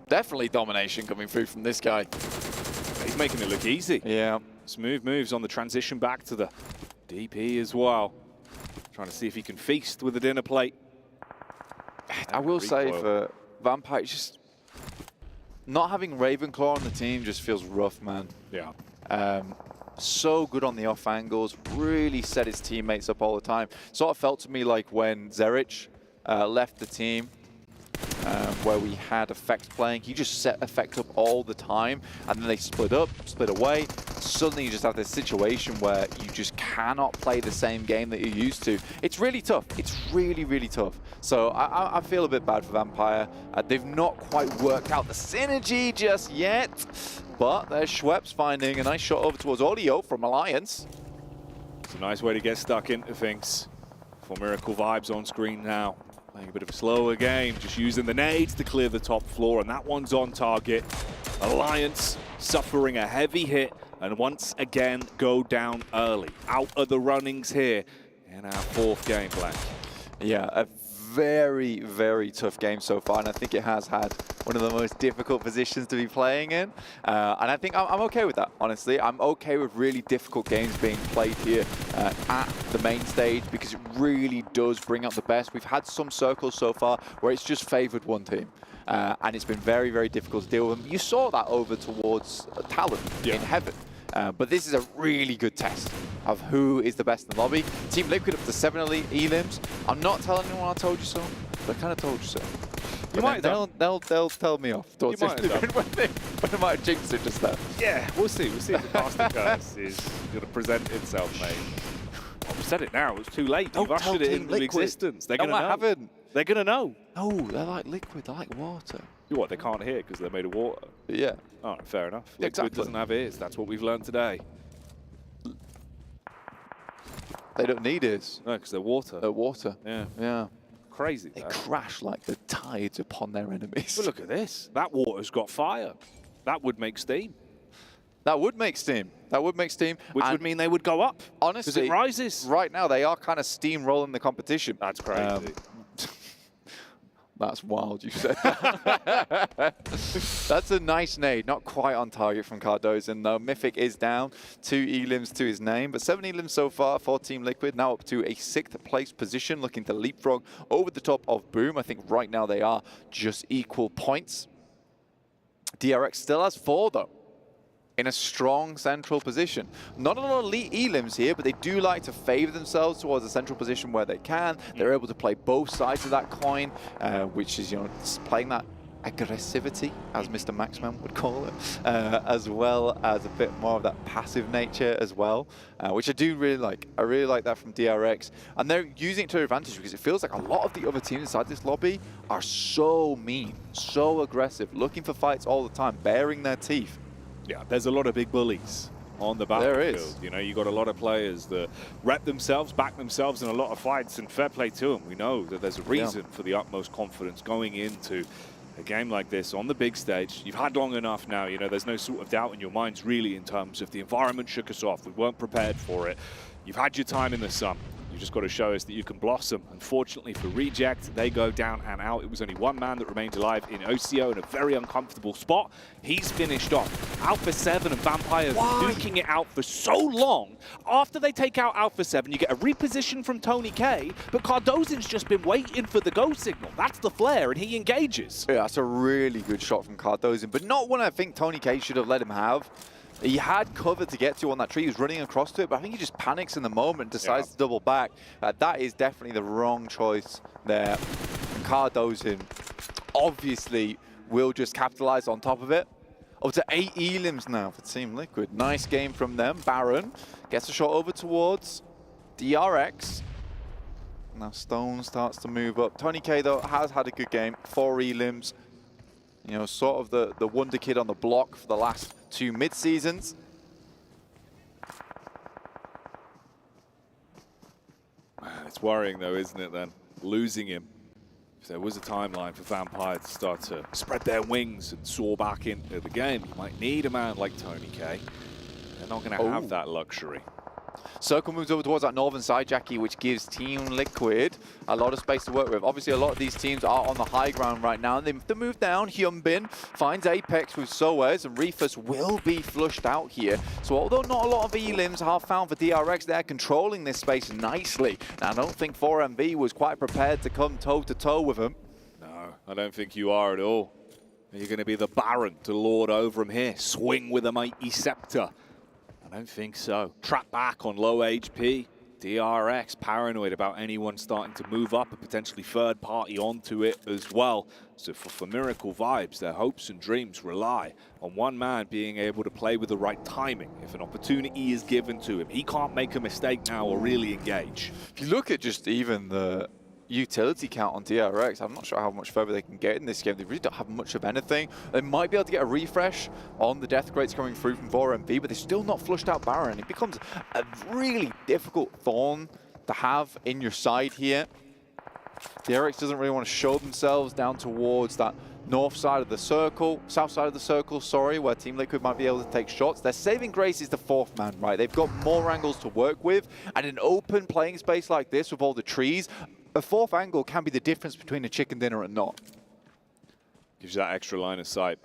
Definitely domination coming through from this guy. He's making it look easy. Yeah. Smooth moves on the transition back to the DP as well. Trying to see if he can feast with the dinner plate. I will say for Vampire, just not having Ravenclaw on the team just feels rough, man. Yeah. So good on the off angles, really set his teammates up all the time. Sort of felt to me like when Zerich left the team, where we had Effect playing. He just set Effect up all the time, and then they split up, split away. Suddenly you just have this situation where you just cannot play the same game that you're used to. It's really tough. It's really, really tough. So I feel a bit bad for Vampire. They've not quite worked out the synergy just yet. But there's Schweppes finding a nice shot over towards Audio from Alliance. It's a nice way to get stuck into things. For Miracle Vibes on screen now. Playing a bit of a slower game, just using the nades to clear the top floor, and that one's on target. Alliance suffering a heavy hit, and once again go down early. Out of the runnings here in our fourth game, Black. Yeah, a very, very tough game so far, and I think it has had one of the most difficult positions to be playing in. And I think I'm okay with that, honestly. I'm okay with really difficult games being played here at the main stage, because it really does bring out the best. We've had some circles so far where it's just favored one team. And it's been very, very difficult to deal with them. You saw that over towards Talon in Heaven. But this is a really good test of who is the best in the lobby. Team Liquid up to 7 elite elims. I'm not telling anyone I told you so, but I kind of told you so. You might they'll tell me off towards when they might have jinxed it just there. Yeah, we'll see. We'll see if the casting curse is going to present itself, mate. I've said it now. It's too late. You've ushered it into existence. They're going to know. I haven't. They're going to know. No, they're like liquid. They're like water. What, they can't hear because they're made of water? Yeah. All right, fair enough. Yeah, Liquid doesn't have ears. That's what we've learned today. They don't need ears. No, because they're water. They're water. Yeah. Yeah. Crazy. They crash like the tides upon their enemies. But look at this. That water's got fire. That would make steam. That would make steam. That would make steam. Which would mean they would go up. Honestly, because it rises. Right now, they are kind of steamrolling the competition. That's crazy. That's wild, you said that. That's a nice nade, not quite on target from Cardozan, though. Mythic is down, 2 elims to his name, but 7 elims so far for Team Liquid, now up to a 6th place position, looking to leapfrog over the top of Boom. I think right now they are just equal points. DRX still has 4, though, in a strong central position. Not a lot of elite elims here, but they do like to favor themselves towards a central position where they can. They're able to play both sides of that coin, which is, playing that aggressivity, as Mr. Maxman would call it, as well as a bit more of that passive nature as well, which I do really like. I really like that from DRX. And they're using it to their advantage, because it feels like a lot of the other teams inside this lobby are so mean, so aggressive, looking for fights all the time, baring their teeth. Yeah, there's a lot of big bullies on the battlefield. There is. You got a lot of players that rep themselves, back themselves in a lot of fights, and fair play to them. We know that there's a reason for the utmost confidence going into a game like this on the big stage. You've had long enough now, there's no sort of doubt in your minds really in terms of the environment shook us off. We weren't prepared for it. You've had your time in the sun. You just got to show us that you can blossom. Unfortunately for Reject, they go down and out. It was only one man that remained alive in OCO in a very uncomfortable spot. He's finished off. Alpha 7 and Vampire duking it out for so long. After they take out Alpha 7, you get a reposition from Tony K, but Cardozan's just been waiting for the go signal. That's the flare, and he engages. Yeah, that's a really good shot from Cardozan, but not one I think Tony K should have let him have. He had cover to get to on that tree. He was running across to it, but I think he just panics in the moment, decides to double back. That is definitely the wrong choice there. And Cardozan obviously will just capitalize on top of it. Up to 8 elims now for Team Liquid. Nice game from them. Baron gets a shot over towards DRX. Now Stone starts to move up. Tony K, though, has had a good game. 4 elims. You know, sort of the wonder kid on the block for the last 2 mid-seasons. It's worrying, though, isn't it, then? Losing him. If there was a timeline for Vampire to start to spread their wings and soar back into the game, you might need a man like Tony K. They're not going to have that luxury. Circle moves over towards that northern side, Jackie, which gives Team Liquid a lot of space to work with. Obviously, a lot of these teams are on the high ground right now. They have to move down. Hyunbin finds Apex with Soez, and Refus will be flushed out here. So although not a lot of elims are found for DRX, they're controlling this space nicely. Now, I don't think 4MV was quite prepared to come toe-to-toe with them. No, I don't think you are at all. You're going to be the Baron to lord over him here. Swing with a mighty scepter. I don't think so. Trap back on low HP. DRX paranoid about anyone starting to move up, a potentially third party onto it as well. So for Miracle Vibes, their hopes and dreams rely on one man being able to play with the right timing. If an opportunity is given to him, he can't make a mistake now or really engage. If you look at just even the utility count on DRX, I'm not sure how much further they can get in this game. They really don't have much of anything. They might be able to get a refresh on the death crates coming through from 4MV, but they're still not flushed out Baron. It becomes a really difficult thorn to have in your side here. DRX doesn't really want to show themselves down towards that north side of the circle, south side of the circle, sorry, where Team Liquid might be able to take shots. Their saving grace is the 4th man, right? They've got more angles to work with, and an open playing space like this with all the trees, a 4th angle can be the difference between a chicken dinner and not. Gives you that extra line of sight,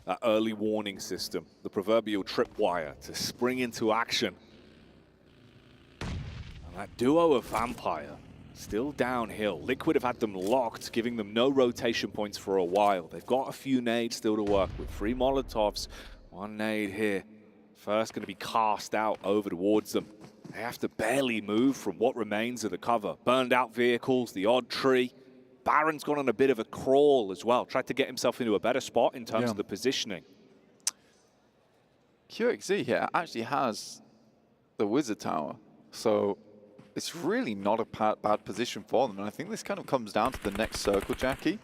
that early warning system, the proverbial tripwire to spring into action. And that duo of Vampire still downhill. Liquid have had them locked, giving them no rotation points for a while. They've got a few nades still to work with. 3 Molotovs, 1 nade here. First going to be cast out over towards them. They have to barely move from what remains of the cover. Burned out vehicles, the odd tree. Baron's gone on a bit of a crawl as well. Tried to get himself into a better spot in terms of the positioning. QXZ here actually has the Wizard Tower. So it's really not a bad position for them. And I think this kind of comes down to the next circle, Jackie.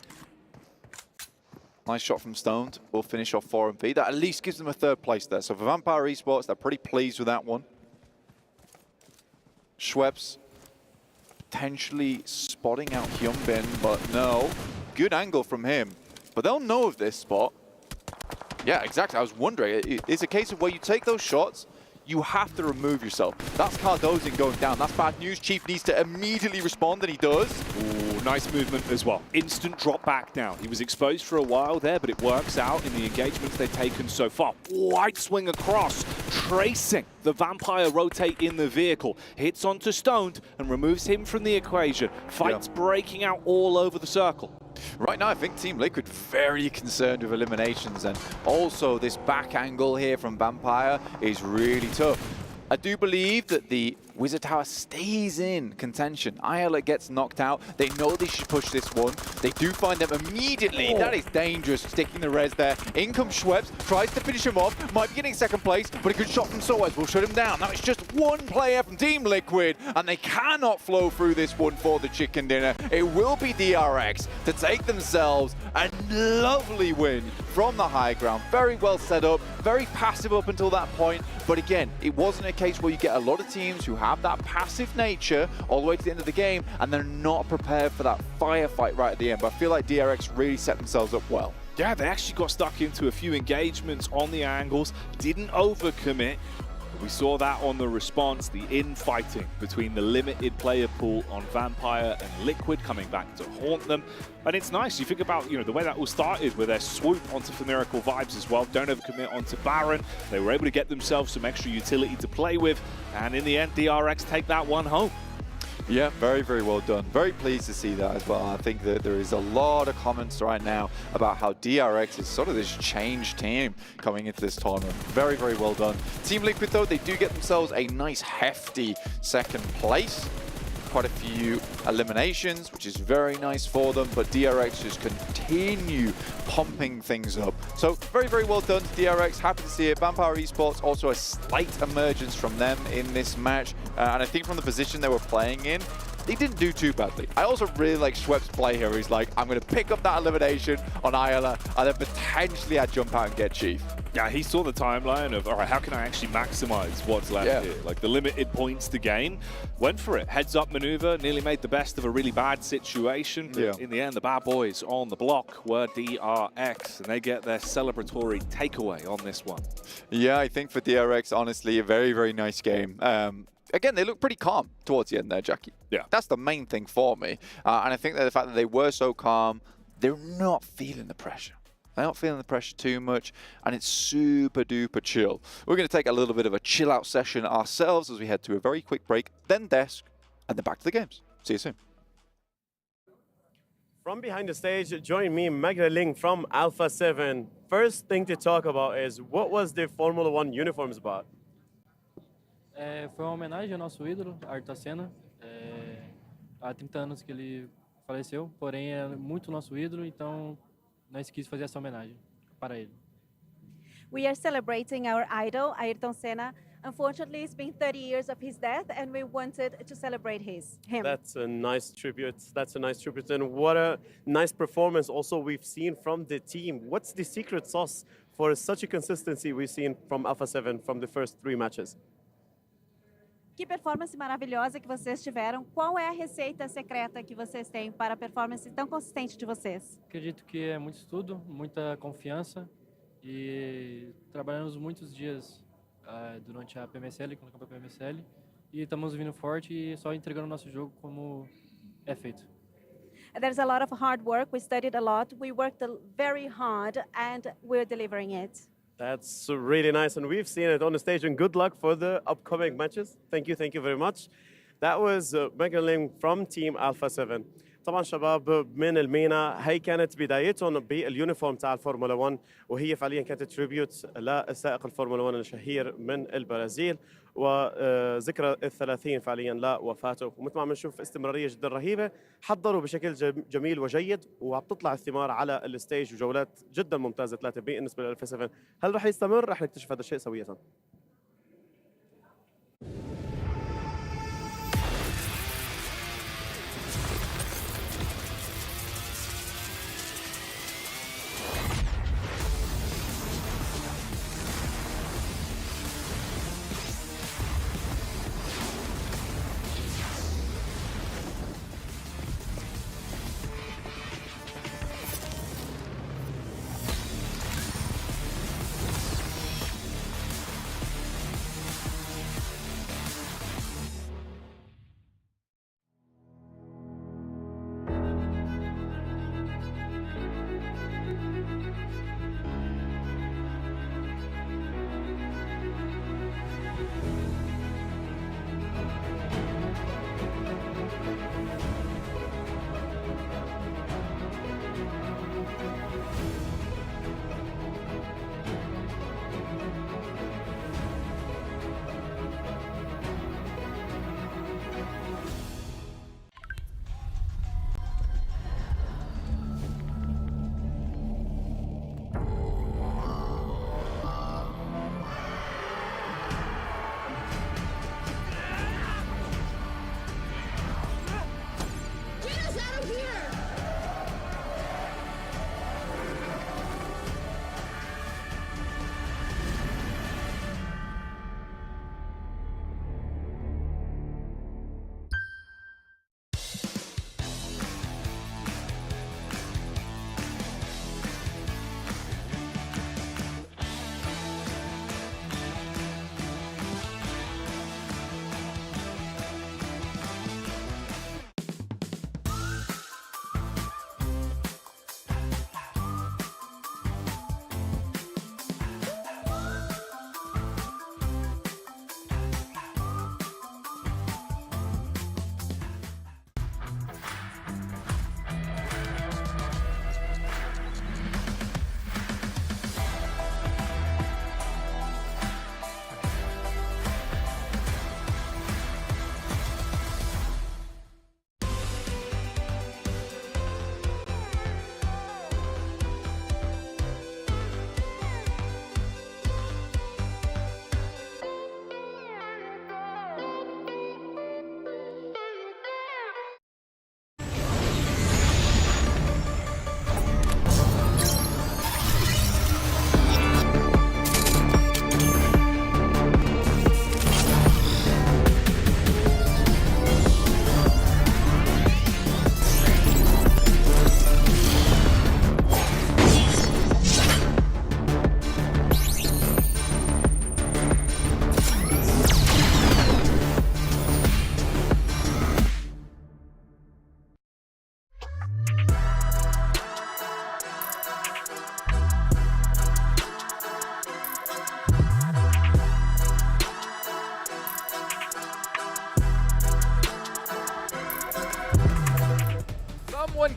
Nice shot from Stoned. We'll finish off 4MV. That at least gives them a 3rd place there. So for Vampire Esports, they're pretty pleased with that one. Schweppes potentially spotting out Hyunbin, but no. Good angle from him. But they'll know of this spot. Yeah, exactly. I was wondering. It's a case of where you take those shots, you have to remove yourself. That's Cardozin going down. That's bad news. Chief needs to immediately respond, and he does. Ooh, nice movement as well. Instant drop back down. He was exposed for a while there, but it works out in the engagements they've taken so far. Wide swing across, tracing the Vampire rotate in the vehicle. Hits onto Stoned and removes him from the equation. Fights breaking out all over the circle. Right now, I think Team Liquid very concerned with eliminations, and also this back angle here from Vampire is really tough. I do believe that the Wizard Tower stays in contention. Ayala gets knocked out. They know they should push this one. They do find them immediately. That is dangerous, sticking the res there. In comes Schweppes, tries to finish him off. Might be getting 2nd place, but a good shot from Soez will shut him down. Now it's just 1 player from Team Liquid, and they cannot flow through this one for the chicken dinner. It will be DRX to take themselves a lovely win from the high ground. Very well set up, very passive up until that point. But again, it wasn't a case where you get a lot of teams who have that passive nature all the way to the end of the game, and they're not prepared for that firefight right at the end. But I feel like DRX really set themselves up well. Yeah, they actually got stuck into a few engagements on the angles, didn't overcommit. We saw that on the response, the infighting between the limited player pool on Vampire and Liquid coming back to haunt them. And it's nice, you think about, the way that all started with their swoop onto Miracle Vibes as well. Don't overcommit onto Baron. They were able to get themselves some extra utility to play with. And in the end, DRX take that one home. Yeah, very, very well done. Very pleased to see that as well. I think that there is a lot of comments right now about how DRX is sort of this changed team coming into this tournament. Very, very well done. Team Liquid, though, they do get themselves a nice, hefty 2nd place. quite a few eliminations, which is very nice for them, but DRX just continue pumping things up. So very, very well done to DRX. Happy to see it. Vampire Esports, also a slight emergence from them in this match. And I think from the position they were playing in, they didn't do too badly. I also really like Schwepp's play here. He's like, I'm going to pick up that elimination on Ayala and then potentially I'd jump out and get Chief. Yeah, he saw the timeline of, all right, how can I actually maximize what's left here? Like the limited points to gain. Went for it. Heads up maneuver, nearly made the best of a really bad situation. But in the end, the bad boys on the block were DRX, and they get their celebratory takeaway on this one. Yeah, I think for DRX, honestly, a very, very nice game. Again, they look pretty calm towards the end there, Jackie. Yeah. That's the main thing for me. And I think that the fact that they were so calm, they're not feeling the pressure. They're not feeling the pressure too much, and it's super duper chill. We're going to take a little bit of a chill out session ourselves as we head to a very quick break, then desk, and then back to the games. See you soon. From behind the stage, join me, Magda Ling from Alpha 7. First thing to talk about is, what was the Formula 1 uniforms about? Foi uma homenagem ao nosso ídolo, Ayrton Senna. Há 30 anos que ele faleceu, porém é muito nosso ídolo, então nós quis fazer essa homenagem para ele. We are celebrating our idol, Ayrton Senna. Unfortunately, it's been 30 years of his death, and we wanted to celebrate him. That's a nice tribute. That's a nice tribute, and what a nice performance also we've seen from the team. What's the secret sauce for such a consistency we've seen from Alpha 7 from the first 3 matches? Que performance maravilhosa que vocês tiveram. Qual é a receita secreta que vocês têm para a performance tão consistente de vocês? Acredito que é muito estudo, muita confiança e trabalhamos muitos dias durante a PMSL, com o campo PMSL, e estamos vindo forte e só entregando o nosso jogo como é feito. There's a lot of hard work. We studied a lot. We worked very hard, and we're delivering it. That's really nice, and we've seen it on the stage, and good luck for the upcoming matches. Thank you very much. That was Magda Ling from Team Alpha 7. طبعا شباب من المينا، هي كانت بدايتهم باليونيفورم تاع الفورمولا 1، وهي فعليا كانت تريبيوت لسائق الفورمولا 1 الشهير من البرازيل، وذكرى ال30 فعليا لوفاته. ومثل ما عم نشوف استمراريه جدا رهيبه، حضروا بشكل جميل وجيد، وعم تطلع الثمار على الستيج، وجولات جدا ممتازه 3 بالنسبه للالفا 7. هل رح يستمر؟ رح نكتشف هذا الشيء سويه.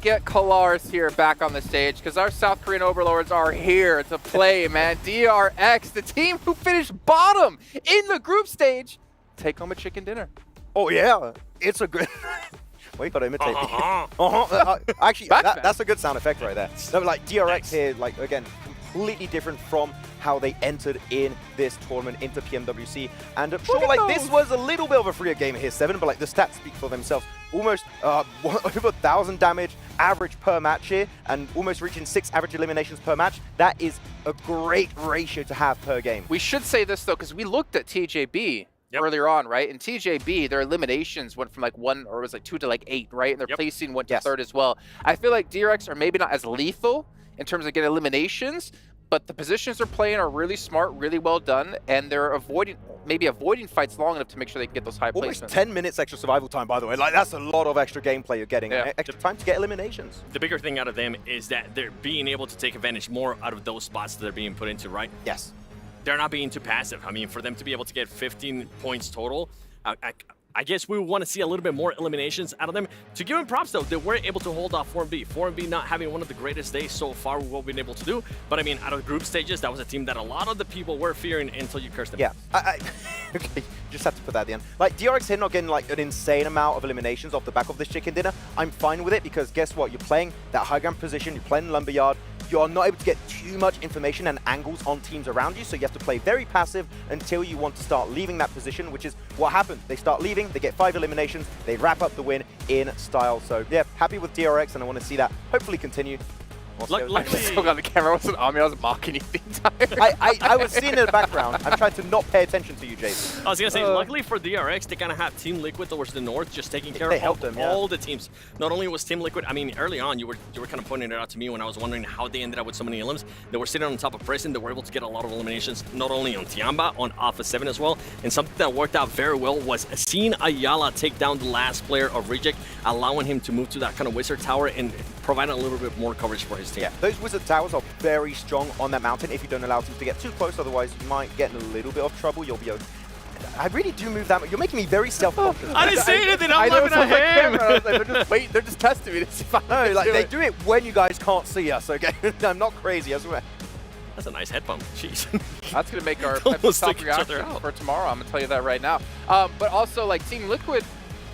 get Kalaris here back on the stage because our South Korean overlords are here to play, man. DRX, the team who finished bottom in the group stage, take home a chicken dinner. Oh, yeah. It's a good... Wait, gotta imitate me. Actually, that's a good sound effect right there. No, like DRX here, like again, completely different from how they entered in this tournament into PMWC. And I'm sure like this was a little bit of a freer game here, 7, but like the stats speak for themselves. Almost over 1,000 damage average per match here, and almost reaching 6 average eliminations per match. That is a great ratio to have per game. We should say this though, because we looked at TJB earlier on, right? And TJB, their eliminations went from like 1 or was like 2 to like 8, right? And their placing went to 3rd as well. I feel like DRX are maybe not as lethal in terms of getting eliminations, but the positions they're playing are really smart, really well done, and they're avoiding fights long enough to make sure they can get those high placements. Almost 10 minutes extra survival time, by the way. Like that's a lot of extra gameplay you're getting. Extra time to get eliminations. The bigger thing out of them is that they're being able to take advantage more out of those spots that they're being put into, right? Yes. They're not being too passive. I mean, for them to be able to get 15 points total, I guess we want to see a little bit more eliminations out of them. To give them props, though, they were able to hold off 4MB. 4MB not having one of the greatest days so far with what we've been able to do. But, I mean, out of the group stages, that was a team that a lot of the people were fearing until you cursed them. Yeah. Okay, just have to put that at the end. Like, DRX here not getting, like, an insane amount of eliminations off the back of this chicken dinner. I'm fine with it because guess what? You're playing that high ground position. You're playing Lumberyard. You are not able to get too much information and angles on teams around you, so you have to play very passive until you want to start leaving that position, which is what happened. They start leaving, they get 5 eliminations, they wrap up the win in style. So yeah, happy with DRX, and I want to see that hopefully continue. Luckily, I still got the camera. I wasn't on me. I was mocking you the entire I was seeing in the background. I'm trying to not pay attention to you, Jason. I was going to say, luckily for DRX, they kind of have Team Liquid towards the north just taking care of all the teams. Not only was Team Liquid, I mean, early on, you were kind of pointing it out to me when I was wondering how they ended up with so many elims. They were sitting on top of Prison. They were able to get a lot of eliminations, not only on Tiamba, on Alpha 7 as well. And something that worked out very well was seeing Ayala take down the last player of Reject, allowing him to move to that kind of Wizard Tower and provide a little bit more coverage for his team. Yeah, those Wizard Towers are very strong on that mountain if you don't allow teams to get too close, otherwise you might get in a little bit of trouble. You'll be okay. I really do move that much. You're making me very self-conscious. I didn't say anything. I'm laughing at him. I was like, they're just testing me to see if I No, like they do it when you guys can't see us, okay? I'm not crazy, I swear. That's a nice head bump. Jeez. That's going to make our top reaction for tomorrow. I'm going to tell you that right now. But also, like, Team Liquid,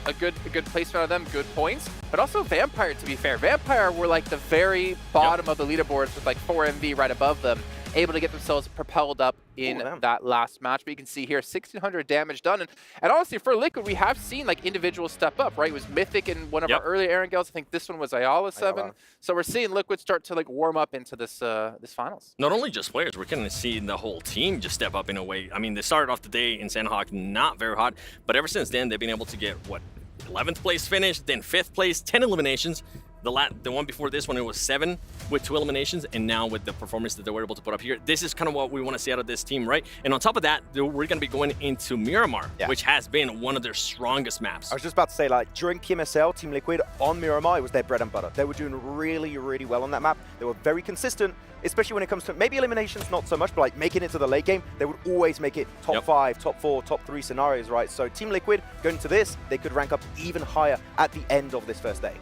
a good placement out of them, good points. But also Vampire, to be fair. Vampire were like the very bottom of the leaderboards with like 4MV right above them, able to get themselves propelled up in that last match. But you can see here, 1,600 damage done. And honestly, for Liquid, we have seen like individuals step up, right? It was Mythic in one of our earlier Erangels. I think this one was Ayala 7. So we're seeing Liquid start to like warm up into this this finals. Not only just players, we're kind of seeing the whole team just step up in a way. I mean, they started off the day in Sandhawk not very hot, but ever since then, they've been able to get, what, 11th place finish, then 5th place, 10 eliminations. The one before this one, it was 7 with 2 eliminations, and now with the performance that they were able to put up here, this is kind of what we want to see out of this team, right? And on top of that, we're going to be going into Miramar, which has been one of their strongest maps. I was just about to say, like, during PMSL, Team Liquid on Miramar, it was their bread and butter. They were doing really, really well on that map. They were very consistent, especially when it comes to maybe eliminations, not so much, but like making it to the late game, they would always make it top 5, top 4, top 3 scenarios, right? So Team Liquid, going to this, they could rank up even higher at the end of this first day.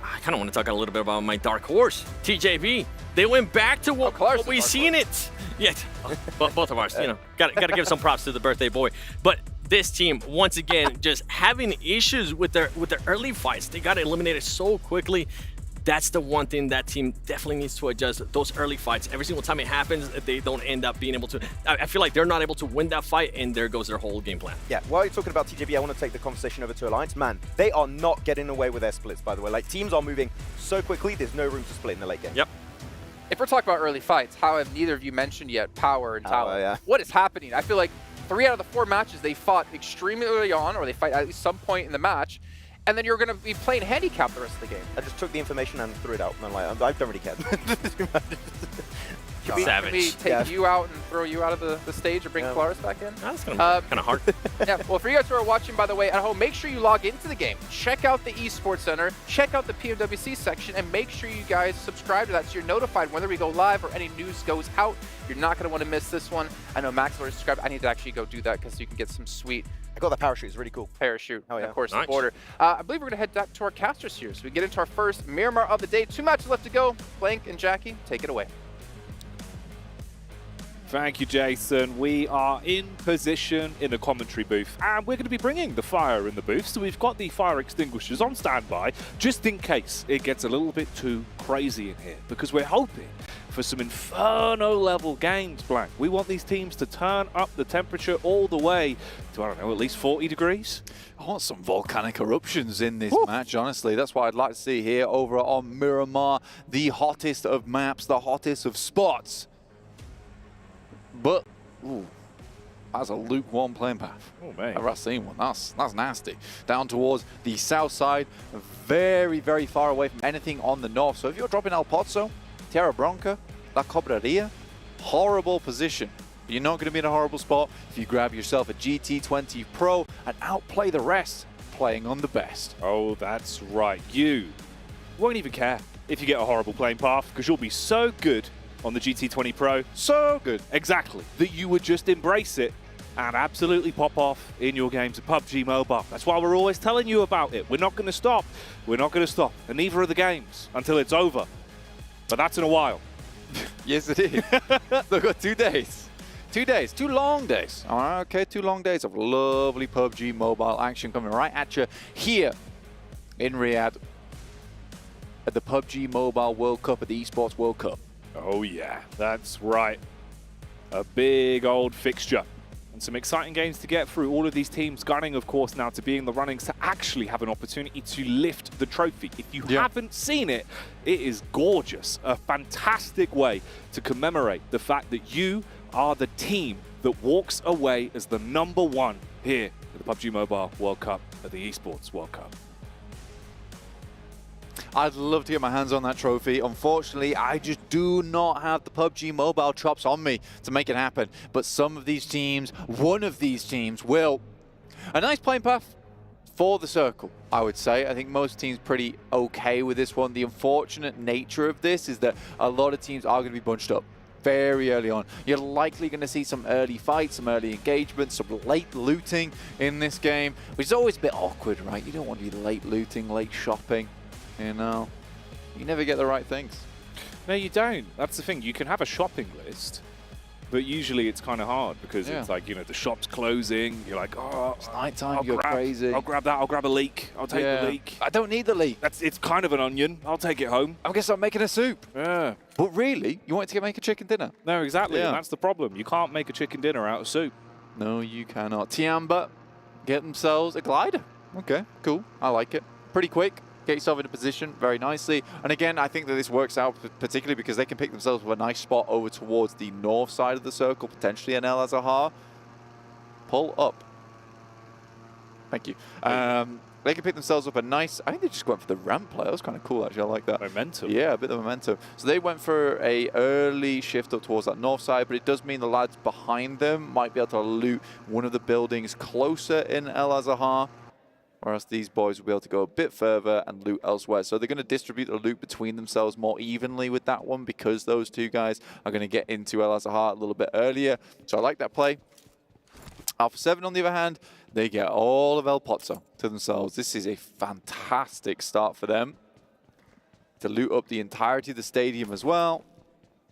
I kind of want to talk a little bit about my dark horse, TJB. They went back to what we seen it. Yeah, both of ours, you know, got to give some props to the birthday boy. But this team, once again, just having issues with their early fights. They got eliminated so quickly. That's the one thing that team definitely needs to adjust. Those early fights, every single time it happens, they don't end up being able to. I feel like they're not able to win that fight, and there goes their whole game plan. Yeah, while you're talking about TJB, I want to take the conversation over to Alliance. Man, they are not getting away with their splits, by the way. Like, teams are moving so quickly, there's no room to split in the late game. Yep. If we're talking about early fights, how have neither of you mentioned yet Power and Tower? Yeah. What is happening? I feel like 3 out of the 4 matches they fought extremely early on, or they fight at least some point in the match, and then you're going to be playing handicap the rest of the game. I just took the information and threw it out. And like, I don't really care. Can we take you out and throw you out of the stage and bring Kalaris back in? That's kind of hard. Yeah, well, for you guys who are watching, by the way, at home, make sure you log into the game. Check out the Esports Center, check out the PMWC section, and make sure you guys subscribe to that so you're notified whenever we go live or any news goes out. You're not going to want to miss this one. I know Max already subscribed. I need to actually go do that because you can get some sweet I got that parachute. It's really cool. Parachute, Oh, yeah. of course, Nice. the border. I believe we're going to head back to our casters here. So we get into our first Miramar of the day. 2 matches left to go. Blank and Jackie, take it away. Thank you, Jason. We are in position in the commentary booth, and we're going to be bringing the fire in the booth. So we've got the fire extinguishers on standby, just in case it gets a little bit too crazy in here, because we're hoping for some inferno-level games, Blank. We want these teams to turn up the temperature all the way to, I don't know, at least 40 degrees. I want some volcanic eruptions in this match, honestly. That's what I'd like to see here over on Miramar. The hottest of maps, the hottest of spots. But, ooh, that's a lukewarm playing path. Oh, man. I've seen one. That's nasty. Down towards the south side, very, very far away from anything on the north. So if you're dropping El Pozo, Tierra Bronca, La Cobraria, horrible position. You're not going to be in a horrible spot if you grab yourself a GT20 Pro and outplay the rest, playing on the best. Oh, that's right. You won't even care if you get a horrible playing path, because you'll be so good on the GT20 Pro. So good. Exactly. That you would just embrace it and absolutely pop off in your games of PUBG Mobile. That's why we're always telling you about it. We're not going to stop. We're not going to stop. And neither are the games until it's over. But that's in a while. Yes, it is. They've got 2 days. 2 days. 2 long days. All right, okay, 2 long days of lovely PUBG Mobile action coming right at you here in Riyadh at the PUBG Mobile World Cup, at the Esports World Cup. Oh yeah, that's right. A big old fixture. And some exciting games to get through. All of these teams gunning, of course, now to be in the runnings to actually have an opportunity to lift the trophy. If you haven't seen it, it is gorgeous. A fantastic way to commemorate the fact that you are the team that walks away as the #1 here at the PUBG Mobile World Cup, at the Esports World Cup. I'd love to get my hands on that trophy. Unfortunately, I just do not have the PUBG Mobile chops on me to make it happen. But some of these teams, one of these teams will. A nice playing path for the circle, I would say. I think most teams pretty okay with this one. The unfortunate nature of this is that a lot of teams are going to be bunched up very early on. You're likely going to see some early fights, some early engagements, some late looting in this game, which is always a bit awkward, right? You don't want to be late looting, late shopping. You know, you never get the right things. No, you don't. That's the thing. You can have a shopping list, but usually it's kind of hard because it's like, you know, the shop's closing. You're like, oh, it's nighttime. You're crazy. I'll grab that. I'll grab a leek. I'll take the leek. I don't need the leek. It's kind of an onion. I'll take it home. I guess I'm making a soup. Yeah. But really, you want to make a chicken dinner? No, exactly. Yeah. And that's the problem. You can't make a chicken dinner out of soup. No, you cannot. Tiamba get themselves a glider. Okay, cool. I like it. Pretty quick. Get yourself in a position very nicely. And again, I think that this works out particularly because they can pick themselves with a nice spot over towards the north side of the circle, potentially an El Azahar. Pull up. Thank you. They can pick themselves up a nice, I think they just went for the ramp play. That was kind of cool, actually. I like that. Momentum. Yeah, a bit of momentum. So they went for a early shift up towards that north side, but it does mean the lads behind them might be able to loot one of the buildings closer in El Azahar. Whereas these boys will be able to go a bit further and loot elsewhere. So they're going to distribute the loot between themselves more evenly with that one because those two guys are going to get into El Azahar a little bit earlier. So I like that play. Alpha 7, on the other hand, they get all of El Pozo to themselves. This is a fantastic start for them to loot up the entirety of the stadium as well.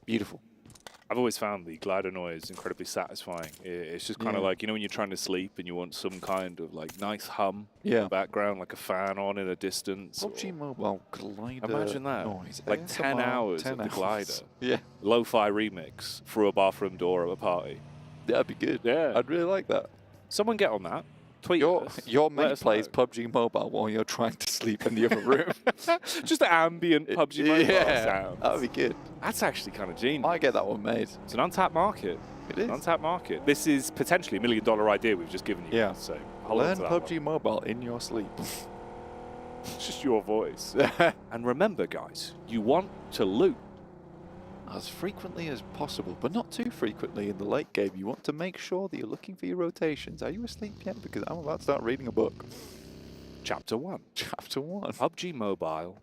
Beautiful. I've always found the glider noise incredibly satisfying. It's just kind of like, you know, when you're trying to sleep and you want some kind of like nice hum in the background, like a fan on in a distance. PUBG Mobile glider Imagine that. noise. Like 10 hours of the glider. Yeah. Lo-fi remix through a bathroom door of a party. That'd be good. Yeah. I'd really like that. Someone get on that. Tweet us. Your Let mate us plays know. PUBG Mobile while you're trying to sleep in the other room. Just the ambient PUBG Mobile sound. That'd be good. That's actually kind of genius. I get that one made. It's an untapped market. It is. An untapped market. This is potentially $1 million idea we've just given you. Yeah. So hold on Learn to that PUBG Mobile in your sleep. It's just your voice. And remember, guys, you want to loot as frequently as possible, but not too frequently in the late game. You want to make sure that you're looking for your rotations. Are you asleep yet? Because I'm about to start reading a book. Chapter 1. Chapter 1. PUBG Mobile.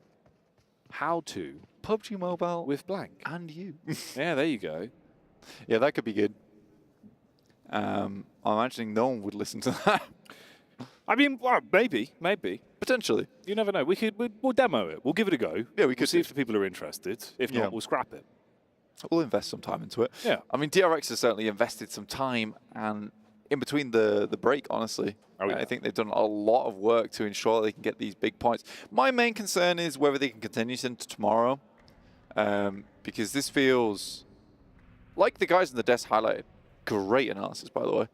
How to. PUBG Mobile with blank. And you. Yeah, there you go. Yeah, that could be good. I'm imagining no one would listen to that. I mean, well, maybe. Potentially. You never know. We'll demo it. We'll give it a go. Yeah, We'll see if the people are interested. If not, we'll scrap it. We'll invest some time into it. Yeah. I mean, DRX has certainly invested some time and in between the break, honestly. I think they've done a lot of work to ensure they can get these big points. My main concern is whether they can continue into tomorrow, because this feels like the guys in the desk highlighted. Great analysis, by the way.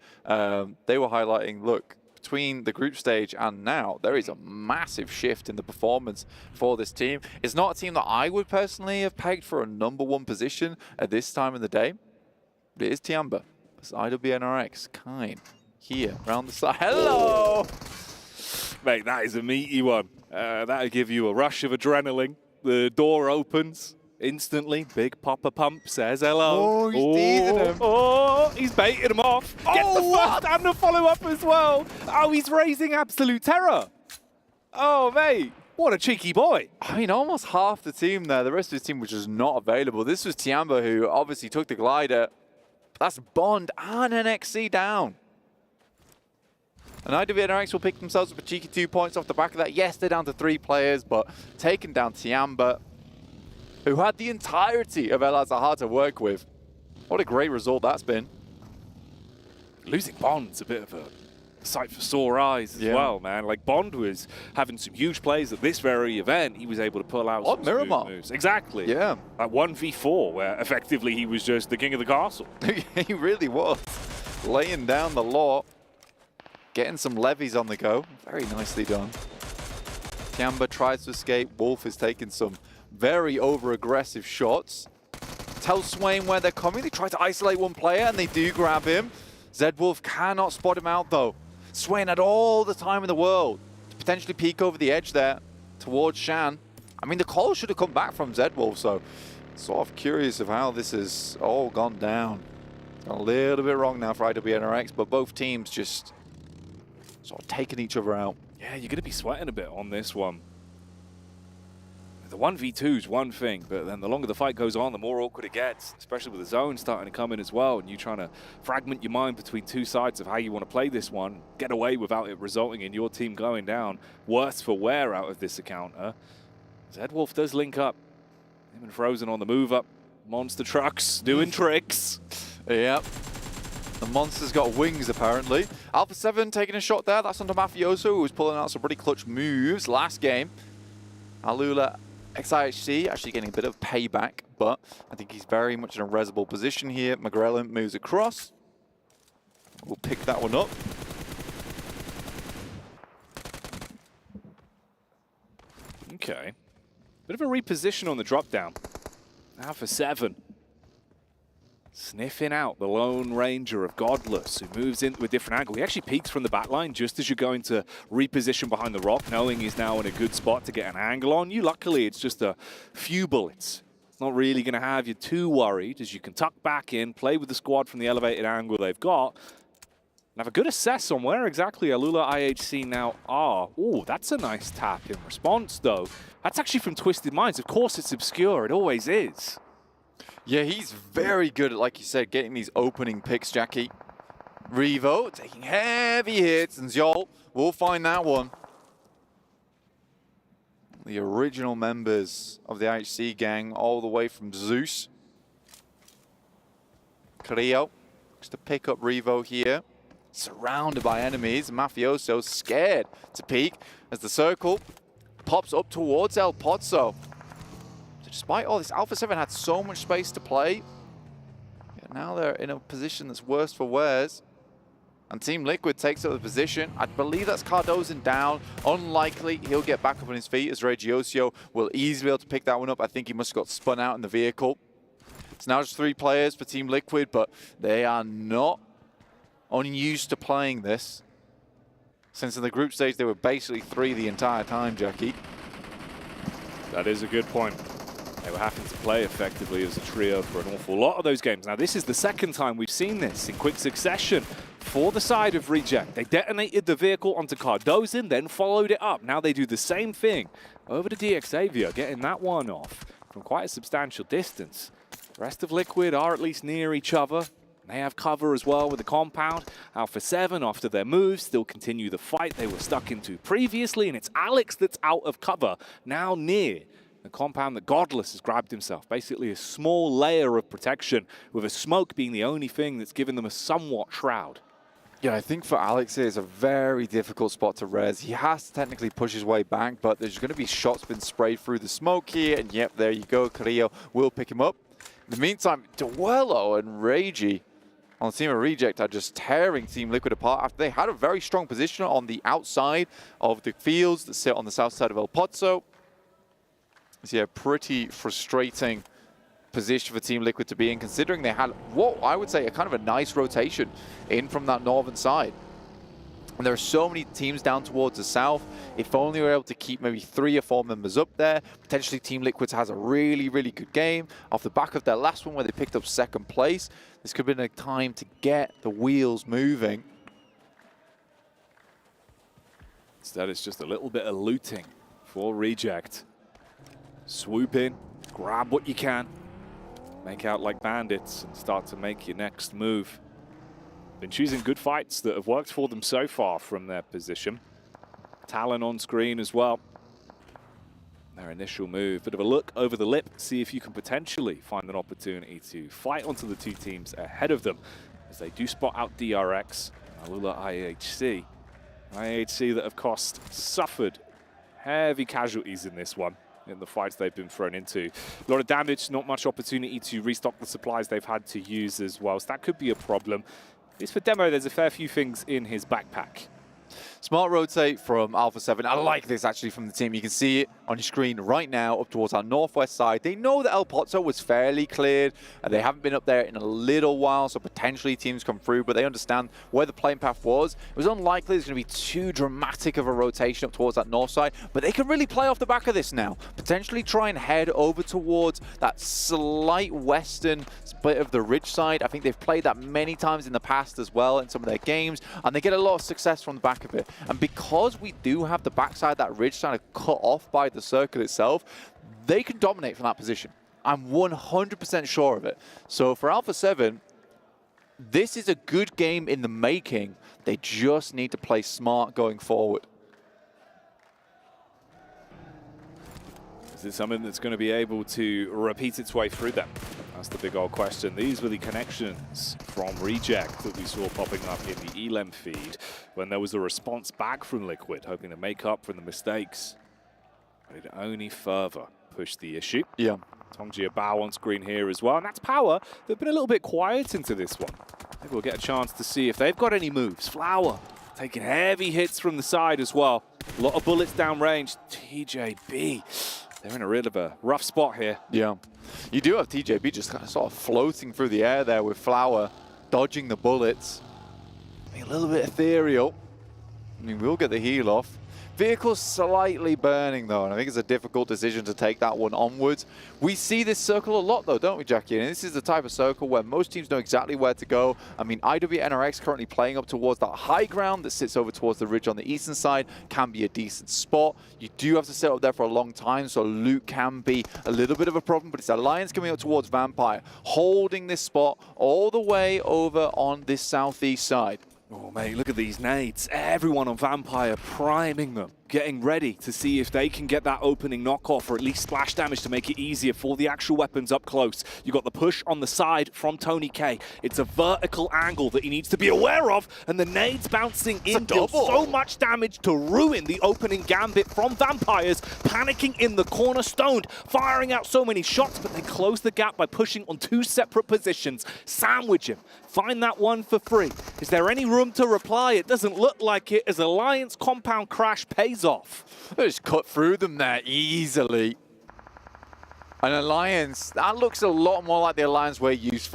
They were highlighting, look, between the group stage and now, there is a massive shift in the performance for this team. It's not a team that I would personally have pegged for a #1 position at this time of the day. It is Tiamba. It's IWNRX, Kine, here, around the side. Hello! Mate, that is a meaty one. That'll give you a rush of adrenaline. The door opens instantly. Big Papa Pump says hello. Oh, he's teasing him. Oh, he's baiting him off. Gets the first and the follow-up as well. Oh, he's raising absolute terror. Oh, mate. What a cheeky boy. I mean, almost half the team there. The rest of his team was just not available. This was Tiamba, who obviously took the glider. That's Bond and an XC down. And IWNRX will pick themselves up a cheeky 2 points off the back of that. Yes, they're down to 3 players, but taking down Tiamba, who had the entirety of El Azahar to work with. What a great result that's been. Losing Bond's a bit of a sight for sore eyes as well, man. Like, Bond was having some huge plays at this very event. He was able to pull out some smooth moves. Exactly. Yeah. Like 1v4, where effectively he was just the king of the castle. He really was. Laying down the law. Getting some levies on the go. Very nicely done. Tiamba tries to escape. Wolf is taking some very over-aggressive shots. Tells Swain where they're coming. They try to isolate one player, and they do grab him. Zedwolf cannot spot him out, though. Swain had all the time in the world to potentially peek over the edge there towards Shan. I mean, the call should have come back from Zedwolf, so sort of curious of how this has all gone down. It's gone a little bit wrong now for IWNRX, but both teams just sort of taking each other out. Yeah, you're going to be sweating a bit on this one. The 1v2 is one thing, but then the longer the fight goes on, the more awkward it gets, especially with the zone starting to come in as well, and you trying to fragment your mind between two sides of how you want to play this one, get away without it resulting in your team going down. Worse for wear out of this encounter. Zedwolf does link up. Him and Frozen on the move up. Monster trucks doing tricks. Yep. The monster's got wings, apparently. Alpha 7 taking a shot there. That's onto Mafioso, who was pulling out some pretty clutch moves last game. Alula XIHC actually getting a bit of payback, but I think he's very much in a resible position here. McGrellin moves across. We'll pick that one up. Okay. Bit of a reposition on the drop down. Now for 7. Sniffing out the Lone Ranger of Godless, who moves in with a different angle. He actually peeks from the back line just as you're going to reposition behind the rock, knowing he's now in a good spot to get an angle on you. Luckily, it's just a few bullets. It's not really going to have you too worried, as you can tuck back in, play with the squad from the elevated angle they've got, and have a good assess on where exactly Alula IHC now are. Oh, that's a nice tap in response, though. That's actually from Twisted Minds. Of course, it's obscure. It always is. Yeah, he's very good at, like you said, getting these opening picks, Jackie. Revo taking heavy hits, and Zjol will find that one. The original members of the IHC gang, all the way from Zeus. Creo looks to pick up Revo here. Surrounded by enemies. Mafioso scared to peek as the circle pops up towards El Pozzo. Despite all this, Alpha 7 had so much space to play. Yeah, now they're in a position that's worse for wears. And Team Liquid takes up the position. I believe that's Cardozen down. Unlikely he'll get back up on his feet, as Regiosio will easily be able to pick that one up. I think he must have got spun out in the vehicle. It's now just 3 players for Team Liquid, but they are not unused to playing this. Since in the group stage, they were basically 3 the entire time, Jackie. That is a good point. They were having to play effectively as a trio for an awful lot of those games. Now, this is the second time we've seen this in quick succession for the side of Reject. They detonated the vehicle onto Cardozen, then followed it up. Now they do the same thing over to DXavier, getting that one off from quite a substantial distance. The rest of Liquid are at least near each other. They have cover as well with the compound. Alpha 7, after their moves, still continue the fight they were stuck into previously, and it's Alex that's out of cover, now near the compound that Godless has grabbed himself. Basically a small layer of protection, with a smoke being the only thing that's given them a somewhat shroud. Yeah, I think for Alex, it's a very difficult spot to res. He has to technically push his way back, but there's going to be shots being sprayed through the smoke here, and yep, there you go. Carrillo will pick him up. In the meantime, Duello and Ragey on the team of Reject are just tearing Team Liquid apart after they had a very strong position on the outside of the fields that sit on the south side of El Pozo. It's a pretty frustrating position for Team Liquid to be in, considering they had what I would say a kind of a nice rotation in from that northern side. And there are so many teams down towards the south. If only we were able to keep maybe 3 or 4 members up there, potentially Team Liquid has a really, really good game. Off the back of their last one where they picked up 2nd place, this could have been a time to get the wheels moving. Instead, it's just a little bit of looting for Reject. Swoop in, grab what you can, make out like bandits, and start to make your next move. Been choosing good fights that have worked for them so far from their position. Talon on screen as well. Their initial move, bit of a look over the lip, see if you can potentially find an opportunity to fight onto the 2 teams ahead of them, as they do spot out DRX, Alula IHC. IHC that, of course, suffered heavy casualties in this one, in the fights they've been thrown into. A lot of damage, not much opportunity to restock the supplies they've had to use as well, so that could be a problem. At least for Demo, there's a fair few things in his backpack. Smart rotate from Alpha 7. I like this actually from the team. You can see it on your screen right now up towards our northwest side. They know that El Pozo was fairly cleared. They haven't been up there in a little while, so potentially teams come through, but they understand where the playing path was. It was unlikely there's going to be too dramatic of a rotation up towards that north side, but they can really play off the back of this now. Potentially try and head over towards that slight western bit of the ridge side. I think they've played that many times in the past as well in some of their games, and they get a lot of success from the back of it. And because we do have the backside, that ridge kind of cut off by the circle itself, they can dominate from that position. I'm 100% sure of it. So for Alpha 7, this is a good game in the making. They just need to play smart going forward. Is it something that's going to be able to repeat its way through them? That's the big old question. These were the connections from Reject that we saw popping up in the ELEM feed when there was a response back from Liquid, hoping to make up for the mistakes. But it only further pushed the issue. Yeah. Tongji Bao on screen here as well, and that's Power. They've been a little bit quiet into this one. Maybe we'll get a chance to see if they've got any moves. Flower taking heavy hits from the side as well. A lot of bullets downrange. TJB. They're in a bit of a rough spot here. Yeah. You do have TJB just kind of sort of floating through the air there with Flower, dodging the bullets. A little bit ethereal. I mean, we'll get the heal off. Vehicle's slightly burning, though, and I think it's a difficult decision to take that one onwards. We see this circle a lot, though, don't we, Jackie? And this is the type of circle where most teams know exactly where to go. I mean, IWNRX currently playing up towards that high ground that sits over towards the ridge on the eastern side. Can be a decent spot. You do have to sit up there for a long time, so loot can be a little bit of a problem, but it's Alliance coming up towards Vampire, holding this spot all the way over on this southeast side. Oh, mate, look at these nades. Everyone on Vampire priming them, getting ready to see if they can get that opening knockoff or at least splash damage to make it easier for the actual weapons up close. You got the push on the side from Tony K. It's a vertical angle that he needs to be aware of, and the nades bouncing in deal so much damage to ruin the opening gambit from Vampires, panicking in the corner, stoned, firing out so many shots, but they close the gap by pushing on 2 separate positions. Sandwich him. Find that one for free. Is there any room to reply? It doesn't look like it, as Alliance compound crash pays off. They just cut through them there easily. An Alliance, that looks a lot more like the Alliance we're used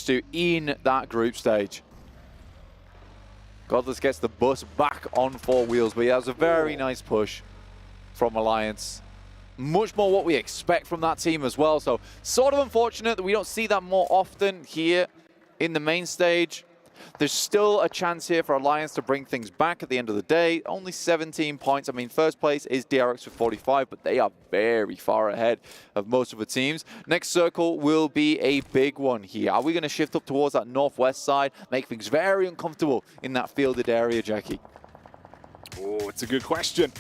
to in that group stage. Godless gets the bus back on 4 wheels, but yeah, that was a very nice push from Alliance. Much more what we expect from that team as well, so sort of unfortunate that we don't see that more often here in the main stage. There's still a chance here for Alliance to bring things back at the end of the day. Only 17 points. I mean, first place is DRX with 45, but they are very far ahead of most of the teams. Next circle will be a big one here. Are we going to shift up towards that northwest side, make things very uncomfortable in that fielded area, Jackie? Oh, it's a good question.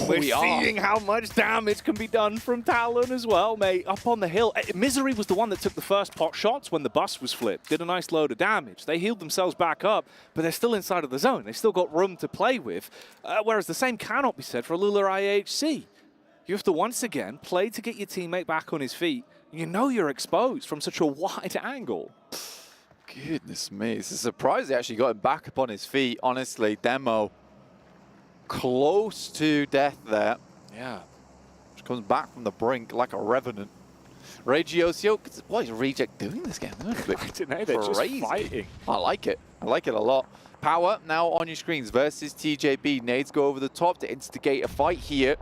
We're we are. seeing how much damage can be done from Talon as well, mate. Up on the hill. Misery was the one that took the first pot shots when the bus was flipped. Did a nice load of damage. They healed themselves back up, but they're still inside of the zone. They've still got room to play with. Whereas the same cannot be said for Alula IHC. You have to once again play to get your teammate back on his feet. You know you're exposed from such a wide angle. Goodness me. It's a surprise they actually got him back up on his feet. Honestly, Demo close to death there. Yeah. Just comes back from the brink like a revenant. Regiocio, what is Reject doing this game? I don't know, they're just fighting. I like it. I like it a lot. Power now on your screens versus TJB. Nades go over the top to instigate a fight here.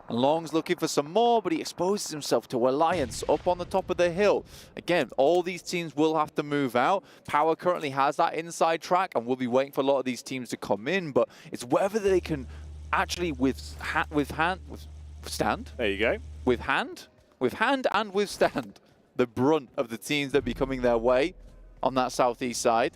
Long's looking for some more, but he exposes himself to Alliance up on the top of the hill. Again, all these teams will have to move out. Power currently has that inside track, and we'll be waiting for a lot of these teams to come in, but it's whether they can actually withstand. There you go. With hand and withstand the brunt of the teams that be coming their way on that southeast side.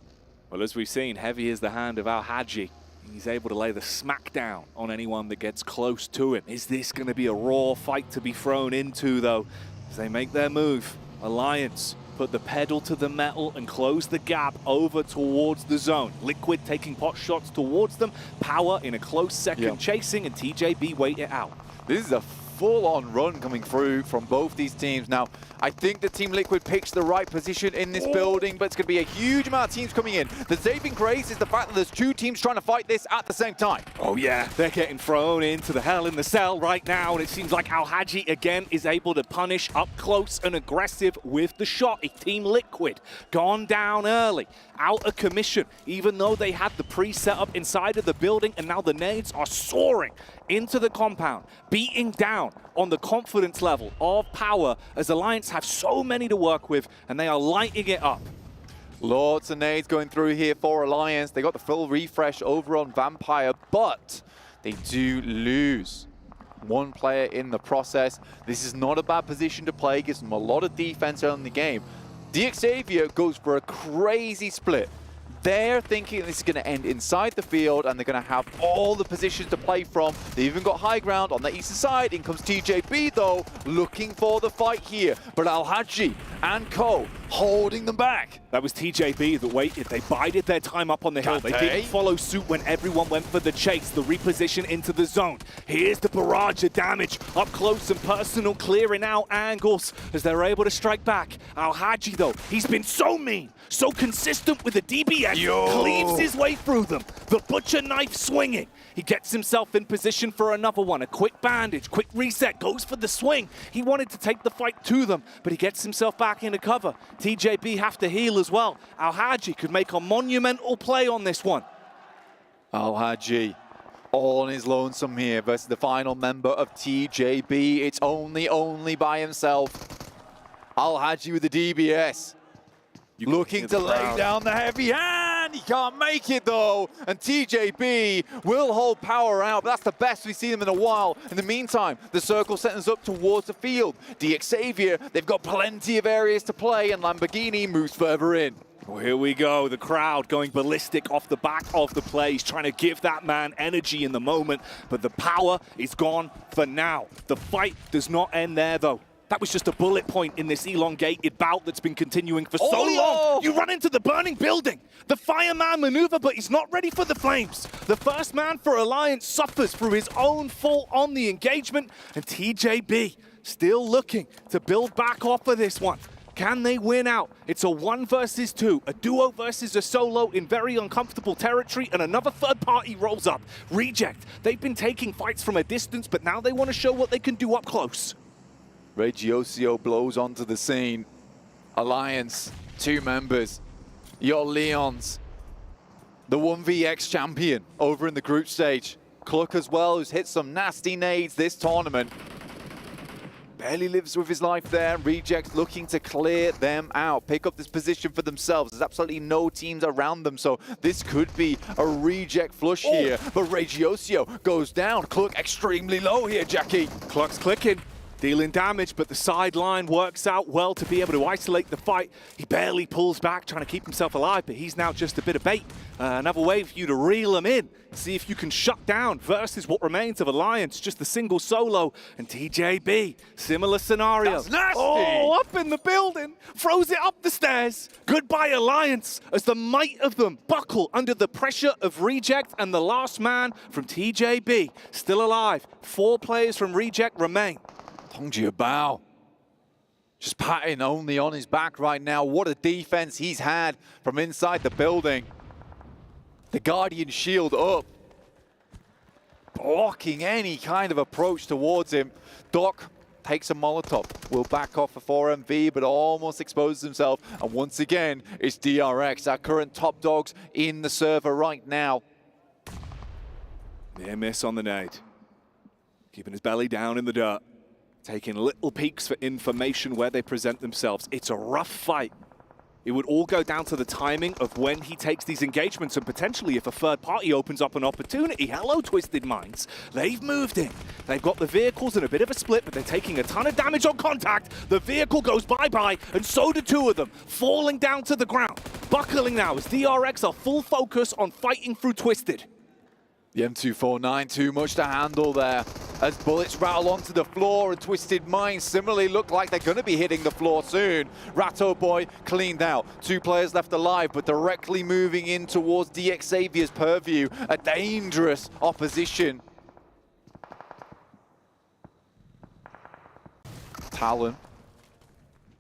Well, as we've seen, heavy is the hand of Al Haji. He's able to lay the smack down on anyone that gets close to him. Is this going to be a raw fight to be thrown into, though, as they make their move? Alliance put the pedal to the metal and close the gap over towards the zone. Liquid taking pot shots towards them. Power in a close second chasing, and TJB wait it out. This is a full-on run coming through from both these teams. Now, I think the Team Liquid picks the right position in this building, but it's going to be a huge amount of teams coming in. The saving grace is the fact that there's two teams trying to fight this at the same time. Oh yeah, they're getting thrown into the hell in the cell right now, and it seems like Al Haji again is able to punish up close and aggressive with the shot. If Team Liquid gone down early, out of commission, even though they had the pre-set up inside of the building, and now the nades are soaring into the compound, beating down on the confidence level of Power, as Alliance have so many to work with, and they are lighting it up. Lots of nades going through here for Alliance. They got the full refresh over on Vampire, but they do lose one player in the process. This is not a bad position to play, gives them a lot of defense early in the game. Xavier goes for a crazy split. They're thinking this is going to end inside the field, and they're going to have all the positions to play from. They even got high ground on the eastern side. In comes TJB, though, looking for the fight here. But Al Haji and Co holding them back. That was TJB that waited. They bided their time up on the hill. They didn't follow suit when everyone went for the chase, the reposition into the zone. Here's the barrage of damage up close and personal, clearing out angles as they're able to strike back. Al Haji, though, he's been so mean, so consistent with the DBS, cleaves his way through them. The butcher knife swinging. He gets himself in position for another one. A quick bandage, quick reset, goes for the swing. He wanted to take the fight to them, but he gets himself back into cover. TJB have to heal as well. Al Haji could make a monumental play on this one. Al Haji all on his lonesome here versus the final member of TJB. It's only by himself. Al Haji with the DBS. Looking to lay down the heavy hand. He can't make it, though. And TJB will hold Power out. But that's the best we've seen them in a while. In the meantime, the circle sends us up towards the field. Xavier, they've got plenty of areas to play, and Lamborghini moves further in. Well, here we go. The crowd going ballistic off the back of the plays, trying to give that man energy in the moment. But the power is gone for now. The fight does not end there, though. That was just a bullet point in this elongated bout that's been continuing for so long. You run into the burning building. The fireman maneuver, but he's not ready for the flames. The first man for Alliance suffers through his own fault on the engagement, and TJB still looking to build back off of this one. Can they win out? It's a 1 versus 2, a duo versus a solo in very uncomfortable territory, and another third party rolls up. Reject. They've been taking fights from a distance, but now they want to show what they can do up close. Regiocio blows onto the scene. Alliance, 2 members. Your Leons, the 1vx champion over in the group stage. Cluck as well, who's hit some nasty nades this tournament. barely lives with his life there. Reject looking to clear them out, pick up this position for themselves. There's absolutely no teams around them, so this could be a Reject flush here. But Regiosio goes down. Cluck extremely low here, Jackie. Cluck's clicking, dealing damage, but the sideline works out well to be able to isolate the fight. He barely pulls back, trying to keep himself alive, but he's now just a bit of bait. Another way for you to reel him in, see if you can shut down versus what remains of Alliance, just the single solo. And TJB, similar scenario. That's nasty. Oh, up in the building, throws it up the stairs. Goodbye, Alliance, as the might of them buckle under the pressure of Reject, and the last man from TJB still alive. 4 players from Reject remain. Tongji Bao just patting only on his back right now. What a defense he's had from inside the building. The Guardian shield up, blocking any kind of approach towards him. Doc takes a Molotov, will back off for 4MV, but almost exposes himself. And once again, it's DRX, our current top dogs in the server right now. Near miss on the nade. Keeping his belly down in the dirt. Taking little peeks for information where they present themselves. It's a rough fight. It would all go down to the timing of when he takes these engagements, and potentially if a third party opens up an opportunity. Hello, Twisted Minds. They've moved in. They've got the vehicles in a bit of a split, but they're taking a ton of damage on contact. The vehicle goes bye-bye, and so do 2 of them, falling down to the ground. Buckling now as DRX are full focus on fighting through Twisted. The M249, too much to handle there as bullets rattle onto the floor, and Twisted Minds similarly look like they're going to be hitting the floor soon. Ratto Boy cleaned out. 2 players left alive, but directly moving in towards DX Xavier's purview. A dangerous opposition. Talon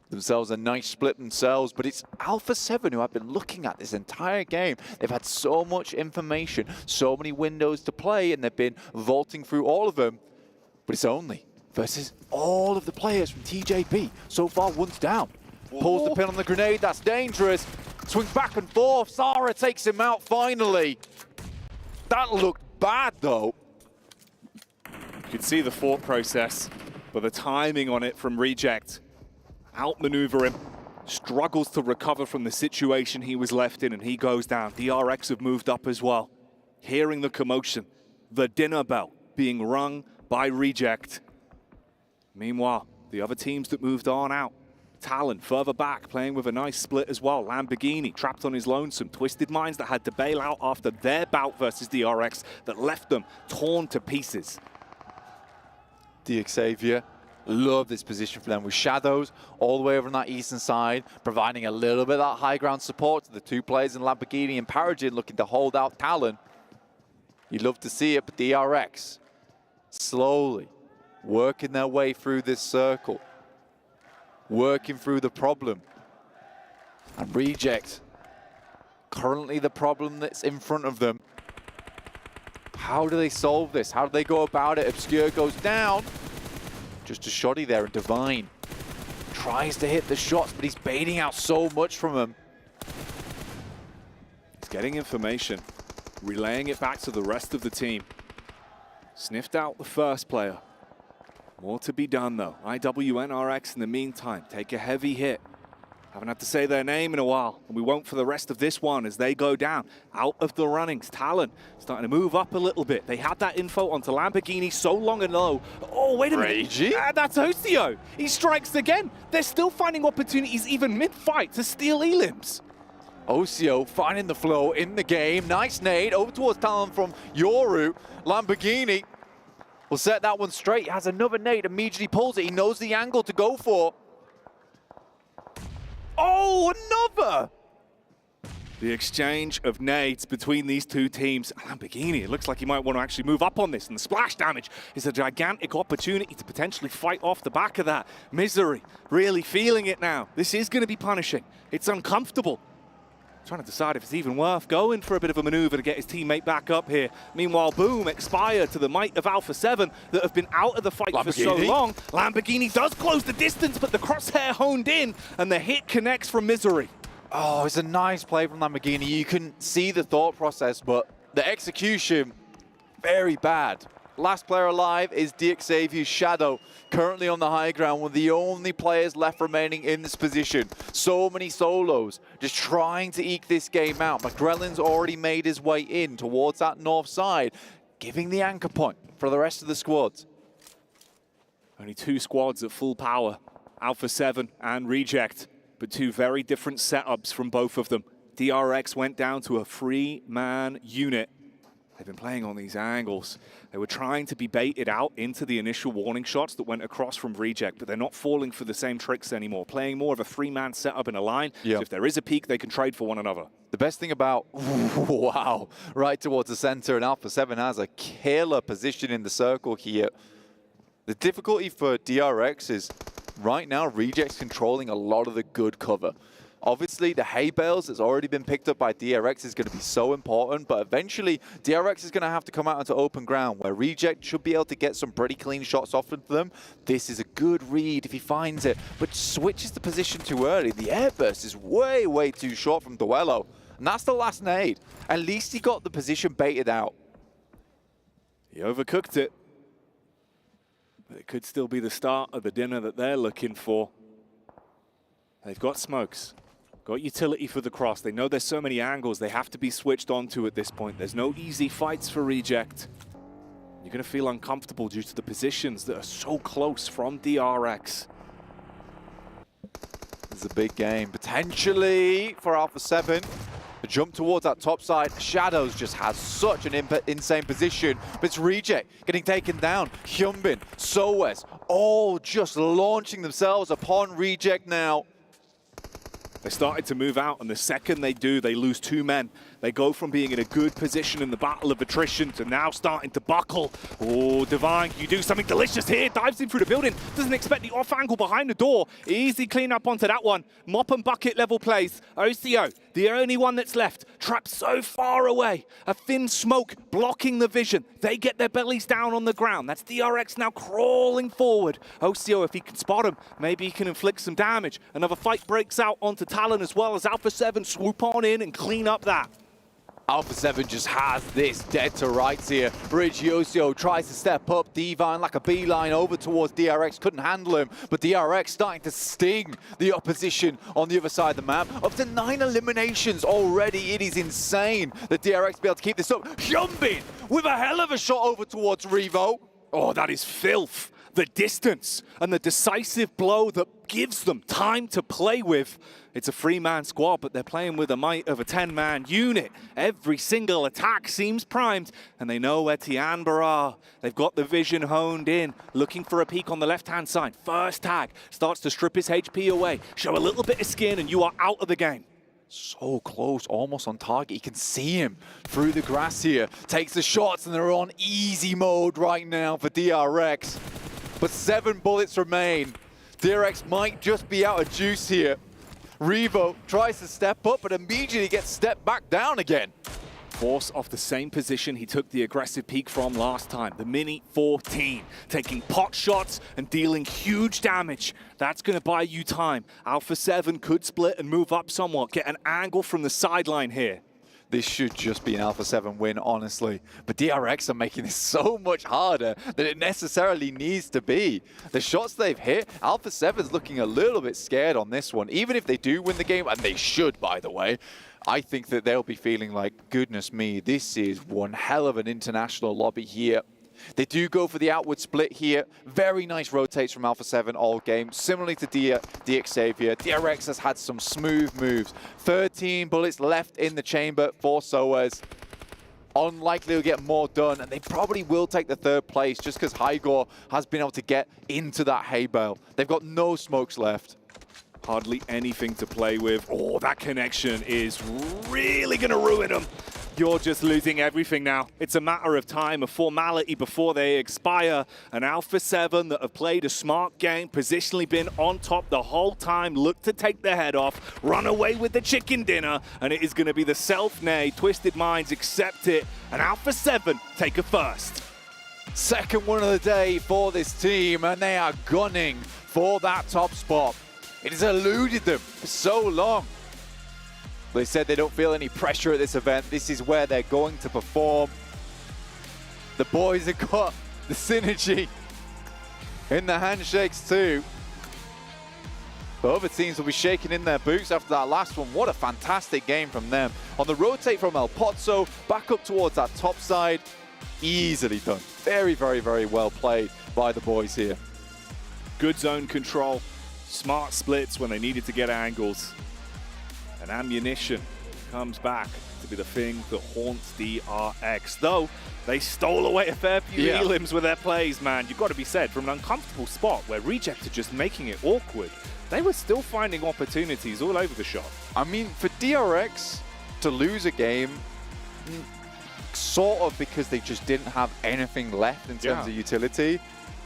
themselves a nice split themselves, but it's Alpha 7 who I've been looking at this entire game. They've had so much information, so many windows to play, and they've been vaulting through all of them. But it's only versus all of the players from TJP. So far, one's down. Pulls the pin on the grenade, that's dangerous. Swings back and forth, Zara takes him out finally. That looked bad though. You could see the thought process, but the timing on it from Reject. Outmaneuver him, struggles to recover from the situation he was left in, and he goes down. DRX have moved up as well. Hearing the commotion, the dinner bell being rung by Reject. Meanwhile, the other teams that moved on out. Talon further back, playing with a nice split as well. Lamborghini trapped on his lonesome. Twisted Minds that had to bail out after their bout versus DRX that left them torn to pieces. DX Xavier. Love this position for them with Shadows all the way over on that eastern side, providing a little bit of that high ground support to the 2 players in Lamborghini and Paragin looking to hold out Talon. You'd love to see it, but DRX slowly working their way through this circle, working through the problem. And Reject, currently the problem that's in front of them. How do they solve this? How do they go about it? Obscure goes down. Just a shoddy there, and Divine tries to hit the shots, but he's baiting out so much from him. He's getting information, relaying it back to the rest of the team. Sniffed out the first player. More to be done though. IWNRX in the meantime take a heavy hit. Haven't had to say their name in a while, and we won't for the rest of this one as they go down. Out of the runnings, Talon starting to move up a little bit. They had that info onto Lamborghini so long and low. Oh, wait a minute. That's Osio. He strikes again. They're still finding opportunities even mid-fight to steal elims. Osio finding the flow in the game. Nice nade over towards Talon from Yoru. Lamborghini will set that one straight. He has another nade, immediately pulls it. He knows the angle to go for. Oh, another! The exchange of nades between these 2 teams. Lamborghini, it looks like he might want to actually move up on this, and the splash damage is a gigantic opportunity to potentially fight off the back of that. Misery, really feeling it now. This is going to be punishing. It's uncomfortable. Trying to decide if it's even worth going for a bit of a maneuver to get his teammate back up here. Meanwhile, boom, expired to the might of Alpha 7 that have been out of the fight for so long. Lamborghini does close the distance, but the crosshair honed in, and the hit connects from Misery. Oh, it's a nice play from Lamborghini. You can see the thought process, but the execution, very bad. Last player alive is DXavier's Shadow, currently on the high ground, one of the only players left remaining in this position. So many solos, just trying to eke this game out. McGrellin's already made his way in towards that north side, giving the anchor point for the rest of the squads. Only 2 squads at full power, Alpha 7 and Reject, but 2 very different setups from both of them. DRX went down to a 3-man unit. They've been playing on these angles. They were trying to be baited out into the initial warning shots that went across from Reject, but they're not falling for the same tricks anymore. Playing more of a 3-man setup in a line, so if there is a peak, they can trade for one another. The best thing about, wow, right towards the center, and Alpha 7 has a killer position in the circle here. The difficulty for DRX is right now Reject's controlling a lot of the good cover. Obviously, the hay bales that's already been picked up by DRX is going to be so important, but eventually DRX is going to have to come out into open ground where Reject should be able to get some pretty clean shots off of them. This is a good read if he finds it, but switches the position too early. The airburst is way, way too short from Duello, and that's the last nade. At least he got the position baited out. He overcooked it, but it could still be the start of the dinner that they're looking for. They've got smokes. Got utility for the cross. They know there's so many angles they have to be switched onto at this point. There's no easy fights for Reject. You're going to feel uncomfortable due to the positions that are so close from DRX. This is a big game, potentially, for Alpha 7. The jump towards that top side. Shadows just has such an insane position, but it's Reject getting taken down. Hyunbin, Soes, all just launching themselves upon Reject now. They started to move out, and the second they do, they lose 2 men. They go from being in a good position in the battle of attrition to now starting to buckle. Oh, Divine, you do something delicious here. Dives in through the building. Doesn't expect the off angle behind the door. Easy clean up onto that one. Mop and bucket level plays. OCO, the only one that's left. Trapped so far away. A thin smoke blocking the vision. They get their bellies down on the ground. That's DRX now crawling forward. OCO, if he can spot him, maybe he can inflict some damage. Another fight breaks out onto Talon as well as Alpha 7 swoop on in and clean up that. Alpha 7 just has this dead to rights here. Brigioso tries to step up. Divine like a beeline over towards DRX. Couldn't handle him, but DRX starting to sting the opposition on the other side of the map. Up to 9 eliminations already. It is insane that DRX be able to keep this up. Hyunbin with a hell of a shot over towards Revo. Oh, that is filth. The distance and the decisive blow that gives them time to play with. It's a 3-man squad, but they're playing with the might of a 10-man unit. Every single attack seems primed, and they know where Tianba are. They've got the vision honed in, looking for a peek on the left-hand side. First tag starts to strip his HP away. Show a little bit of skin, and you are out of the game. So close, almost on target. You can see him through the grass here. Takes the shots, and they're on easy mode right now for DRX. But 7 bullets remain. DRX might just be out of juice here. Revo tries to step up, but immediately gets stepped back down again. Force off the same position he took the aggressive peek from last time. The Mini 14, taking pot shots and dealing huge damage. That's going to buy you time. Alpha 7 could split and move up somewhat, get an angle from the sideline here. This should just be an Alpha 7 win, honestly. But DRX are making this so much harder than it necessarily needs to be. The shots they've hit, Alpha 7's looking a little bit scared on this one. Even if they do win the game, and they should, by the way, I think that they'll be feeling like, goodness me, this is one hell of an international lobby here. They do go for the outward split here. Very nice rotates from Alpha 7 all game. Similarly to DXavier, DRX has had some smooth moves. 13 bullets left in the chamber for Soes. Unlikely to get more done, and they probably will take the 3rd place just because Hygor has been able to get into that hay bale. They've got no smokes left. Hardly anything to play with. Oh, that connection is really going to ruin them. You're just losing everything now. It's a matter of time, a formality before they expire. An Alpha 7 that have played a smart game, positionally been on top the whole time, look to take their head off, run away with the chicken dinner, and it is going to be the self-nay. Twisted Minds accept it, and Alpha 7 take a first. Second one of the day for this team, and they are gunning for that top spot. It has eluded them for so long. They said they don't feel any pressure at this event. This is where they're going to perform. The boys have got the synergy in the handshakes too. The other teams will be shaking in their boots after that last one. What a fantastic game from them. On the rotate from El Pozzo, back up towards that top side. Easily done. Very, very, very well played by the boys here. Good zone control, smart splits when they needed to get angles. And ammunition comes back to be the thing that haunts DRX. Though, they stole away a fair few elims with their plays, man. You've got to be said, from an uncomfortable spot where Reject are just making it awkward, they were still finding opportunities all over the shop. I mean, for DRX to lose a game, sort of because they just didn't have anything left in terms of utility,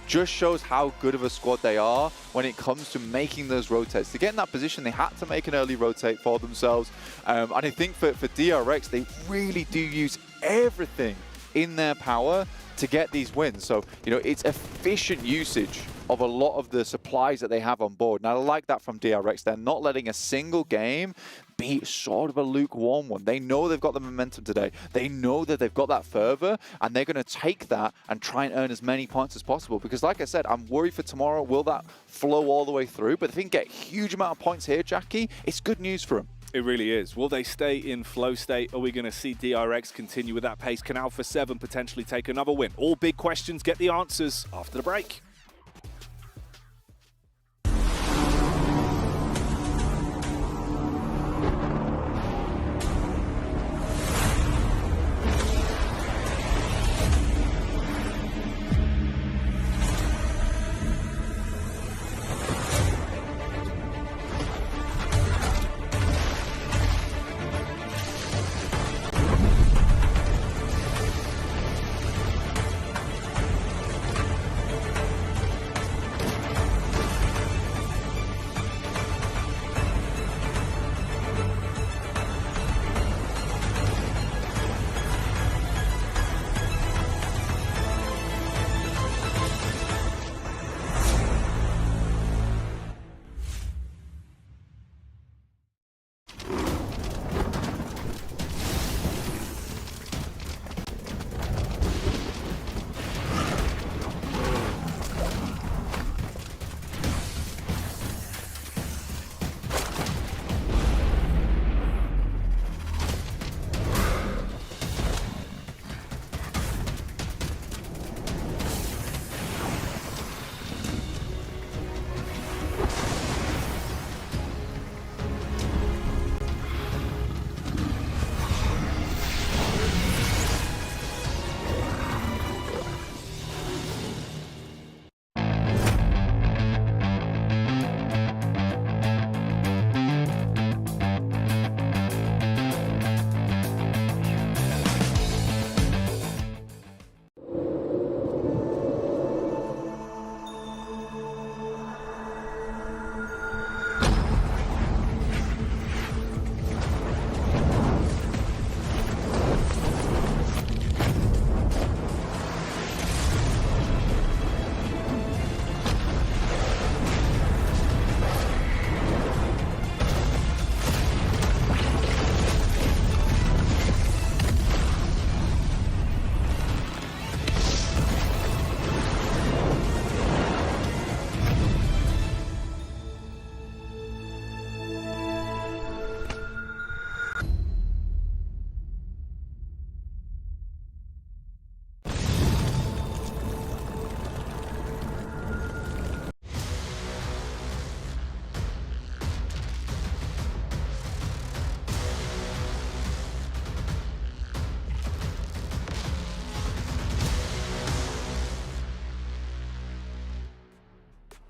just shows how good of a squad they are when it comes to making those rotates. To get in that position, they had to make an early rotate for themselves. And I think for DRX, they really do use everything in their power to get these wins. So, you know, it's efficient usage of a lot of the supplies that they have on board. And I like that from DRX. They're not letting a single game be sort of a lukewarm one. They know they've got the momentum today. They know that they've got that fervor, and they're going to take that and try and earn as many points as possible. Because like I said, I'm worried for tomorrow. Will that flow all the way through? But if they can get a huge amount of points here, Jackie, it's good news for them. It really is. Will they stay in flow state? Are we going to see DRX continue with that pace? Can Alpha 7 potentially take another win? All big questions. Get the answers after the break.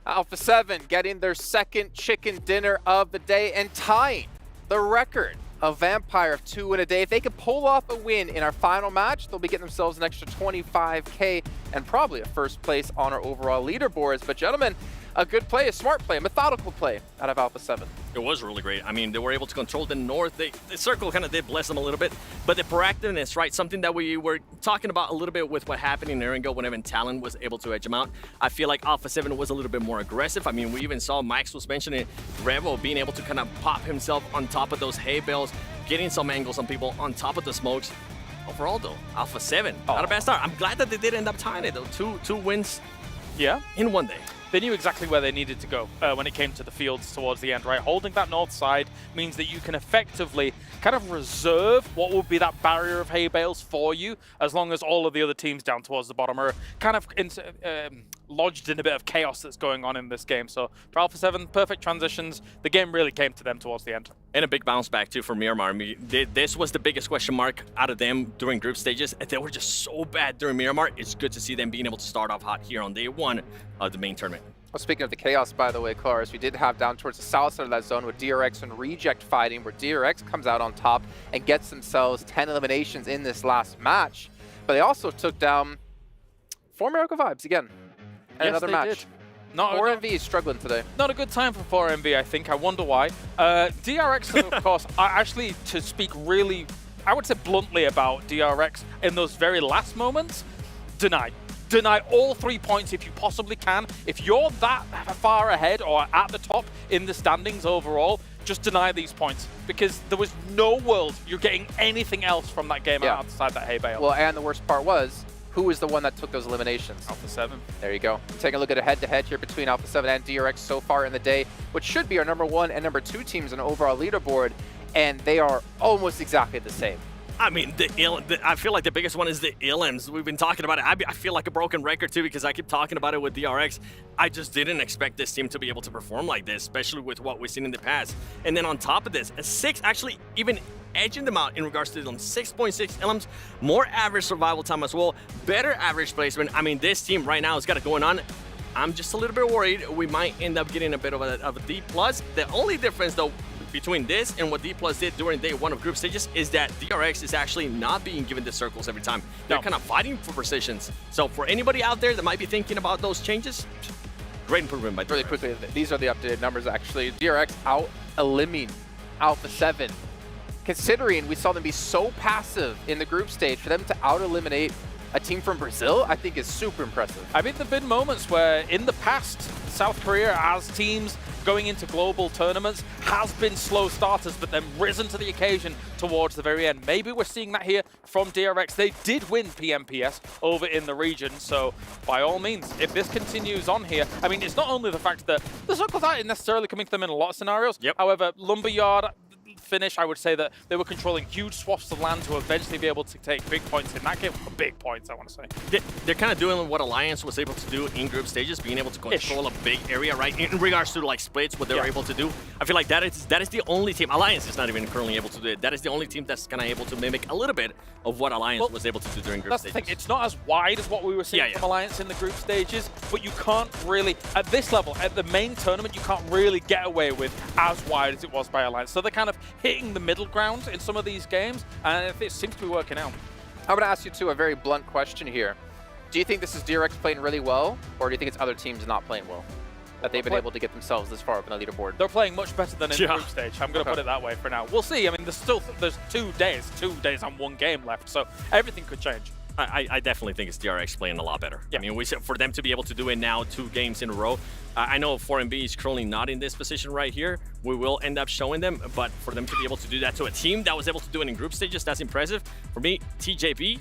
Alpha 7 getting their second chicken dinner of the day and tying the record of Vampire of 2 in a day. If they can pull off a win in our final match, they'll be getting themselves an extra 25K and probably a first place on our overall leaderboards. But gentlemen, a good play, a smart play, a methodical play out of Alpha 7. It was really great. I mean, they were able to control the north. The circle kind of did bless them a little bit, but the proactiveness, right? Something that we were talking about a little bit with what happened in Erringo whenever Talon was able to edge them out. I feel like Alpha 7 was a little bit more aggressive. I mean, we even saw Max was mentioning Revo being able to kind of pop himself on top of those hay bales, getting some angles on people on top of the smokes. overall, though, Alpha 7, not a bad start. I'm glad that they did end up tying it, though. Two wins in one day. They knew exactly where they needed to go when it came to the fields towards the end, right? Holding that north side means that you can effectively kind of reserve what would be that barrier of hay bales for you, as long as all of the other teams down towards the bottom are kind of lodged in a bit of chaos that's going on in this game. So for Alpha 7, perfect transitions. The game really came to them towards the end. And a big bounce back, too, for Miramar. I mean, this was the biggest question mark out of them during group stages. And they were just so bad during Miramar. It's good to see them being able to start off hot here on day one of the main tournament. Well, speaking of the chaos, by the way, Cars, we did have down towards the south side of that zone with DRX and Reject fighting, where DRX comes out on top and gets themselves 10 eliminations in this last match. But they also took down 4 Miracle Vibes again. And another match. 4MV is struggling today. Not a good time for 4MV, I think. I wonder why. DRX, of course, are actually, to speak really, I would say bluntly about DRX in those very last moments, deny all 3 points if you possibly can. If you're that far ahead or at the top in the standings overall, just deny these points, because there was no world you're getting anything else from that game outside that hay bale. Well, and the worst part was, who was the one that took those eliminations? Alpha 7. There you go. Taking a look at a head-to-head here between Alpha 7 and DRX so far in the day, which should be our #1 and #2 teams on the overall leaderboard, and they are almost exactly the same. I mean, I feel like the biggest one is the Ilms. We've been talking about it. I feel like a broken record, too, because I keep talking about it with DRX. I just didn't expect this team to be able to perform like this, especially with what we've seen in the past. And then on top of this, a 6 actually even edging them out in regards to them. 6.6 Ilms, more average survival time as well, better average placement. I mean, this team right now has got it going on. I'm just a little bit worried we might end up getting a bit of a D+. The only difference, though, between this and what D+ did during day one of group stages is that DRX is actually not being given the circles every time. They're kind of fighting for positions. So for anybody out there that might be thinking about those changes, great improvement by DRX. Really quickly, these are the updated numbers, actually. DRX out-eliminating Alpha 7. Considering we saw them be so passive in the group stage, for them to out-eliminate a team from Brazil, I think is super impressive. I mean, there have been moments where in the past, South Korea as teams going into global tournaments has been slow starters, but then risen to the occasion towards the very end. Maybe we're seeing that here from DRX. They did win PMPS over in the region, so by all means, if this continues on here, I mean, it's not only the fact that the circles aren't necessarily coming to them in a lot of scenarios. However, Lumberyard finish, I would say that they were controlling huge swaths of land to eventually be able to take big points in that game. Big points, I want to say. They're kind of doing what Alliance was able to do in group stages, being able to control a big area, right? In regards to like splits, what they were able to do. I feel like that is the only team. Alliance is not even currently able to do it. That is the only team that's kind of able to mimic a little bit of what Alliance was able to do during group stages. That's the thing. It's not as wide as what we were seeing from Alliance in the group stages, but you can't really, at this level, at the main tournament, you can't really get away with as wide as it was by Alliance. So they're kind of hitting the middle ground in some of these games, and it seems to be working out. I'm going to ask you, too, a very blunt question here. Do you think this is DRX playing really well, or do you think it's other teams not playing well, that they've been able to get themselves this far up in the leaderboard? They're playing much better than in the group stage. I'm going to put it that way for now. We'll see. I mean, there's 2 days and 1 game left, so everything could change. I definitely think it's DRX playing a lot better. I mean, for them to be able to do it now 2 games in a row. I know 4MB is currently not in this position right here. We will end up showing them, but for them to be able to do that to a team that was able to do it in group stages, that's impressive. For me, TJB,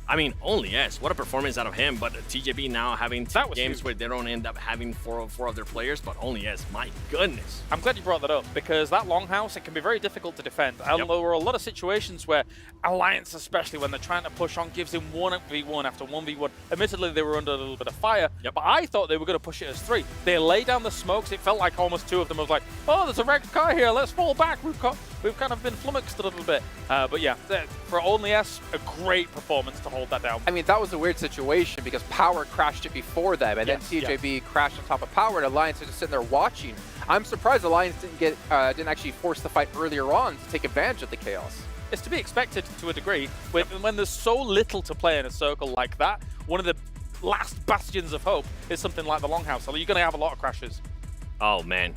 I mean, only yes. What a performance out of him, but TJB now having games where they don't end up having 4 of their players, but only yes. My goodness. I'm glad you brought that up, because that longhouse, it can be very difficult to defend. And there were a lot of situations where Alliance, especially when they're trying to push on, gives him 1v1 after 1v1. Admittedly, they were under a little bit of fire, but I thought they were going to push it as 3. They laid down the smokes. It felt like almost 2 of them was like, oh, there's a wrecked car here. Let's fall back. We've kind of been flummoxed a little bit. But yeah, for only S, a great performance to hold that down. I mean, that was a weird situation because Power crashed it before them, and then TJB crashed on top of Power, and Alliance is just sitting there watching. I'm surprised Alliance didn't actually force the fight earlier on to take advantage of the chaos. It's to be expected to a degree. When there's so little to play in a circle like that, one of the last bastions of hope is something like the Longhouse. So you're going to have a lot of crashes. Oh, man.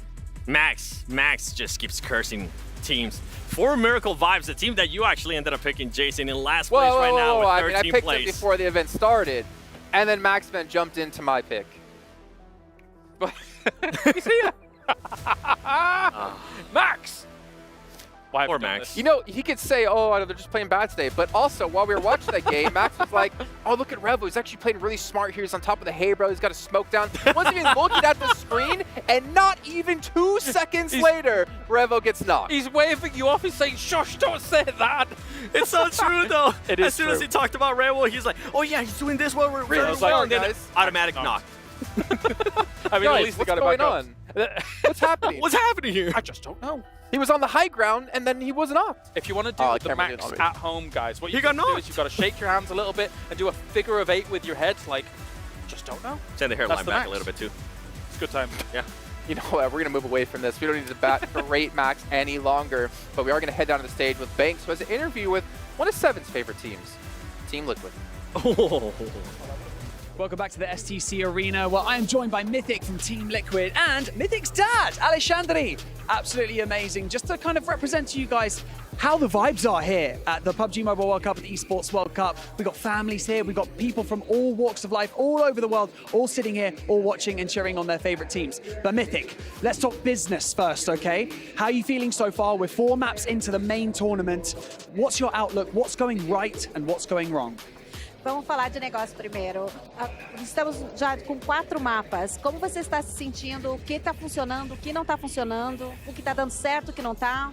Max just keeps cursing teams. 4 Miracle Vibes, the team that you actually ended up picking, Jason, in last place right now with 13 I mean, I picked place. it before the event started, and then Maxman jumped into my pick. You see it? Max! Why Or Max. You know, he could say, oh, they're just playing bad today. But also, while we were watching that game, Max was like, oh, look at Revo. He's actually playing really smart here. He's on top of the hay, bro. He's got a smoke down. He wasn't even looking at the screen. And not even 2 seconds later, Revo gets knocked. He's waving you off. He's saying, shush, don't say that. It's so true, though. It as is soon true. as he talked about Revo, he's like, oh, yeah, he's doing this while we're Really very smart, well. And then guys. automatic knock. I mean, Guys, at least they what's got it going back on? What's happening? What's happening here? I just don't know. He was on the high ground, and then he was knocked. If you want to do Oh, the Cameron didn't Max already. at home, guys, what He you got got to do is knocked. you've got to shake your hands a little bit and do a figure of 8 with your head, like, just don't know. Send the hairline That's the back Max. a little bit, too. It's a good time. Yeah. You know what? We're going to move away from this. We don't need to berate Max any longer. But we are going to head down to the stage with Banks, who has an interview with one of Seven's favorite teams, Team Liquid. Welcome back to the STC Arena, where I am joined by Mythic from Team Liquid and Mythic's dad, Alexandri. Absolutely amazing. Just to kind of represent to you guys how the vibes are here at the PUBG MOBILE World Cup, at the Esports World Cup. We've got families here, we've got people from all walks of life, all over the world, all sitting here, all watching and cheering on their favorite teams. But Mythic, let's talk business first, okay? How are you feeling so far? We're 4 maps into the main tournament. What's your outlook? What's going right and what's going wrong? Vamos falar de negócio primeiro. Estamos já com 4 mapas. Como você está se sentindo? O que está funcionando? O que não está funcionando? O que está dando certo? O que não está?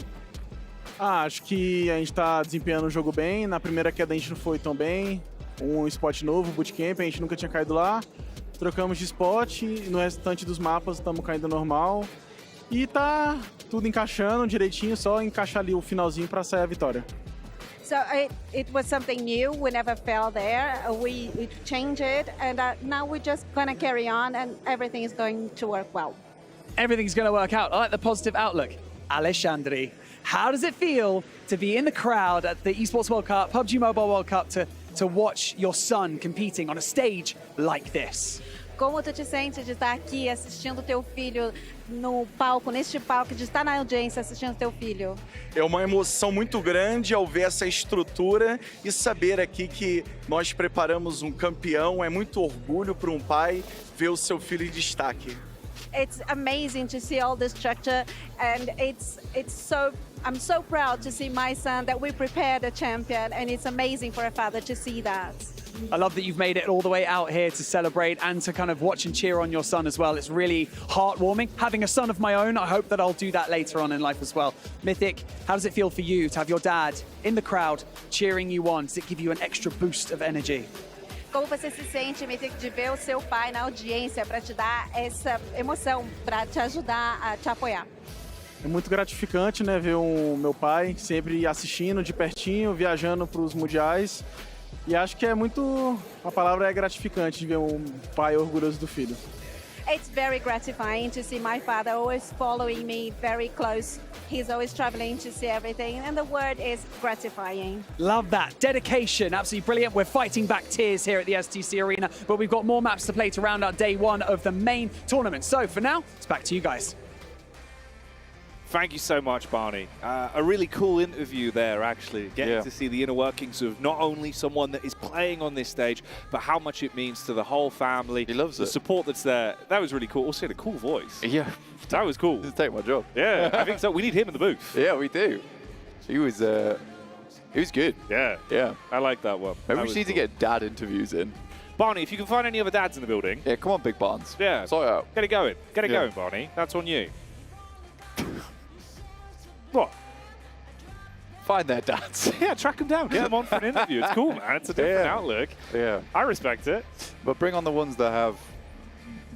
Acho que a gente está desempenhando o jogo bem. Na primeira queda a gente não foi tão bem. Um spot novo, bootcamp, a gente nunca tinha caído lá. Trocamos de spot e no restante dos mapas estamos caindo normal. E tá tudo encaixando direitinho, só encaixar ali o finalzinho para sair a vitória. So it was something new. We never fell there. We changed it, and now we're just gonna carry on, and everything is going to work well. Everything's going to work out. I like the positive outlook. Alexandri, how does it feel to be in the crowd at the Esports World Cup, PUBG MOBILE World Cup, to watch your son competing on a stage like this? Como tu te sente de estar aqui assistindo teu filho no palco, neste palco, de estar na audiência assistindo teu filho? É uma emoção muito grande ao ver essa estrutura e saber aqui que nós preparamos um campeão. É muito orgulho para um pai ver o seu filho em destaque. It's amazing to see all the structure, and I'm so proud to see my son that we prepared a champion, and it's amazing for a father to see that. I love that you've made it all the way out here to celebrate and to kind of watch and cheer on your son as well. It's really heartwarming. Having a son of my own, I hope that I'll do that later on in life as well. Mythic, how does it feel for you to have your dad in the crowd cheering you on? Does it give you an extra boost of energy? Como você se sente, Mythic, de ver o seu pai na audiência para te dar essa emoção, para te ajudar a te apoiar? É muito gratificante, né, ver o meu pai sempre assistindo de pertinho, viajando para os mundiais. E acho que é muito, a palavra é gratificante de ver um pai orgulhoso do filho. It's very gratifying to see my father always following me very close. He's always traveling to see everything, and the word is gratifying. Love that. Dedication, absolutely brilliant. We're fighting back tears here at the STC Arena, but we've got more maps to play to round out day 1 of the main tournament. So for now, it's back to you guys. Thank you so much, Barney. A really cool interview there, actually. Getting to see the inner workings of not only someone that is playing on this stage, but how much it means to the whole family. He loves the support that's there. That was really cool. Also, had a cool voice. Yeah. That was cool. Just take my job. Yeah, I think so. We need him in the booth. Yeah, we do. He was good. Yeah. Yeah. I like that one. Maybe That we was need to cool. get dad interviews in. Barney, if you can find any other dads in the building. Yeah, come on, Big Barnes. Yeah. Sort it out. Get it going. Get it Yeah. going, Barney. That's on you. What? Find their dads. Yeah, track them down. Get them on for an interview. It's cool, man. It's a different outlook. Yeah. I respect it. But bring on the ones that have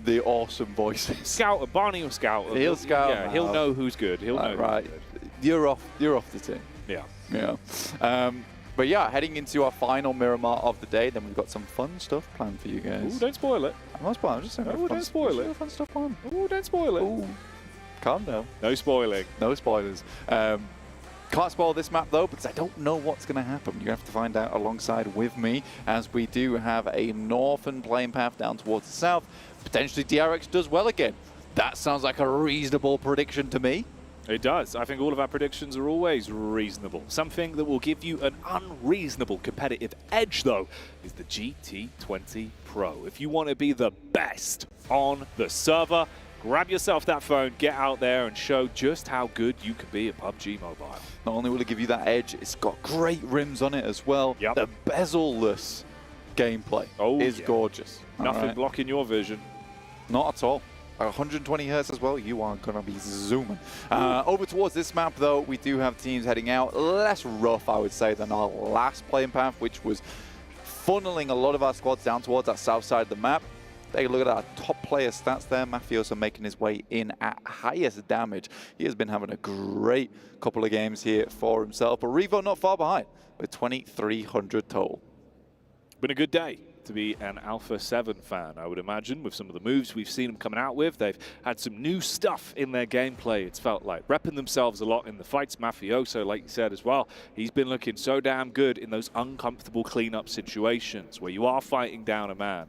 the awesome voices. Scout, Barney will scout. He'll scout. Yeah, he'll know who's good. He'll know. Right. Who's good. You're off the team. Yeah. Yeah. But yeah, heading into our final Miramar of the day, then we've got some fun stuff planned for you guys. Ooh, don't spoil it. I'm not spoiling. I'm just saying. Oh, don't spoil it. Fun stuff on. Ooh, don't spoil it. Ooh. Calm down. No spoiling. No spoilers. Can't spoil this map though, because I don't know what's going to happen. You're going to have to find out alongside with me, as we do have a northern plane path down towards the south. Potentially DRX does well again. That sounds like a reasonable prediction to me. It does. I think all of our predictions are always reasonable. Something that will give you an unreasonable competitive edge, though, is the GT20 Pro. If you want to be the best on the server, grab yourself that phone, get out there and show just how good you can be at PUBG Mobile. Not only will it give you that edge, it's got great rims on it as well. Yep. The bezel-less gameplay is gorgeous. Nothing blocking your vision. Not at all. 120 hertz as well, you are going to be zooming. Over towards this map, though, we do have teams heading out. Less rough, I would say, than our last playing path, which was funneling a lot of our squads down towards that south side of the map. Take a look at our top player stats there. Mafioso making his way in at highest damage. He has been having a great couple of games here for himself. But Revo not far behind with 2,300 total. Been a good day to be an Alpha 7 fan, I would imagine, with some of the moves we've seen them coming out with. They've had some new stuff in their gameplay, it's felt like. Repping themselves a lot in the fights. Mafioso, like you said as well, he's been looking so damn good in those uncomfortable cleanup situations where you are fighting down a man.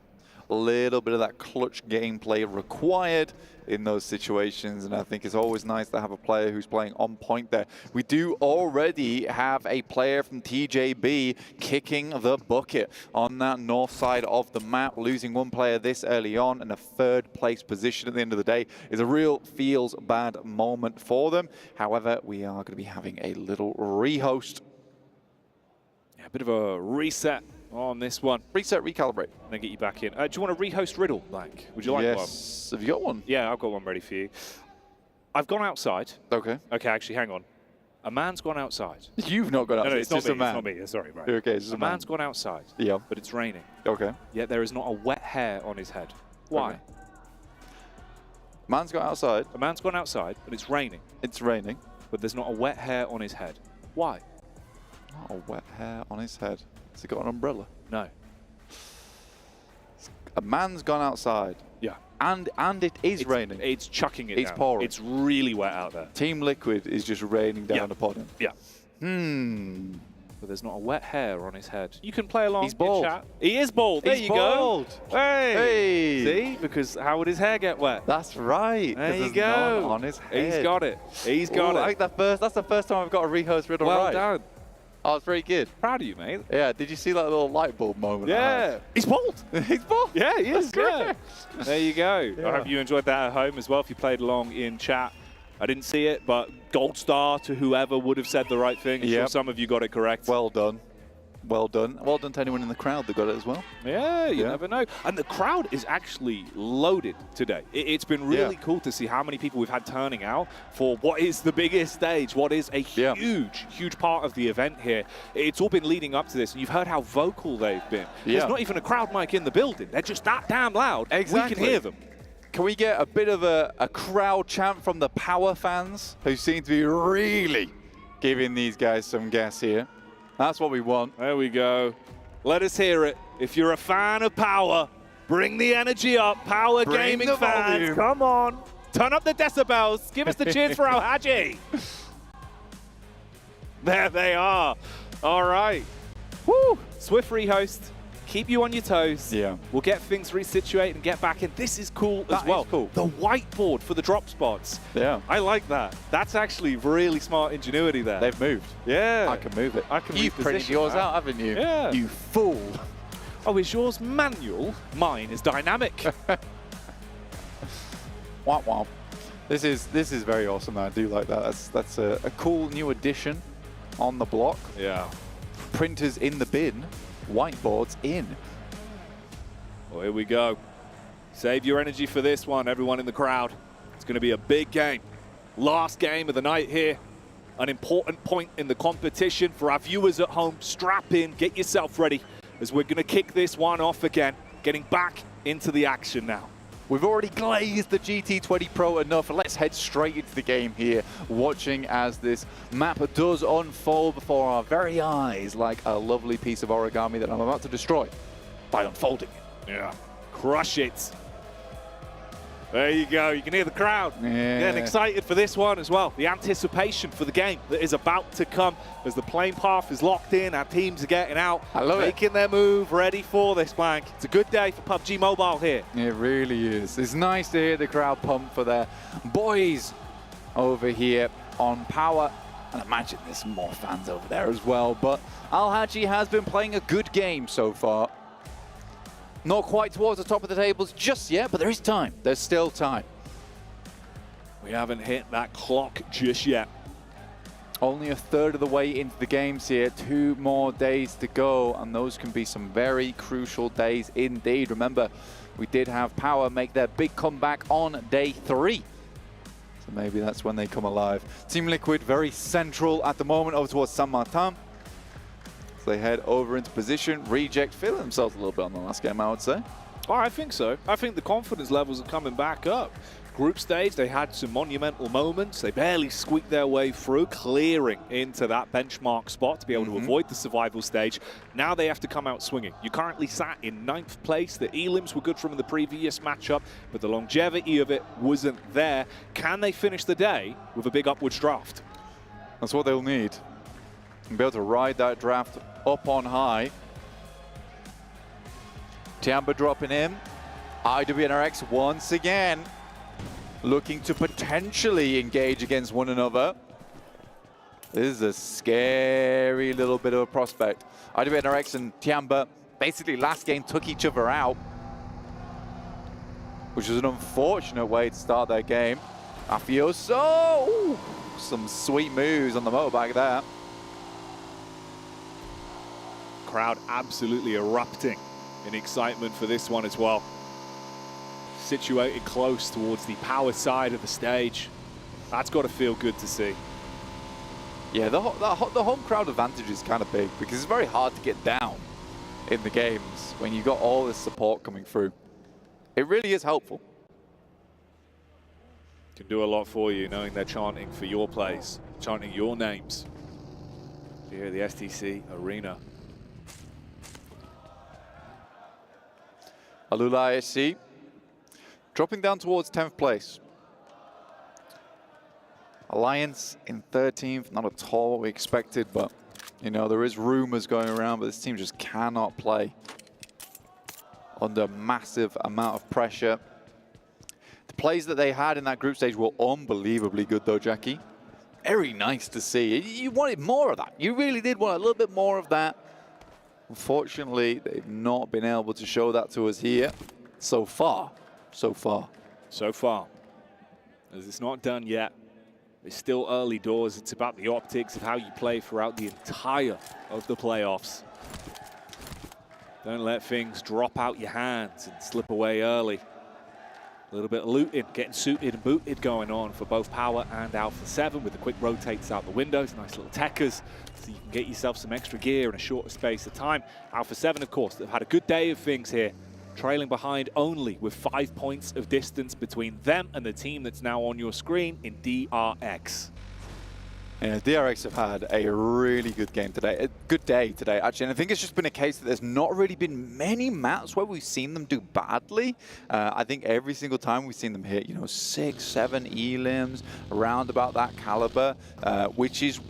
A little bit of that clutch gameplay required in those situations, and I think it's always nice to have a player who's playing on point there. We do already have a player from TJB kicking the bucket on that north side of the map. Losing one player this early on and a third place position at the end of the day is a real feels bad moment for them. However, we are going to be having a little rehost. Yeah, a bit of a reset on this one. Reset, recalibrate. And then get you back in. Do you want to rehost Riddle, Blank? Would you like one? Yes. Have you got one? Yeah, I've got one ready for you. I've gone outside. Okay. Okay, actually, hang on. A man's gone outside. You've not gone outside. No, it's just not a me. man. It's not me. Sorry, right. Okay, it's just a man's gone outside. Yeah. But it's raining. Okay. Yet there is not a wet hair on his head. Why? Okay. Man's gone outside. A man's gone outside, but it's raining. It's raining. But there's not a wet hair on his head. Why? Not a wet hair on his head. Has he got an umbrella? No. A man's gone outside. Yeah. And it is raining. It's chucking it It's down. pouring. It's really wet out there. Team Liquid is just raining down upon him. Yeah. But there's not a wet hair on his head. You can play along. He's bald. In chat. He is bald. There He's you bald. go. Hey. Hey. See? Because how would his hair get wet? That's right. There you There's go. none on his head. He's got it. He's got Ooh, it. I think that's the first time I've got a rehost Riddle Well right. done. Oh, it's very good. Proud of you, mate. Yeah, did you see that little light bulb moment? Yeah. He's bald. He's bald. Yeah, he is. Yeah. There you go. Yeah. I hope you enjoyed that at home as well if you played along in chat. I didn't see it, but gold star to whoever would have said the right thing. I'm sure some of you got it correct. Well done. Well done. Well done to anyone in the crowd that got it as well. Yeah, you never know. And the crowd is actually loaded today. It's been really cool to see how many people we've had turning out for what is the biggest stage, what is a huge part of the event here. It's all been leading up to this, and you've heard how vocal they've been. There's not even a crowd mic in the building. They're just that damn loud. Exactly. We can hear them. Can we get a bit of a crowd chant from the Power fans who seem to be really giving these guys some gas here? That's what we want. There we go. Let us hear it. If you're a fan of Power, bring the energy up. Power Bring gaming the fans, volume. come on. Turn up the decibels. Give us the cheers for Al Haji. There they are. All right. Woo. Swift rehost. Keep you on your toes. Yeah. We'll get things resituated and get back in. This is cool as well. Is cool. The whiteboard for the drop spots. Yeah. I like that. That's actually really smart ingenuity there. They've moved. Yeah. I can move it. I can You've printed reposition yours that. out, haven't you? Yeah. You fool. Oh, is yours manual? Mine is dynamic. Womp womp. This is very awesome. I do like that. That's a cool new addition on the block. Yeah. Printers in the bin. Whiteboards in. Well, here we go. Save your energy for this one, everyone in the crowd. It's going to be a big game. Last game of the night here. An important point in the competition for our viewers at home. Strap in, get yourself ready, as we're going to kick this one off again. Getting back into the action now. We've already glazed the GT20 Pro enough. Let's head straight into the game here, watching as this map does unfold before our very eyes like a lovely piece of origami that I'm about to destroy by unfolding it. Yeah. Crush it. There you go. You can hear the crowd getting excited for this one as well. The anticipation for the game that is about to come as the playing path is locked in. Our teams are getting out, making their move, ready for this, Blank. It's a good day for PUBG Mobile here. It really is. It's nice to hear the crowd pump for their boys over here on Power. And imagine there's more fans over there as well. But Al Haji has been playing a good game so far. Not quite towards the top of the tables just yet, but there is time. There's still time. We haven't hit that clock just yet. Only a third of the way into the games here. 2 more days to go, and those can be some very crucial days indeed. Remember, we did have Power make their big comeback on day 3. So maybe that's when they come alive. Team Liquid very central at the moment over towards San Martin. So they head over into position. Reject feeling themselves a little bit on the last game, I would say. Oh, I think so. I think the confidence levels are coming back up. Group stage, they had some monumental moments. They barely squeaked their way through, clearing into that benchmark spot to be able to avoid the survival stage. Now they have to come out swinging. You currently sat in 9th place. The elims were good from the previous matchup, but the longevity of it wasn't there. Can they finish the day with a big upwards draft? That's what they'll need. And be able to ride that draft up on high. Tiamba dropping in. IWNRX once again looking to potentially engage against one another. This is a scary little bit of a prospect. IWNRX and Tiamba basically last game took each other out, which is an unfortunate way to start their game. Mafioso! Ooh, some sweet moves on the motorbike there. Crowd absolutely erupting in excitement for this one as well. Situated close towards the power side of the stage. That's got to feel good to see. Yeah, the home crowd advantage is kind of big because it's very hard to get down in the games when you've got all this support coming through. It really is helpful. Can do a lot for you knowing they're chanting for your plays, chanting your names here at the STC Arena. Alula ISC dropping down towards 10th place. Alliance in 13th, not at all what we expected, but you know, there is rumors going around, but this team just cannot play under massive amount of pressure. The plays that they had in that group stage were unbelievably good though, Jackie. Very nice to see. You wanted more of that. You really did want a little bit more of that. Unfortunately, they've not been able to show that to us here so far. So far. As it's not done yet. It's still early doors. It's about the optics of how you play throughout the entire of the playoffs. Don't let things drop out your hands and slip away early. A little bit of looting, getting suited and booted going on for both Power and Alpha 7 with the quick rotates out the windows. Nice little techers so you can get yourself some extra gear in a shorter space of time. Alpha 7, of course, they've had a good day of things here. Trailing behind only with 5 points of distance between them and the team that's now on your screen in DRX. Yeah, DRX have had a really good game today, a good day today, actually. And I think it's just been a case that there's not really been many maps where we've seen them do badly. I think every single time we've seen them hit, you know, 6, 7 elims, around about that caliber, which is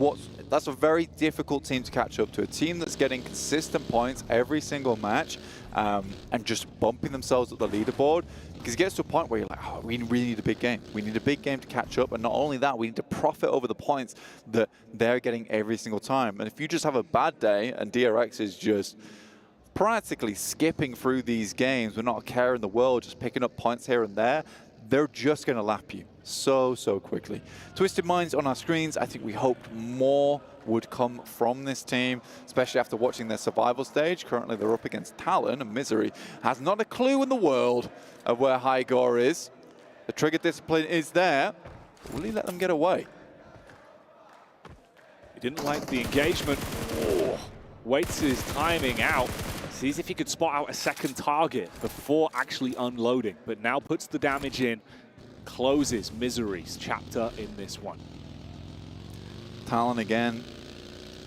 that's a very difficult team to catch up to. A team that's getting consistent points every single match and just bumping themselves up the leaderboard. Because it gets to a point where you're like, oh, we really need a big game. We need a big game to catch up. And not only that, we need to profit over the points that they're getting every single time. And if you just have a bad day and DRX is just practically skipping through these games with not a care in the world, just picking up points here and there, they're just going to lap you so quickly. Twisted Minds on our screens. I think we hoped more would come from this team, especially after watching their survival stage. Currently, they're up against Talon, and Misery has not a clue in the world of where Hygor is. The trigger discipline is there. Will he let them get away? He didn't like the engagement. Oh, waits his timing out. Sees if he could spot out a second target before actually unloading, but now puts the damage in, closes Misery's chapter in this one. Talon again,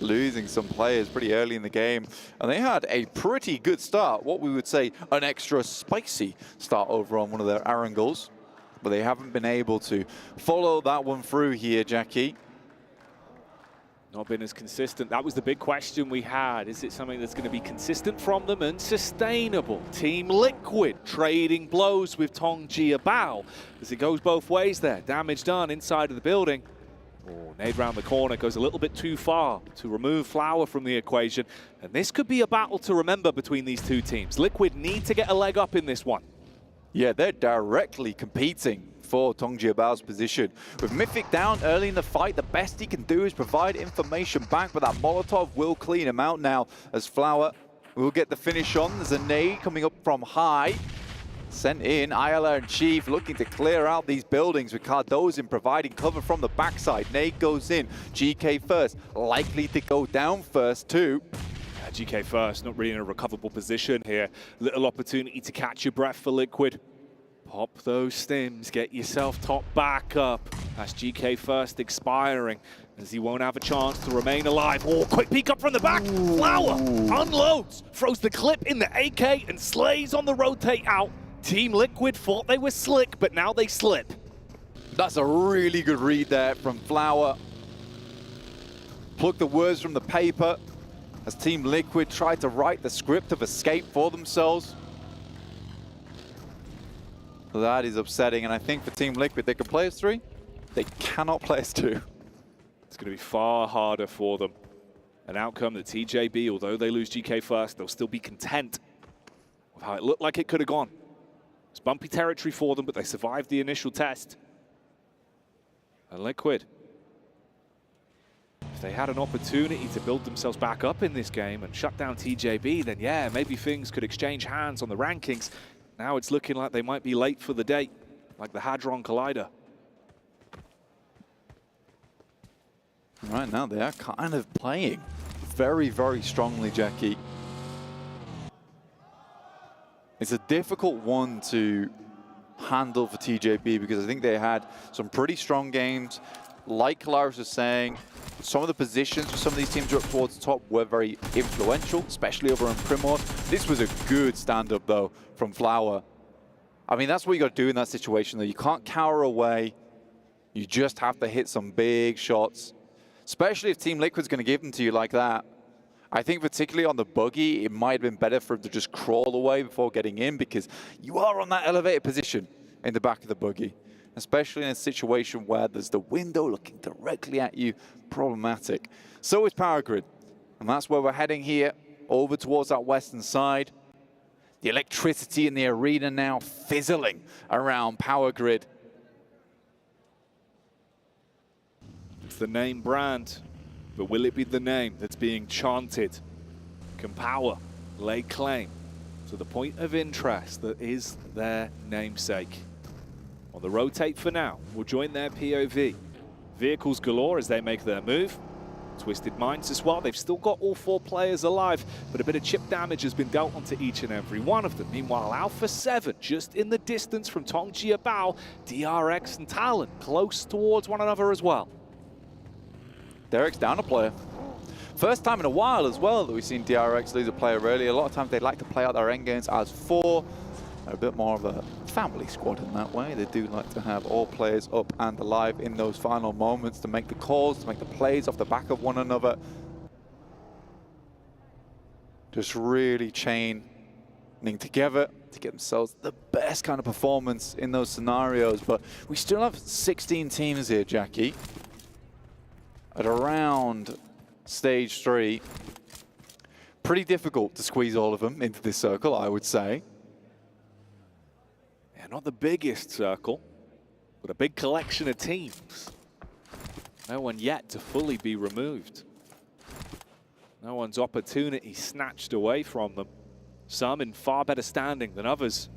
losing some players pretty early in the game, and they had a pretty good start, what we would say an extra spicy start over on one of their Arangles, but they haven't been able to follow that one through here, Jackie. Not been as consistent. That was the big question we had. Is it something that's going to be consistent from them and sustainable? Team Liquid trading blows with Tong Jiabao as it goes both ways there. Damage done inside of the building. Oh, nade round the corner goes a little bit too far to remove Flower from the equation. And this could be a battle to remember between these two teams. Liquid need to get a leg up in this one. Yeah, they're directly competing for Tongji Abao's position. With Mythic down early in the fight, the best he can do is provide information back, but that Molotov will clean him out now as Flower will get the finish on. There's a nade coming up from high. Sent in, Ayala and Chief looking to clear out these buildings with Cardozin providing cover from the backside. Nade goes in, GK first, likely to go down first too. GK first, not really in a recoverable position here. Little opportunity to catch your breath for Liquid. Pop those stims, get yourself top back up. That's GK first expiring, as he won't have a chance to remain alive. Oh, quick peek up from the back. Flower unloads, throws the clip in the AK and slays on the rotate out. Team Liquid thought they were slick, but now they slip. That's a really good read there from Flower. Pluck the words from the paper as Team Liquid tried to write the script of escape for themselves. That is upsetting, and I think for Team Liquid, they can play as 3. They cannot play as 2. It's going to be far harder for them. An outcome that TJB, although they lose GK first, they'll still be content with how it looked like it could have gone. It's bumpy territory for them, but they survived the initial test. And Liquid, if they had an opportunity to build themselves back up in this game and shut down TJB, then yeah, maybe things could exchange hands on the rankings. Now it's looking like they might be late for the date, like the Hadron Collider. Right now, they are kind of playing very, very strongly, Jackie. It's a difficult one to handle for TJB because I think they had some pretty strong games. Like Kalaris was saying, some of the positions for some of these teams up towards the top were very influential, especially over in Primos. This was a good stand-up, though, from Flower. I mean, that's what you got to do in that situation, though. You can't cower away. You just have to hit some big shots, especially if Team Liquid's going to give them to you like that. I think particularly on the buggy, it might have been better for him to just crawl away before getting in because you are on that elevated position in the back of the buggy, especially in a situation where there's the window looking directly at you. Problematic. So is Power Grid, and that's where we're heading here, over towards that western side. The electricity in the arena now fizzling around Power Grid. It's the name brand. But will it be the name that's being chanted? Can Power lay claim to the point of interest that is their namesake? On the rotate for now, we'll join their POV. Vehicles galore as they make their move. Twisted Minds as well. They've still got all 4 players alive, but a bit of chip damage has been dealt onto each and every one of them. Meanwhile, Alpha 7 just in the distance from Tongji Abao, DRX and Talon close towards one another as well. Derek's down a player. First time in a while as well that we've seen DRX lose a player early. A lot of times they like to play out their endgames as 4. They're a bit more of a family squad in that way. They do like to have all players up and alive in those final moments to make the calls, to make the plays off the back of one another. Just really chaining together to get themselves the best kind of performance in those scenarios. But we still have 16 teams here, Jackie. At around stage 3, pretty difficult to squeeze all of them into this circle, I would say. Yeah, not the biggest circle, but a big collection of teams. No one yet to fully be removed. No one's opportunity snatched away from them. Some in far better standing than others.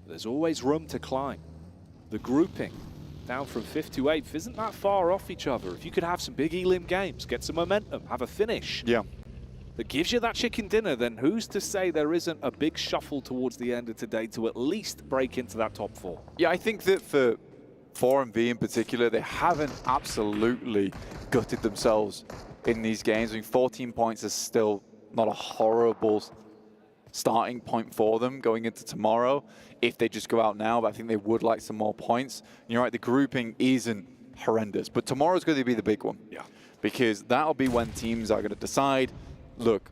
There's always room to climb. The grouping down from 5th to 8th isn't that far off each other. If you could have some big elim games, get some momentum, have a finish that gives you that chicken dinner, then who's to say there isn't a big shuffle towards the end of today to at least break into that top 4? Yeah, I think that for 4MV in particular, they haven't absolutely gutted themselves in these games. I mean, 14 points is still not a horrible starting point for them going into tomorrow if they just go out now, but I think they would like some more points. And you're right, the grouping isn't horrendous, but tomorrow's going to be the big one. Yeah. Because that'll be when teams are going to decide, look,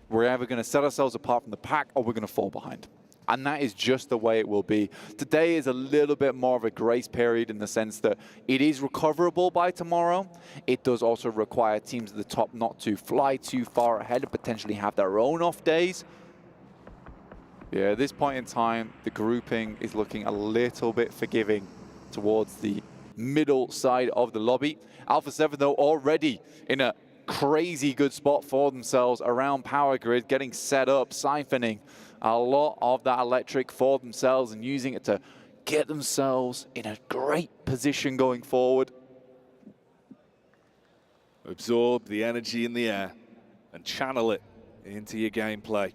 we're either going to set ourselves apart from the pack or we're going to fall behind. And that is just the way it will be. Today is a little bit more of a grace period in the sense that it is recoverable by tomorrow. It does also require teams at the top not to fly too far ahead and potentially have their own off days. Yeah, at this point in time, the grouping is looking a little bit forgiving towards the middle side of the lobby. Alpha 7, though, already in a crazy good spot for themselves around power grid, getting set up, siphoning a lot of that electric for themselves and using it to get themselves in a great position going forward. Absorb the energy in the air and channel it into your gameplay.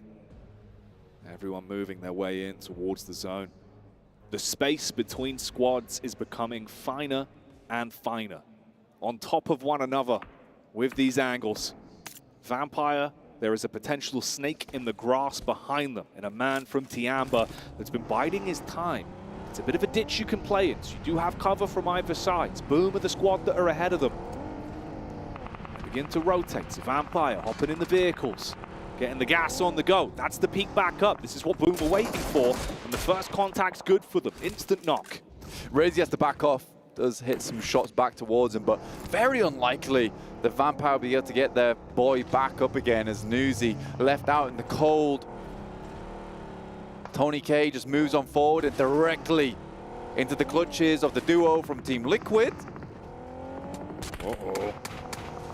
Everyone moving their way in towards the zone. The space between squads is becoming finer and finer, on top of one another with these angles. Vampire, there is a potential snake in the grass behind them, and a man from Tiamba that's been biding his time. It's a bit of a ditch you can play in, so you do have cover from either side. Boom are the squad that are ahead of them. They begin to rotate, so Vampire hopping in the vehicles, getting the gas on the go. That's the peak back up. This is what Boom are waiting for, and the first contact's good for them. Instant knock. Razy has to back off. Does hit some shots back towards him, but very unlikely that Vampire will be able to get their boy back up again as Newsy left out in the cold. Tony K just moves on forward and directly into the clutches of the duo from Team Liquid. Uh-oh.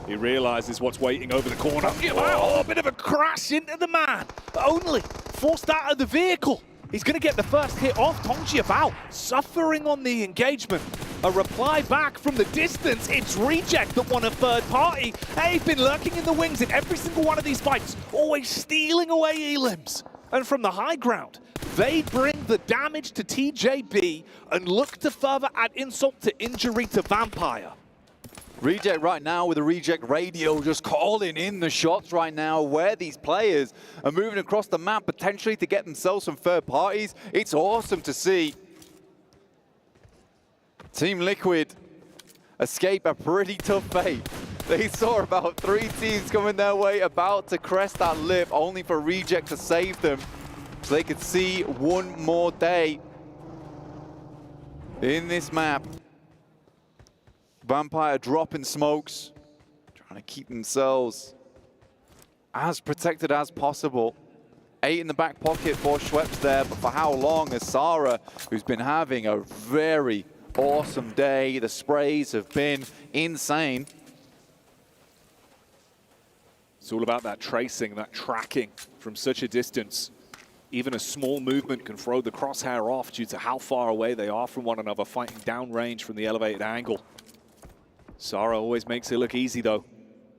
He realizes what's waiting over the corner. Oh, a bit of a crash into the man. Only forced out of the vehicle. He's going to get the first hit off. Tongji Bao suffering on the engagement. A reply back from the distance. It's Reject that won a third party. They've been lurking in the wings in every single one of these fights, always stealing away elims. And from the high ground, they bring the damage to TJB and look to further add insult to injury to Vampire. Reject right now with a Reject radio just calling in the shots right now where these players are moving across the map potentially to get themselves some third parties. It's awesome to see Team Liquid escape a pretty tough fate. They saw about 3 teams coming their way about to crest that lip, only for Reject to save them so they could see one more day in this map. Vampire dropping smokes, trying to keep themselves as protected as possible. 8 in the back pocket for Schweppes there, but for how long? As Sarah, who's been having a very awesome day. The sprays have been insane. It's all about that tracing, that tracking from such a distance. Even a small movement can throw the crosshair off due to how far away they are from one another, fighting downrange from the elevated angle. Sarah always makes it look easy, though.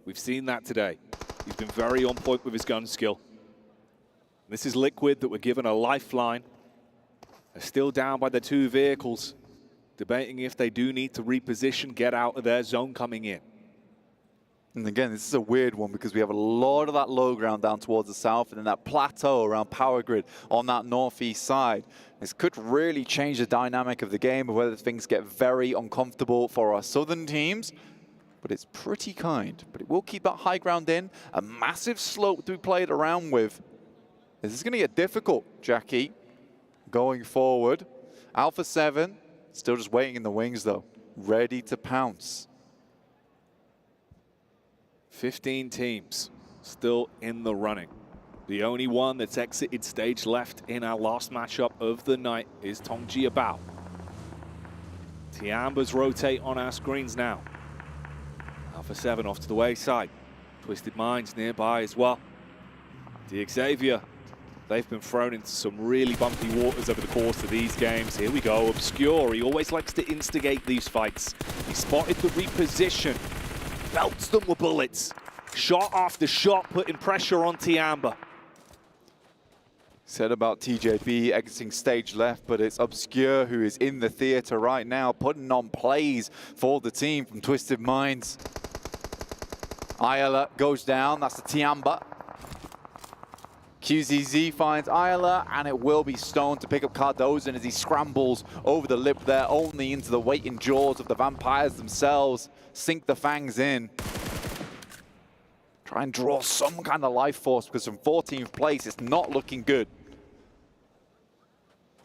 We've seen that today. He's been very on point with his gun skill. This is Liquid that were given a lifeline. They're still down by the 2 vehicles, debating if they do need to reposition, get out of their zone coming in. And again, this is a weird one because we have a lot of that low ground down towards the south and then that plateau around power grid on that northeast side. This could really change the dynamic of the game of whether things get very uncomfortable for our southern teams, but it's pretty kind. But it will keep that high ground in, a massive slope to be played around with. This is going to get difficult, Jackie, going forward. Alpha 7, still just waiting in the wings though, ready to pounce. 15 teams still in the running. The only one that's exited stage left in our last matchup of the night is Tongji Bao. Tiambas rotate on our screens now. Alpha 7 off to the wayside. Twisted Minds nearby as well. Xavier, they've been thrown into some really bumpy waters over the course of these games. Here we go, Obscure. He always likes to instigate these fights. He spotted the reposition. Belts them with bullets. Shot after shot, putting pressure on Tiamba. Said about TJB exiting stage left, but it's Obscure who is in the theater right now, putting on plays for the team from Twisted Minds. Ayala goes down, that's the Tiamba. QZZ finds Ayala, and it will be Stone to pick up Cardozo as he scrambles over the lip there, only into the waiting jaws of the Vampires themselves. Sink the fangs in. Try and draw some kind of life force, because from 14th place, it's not looking good.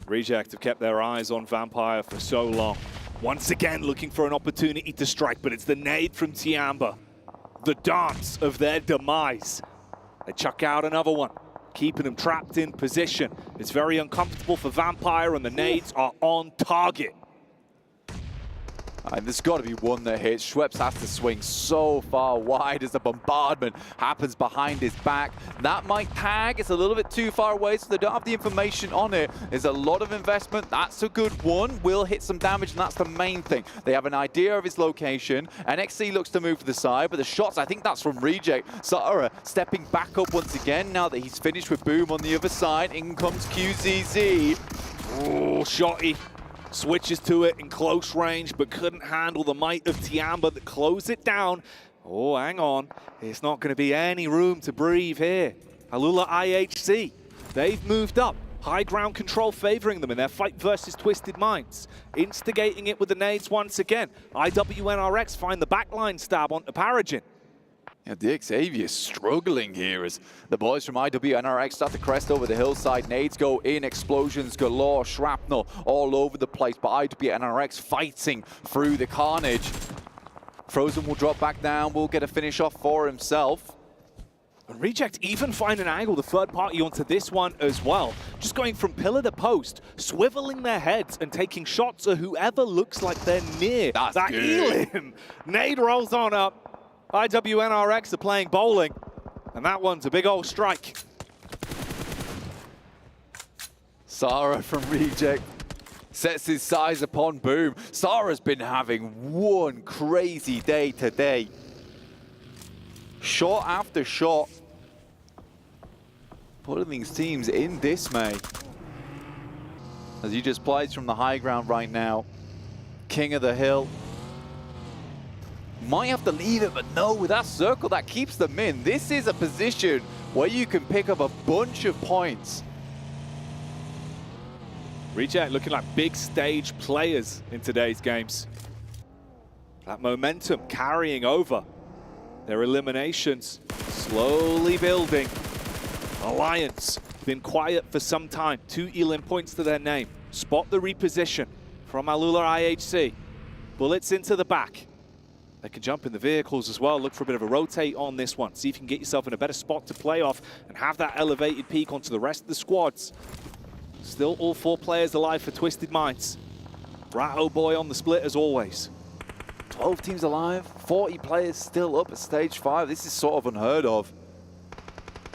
Reject have kept their eyes on Vampire for so long. Once again looking for an opportunity to strike, but it's the nade from Tiamba. The dance of their demise. They chuck out another one, keeping them trapped in position. It's very uncomfortable for Vampire, and the nades are on target. And there's got to be one that hits. Schweppes has to swing so far wide as the bombardment happens behind his back. That might tag. It's a little bit too far away, so they don't have the information on it. There's a lot of investment. That's a good one. Will hit some damage, and that's the main thing. They have an idea of his location. NXC looks to move to the side, but the shots, I think that's from Reject. Sara stepping back up once again now that he's finished with Boom on the other side. In comes QZZ. Oh, shotty. Switches to it in close range, but couldn't handle the might of Tiamba that closed it down. Oh, hang on. It's not going to be any room to breathe here. Alula IHC, they've moved up. High ground control favoring them in their fight versus Twisted Minds. Instigating it with the nades once again. IWNRX find the backline stab onto Paragin. Yeah, the Xavier struggling here as the boys from IWNRX start to crest over the hillside. Nades go in, explosions galore, shrapnel all over the place, but IWNRX fighting through the carnage. Frozen will drop back down, will get a finish off for himself. And Reject even find an angle, the third party onto this one as well. Just going from pillar to post, swiveling their heads and taking shots at whoever looks like they're near that Elim. Nade rolls on up. IWNRX are playing bowling, and that one's a big old strike. Sara from Reject sets his size upon Boom. Sara's been having one crazy day today. Shot after shot. Putting these teams in dismay. As he just plays from the high ground right now. King of the hill. Might have to leave it, but no, with that circle, that keeps them in. This is a position where you can pick up a bunch of points. Reject looking like big stage players in today's games. That momentum carrying over. Their eliminations slowly building. Alliance been quiet for some time. 2 Elim points to their name. Spot the reposition from Alula IHC. Bullets into the back. They can jump in the vehicles as well. Look for a bit of a rotate on this one. See if you can get yourself in a better spot to play off and have that elevated peak onto the rest of the squads. Still all 4 players alive for Twisted Minds. Ratto Boy on the split as always. 12 teams alive, 40 players still up at stage 5. This is sort of unheard of.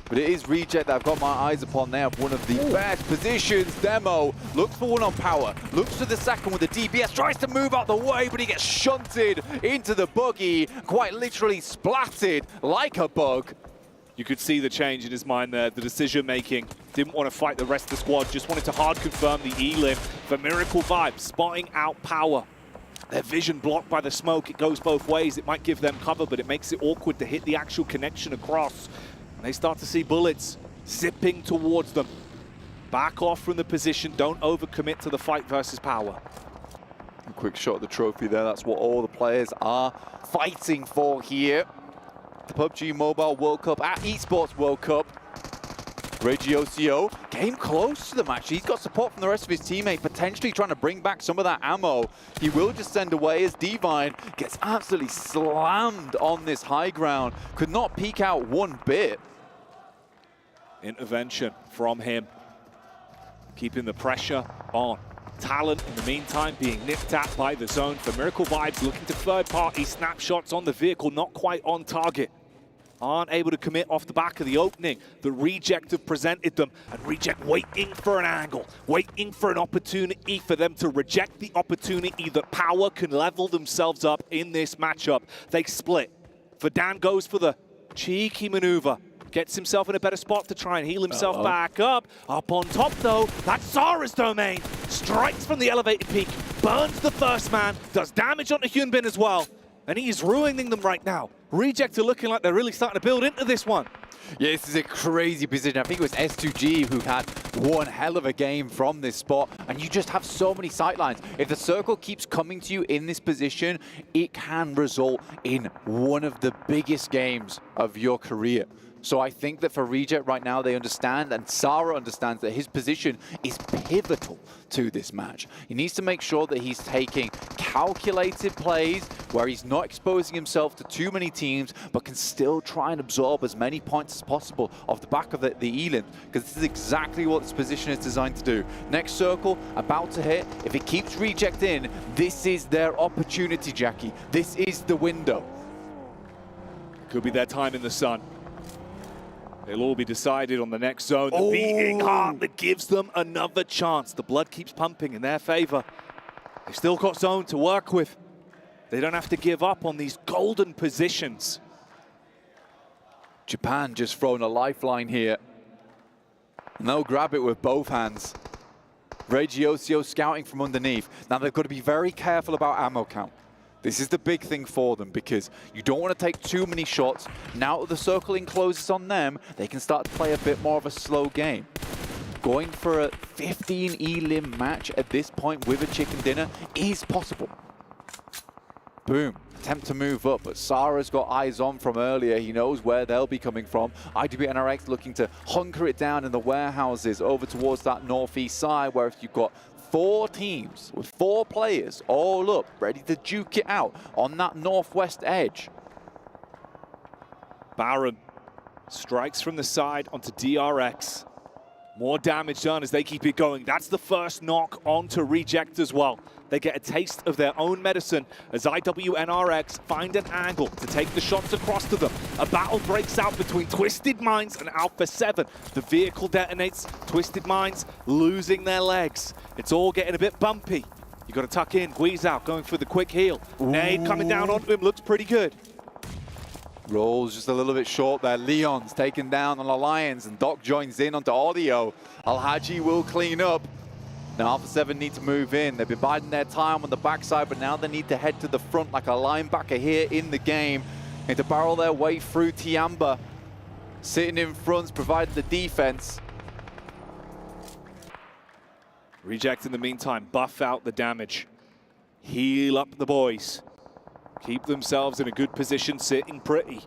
But it is Reject that I've got my eyes upon now. One of the best positions. Demo looks for one on power. Looks for the second with the DBS. Tries to move out the way, but he gets shunted into the buggy. Quite literally splatted like a bug. You could see the change in his mind there. The decision making. Didn't want to fight the rest of the squad. Just wanted to hard confirm the Elim for Miracle Vibes. Spotting out power. Their vision blocked by the smoke. It goes both ways. It might give them cover, but it makes it awkward to hit the actual connection across. And they start to see bullets zipping towards them. Back off from the position. Don't overcommit to the fight versus power. A quick shot at the trophy there. That's what all the players are fighting for here. The PUBG Mobile World Cup at Esports World Cup. Regiocio came close to the match. He's got support from the rest of his teammates, potentially trying to bring back some of that ammo. He will just send away as Divine gets absolutely slammed on this high ground. Could not peek out one bit. Intervention from him. Keeping the pressure on. Talent, in the meantime, being nipped at by the zone for Miracle Vibes, looking to third-party snapshots on the vehicle, not quite on target. Aren't able to commit off the back of the opening. The Reject have presented them, and Reject waiting for an angle, waiting for an opportunity for them to reject the opportunity that Power can level themselves up in this matchup. They split. Verdan goes for the cheeky maneuver. Gets himself in a better spot to try and heal himself back up. Up on top, though, that's Sara's domain. Strikes from the elevated peak, burns the first man, does damage onto Hyunbin as well. And he is ruining them right now. Reject are looking like they're really starting to build into this one. Yeah, this is a crazy position. I think it was S2G who had one hell of a game from this spot. And you just have so many sightlines. If the circle keeps coming to you in this position, it can result in one of the biggest games of your career. So I think that for Reject right now, they understand, and Sara understands that his position is pivotal to this match. He needs to make sure that he's taking calculated plays where he's not exposing himself to too many teams, but can still try and absorb as many points as possible off the back of the Elim, because this is exactly what this position is designed to do. Next circle, about to hit. If it keeps Reject in, this is their opportunity, Jackie. This is the window. Could be their time in the sun. It'll all be decided on the next zone. The beating heart that gives them another chance. The blood keeps pumping in their favor. They've still got zone to work with. They don't have to give up on these golden positions. Japan just thrown a lifeline here. And they'll grab it with both hands. Regiocio scouting from underneath. Now they've got to be very careful about ammo count. This is the big thing for them, because you don't want to take too many shots. Now that the circle encloses on them, they can start to play a bit more of a slow game. Going for a 15 elim match at this point with a chicken dinner is possible. Boom. Attempt to move up, but Sara's got eyes on from earlier. He knows where they'll be coming from. IWNRX looking to hunker it down in the warehouses over towards that northeast side, where if you've got 4 teams with 4 players all up, ready to duke it out on that northwest edge. Baron strikes from the side onto DRX. More damage done as they keep it going. That's the first knock onto Reject as well. They get a taste of their own medicine as IWNRX find an angle to take the shots across to them. A battle breaks out between Twisted Minds and Alpha 7. The vehicle detonates, Twisted Minds losing their legs. It's all getting a bit bumpy. You got to tuck in. Guizao going for the quick heal. Nade coming down onto him, looks pretty good. Rolls just a little bit short there. Leon's taken down on Alliance, and Doc joins in onto Audio. Al-Haji will clean up. Now Alpha 7 need to move in. They've been biding their time on the backside, but now they need to head to the front like a linebacker here in the game. Need to barrel their way through Tiamba. Sitting in front, providing the defense. Reject in the meantime, buff out the damage. Heal up the boys. Keep themselves in a good position, sitting pretty.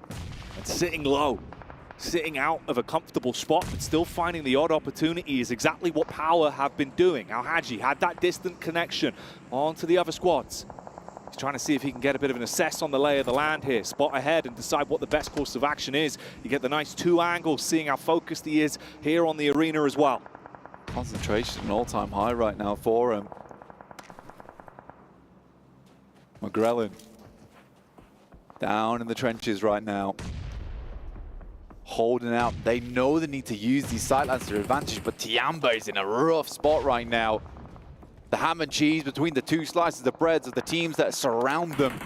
And sitting low. Sitting out of a comfortable spot, but still finding the odd opportunity is exactly what Power have been doing. Al-Haji had that distant connection onto the other squads. He's trying to see if he can get a bit of an assess on the lay of the land here, spot ahead and decide what the best course of action is. You get the nice 2 angles, seeing how focused he is here on the arena as well. Concentration an all-time high right now for him. McGrellin down in the trenches right now. Holding out. They know they need to use these sightlines to their advantage, but Tiamba is in a rough spot right now. The ham and cheese between the 2 slices of breads of the teams that surround them.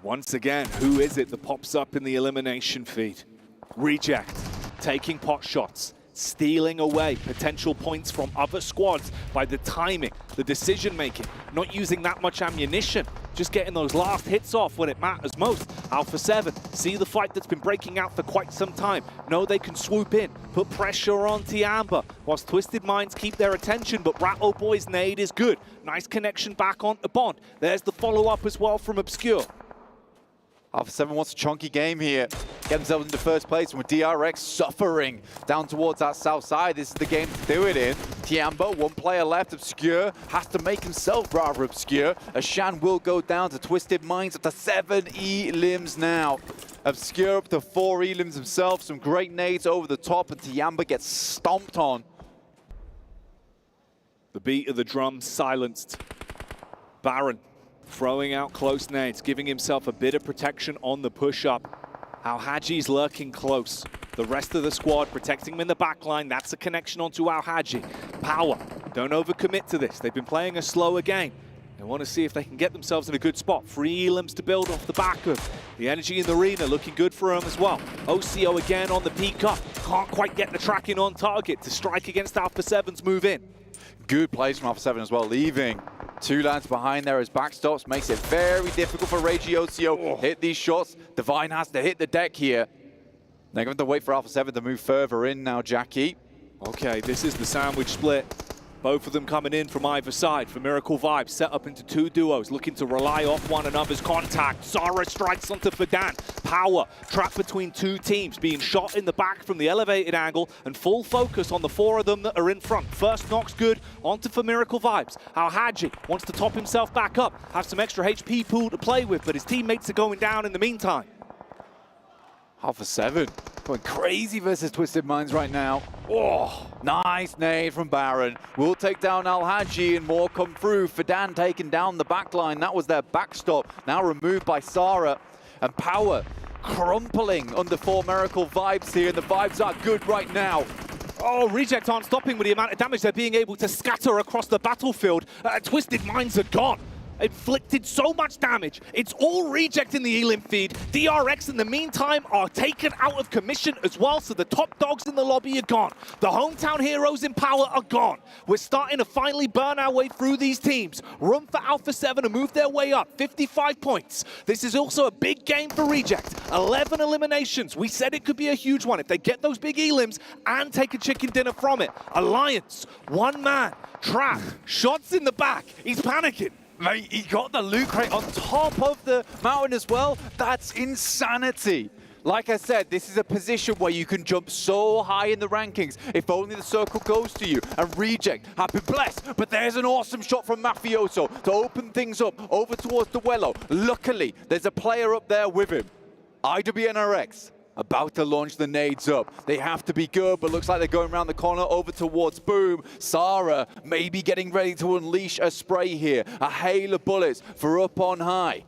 Once again, who is it that pops up in the elimination feed? Reject, taking pot shots, stealing away potential points from other squads by the timing, the decision-making, not using that much ammunition, just getting those last hits off when it matters most. Alpha 7 see the fight that's been breaking out for quite some time, know they can swoop in, put pressure on Tiamba, whilst Twisted Minds keep their attention, but Rattle Boy's nade is good. Nice connection back onto Bond. There's the follow-up as well from Obscure. Alpha 7 wants a chunky game here. Get themselves into first place, and with DRX suffering down towards that south side, this is the game to do it in. Tiamba, 1 player left. Obscure has to make himself rather obscure. Ashan will go down to Twisted Minds up to 7 elims now. Obscure up to 4 elims himself. Some great nades over the top, and Tiamba gets stomped on. The beat of the drum silenced. Baron throwing out close nades, giving himself a bit of protection on the push-up. Al-Haji's lurking close. The rest of the squad protecting him in the back line. That's a connection onto Al-Haji. Power, don't overcommit to this. They've been playing a slower game. They want to see if they can get themselves in a good spot. 3 elims to build off the back of. The energy in the arena looking good for them as well. OCO again on the peak up. Can't quite get the tracking on target to strike against Alpha 7's move in. Good plays from Alpha 7 as well, leaving 2 lads behind there as backstops. Makes it very difficult for Regiocio. Hit these shots. Divine has to hit the deck here. They're going to wait for Alpha 7 to move further in now, Jackie. Okay, this is the sandwich split. Both of them coming in from either side. For Miracle Vibes, set up into two duos, looking to rely off one another's contact. Zara strikes onto Fadan. Power trapped between two teams, being shot in the back from the elevated angle, and full focus on the four of them that are in front. First knock's good, onto for Miracle Vibes. Al-Haji wants to top himself back up, have some extra HP pool to play with, but his teammates are going down in the meantime. Alpha 7 going crazy versus Twisted Minds right now. Oh, nice nade from Baron. Will take down Al-Haji and more come through. Fadan taking down the backline. That was their backstop. Now removed by Sara. And Power crumpling under 4 Miracle Vibes here. And the vibes are good right now. Oh, Reject aren't stopping with the amount of damage they're being able to scatter across the battlefield. Twisted Minds are gone. Inflicted so much damage. It's all Reject in the Elim feed. DRX in the meantime are taken out of commission as well, so the top dogs in the lobby are gone. The hometown heroes in Power are gone. We're starting to finally burn our way through these teams. Room for Alpha 7 to move their way up. 55 points. This is also a big game for Reject. 11 eliminations. We said it could be a huge one if they get those big Elims and take a chicken dinner from it. Alliance, one man, Trap, shots in the back. He's panicking. Mate, he got the loot crate on top of the mountain as well. That's insanity. Like I said, this is a position where you can jump so high in the rankings if only the circle goes to you. And Reject have been blessed, but there's an awesome shot from Mafioso to open things up over towards Duello. Luckily, there's a player up there with him. IWNRX about to launch the nades up. They have to be good, but looks like they're going around the corner over towards Boom. Sara maybe getting ready to unleash a spray here. A hail of bullets for up on high.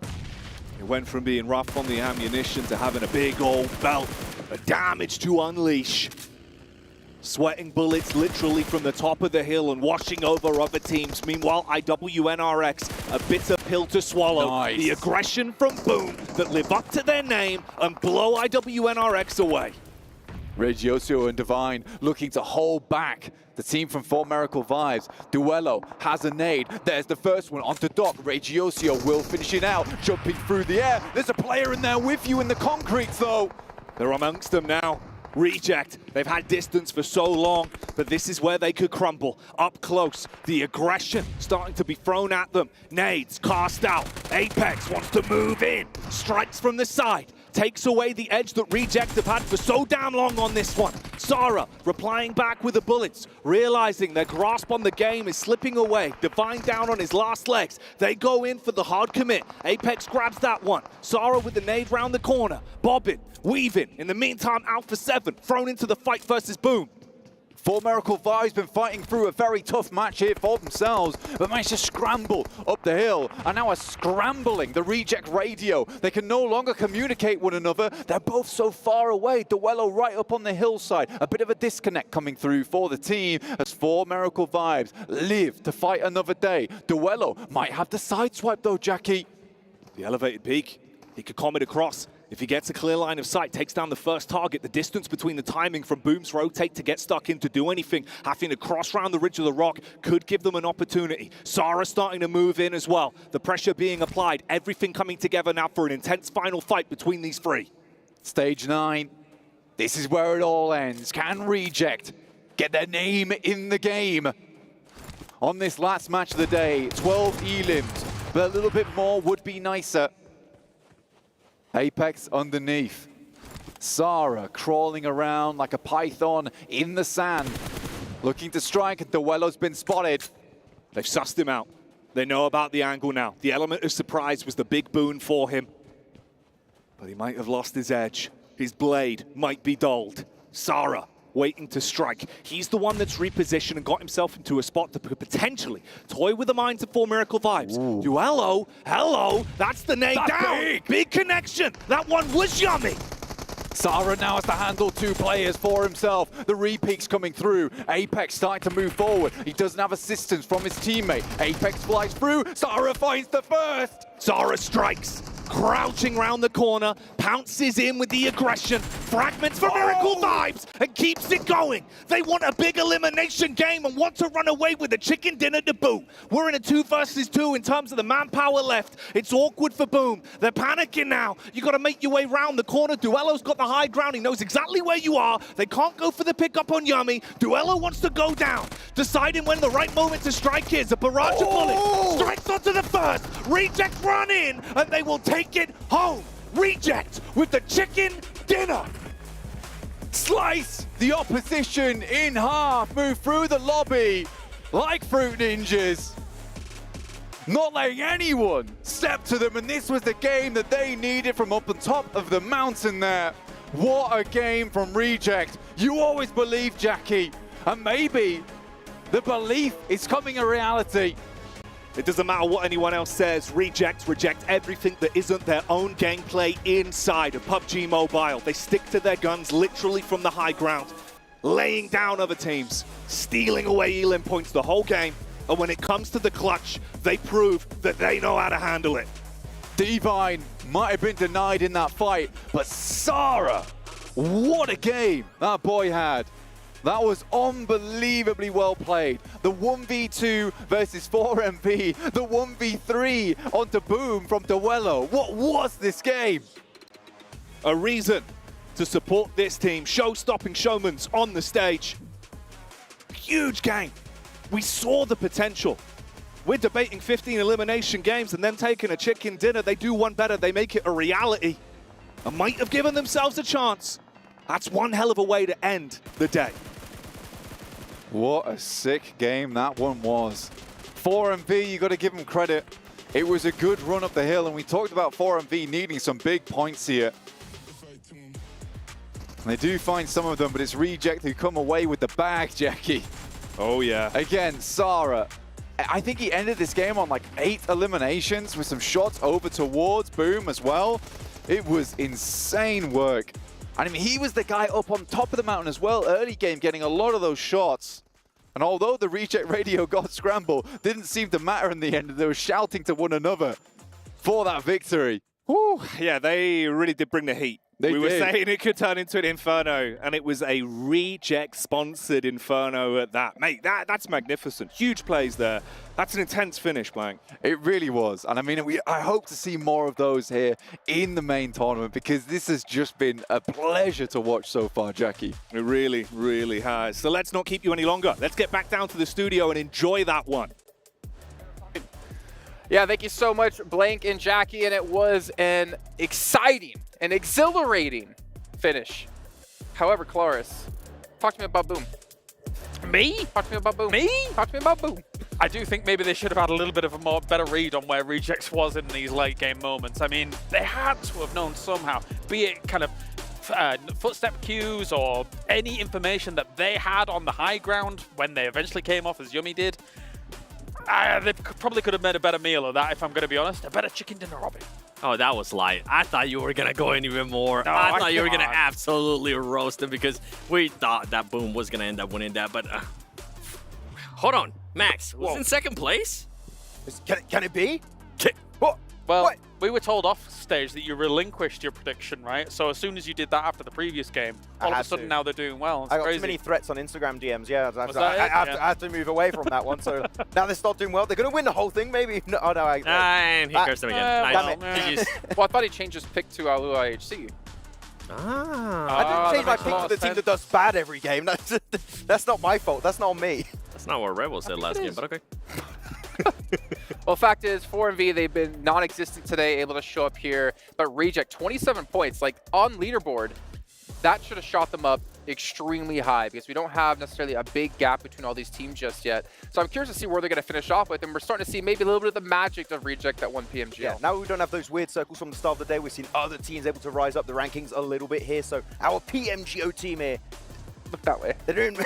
It went from being rough on the ammunition to having a big old belt of damage to unleash. Sweating bullets literally from the top of the hill and washing over other teams. Meanwhile, IWNRX, a bitter pill to swallow. Nice. The aggression from Boom that live up to their name and blow IWNRX away. Regiosio and Divine looking to hold back the team from 4 Miracle Vibes. Duello has a nade. There's the first one onto Doc. Regiosio will finish it out, jumping through the air. There's a player in there with you in the concrete, though. They're amongst them now. Reject, they've had distance for so long, but this is where they could crumble. Up close, the aggression starting to be thrown at them. Nades cast out. Apex wants to move in. Strikes from the side. Takes away the edge that Reject have had for so damn long on this one. Sara replying back with the bullets, realizing their grasp on the game is slipping away. Divine down on his last legs. They go in for the hard commit. Apex grabs that one. Sara with the nade round the corner. Bobbing, weaving. In the meantime, Alpha 7 thrown into the fight versus Boom. 4 Miracle Vibes been fighting through a very tough match here for themselves, but managed to scramble up the hill, and now are scrambling the Reject radio. They can no longer communicate one another. They're both so far away. Duello right up on the hillside. A bit of a disconnect coming through for the team as 4 Miracle Vibes live to fight another day. Duello might have the sideswipe though, Jackie. The elevated peak. He could comet across. If he gets a clear line of sight, takes down the first target, the distance between the timing from Boom's rotate to get stuck in to do anything, having to cross round the ridge of the rock could give them an opportunity. Sara starting to move in as well. The pressure being applied, everything coming together now for an intense final fight between these three. Stage 9. This is where it all ends. Can Reject get their name in the game? On this last match of the day, 12 elims, but a little bit more would be nicer. Apex underneath. Sara crawling around like a python in the sand. Looking to strike, and Duello's been spotted. They've sussed him out. They know about the angle now. The element of surprise was the big boon for him. But he might have lost his edge. His blade might be dulled. Sara waiting to strike. He's the one that's repositioned and got himself into a spot that could potentially toy with the minds of 4 Miracle Vibes. Duello, hello, that's the nade down. Big connection. That one was yummy. Sara now has to handle 2 players for himself. The repeats coming through. Apex starting to move forward. He doesn't have assistance from his teammate. Apex flies through. Sara finds the first. Sara strikes. crouching round the corner, pounces in with the aggression, fragments for Miracle Vibes, and keeps it going. They want a big elimination game and want to run away with a chicken dinner to boot. We're in a 2 versus 2 in terms of the manpower left. It's awkward for Boom. They're panicking now. You got to make your way round the corner. Duello's got the high ground. He knows exactly where you are. They can't go for the pickup on Yummy. Duello wants to go down, deciding when the right moment to strike is. A barrage of bullets strikes onto the first. Reject run in, and they will take it home. Reject with the chicken dinner. Slice the opposition in half, move through the lobby like fruit ninjas. Not letting anyone step to them, and this was the game that they needed from up on top of the mountain there. What a game from Reject. You always believe, Jackie, and maybe the belief is coming a reality. It doesn't matter what anyone else says. Reject everything that isn't their own gameplay inside of PUBG Mobile. They stick to their guns literally from the high ground, laying down other teams, stealing away Elim points the whole game. And when it comes to the clutch, they prove that they know how to handle it. Divine might have been denied in that fight, but Sarah, what a game that boy had. That was unbelievably well played. The 1v2 versus 4MV, the 1v3 onto Boom from Duello. What was this game? A reason to support this team. Show-stopping showmans on the stage. Huge game. We saw the potential. We're debating 15 elimination games and then taking a chicken dinner. They do one better. They make it a reality. And might have given themselves a chance. That's one hell of a way to end the day. What a sick game that one was. 4MV, you got to give them credit. It was a good run up the hill, and we talked about 4MV needing some big points here. And they do find some of them, but it's Reject who come away with the bag, Jackie. Oh, yeah. Again, Sarah. I think he ended this game on like 8 eliminations with some shots over towards Boom as well. It was insane work. I mean, he was the guy up on top of the mountain as well, early game, getting a lot of those shots. And although the Reject radio got scrambled, didn't seem to matter in the end. They were shouting to one another for that victory. Whew. Yeah, they really did bring the heat. We were saying it could turn into an Inferno, and it was a Reject-sponsored Inferno at that. Mate, that's magnificent. Huge plays there. That's an intense finish, Blank. It really was. And I mean, I hope to see more of those here in the main tournament, because this has just been a pleasure to watch so far, Jackie. It really, really has. So let's not keep you any longer. Let's get back down to the studio and enjoy that one. Yeah, thank you so much, Blank and Jackie, and it was an exciting and exhilarating finish. However, Cloris, talk to me about Boom. Me? Talk to me about Boom. Me? Talk to me about Boom. I do think maybe they should have had a little bit of a better read on where Rejects was in these late game moments. I mean, they had to have known somehow, be it kind of footstep cues or any information that they had on the high ground when they eventually came off, as Yummy did. They probably could have made a better meal of that, if I'm going to be honest. A better chicken dinner, Robbie. Oh, that was light. I thought you were going to go in even more. No, I thought you were going to absolutely roast him, because we thought that Boom was going to end up winning that. But hold on, Max was in second place? Can it be? Well, we were told off stage that you relinquished your prediction, right? So as soon as you did that after the previous game, all of a sudden now they're doing well. It's I got crazy. too many threats on Instagram DMs, yeah. I have to move away from that one. So now they start doing well. They're going to win the whole thing, maybe. No, oh, no. And he cursed him again. Well, I thought he changed his pick to Alu IHC. I didn't change my pick to the team that does bad every game. That's not my fault. That's not me. That's not what Rebel said last game, but okay. Well, fact is, 4MV, they've been non-existent today, able to show up here. But Reject, 27 points. Like, on leaderboard, that should have shot them up extremely high, because we don't have necessarily a big gap between all these teams just yet. So I'm curious to see where they're going to finish off with, and we're starting to see maybe a little bit of the magic of Reject at 1 PMGL. Yeah, now we don't have those weird circles from the start of the day. We've seen other teams able to rise up the rankings a little bit here. So our PMGO team here, look that way. They're doing...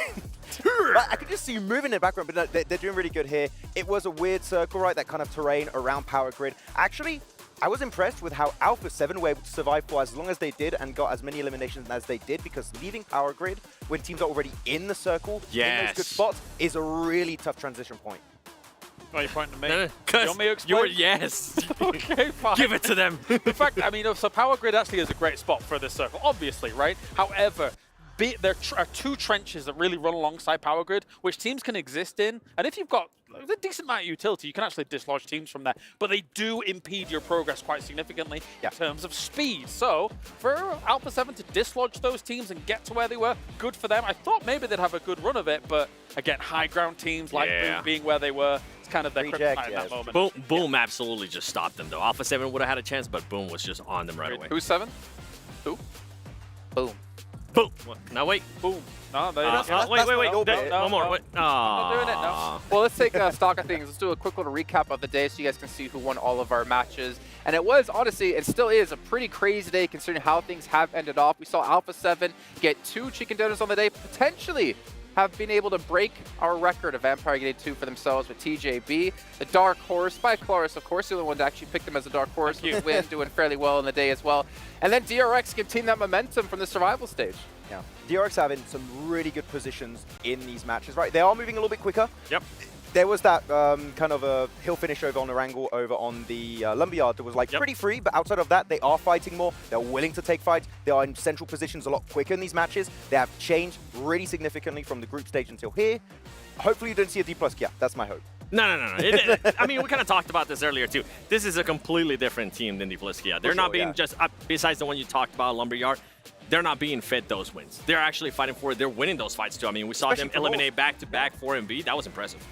I could just see you moving in the background, but no, they're doing really good here. It was a weird circle, right? That kind of terrain around Power Grid. Actually, I was impressed with how Alpha 7 were able to survive for as long as they did and got as many eliminations as they did, because leaving Power Grid when teams are already in the circle, in those good spots, is a really tough transition point. Why are you pointing to me? No, You want me to explain? Yes. Okay, fine. Give it to them. In fact, I mean, so Power Grid actually is a great spot for this circle, obviously, right? However, there are two trenches that really run alongside Power Grid, which teams can exist in. And if you've got a decent amount of utility, you can actually dislodge teams from there. But they do impede your progress quite significantly in terms of speed. So for Alpha 7 to dislodge those teams and get to where they were, good for them. I thought maybe they'd have a good run of it, but again, high ground teams like Boom being where they were, it's kind of their kryptonite in that moment. Boom absolutely just stopped them, though. Alpha 7 would have had a chance, but Boom was just on them right away. Who's 7? Who? Boom. Boom. Now wait. Boom. No, wait. One more. Wait. I'm not doing it, no. Well, let's take stock of things. Let's do a quick little recap of the day so you guys can see who won all of our matches. And it was, honestly, it still is a pretty crazy day considering how things have ended off. We saw Alpha 7 get 2 chicken dinners on the day, potentially have been able to break our record of Vampire getting 2 for themselves with TJB. The Dark Horse by Claris, of course, the only one to actually pick them as a Dark Horse with Win doing fairly well in the day as well. And then DRX continuing that momentum from the survival stage. Yeah, DRX having some really good positions in these matches, right? They are moving a little bit quicker. Yep. There was that kind of a hill finish over on the Wrangle over on the Lumberyard that was like pretty free, but outside of that, they are fighting more. They're willing to take fights. They are in central positions a lot quicker in these matches. They have changed really significantly from the group stage until here. Hopefully you don't see a D+. Yeah, that's my hope. No. I mean, we kind of talked about this earlier, too. This is a completely different team than Dipliskia. They're not being just, besides the one you talked about, Lumberyard, they're not being fed those wins. They're actually fighting for it. They're winning those fights, too. I mean, we saw them eliminate back-to-back 4MV. That was impressive.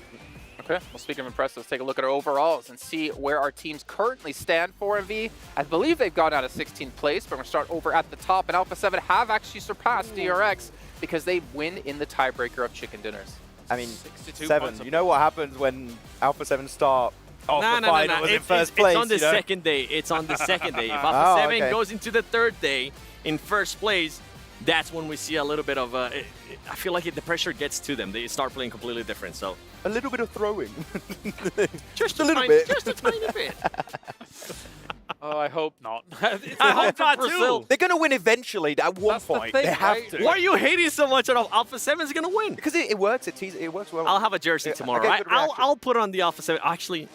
Okay, well, speaking of impressive, let's take a look at our overalls and see where our teams currently stand for MV. I believe they've gone out of 16th place, but we're going to start over at the top. And Alpha 7 have actually surpassed DRX because they win in the tiebreaker of chicken dinners. I mean, 7, you know what happens when Alpha 7 start off the final in first place? It's on the second day. It's on the second day. If Alpha 7 goes into the third day in first place, that's when we see a little bit of I feel like the pressure gets to them. They start playing completely different. So a little bit of throwing. just a little bit. Just a tiny bit. Oh, I hope not. I hope not too. They're going to win eventually at one point. They have to. Why are you hating so much on Alpha 7 is going to win? Because it works. It works well. I'll have a jersey tomorrow. I'll put on the Alpha 7. Actually,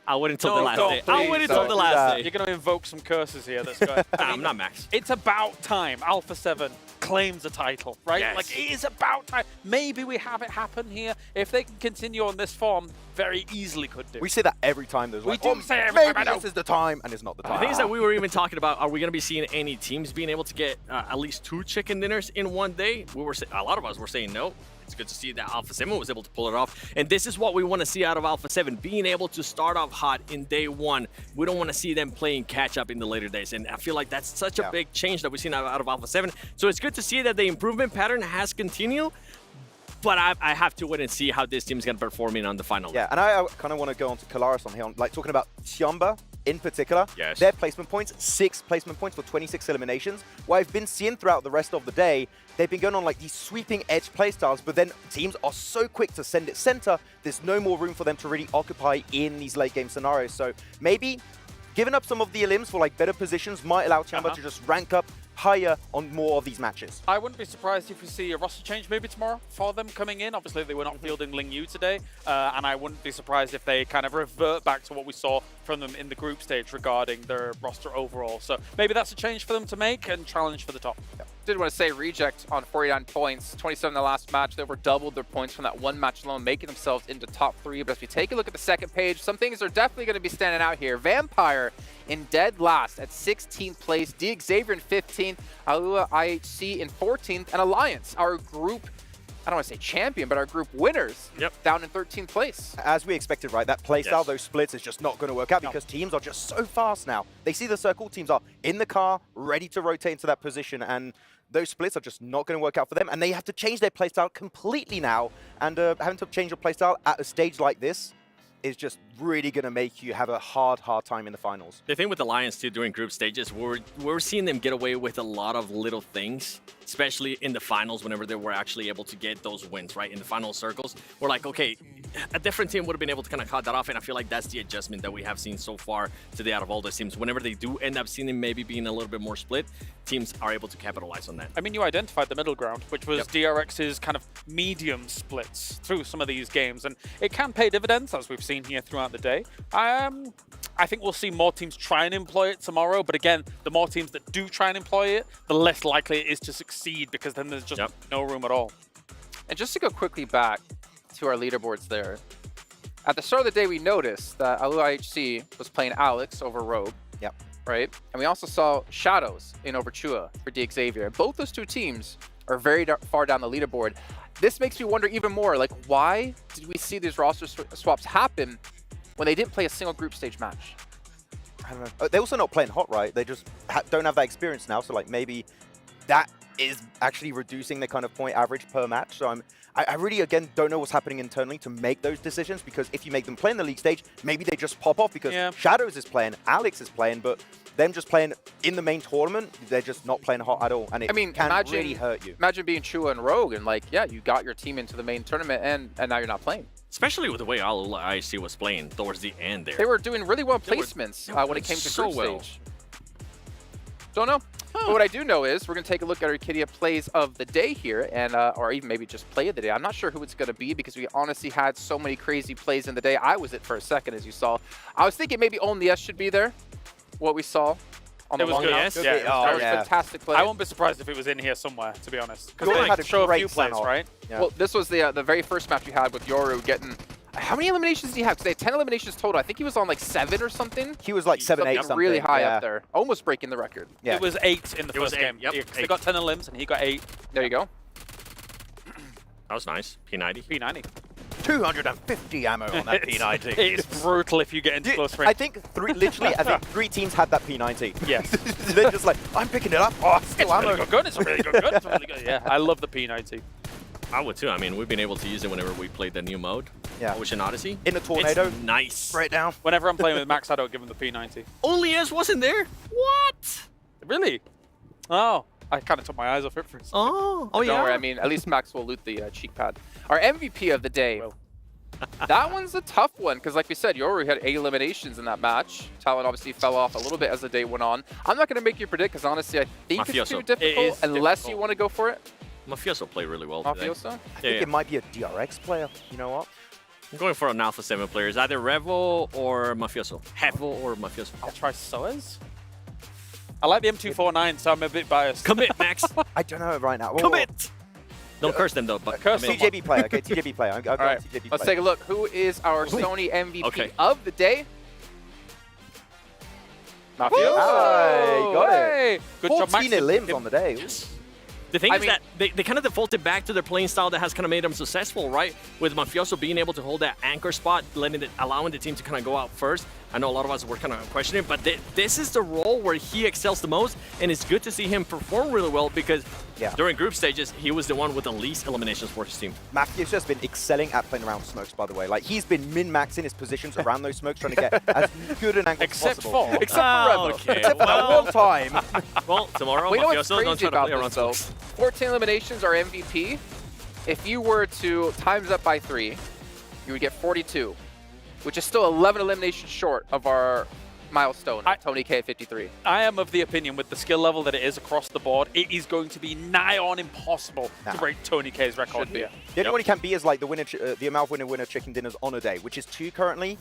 I waited until the last day. I waited until the last day. You're going to invoke some curses here. That's going. I'm not Max. It's about time Alpha 7 claims a title, right? Yes. Like, it is about time. Maybe we have it happen here. If they can continue on this form, very easily could do. We say that every time. There's like, say every time, maybe this is the time, and it's not the time. The thing is that we were even talking about, are we going to be seeing any teams being able to get at least 2 chicken dinners in one day? A lot of us were saying no. It's good to see that Alpha 7 was able to pull it off. And this is what we want to see out of Alpha 7, being able to start off hot in day 1. We don't want to see them playing catch-up in the later days. And I feel like that's such a big change that we've seen out of Alpha 7. So it's good to see that the improvement pattern has continued. But I have to wait and see how this team is going to perform on the final. Yeah, and I kind of want to go on to Kalaris on here, like talking about Tiamba in particular. Yes. Their placement points, 6 placement points for 26 eliminations. What I've been seeing throughout the rest of the day, they've been going on like these sweeping edge playstyles, but then teams are so quick to send it center, there's no more room for them to really occupy in these late game scenarios. So maybe giving up some of the elims for like better positions might allow Tiamba to just rank up higher on more of these matches. I wouldn't be surprised if we see a roster change maybe tomorrow for them coming in. Obviously, they were not fielding Ling Yu today, and I wouldn't be surprised if they kind of revert back to what we saw from them in the group stage regarding their roster overall. So maybe that's a change for them to make and challenge for the top. Yeah. Did want to say Reject on 49 points, 27 in the last match. They over doubled their points from that one match alone, making themselves into top 3. But as we take a look at the second page, some things are definitely going to be standing out here. Vampire in dead last at 16th place, D Xavier in 15th, Alua IHC in 14th, and Alliance, our group, I don't want to say champion, but our group winners, down in 13th place. As we expected, right, that playstyle, those splits is just not going to work out because teams are just so fast now. They see the circle, teams are in the car, ready to rotate into that position, and those splits are just not going to work out for them, and they have to change their playstyle completely now, and having to change your playstyle at a stage like this is just really going to make you have a hard time in the finals. The thing with Alliance, too, during group stages, we're seeing them get away with a lot of little things especially in the finals whenever they were actually able to get those wins, right? In the final circles, we're like, okay, a different team would have been able to kind of cut that off, and I feel like that's the adjustment that we have seen so far today out of all those teams. Whenever they do end up seeing maybe being a little bit more split, teams are able to capitalize on that. I mean, you identified the middle ground, which was DRX's kind of medium splits through some of these games, and it can pay dividends, as we've seen here throughout the day. I think we'll see more teams try and employ it tomorrow, but again, the more teams that do try and employ it, the less likely it is to succeed, because then there's just no room at all. And just to go quickly back to our leaderboards there, at the start of the day, we noticed that IHC was playing Alex over Rogue. Yep. Right? And we also saw Shadows in over Chua for DXavier. Both those two teams are very far down the leaderboard. This makes me wonder even more, like, why did we see these roster swaps happen when they didn't play a single group stage match? I don't know. They're also not playing hot, right? They just don't have that experience now. So, like, maybe that is actually reducing the kind of point average per match. So I really, again, don't know what's happening internally to make those decisions, because if you make them play in the league stage, maybe they just pop off because Shadows is playing, Alex is playing, but them just playing in the main tournament, they're just not playing hot at all. And it can really hurt you. Imagine being Chua and Rogue and, like, yeah, you got your team into the main tournament and now you're not playing. Especially with the way IHC was playing towards the end there. They were doing really well placements when it came to group stage. Don't know. But what I do know is we're going to take a look at our Arcadia plays of the day here, and or even maybe just play of the day. I'm not sure who it's going to be, because we honestly had so many crazy plays in the day. I was it for a second, as you saw. I was thinking maybe Only S should be there, what we saw. On it was good, yes. Yeah, that was fantastic play. I won't be surprised if it was in here somewhere, to be honest. Because Yoru they had a show a great few plays, right? Yeah. Well, this was the very first match we had with Yoru getting... How many eliminations did he have? Because they had 10 eliminations total. I think he was on like 7 or something. He was like 7, 8 something. Really high up there. Almost breaking the record. Yeah. It was 8 in the first game. Yep. They got 10 elims and he got 8. There you go. That was nice. P90. P90. 250 ammo on that P90. It's brutal if you get into close range. I think literally, I think 3 teams had that P90. Yes. They're just like, I'm picking it up. Oh, still ammo. It's a really good gun. It's a really good gun. It's really good. Yeah, I love the P90. I would too. I mean, we've been able to use it whenever we played the new mode. Yeah. Ocean Odyssey. In a tornado. It's nice. Straight down. Whenever I'm playing with Max, I don't give him the P90. Only S wasn't there? What? Really? Oh, I kind of took my eyes off it for a second. Oh, Don't worry. I mean, at least Max will loot the cheek pad. Our MVP of the day. That one's a tough one, because like we said, Yoru had 8 eliminations in that match. Talon obviously fell off a little bit as the day went on. I'm not going to make you predict, because honestly, I think it's too difficult, unless you want to go for it. Mafioso played really well today. Mafioso? I think it might be a DRX player. You know what? I'm going for an Alpha 7 player. It's either Revo or Mafioso. Revo or Mafioso. I'll try Soez. I like the M249, so I'm a bit biased. Commit, Max. I don't know right now. Commit! Don't curse them, though. But TJB player. Okay, TJB player. All right, TJB let's player. take a look. Who is our Sony MVP of the day? Mafioso. Hey, got it. Good job, Max. 14 limbs on the day. Yes. The thing is that they kind of defaulted back to their playing style that has kind of made them successful, right? With Mafioso being able to hold that anchor spot, allowing the team to kind of go out first. I know a lot of us were kind of questioning, but this is the role where he excels the most, and it's good to see him perform really well, because during group stages, he was the one with the least eliminations for his team. Mafioso has been excelling at playing around smokes, by the way. Like, he's been min-maxing his positions around those smokes, trying to get as good an angle as possible. Except for Revo. Okay. Except for that one time. Well, tomorrow, We know what's Mafioso don't crazy try to about play around this, though. smokes. 14 eliminations are MVP. If you were to times up by 3, you would get 42, which is still 11 eliminations short of our milestone, Tony K at 53. I am of the opinion, with the skill level that it is across the board, it is going to be nigh on impossible to break Tony K's record here. The only one he can be is like the winner, the amount of winner chicken dinners on a day, which is 2 currently.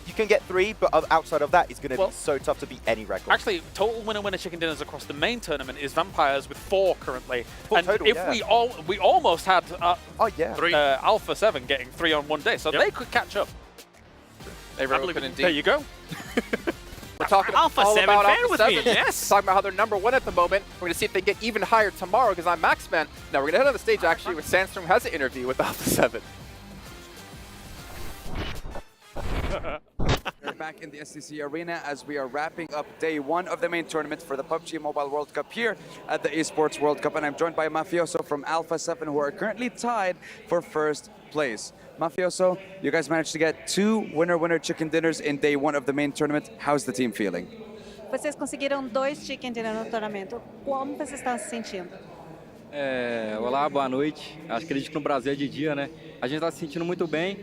You can get 3, but outside of that, it's going to be so tough to beat any record. Actually, total winner chicken dinners across the main tournament is Vampires with 4 currently. 4 and total, if we almost had 3. Alpha 7 getting 3 on one day, so they could catch up. They really could indeed. There you go. We're talking Alpha all 7 about fan Alpha with 7. me, yes. Talking about how they're #1 at the moment. We're going to see if they get even higher tomorrow, because I'm Maxman. Now we're going to head on the stage actually where Sandstrom has an interview with Alpha 7. We're back in the SCC Arena as we are wrapping up day 1 of the main tournament for the PUBG Mobile World Cup here at the Esports World Cup, and I'm joined by Mafioso from Alpha 7, who are currently tied for first place. Mafioso, you guys managed to get 2 winner chicken dinners in day 1 of the main tournament. How's the team feeling? Vocês conseguiram 2 chicken dinner no torneio. Como vocês estão se sentindo? Olá, boa noite. Acredito que no Brasil é de dia, né? A gente está se sentindo muito bem.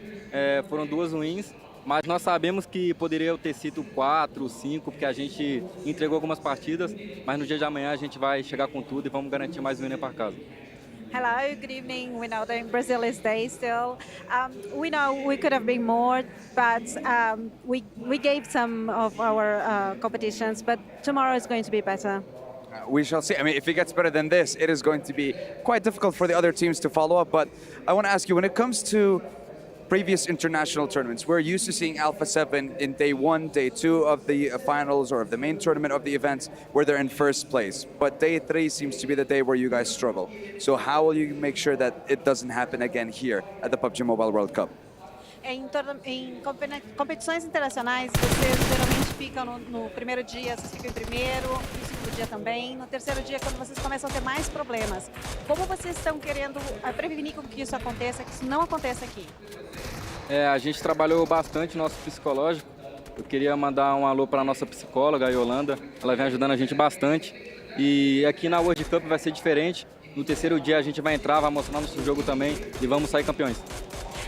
Foram 2 wins, mas nós sabemos que poderia ter sido 4, 5, porque a gente entregou algumas partidas, mas no dia de amanhã a gente vai chegar com tudo e vamos garantir mais um winner para casa. Hello, good evening. We know that Brazil is day still. We know we could have been more, but we gave some of our competitions, but tomorrow is going to be better. We shall see. I mean, if it gets better than this, it is going to be quite difficult for the other teams to follow up. But I want to ask you, when it comes to previous international tournaments, we're used to seeing Alpha 7 in day 1, day 2 of the finals or of the main tournament of the events where they're in first place. But day 3 seems to be the day where you guys struggle. So how will you make sure that it doesn't happen again here at the PUBG Mobile World Cup? Em competições internacionais, vocês geralmente ficam no primeiro dia, vocês ficam em primeiro, no segundo dia também, no terceiro dia quando vocês começam a ter mais problemas. Como vocês estão querendo prevenir com que isso aconteça, que isso não aconteça aqui? A gente trabalhou bastante nosso psicológico. Eu queria mandar um alô para a nossa psicóloga, a Yolanda. Ela vem ajudando a gente bastante. E aqui na World Cup vai ser diferente. No terceiro dia a gente vai entrar, vai mostrar nosso jogo também e vamos sair campeões.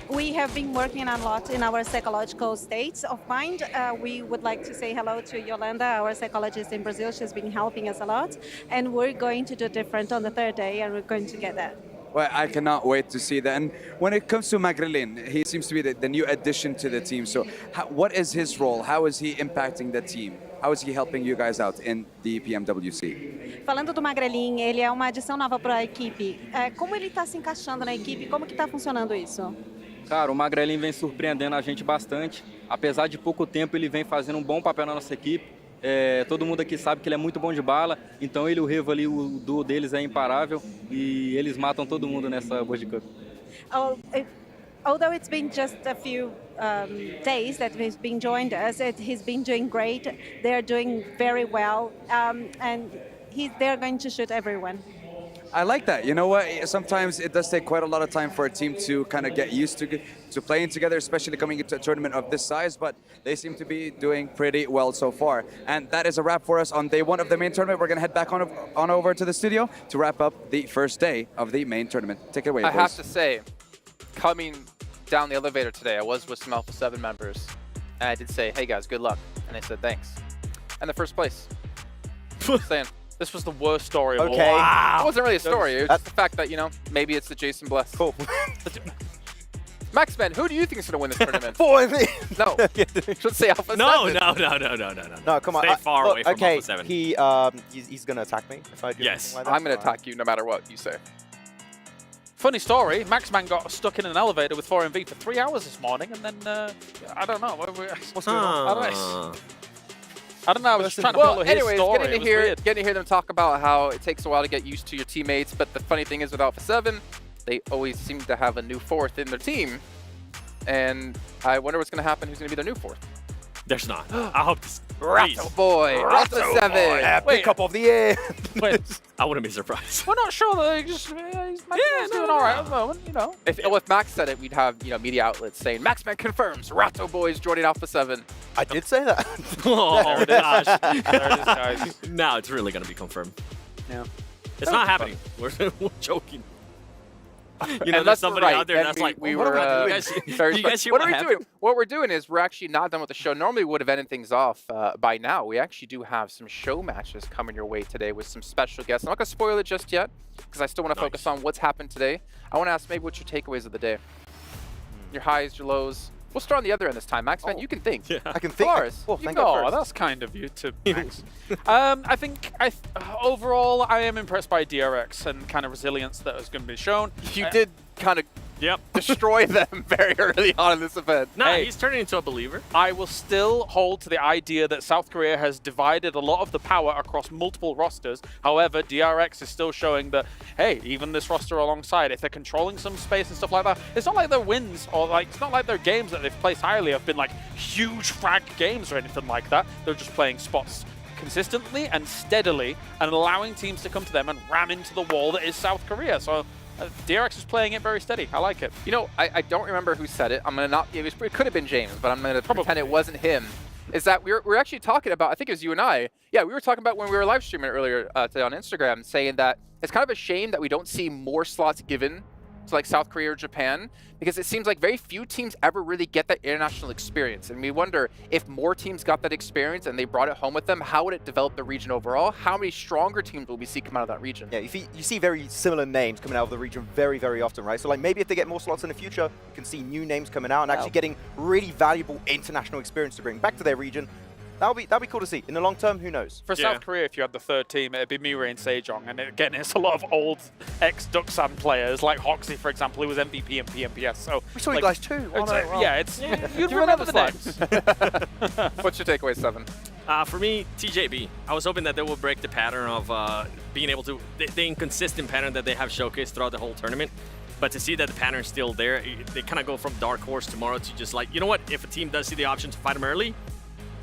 We have been working a lot in our psychological states of mind. We would like to say hello to Yolanda, our psychologist in Brazil. She's been helping us a lot. And we're going to do different on the third day, and we're going to get that. Well, I cannot wait to see that. And when it comes to Magrelin, he seems to be the new addition to the team. So what is his role? How is he impacting the team? How is he helping you guys out in the PMWC? Falando do Magrelin, ele é uma adição nova para a equipe. Como ele está se encaixando na equipe? Como que está funcionando isso? Cara, o Magrelin vem surpreendendo a gente bastante. Apesar de pouco tempo, ele vem fazendo um bom papel na nossa equipe. Todo mundo aqui sabe que ele é muito bom de bala. Então ele e o Revo ali, o duo deles é imparável. E eles matam todo mundo nessa World Cup. Although it's been just a few days that he's been joined us, he's been doing great. They're doing very well. And they're going to shoot everyone. I like that. You know what? Sometimes it does take quite a lot of time for a team to kind of get used to playing together, especially coming into a tournament of this size, but they seem to be doing pretty well so far. And that is a wrap for us on day 1 of the main tournament. We're going to head back on over to the studio to wrap up the first day of the main tournament. Take it away, boys. I have to say, coming down the elevator today, I was with some Alpha 7 members, and I did say, hey guys, good luck. And they said, thanks. And the first place. Saying, this was the worst story of all. Wow. It wasn't really a story. It was just the fact that, maybe it's the Jason Bless. Cool. Maxman, who do you think is going to win this tournament? For me. No. Should say Alpha 7. No. No, come on. Stay far away from Alpha 7. He's going to attack me if I do yes. something like that? I'm going to attack you no matter what you say. Funny story, Maxman got stuck in an elevator with 4MV for 3 hours this morning, and then, I don't know. What's going on? I don't know, I was just trying to follow his story. Getting to hear them talk about how it takes a while to get used to your teammates, but the funny thing is with Alpha 7, they always seem to have a new fourth in their team. And I wonder what's going to happen, who's going to be their new fourth. There's not. I hope this... Ratto boy! Alpha 7! Pick up of the year! Wait. I wouldn't be surprised. We're not sure that he's doing all right at the moment, If Max said it, we'd have media outlets saying, Maxman confirms, Ratto boy is joining Alpha 7. I did say that. Oh, gosh. There it is, guys. Now it's really going to be confirmed. No. It's not happening. We're joking. There's somebody out there that's like, what are we doing? You guys hear what are we doing? What we're doing is we're actually not done with the show. Normally we would have ended things off by now. We actually do have some show matches coming your way today with some special guests. I'm not going to spoil it just yet because I still want to focus on what's happened today. I want to ask maybe what's your takeaways of the day? Your highs, your lows. We'll start on the other end this time. Maxman, you can think. Yeah. I can think. Well, you go. That's kind of you to Max. I think overall I am impressed by DRX and kind of resilience that is going to be shown. You did kind of destroy them very early on in this event. Nah, he's turning into a believer. I will still hold to the idea that South Korea has divided a lot of the power across multiple rosters. However, DRX is still showing that, hey, even this roster alongside, if they're controlling some space and stuff like that, it's not like their wins or it's not like their games that they've placed highly have been like huge frag games or anything like that. They're just playing spots consistently and steadily and allowing teams to come to them and ram into the wall that is South Korea. So DRX is playing it very steady. I like it. I don't remember who said it. I'm going to not... It could have been James, but I'm going to pretend it wasn't him. is that we're actually talking about, I think it was you and I, yeah, we were talking about when we were live streaming earlier today on Instagram, saying that it's kind of a shame that we don't see more slots given to like South Korea or Japan, because it seems like very few teams ever really get that international experience. And we wonder if more teams got that experience and they brought it home with them, how would it develop the region overall? How many stronger teams will we see come out of that region? Yeah, you see very similar names coming out of the region very, very often, right? So like maybe if they get more slots in the future, you can see new names coming out and actually getting really valuable international experience to bring back to their region. That'll be cool to see. In the long term, who knows? For South Korea, if you had the third team, it'd be Mirai and Sejong. And again, it's a lot of old ex-Duxan players, like Hoxie, for example, who was MVP and PMPS. So we saw like, you guys too. You'd remember the names. What's your takeaway, Seven? For me, TJB. I was hoping that they will break the pattern of being able to, the inconsistent pattern that they have showcased throughout the whole tournament. But to see that the pattern's still there, they kind of go from dark horse tomorrow to just like, you know what, if a team does see the option to fight them early,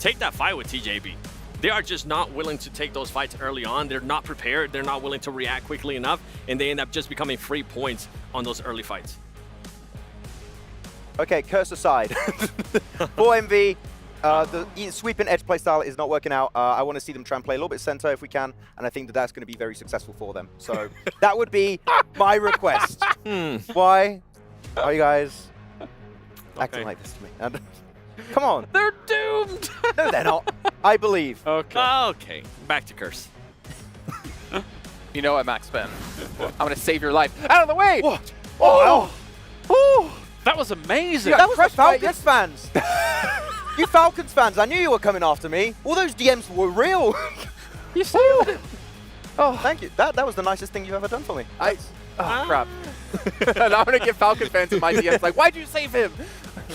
take that fight with TJB. They are just not willing to take those fights early on. They're not prepared. They're not willing to react quickly enough, and they end up just becoming free points on those early fights. Okay, curse aside. For MV, the sweeping edge play style is not working out. I want to see them try and play a little bit center if we can, and I think that that's going to be very successful for them. So that would be my request. Why are you guys acting like this to me? And come on. They're doomed. No, they're not. I believe. Okay. Okay. Back to curse. You know what, Max Ben? I'm going to save your life. Out of the way! What? Oh, that was amazing. Yeah, that was the Falcons fans. You Falcons fans, I knew you were coming after me. All those DMs were real. You saved it. Oh, thank you. That was the nicest thing you've ever done for me. Oh, crap. And I'm going to give Falcon fans in my DMs like, why'd you save him?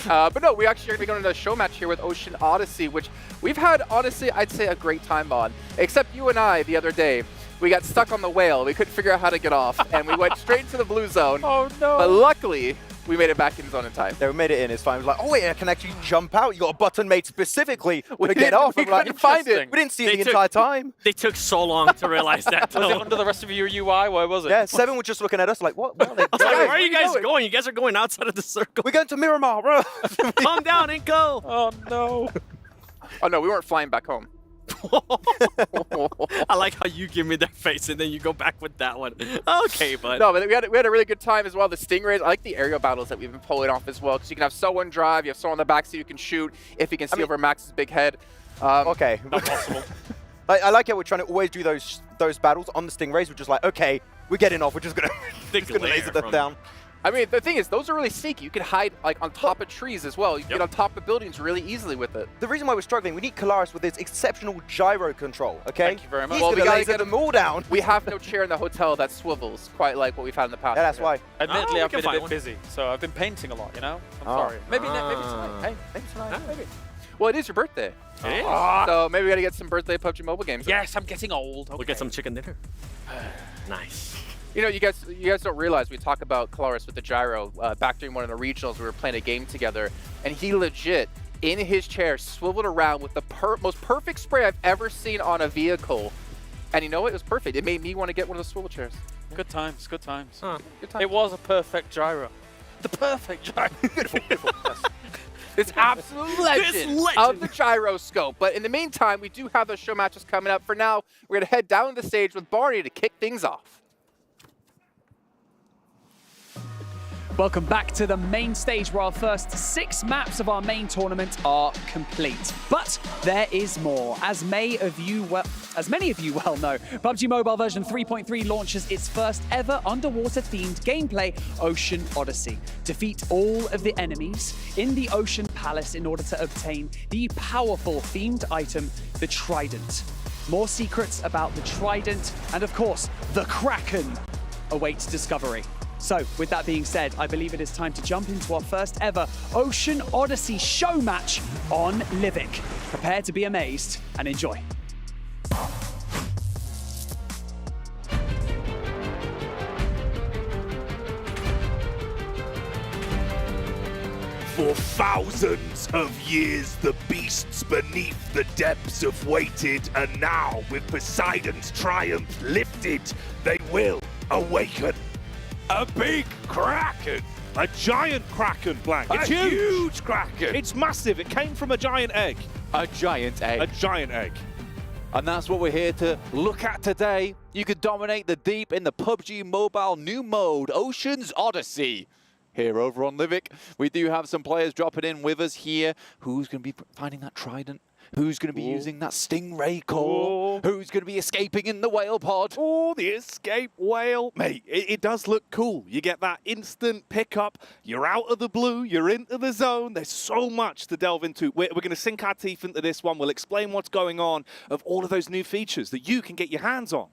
But no, we actually are going to be going to a show match here with Ocean Odyssey, which we've had, honestly, I'd say a great time on. Except you and I, the other day, we got stuck on the whale. We couldn't figure out how to get off, and we went straight into the blue zone. Oh, no. But luckily, we made it back in zone in time. Yeah, we made it in. It's fine. It was like, oh, wait, I can actually jump out. You got a button made specifically to get off. We couldn't find it. We didn't see it the entire time. They took so long to realize that. Was it under the rest of your UI? Where was it? Yeah, Seven was just looking at us like, what? Where are they Where are you guys going? You guys are going outside of the circle. We're going to Miramar, bro. Calm down and go. Oh, no. Oh, no, we weren't flying back home. I like how you give me that face and then you go back with that one. Okay, but no, but we had a really good time as well. The Stingrays, I like the aerial battles that we've been pulling off as well, because you can have someone drive, you have someone on the backseat who can shoot if he can see over Max's big head. Okay. Not possible. I like how we're trying to always do those battles on the Stingrays. We're just like, okay, we're getting off. We're just gonna laser them down. I mean, the thing is, those are really sneaky. You can hide like on top of trees as well. You can get on top of buildings really easily with it. The reason why we're struggling, we need Kalaris with his exceptional gyro control, okay? Thank you very much. He's Well, gonna we gotta laser get them all down. We have no chair in the hotel that swivels, quite like what we've had in the past. Yeah, that's why. Admittedly, we I've can been a find bit one. busy, so I've been painting a lot, you know? I'm Oh. sorry. Maybe tonight. Hey, maybe tonight. Maybe. Well, it is your birthday. It is. So maybe we gotta get some birthday PUBG Mobile games. Yes, I'm getting old. We'll get some chicken dinner. Nice. You know, you guys don't realize we talk about Kalaris with the gyro. Back during one of the regionals, we were playing a game together, and he legit, in his chair, swiveled around with the most perfect spray I've ever seen on a vehicle. And you know what? It was perfect. It made me want to get one of those swivel chairs. Good times, good times. Good times. It was a perfect gyro. The perfect gyro. Beautiful, beautiful. Yes. This absolute legend of the gyroscope. But in the meantime, we do have those show matches coming up. For now, we're going to head down to the stage with Barney to kick things off. Welcome back to the main stage, where our first 6 maps of our main tournament are complete. But there is more. As many of you well know, PUBG Mobile version 3.3 launches its first ever underwater-themed gameplay, Ocean Odyssey. Defeat all of the enemies in the Ocean Palace in order to obtain the powerful themed item, the Trident. More secrets about the Trident and, of course, the Kraken awaits discovery. So, with that being said, I believe it is time to jump into our first ever Ocean Odyssey show match on Livik. Prepare to be amazed and enjoy. For thousands of years, the beasts beneath the depths have waited, and now, with Poseidon's triumph lifted, they will awaken. A big kraken! A giant kraken, Blank. It's A huge. huge kraken! It's massive. It came from a giant egg. A giant egg. A giant egg. And that's what we're here to look at today. You could dominate the deep in the PUBG Mobile new mode, Ocean's Odyssey. Here over on Livic, we do have some players dropping in with us here. Who's going to be finding that trident? Who's going to be using that stingray core? Who's going to be escaping in the whale pod? Oh, the escape whale. Mate, it does look cool. You get that instant pickup. You're out of the blue. You're into the zone. There's so much to delve into. We're going to sink our teeth into this one. We'll explain what's going on of all of those new features that you can get your hands on.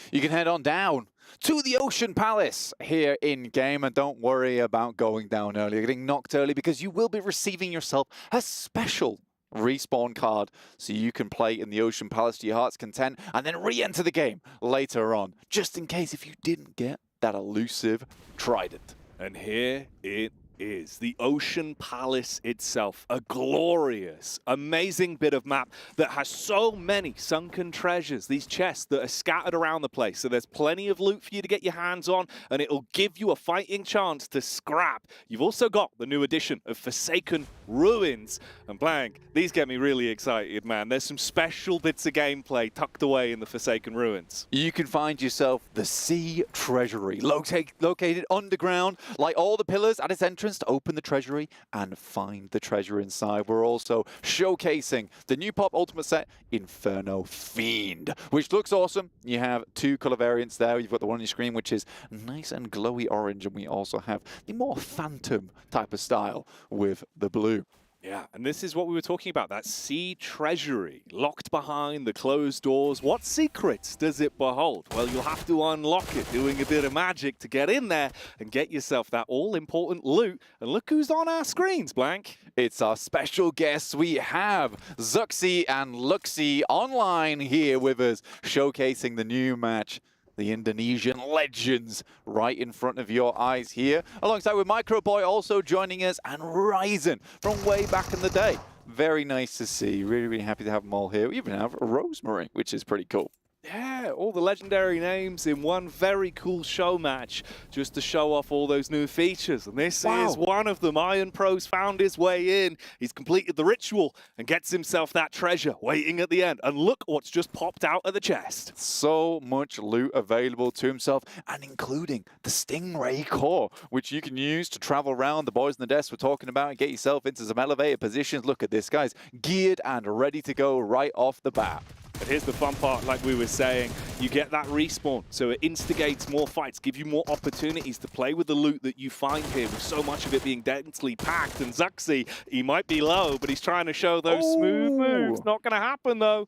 You can head on down to the Ocean Palace here in-game, and don't worry about going down early, getting knocked early, because you will be receiving yourself a special respawn card so you can play in the Ocean Palace to your heart's content and then re-enter the game later on, just in case if you didn't get that elusive trident. And here it is, the Ocean Palace itself, a glorious, amazing bit of map that has so many sunken treasures, these chests that are scattered around the place. So there's plenty of loot for you to get your hands on, and it'll give you a fighting chance to scrap. You've also got the new addition of Forsaken Ruins. And Blank, these get me really excited, man. There's some special bits of gameplay tucked away in the Forsaken Ruins. You can find yourself the Sea Treasury, located underground, like all the pillars at its entrance to open the treasury and find the treasure inside. We're also showcasing the new pop ultimate set, Inferno Fiend, which looks awesome. You have two color variants there. You've got the one on your screen, which is nice and glowy orange, and we also have the more phantom type of style with the blue. Yeah, and this is what we were talking about, that sea treasury locked behind the closed doors. What secrets does it behold? Well, you'll have to unlock it, doing a bit of magic to get in there and get yourself that all-important loot. And look who's on our screens, Blank. It's our special guests. We have Zuxi and Luxi online here with us, showcasing the new match. The Indonesian legends right in front of your eyes here, alongside with Microboy also joining us, and Ryzen from way back in the day. Very nice to see. Really, really happy to have them all here. We even have Rosemary, which is pretty cool. Yeah, all the legendary names in one very cool show match just to show off all those new features. And this is one of them. Iron Pro's found his way in. He's completed the ritual and gets himself that treasure waiting at the end. And look what's just popped out of the chest. So much loot available to himself, and including the Stingray core, which you can use to travel around. The boys on the desk were talking about and get yourself into some elevated positions. Look at this, guys. Geared and ready to go right off the bat. But here's the fun part, like we were saying, you get that respawn, so it instigates more fights, give you more opportunities to play with the loot that you find here, with so much of it being densely packed. And Zuxi, he might be low, but he's trying to show those smooth moves. Not going to happen, though.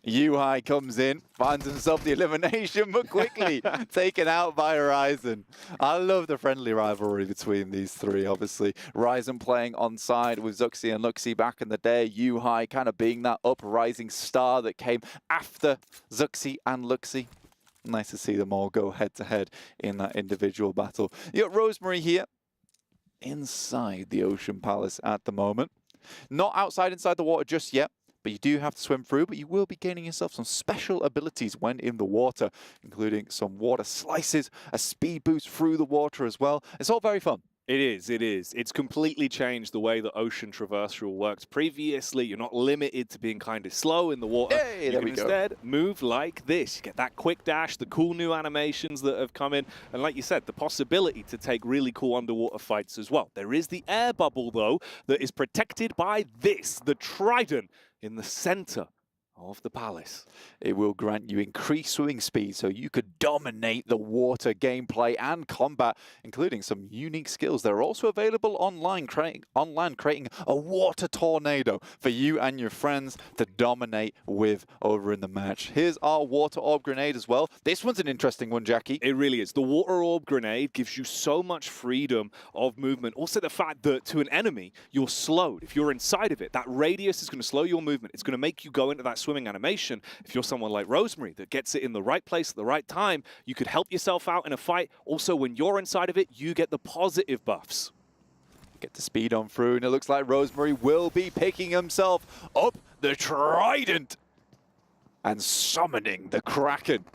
Yuhai comes in, finds himself the elimination, but quickly taken out by Ryzen. I love the friendly rivalry between these three, obviously. Ryzen playing on side with Zuxi and Luxi back in the day. Yuhai kind of being that uprising star that came after Zuxi and Luxi. Nice to see them all go head-to-head in that individual battle. You got Rosemary here inside the Ocean Palace at the moment. Not outside inside the water just yet, but you do have to swim through, but you will be gaining yourself some special abilities when in the water, including some water slices, a speed boost through the water as well. It's all very fun. It is, it is. It's completely changed the way that Ocean Traversal works. Previously, you're not limited to being kind of slow in the water. Hey, you can instead move like this. You get that quick dash, the cool new animations that have come in, and like you said, the possibility to take really cool underwater fights as well. There is the air bubble, though, that is protected by this, the trident in the center of the palace. It will grant you increased swimming speed so you could dominate the water gameplay and combat, including some unique skills. They're also available online, creating a water tornado for you and your friends to dominate with over in the match. Here's our water orb grenade as well. This one's an interesting one, Jackie. It really is. The water orb grenade gives you so much freedom of movement. Also the fact that to an enemy, you're slowed. If you're inside of it, that radius is going to slow your movement. It's going to make you go into that swimming animation. If you're someone like Rosemary that gets it in the right place at the right time, you could help yourself out in a fight. Also, when you're inside of it, you get the positive buffs. Get the speed on through, and it looks like Rosemary will be picking himself up the trident and summoning the Kraken.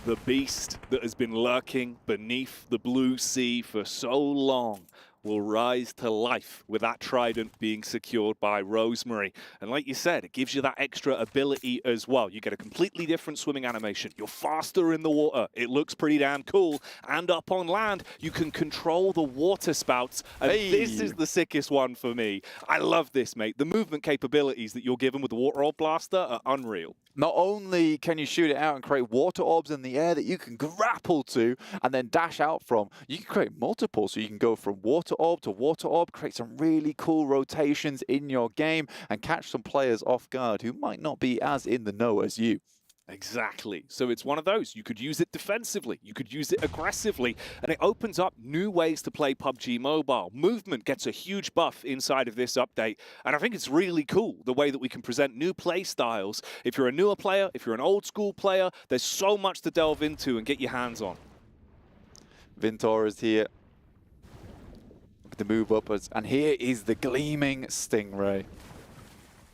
The beast that has been lurking beneath the blue sea for so long will rise to life with that trident being secured by Rosemary. And like you said, it gives you that extra ability as well. You get a completely different swimming animation. You're faster in the water. It looks pretty damn cool. And up on land, you can control the water spouts. And this is the sickest one for me. I love this, mate. The movement capabilities that you're given with the water orb blaster are unreal. Not only can you shoot it out and create water orbs in the air that you can grapple to and then dash out from, you can create multiple. So you can go from water orb to water orb, create some really cool rotations in your game and catch some players off guard who might not be as in the know as you. Exactly. So it's one of those. You could use it defensively. You could use it aggressively. And it opens up new ways to play PUBG Mobile. Movement gets a huge buff inside of this update. And I think it's really cool the way that we can present new play styles. If you're a newer player, if you're an old school player, there's so much to delve into and get your hands on. Vintor is here. The move upwards. And here is the gleaming Stingray.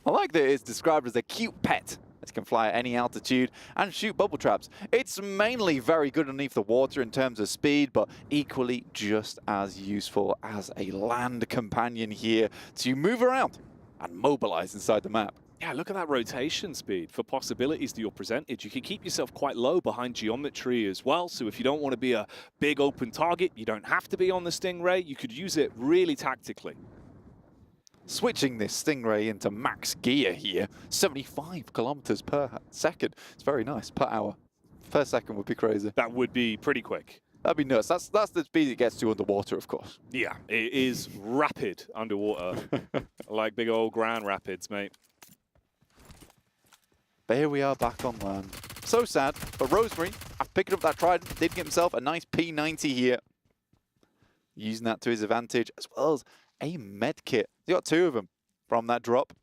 I like that it's described as a cute pet. It can fly at any altitude and shoot bubble traps. It's mainly very good underneath the water in terms of speed, but equally just as useful as a land companion here to move around and mobilize inside the map. Yeah, look at that rotation speed for possibilities that you're presented. You can keep yourself quite low behind geometry as well. So if you don't want to be a big open target, you don't have to be on the Stingray. You could use it really tactically. Switching this Stingray into max gear here, 75 kilometers per second. It's very nice, per hour. Per second would be crazy. That would be pretty quick. That'd be nuts. That's the speed it gets to underwater, of course. Yeah, it is rapid underwater. Like big old Grand Rapids, mate. But here we are back on land. So sad, but Rosemary, after picking up that trident, did get himself a nice P90 here. Using that to his advantage, as well as a med kit. He got two of them from that drop.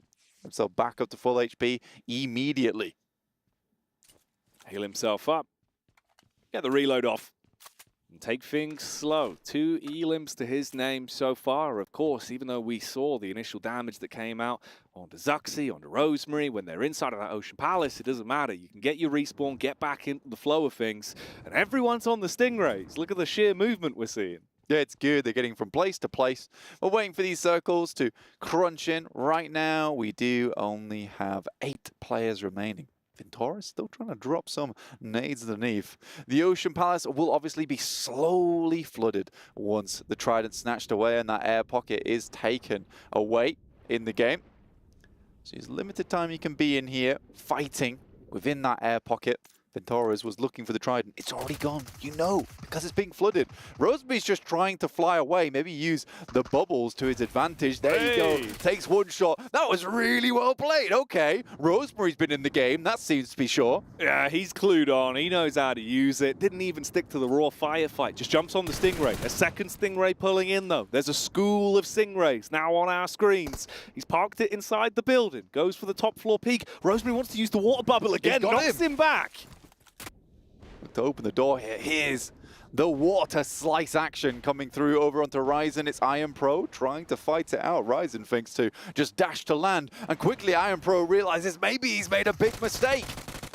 Himself back up to full HP immediately. Heal himself up. Get the reload off. And take things slow. 2 elims to his name so far. Of course, even though we saw the initial damage that came out onto Zuxi, onto Rosemary, when they're inside of that Ocean Palace, it doesn't matter. You can get your respawn, get back into the flow of things. And everyone's on the Stingrays. Look at the sheer movement we're seeing. Yeah, it's good. They're getting from place to place. We're waiting for these circles to crunch in. Right now, we do only have 8 players remaining. Vintor is still trying to drop some nades underneath. The Ocean Palace will obviously be slowly flooded once the trident snatched away and that air pocket is taken away in the game. So there's limited time you can be in here fighting within that air pocket. Ventoras was looking for the trident. It's already gone, you know, because it's being flooded. Rosemary's just trying to fly away, maybe use the bubbles to his advantage. There you go, takes one shot. That was really well played. Okay, Rosemary's been in the game, that seems to be sure. Yeah, he's clued on. He knows how to use it. Didn't even stick to the raw firefight. Just jumps on the Stingray. A second Stingray pulling in, though. There's a school of Stingrays now on our screens. He's parked it inside the building. Goes for the top floor peak. Rosemary wants to use the water bubble again. Knocks him back. To open the door here, here's the water slice action coming through over onto Ryzen. It's Iron Pro trying to fight it out. Ryzen thinks to just dash to land, and quickly Iron Pro realizes maybe he's made a big mistake.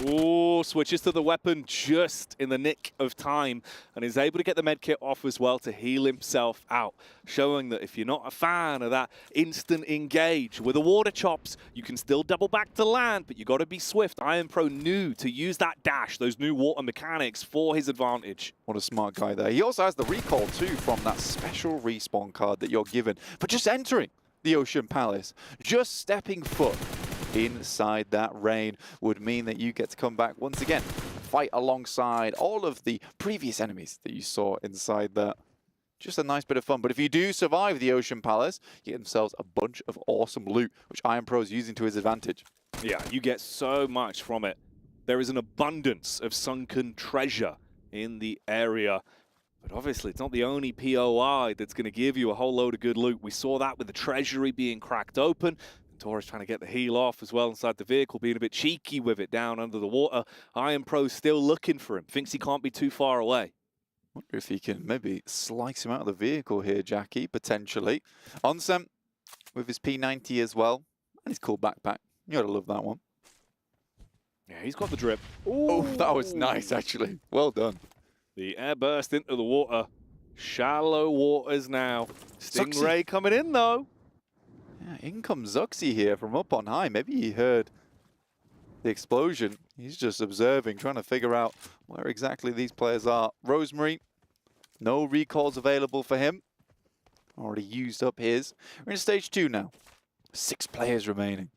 Oh, switches to the weapon just in the nick of time and is able to get the medkit off as well to heal himself out, showing that if you're not a fan of that instant engage with the water chops, you can still double back to land, but you got to be swift. Iron Pro knew to use that dash, those new water mechanics for his advantage. What a smart guy there. He also has the recall too from that special respawn card that you're given for just entering the Ocean Palace. Just stepping foot inside that rain would mean that you get to come back once again, fight alongside all of the previous enemies that you saw inside that. Just a nice bit of fun. But if you do survive the Ocean Palace, you get themselves a bunch of awesome loot, which Iron Pro is using to his advantage. Yeah, you get so much from it. There is an abundance of sunken treasure in the area. But obviously, it's not the only POI that's going to give you a whole load of good loot. We saw that with the treasury being cracked open. Torres trying to get the heal off as well inside the vehicle, being a bit cheeky with it down under the water. Iron Pro's still looking for him, thinks he can't be too far away. Wonder if he can maybe slice him out of the vehicle here, Jackie, potentially. Onsem with his P90 as well, and his cool backpack. You gotta love that one. Yeah, he's got the drip. Oh, that was nice, actually. Well done. The air burst into the water. Shallow waters now. Stingray coming in though. Yeah, in comes Zuxi here from up on high. Maybe he heard the explosion. He's just observing, trying to figure out where exactly these players are. Rosemary, no recalls available for him. Already used up his. We're in stage 2 now. 6 players remaining.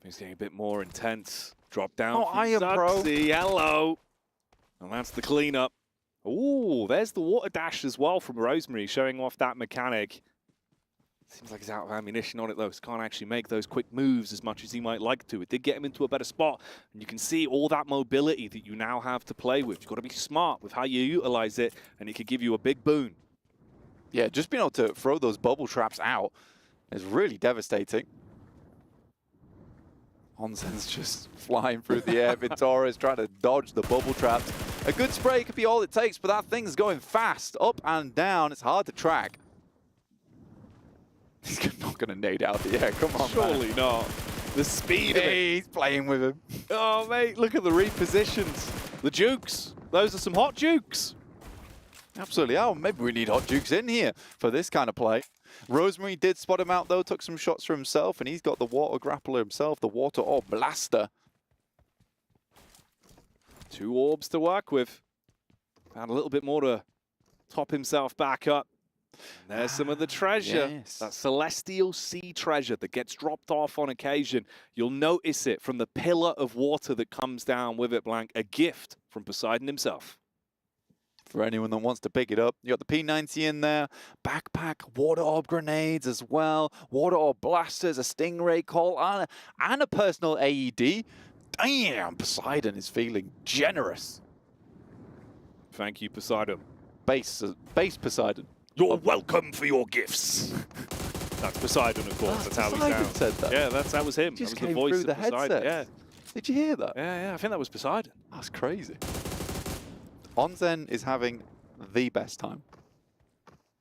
He's getting a bit more intense. Drop down. Oh, I am pro. Hello. And that's the cleanup. Ooh, there's the water dash as well from Rosemary, showing off that mechanic. Seems like he's out of ammunition on it though, so can't actually make those quick moves as much as he might like to. It did get him into a better spot, and you can see all that mobility that you now have to play with. You've got to be smart with how you utilize it, and it could give you a big boon. Yeah, just being able to throw those bubble traps out is really devastating. Onsen's just flying through the air. Ventura is trying to dodge the bubble traps. A good spray could be all it takes, but that thing's going fast, up and down. It's hard to track. He's not going to nade out the air. Come on, Surely not. The speed of it. He's playing with him. Oh, mate, look at the repositions. The jukes. Those are some hot jukes. Absolutely. Oh, maybe we need hot jukes in here for this kind of play. Rosemary did spot him out, though, took some shots for himself, and he's got the water grappler himself, the water orb blaster. 2 orbs to work with. Found a little bit more to top himself back up. And there's some of the treasure. Yes. That celestial sea treasure that gets dropped off on occasion. You'll notice it from the pillar of water that comes down with it, Blank. A gift from Poseidon himself. For anyone that wants to pick it up, you got the P90 in there, backpack, water orb grenades as well, water orb blasters, a stingray call, and a personal AED. Damn, Poseidon is feeling generous. Thank you, Poseidon. Base Poseidon. You're welcome for your gifts. That's Poseidon, of course. That's how he Poseidon sounds. said that. Yeah, that was him. Just that was came the voice through the of Poseidon. headset. Yeah. Did you hear that? Yeah, I think that was Poseidon. That's crazy. Onsen is having the best time.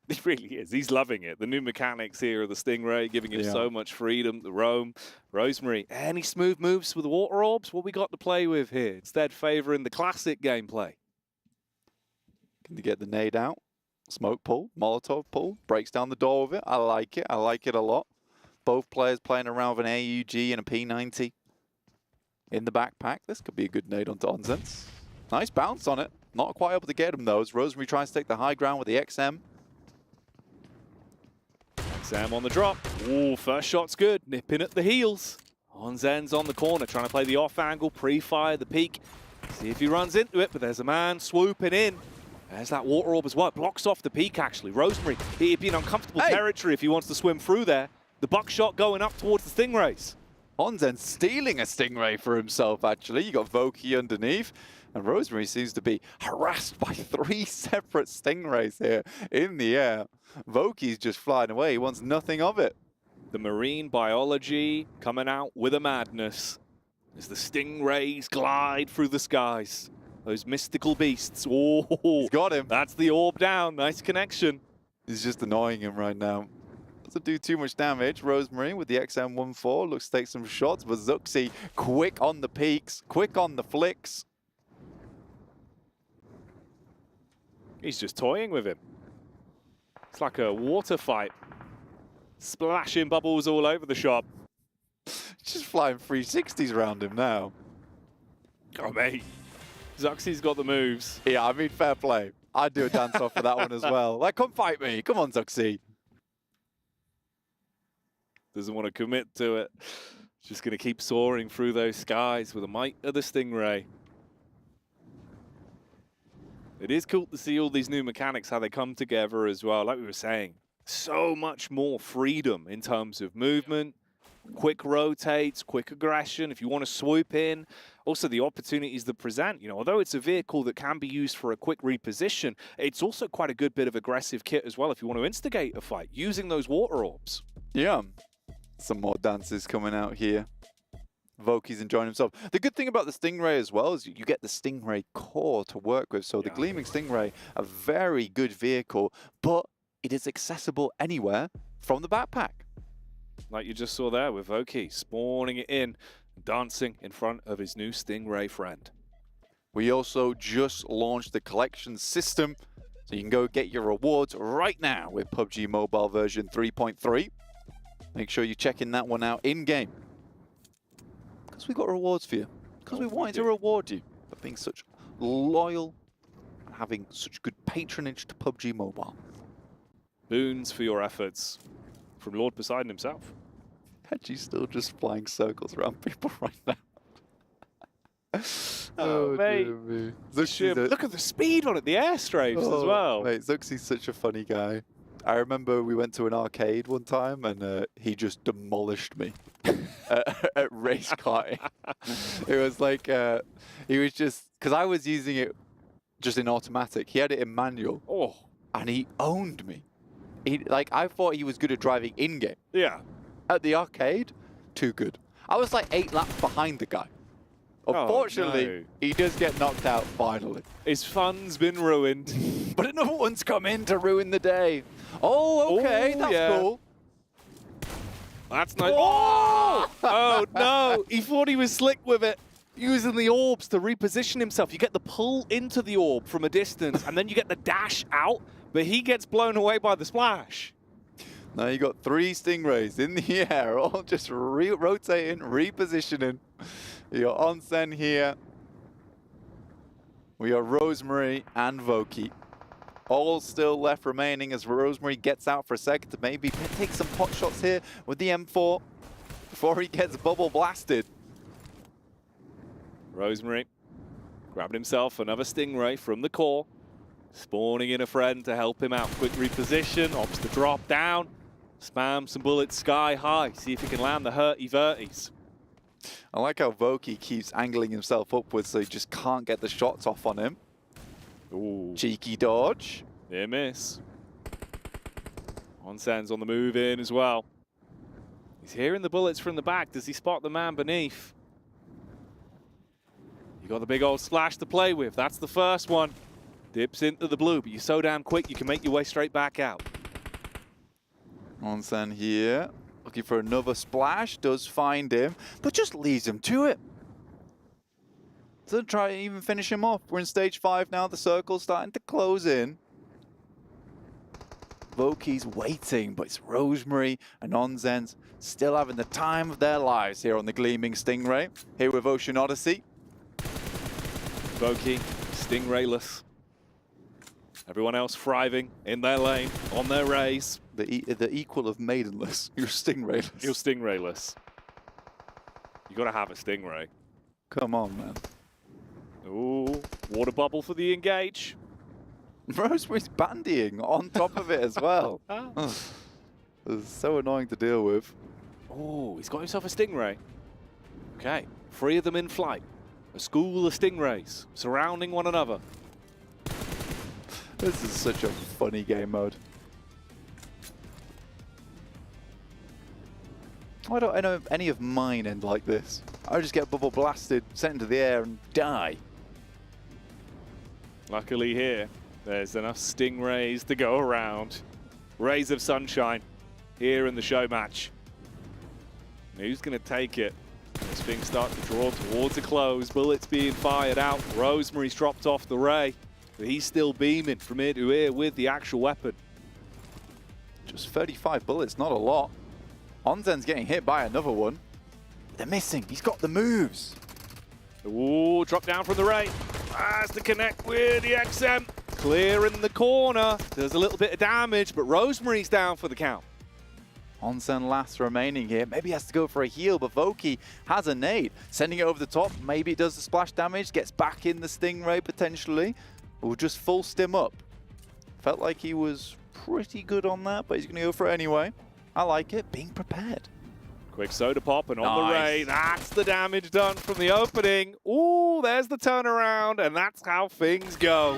He really is. He's loving it. The new mechanics here of the Stingray, giving him so much freedom to roam. Rosemary, any smooth moves with the water orbs? What we got to play with here? Instead, favoring the classic gameplay. Can you get the nade out? Smoke pull, Molotov pull, breaks down the door with it. I like it. I like it a lot. Both players playing around with an AUG and a P90 in the backpack. This could be a good nade onto Onsen. Nice bounce on it. Not quite able to get him, though, as Rosemary tries to take the high ground with the XM. XM on the drop. Ooh, first shot's good. Nipping at the heels. Onsen's on the corner, trying to play the off angle, pre-fire the peak. See if he runs into it, but there's a man swooping in. There's that water orb as well. Blocks off the peak, actually. Rosemary, he'd be in uncomfortable territory if he wants to swim through there. The buckshot going up towards the Stingrays. Onsen stealing a Stingray for himself, actually. You got Voki underneath. And Rosemary seems to be harassed by 3 separate Stingrays here in the air. Voki's just flying away. He wants nothing of it. The marine biology coming out with a madness as the Stingrays glide through the skies. Those mystical beasts. Oh, he's got him. That's the orb down. Nice connection. He's just annoying him right now. Doesn't do too much damage. Rosemary with the XM14 looks to take some shots, but Zuxi quick on the peaks, quick on the flicks. He's just toying with him. It's like a water fight. Splashing bubbles all over the shop. Just flying 360s around him now. Oh, mate. Zuxi's got the moves. Yeah, I mean, fair play. I'd do a dance-off for that one as well. Like, come fight me. Come on, Zuxi. Doesn't want to commit to it. Just going to keep soaring through those skies with the might of the Stingray. It is cool to see all these new mechanics, how they come together as well. Like we were saying, so much more freedom in terms of movement, quick rotates, quick aggression, if you want to swoop in. Also, the opportunities that present, you know, although it's a vehicle that can be used for a quick reposition, it's also quite a good bit of aggressive kit as well if you want to instigate a fight, using those water orbs. Yeah. Some more dances coming out here. Voki's enjoying himself. The good thing about the Stingray as well is you get the Stingray core to work with. So the Gleaming Stingray, a very good vehicle, but it is accessible anywhere from the backpack. Like you just saw there with Voki, spawning it in, dancing in front of his new Stingray friend. We also just launched the collection system. So you can go get your rewards right now with PUBG Mobile version 3.3. Make sure you're checking that one out in-game. Because we got rewards for you. Because we wanted to reward you for being such loyal and having such good patronage to PUBG Mobile. Boons for your efforts from Lord Poseidon himself. She's still just flying circles around people right now. Oh, mate. Look at the speed on it, the airstrafes as well. Mate, Zuxy's such a funny guy. I remember we went to an arcade one time and he just demolished me at race karting. It was like, he was just, because I was using it just in automatic. He had it in manual. Oh. And he owned me. I thought he was good at driving in-game. Yeah. At the arcade, too good. I was like 8 laps behind the guy. Unfortunately, he does get knocked out finally. His fun's been ruined. But another one's come in to ruin the day. Oh, okay, that's cool. That's nice. Oh! Oh, no. He thought he was slick with it. Using the orbs to reposition himself. You get the pull into the orb from a distance, and then you get the dash out, but he gets blown away by the splash. Now you got 3 Stingrays in the air, all just rotating, repositioning. You got Onsen here. We got Rosemary and Voki. All still left remaining as Rosemary gets out for a second to maybe take some pot shots here with the M4 before he gets bubble blasted. Rosemary grabbing himself another Stingray from the core. Spawning in a friend to help him out. Quick reposition, opts to drop down. Spam some bullets sky high. See if he can land the hurty-verties. I like how Voki keeps angling himself upwards so he just can't get the shots off on him. Ooh. Cheeky dodge. Near miss. Onsen's on the move in as well. He's hearing the bullets from the back. Does he spot the man beneath? You got the big old splash to play with. That's the first one. Dips into the blue, but you're so damn quick you can make your way straight back out. Onsen here. Looking for another splash. Does find him, but just leaves him to it. Doesn't try to even finish him off. We're in stage 5 now. The circle's starting to close in. Voki's waiting, but it's Rosemary and Onsen's still having the time of their lives here on the Gleaming Stingray. Here with Ocean Odyssey. Voki, Stingrayless. Everyone else thriving in their lane, on their rays. The equal of maidenless. You're Stingrayless. You're Stingrayless. You gotta have a Stingray. Come on, man. Ooh, water bubble for the engage. Rosemary's bandying on top of it as well. It's so annoying to deal with. Oh, he's got himself a Stingray. Okay, 3 of them in flight. A school of Stingrays surrounding one another. This is such a funny game mode. Why don't I know if any of mine end like this? I just get bubble blasted, sent into the air and die. Luckily here, there's enough Stingrays to go around. Rays of sunshine here in the show match. Who's going to take it? As things start to draw towards a close, bullets being fired out. Rosemary's dropped off the ray, but he's still beaming from ear to ear with the actual weapon. Just 35 bullets, not a lot. Onsen's getting hit by another one. They're missing. He's got the moves. Ooh, drop down from the ray. Has to connect with the XM. Clear in the corner. There's a little bit of damage, but Rosemary's down for the count. Onsen last remaining here. Maybe he has to go for a heal, but Voki has a nade. Sending it over the top. Maybe it does the splash damage. Gets back in the Stingray potentially. Or just full stim up. Felt like he was pretty good on that, but he's going to go for it anyway. I like it. Being prepared. Quick soda pop and on the ray. That's the damage done from the opening. Ooh, there's the turnaround, and that's how things go.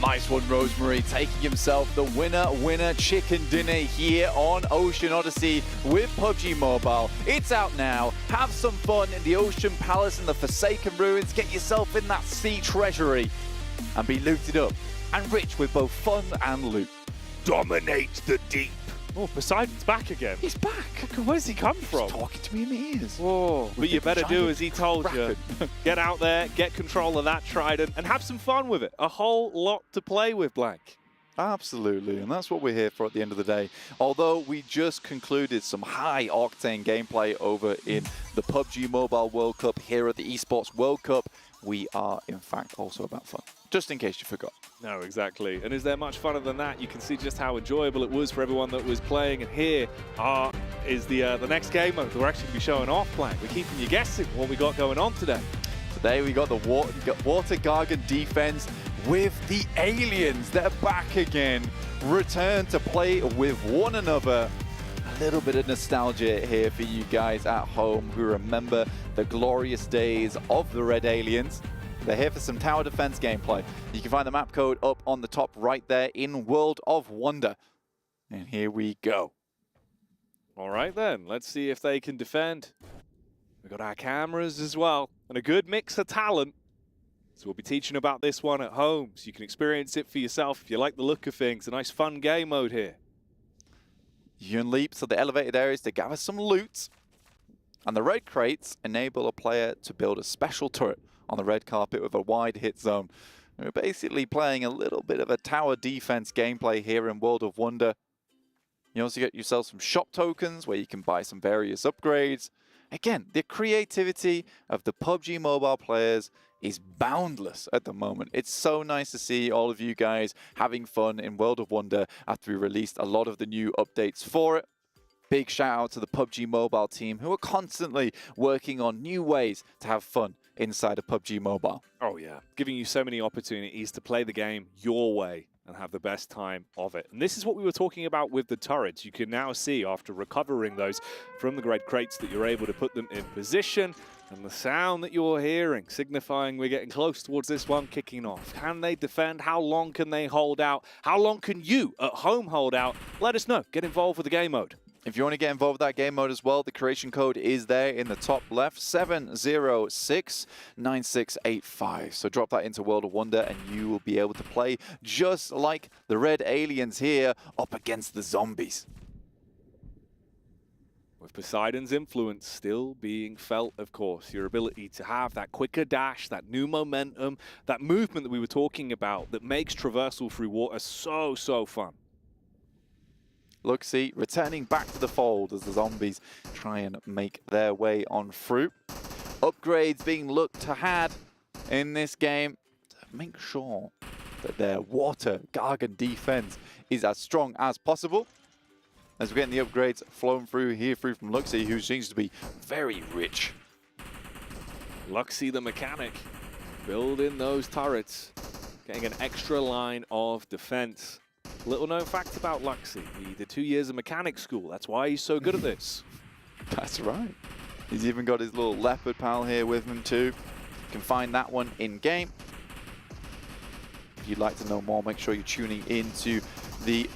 Nice one, Rosemary, taking himself the winner chicken dinner here on Ocean Odyssey with PUBG Mobile. It's out now. Have some fun in the Ocean Palace and the Forsaken Ruins. Get yourself in that sea treasury and be looted up and rich with both fun and loot. Dominate the deep. Oh, Poseidon's back again. He's back. Where's he come from? He's talking to me in the ears. Oh, but you better do as he told you. Get out there, get control of that trident, and have some fun with it. A whole lot to play with, Blank. Absolutely, and that's what we're here for at the end of the day. Although we just concluded some high-octane gameplay over in the PUBG Mobile World Cup here at the Esports World Cup, we are, in fact, also about fun. Just in case you forgot. No, exactly. And is there much funner than that? You can see just how enjoyable it was for everyone that was playing. And here is the next game mode. We're actually going to be showing off, Blank. We're keeping you guessing what we got going on today. Today we got the Water Gargan defense with the aliens. They're back again. Return to play with one another. A little bit of nostalgia here for you guys at home who remember the glorious days of the Red Aliens. They're here for some tower defense gameplay. You can find the map code up on the top right there in World of Wonder. And here we go. All right then, let's see if they can defend. We've got our cameras as well, and a good mix of talent. So we'll be teaching about this one at home, so you can experience it for yourself if you like the look of things. A nice fun game mode here. You can leap to the elevated areas to gather some loot. And the red crates enable a player to build a special turret on the red carpet with a wide hit zone. We're basically playing a little bit of a tower defense gameplay here in World of Wonder. You also get yourself some shop tokens where you can buy some various upgrades. Again, the creativity of the PUBG Mobile players is boundless at the moment. It's so nice to see all of you guys having fun in World of Wonder after we released a lot of the new updates for it. Big shout out to the PUBG Mobile team who are constantly working on new ways to have fun inside of PUBG Mobile. Oh yeah, giving you so many opportunities to play the game your way and have the best time of it. And this is what we were talking about with the turrets. You can now see after recovering those from the red crates that you're able to put them in position, and the sound that you're hearing signifying we're getting close towards this one kicking off. Can they defend? How long can they hold out? How long can you at home hold out? Let us know. Get involved with the game mode. If you want to get involved with that game mode as well, the creation code is there in the top left, 7069685. So drop that into World of Wonder and you will be able to play just like the Red Aliens here up against the zombies. With Poseidon's influence still being felt, of course, your ability to have that quicker dash, that new momentum, that movement that we were talking about that makes traversal through water so, so fun. Luxie returning back to the fold as the zombies try and make their way on through. Upgrades being looked to had in this game to make sure that their Water Gargan defense is as strong as possible. As we're getting the upgrades flown through here through from Luxie, who seems to be very rich. Luxie the mechanic, building those turrets, getting an extra line of defense. Little known fact about Luxie, he did 2 years of mechanic school. That's why he's so good at this. That's right. He's even got his little leopard pal here with him too. You can find that one in game. If you'd like to know more, make sure you're tuning into the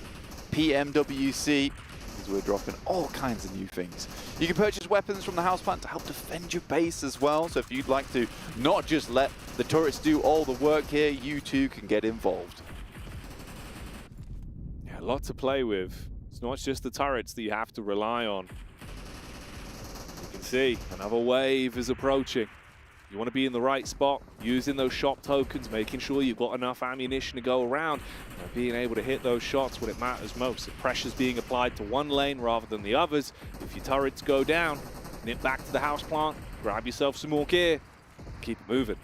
PMWC, because we're dropping all kinds of new things. You can purchase weapons from the house plant to help defend your base as well. So if you'd like to not just let the turrets do all the work here, you too can get involved. A lot to play with. It's not just the turrets that you have to rely on. You can see another wave is approaching. You want to be in the right spot, using those shop tokens, making sure you've got enough ammunition to go around, and being able to hit those shots when it matters most. The pressure's being applied to one lane rather than the others. If your turrets go down, nip back to the house plant, grab yourself some more gear, keep it moving.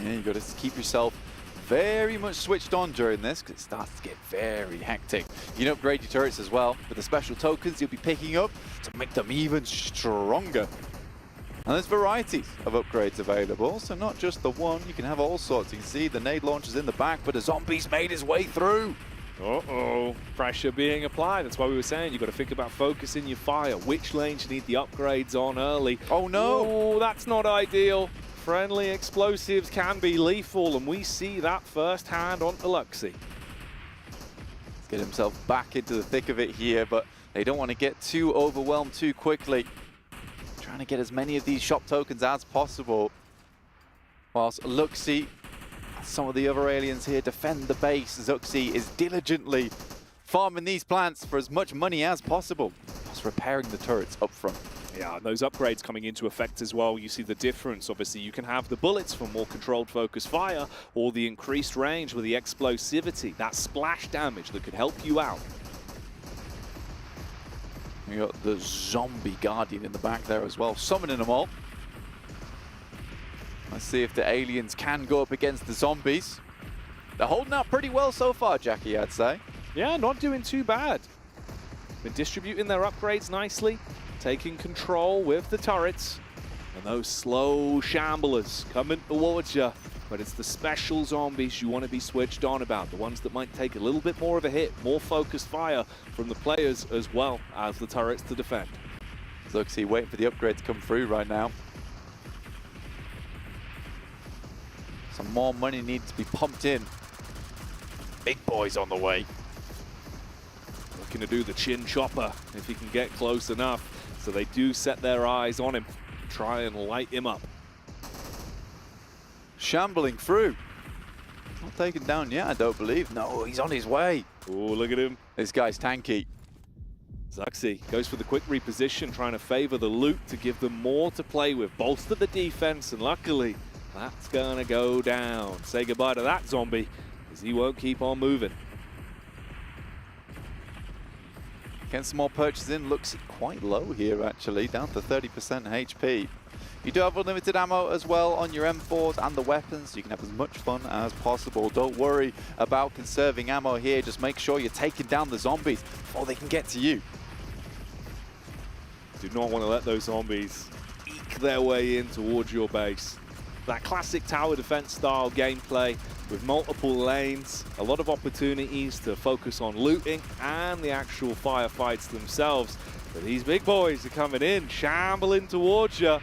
Yeah, you got to keep yourself very much switched on during this because it starts to get very hectic. You can upgrade your turrets as well with the special tokens you'll be picking up to make them even stronger. And there's varieties of upgrades available, so not just the one, you can have all sorts. You can see the nade launchers in the back, but a zombie's made his way through. Uh-oh, pressure being applied. That's why we were saying you've got to think about focusing your fire. Which lanes you need the upgrades on early. Oh no! Oh, that's not ideal. Friendly explosives can be lethal, and we see that firsthand onto Luxie. Let's get himself back into the thick of it here, but they don't want to get too overwhelmed too quickly. Trying to get as many of these shop tokens as possible. Whilst Luxie, some of the other aliens here defend the base, Zuxi is diligently farming these plants for as much money as possible, plus repairing the turrets up front. Yeah, and those upgrades coming into effect as well, you see the difference. Obviously, you can have the bullets for more controlled focus fire, or the increased range with the explosivity, that splash damage that could help you out. We got the zombie guardian in the back there as well, summoning them all. Let's see if the aliens can go up against the zombies. They're holding out pretty well so far, Jackie, I'd say. Yeah, not doing too bad. Been distributing their upgrades nicely, taking control with the turrets. And those slow shamblers coming towards you. But it's the special zombies you want to be switched on about. The ones that might take a little bit more of a hit, more focused fire from the players as well as the turrets to defend. Zuxi waiting for the upgrade to come through right now. Some more money needs to be pumped in. Big boys on the way. Looking to do the chin chopper if he can get close enough. So they do set their eyes on him. Try and light him up. Shambling through. Not taken down yet, I don't believe. No, he's on his way. Oh, look at him. This guy's tanky. Zuxi goes for the quick reposition, trying to favor the loot to give them more to play with. Bolster the defense, and luckily, that's going to go down. Say goodbye to that zombie, because he won't keep on moving. Getting some more purchases in. Looks quite low here, actually. Down to 30% HP. You do have unlimited ammo as well on your M4s and the weapons, so you can have as much fun as possible. Don't worry about conserving ammo here. Just make sure you're taking down the zombies before they can get to you. Do not want to let those zombies eke their way in towards your base. That classic tower defense style gameplay with multiple lanes, a lot of opportunities to focus on looting and the actual firefights themselves. But these big boys are coming in, shambling towards you.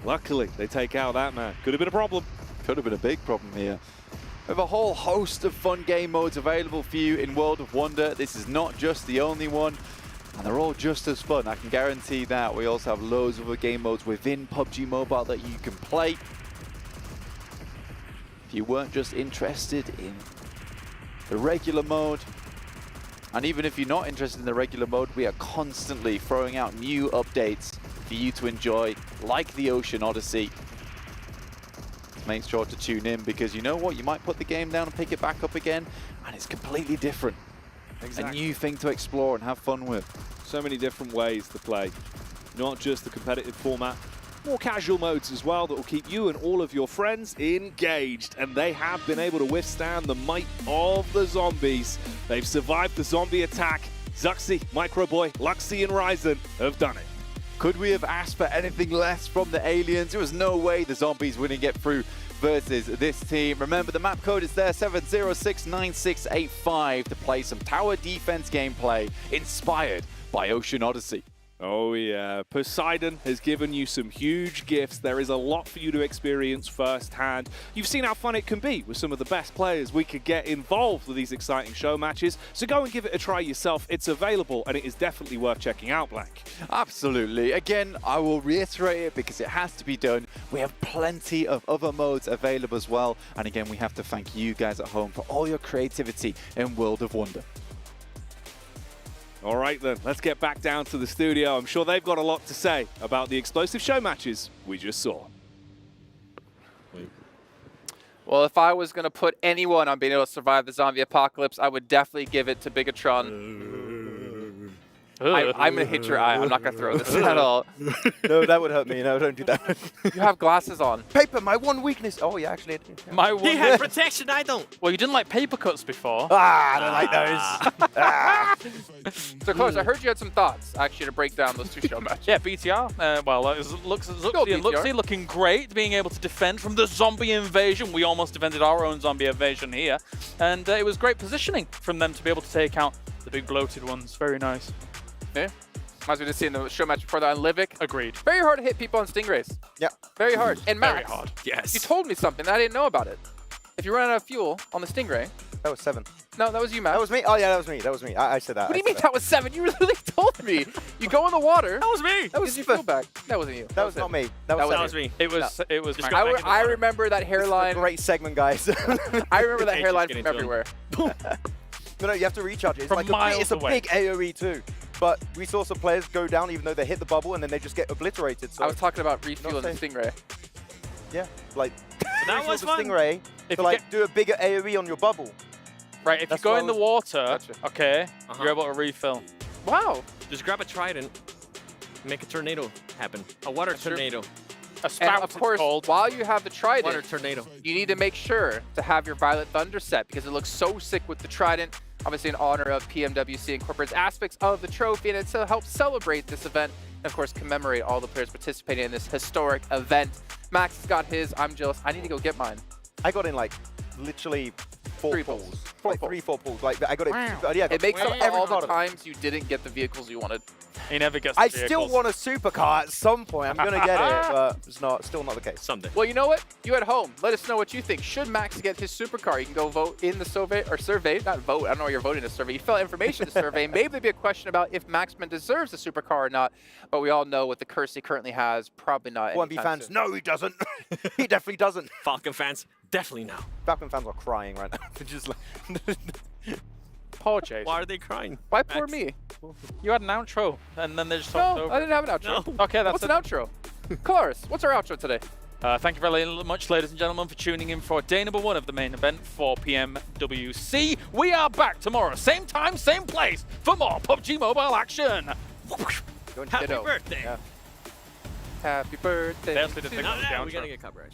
Luckily, they take out that man. Could have been a problem. Could have been a big problem here. We have a whole host of fun game modes available for you in World of Wonder. This is not just the only one, and they're all just as fun, I can guarantee that. We also have loads of other game modes within PUBG Mobile that you can play. If you weren't just interested in the regular mode, and even if you're not interested in the regular mode, we are constantly throwing out new updates for you to enjoy, like the Ocean Odyssey. Make sure to tune in, because you know what? You might put the game down and pick it back up again, and it's completely different. Exactly. A new thing to explore and have fun with. So many different ways to play. Not just the competitive format, more casual modes as well that will keep you and all of your friends engaged. And they have been able to withstand the might of the zombies. They've survived the zombie attack. Zuxi, Microboy, Luxi, and Ryzen have done it. Could we have asked for anything less from the aliens? There was no way the zombies wouldn't get through versus this team. Remember, the map code is there, 7069685, to play some tower defense gameplay inspired by Ocean Odyssey. Oh yeah, Poseidon has given you some huge gifts. There is a lot for you to experience firsthand. You've seen how fun it can be with some of the best players we could get involved with these exciting show matches. So go and give it a try yourself. It's available and it is definitely worth checking out, Blank. Absolutely. Again, I will reiterate it because it has to be done. We have plenty of other modes available as well. And again, we have to thank you guys at home for all your creativity in World of Wonder. All right then, let's get back down to the studio. I'm sure they've got a lot to say about the explosive show matches we just saw. Well, if I was going to put anyone on being able to survive the zombie apocalypse, I would definitely give it to Bigatron. I'm going to hit your eye. I'm not going to throw this at all. No, that would hurt me. No, don't do that. You have glasses on. Paper, my one weakness. Oh, yeah, actually. Yeah. My one. He had protection, I don't. Well, you didn't like paper cuts before. I don't like those. So, Close, I heard you had some thoughts, actually, to break down those two show matches. Yeah, BTR. Well, it looks looking great, being able to defend from the zombie invasion. We almost defended our own zombie invasion here. And it was great positioning from them to be able to take out the big bloated ones. Very nice. Yeah. As we just seen in the show match before that on Livik. Agreed. Very hard to hit people on Stingrays. Yeah. Very hard. And Max, very hard. Yes. You told me something that I didn't know about it. If you run out of fuel on the Stingray. That was 7. No, that was you, Max. That was me? Oh, yeah, that was me. That was me. I said that. What do you mean that was 7? You literally told me. You go in the water. That was me. That was your fuel back. That wasn't you. That was not me. That was me. It was. It was. I remember that hairline. Great segment, guys. I remember that hairline from everywhere. No, you have to recharge it. It's From like miles it's a away. big AoE too. But we saw some players go down even though they hit the bubble and then they just get obliterated. So I was talking about refueling the Stingray. Yeah, like that refuel was the fun. Stingray If to you like do a bigger AoE on your bubble. Right, if That's you go what in I the was- water, okay, you're able to refill. Wow. Just grab a trident, make a tornado happen. A water tornado. A spout, And of course, while you have the Water trident, tornado. you need to make sure to have your Violet Thunder set because it looks so sick with the trident. Obviously, in honor of PMWC, incorporates aspects of the trophy, and it's to help celebrate this event and, of course, commemorate all the players participating in this historic event. Max has got his. I'm jealous. I need to go get mine. I got in like literally 4 pulls. Like 3-4 pulls. Like I got it. Wow. Yeah, It makes up every all card the of it. times you didn't get the vehicles you wanted. He never gets I the still vehicles. want a supercar at some point. I'm gonna get it, but it's still not the case. Someday. Well, you know what? You at home, let us know what you think. Should Max get his supercar? You can go vote in the survey, not vote. I don't know why you're voting in the survey. You fill out information in the survey. Maybe there'll be a question about if Maxman deserves a supercar or not. But we all know with the curse he currently has, probably not. 1B anytime fans, soon. no, he doesn't. He definitely doesn't. Falcon fans, definitely now. Falcon fans are crying right now. They're just like. Poor Chase. Why are they crying? Why poor Max? me? You had an outro, and then they just talked No, over. I didn't have an outro. No. Okay, that's What's it. an outro? Colaris, what's our outro today? Thank you very much, ladies and gentlemen, for tuning in for day number 1 of the main event for PMWC. We are back tomorrow, same time, same place, for more PUBG Mobile action. Happy birthday. Yeah. Happy birthday. They actually did to the No, outro. no, we gotta get copyright.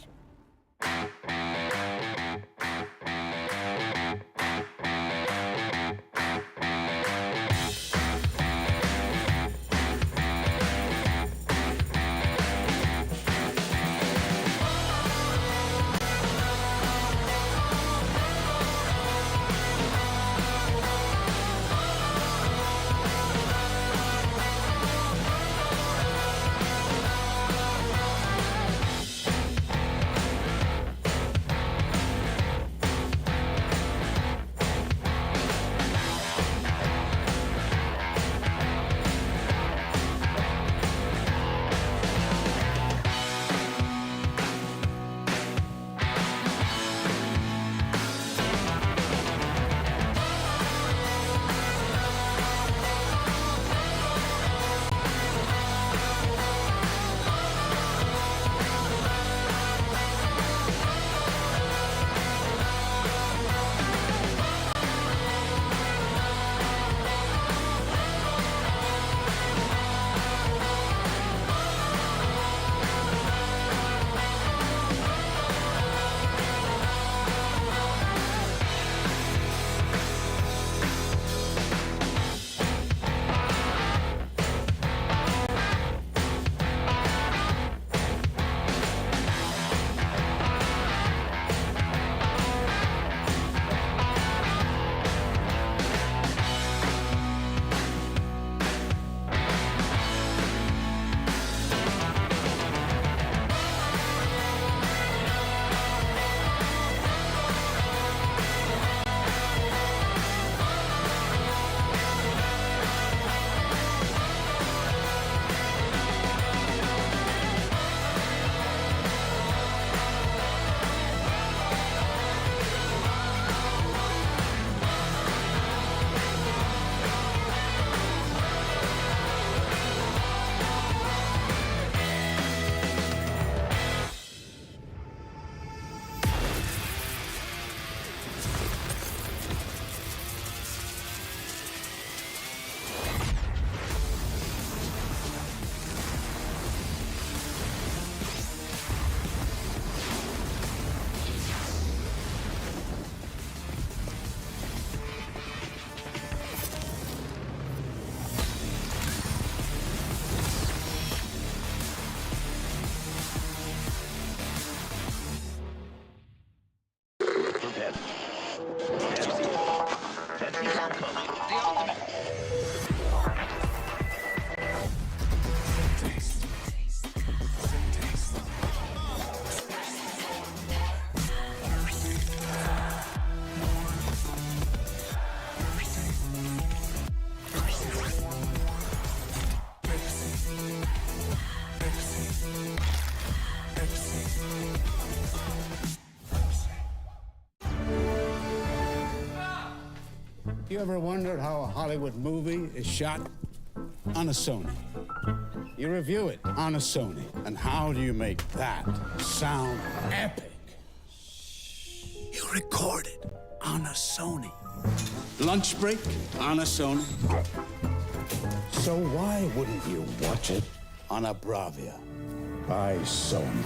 You ever wondered how a Hollywood movie is shot? On a Sony. You review it on a Sony. And how do you make that sound epic? You record it on a Sony. Lunch break on a Sony. So why wouldn't you watch it on a Bravia by Sony?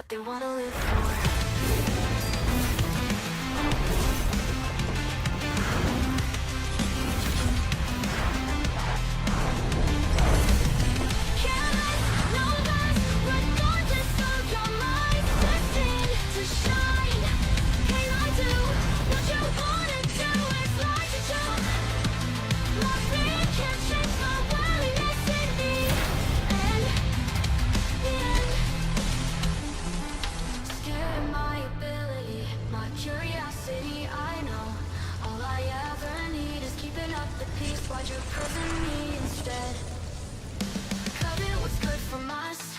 They wanna live for. Why'd you prison me instead? Cut it, what's good from us?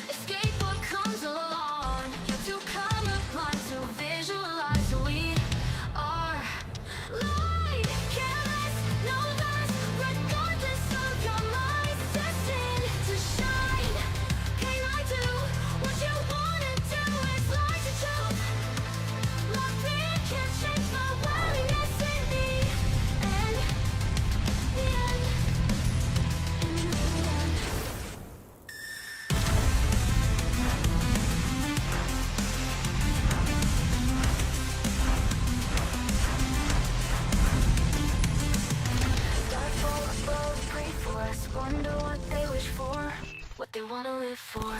Escape what comes along. You two come upon to visualize who we are. Light, careless, no less, regardless of your mind. Destined to shine. Can I do what you wanna do? It's like a joke. My fear can't change my willingness in me. Wonder what they wish for, what they wanna live for.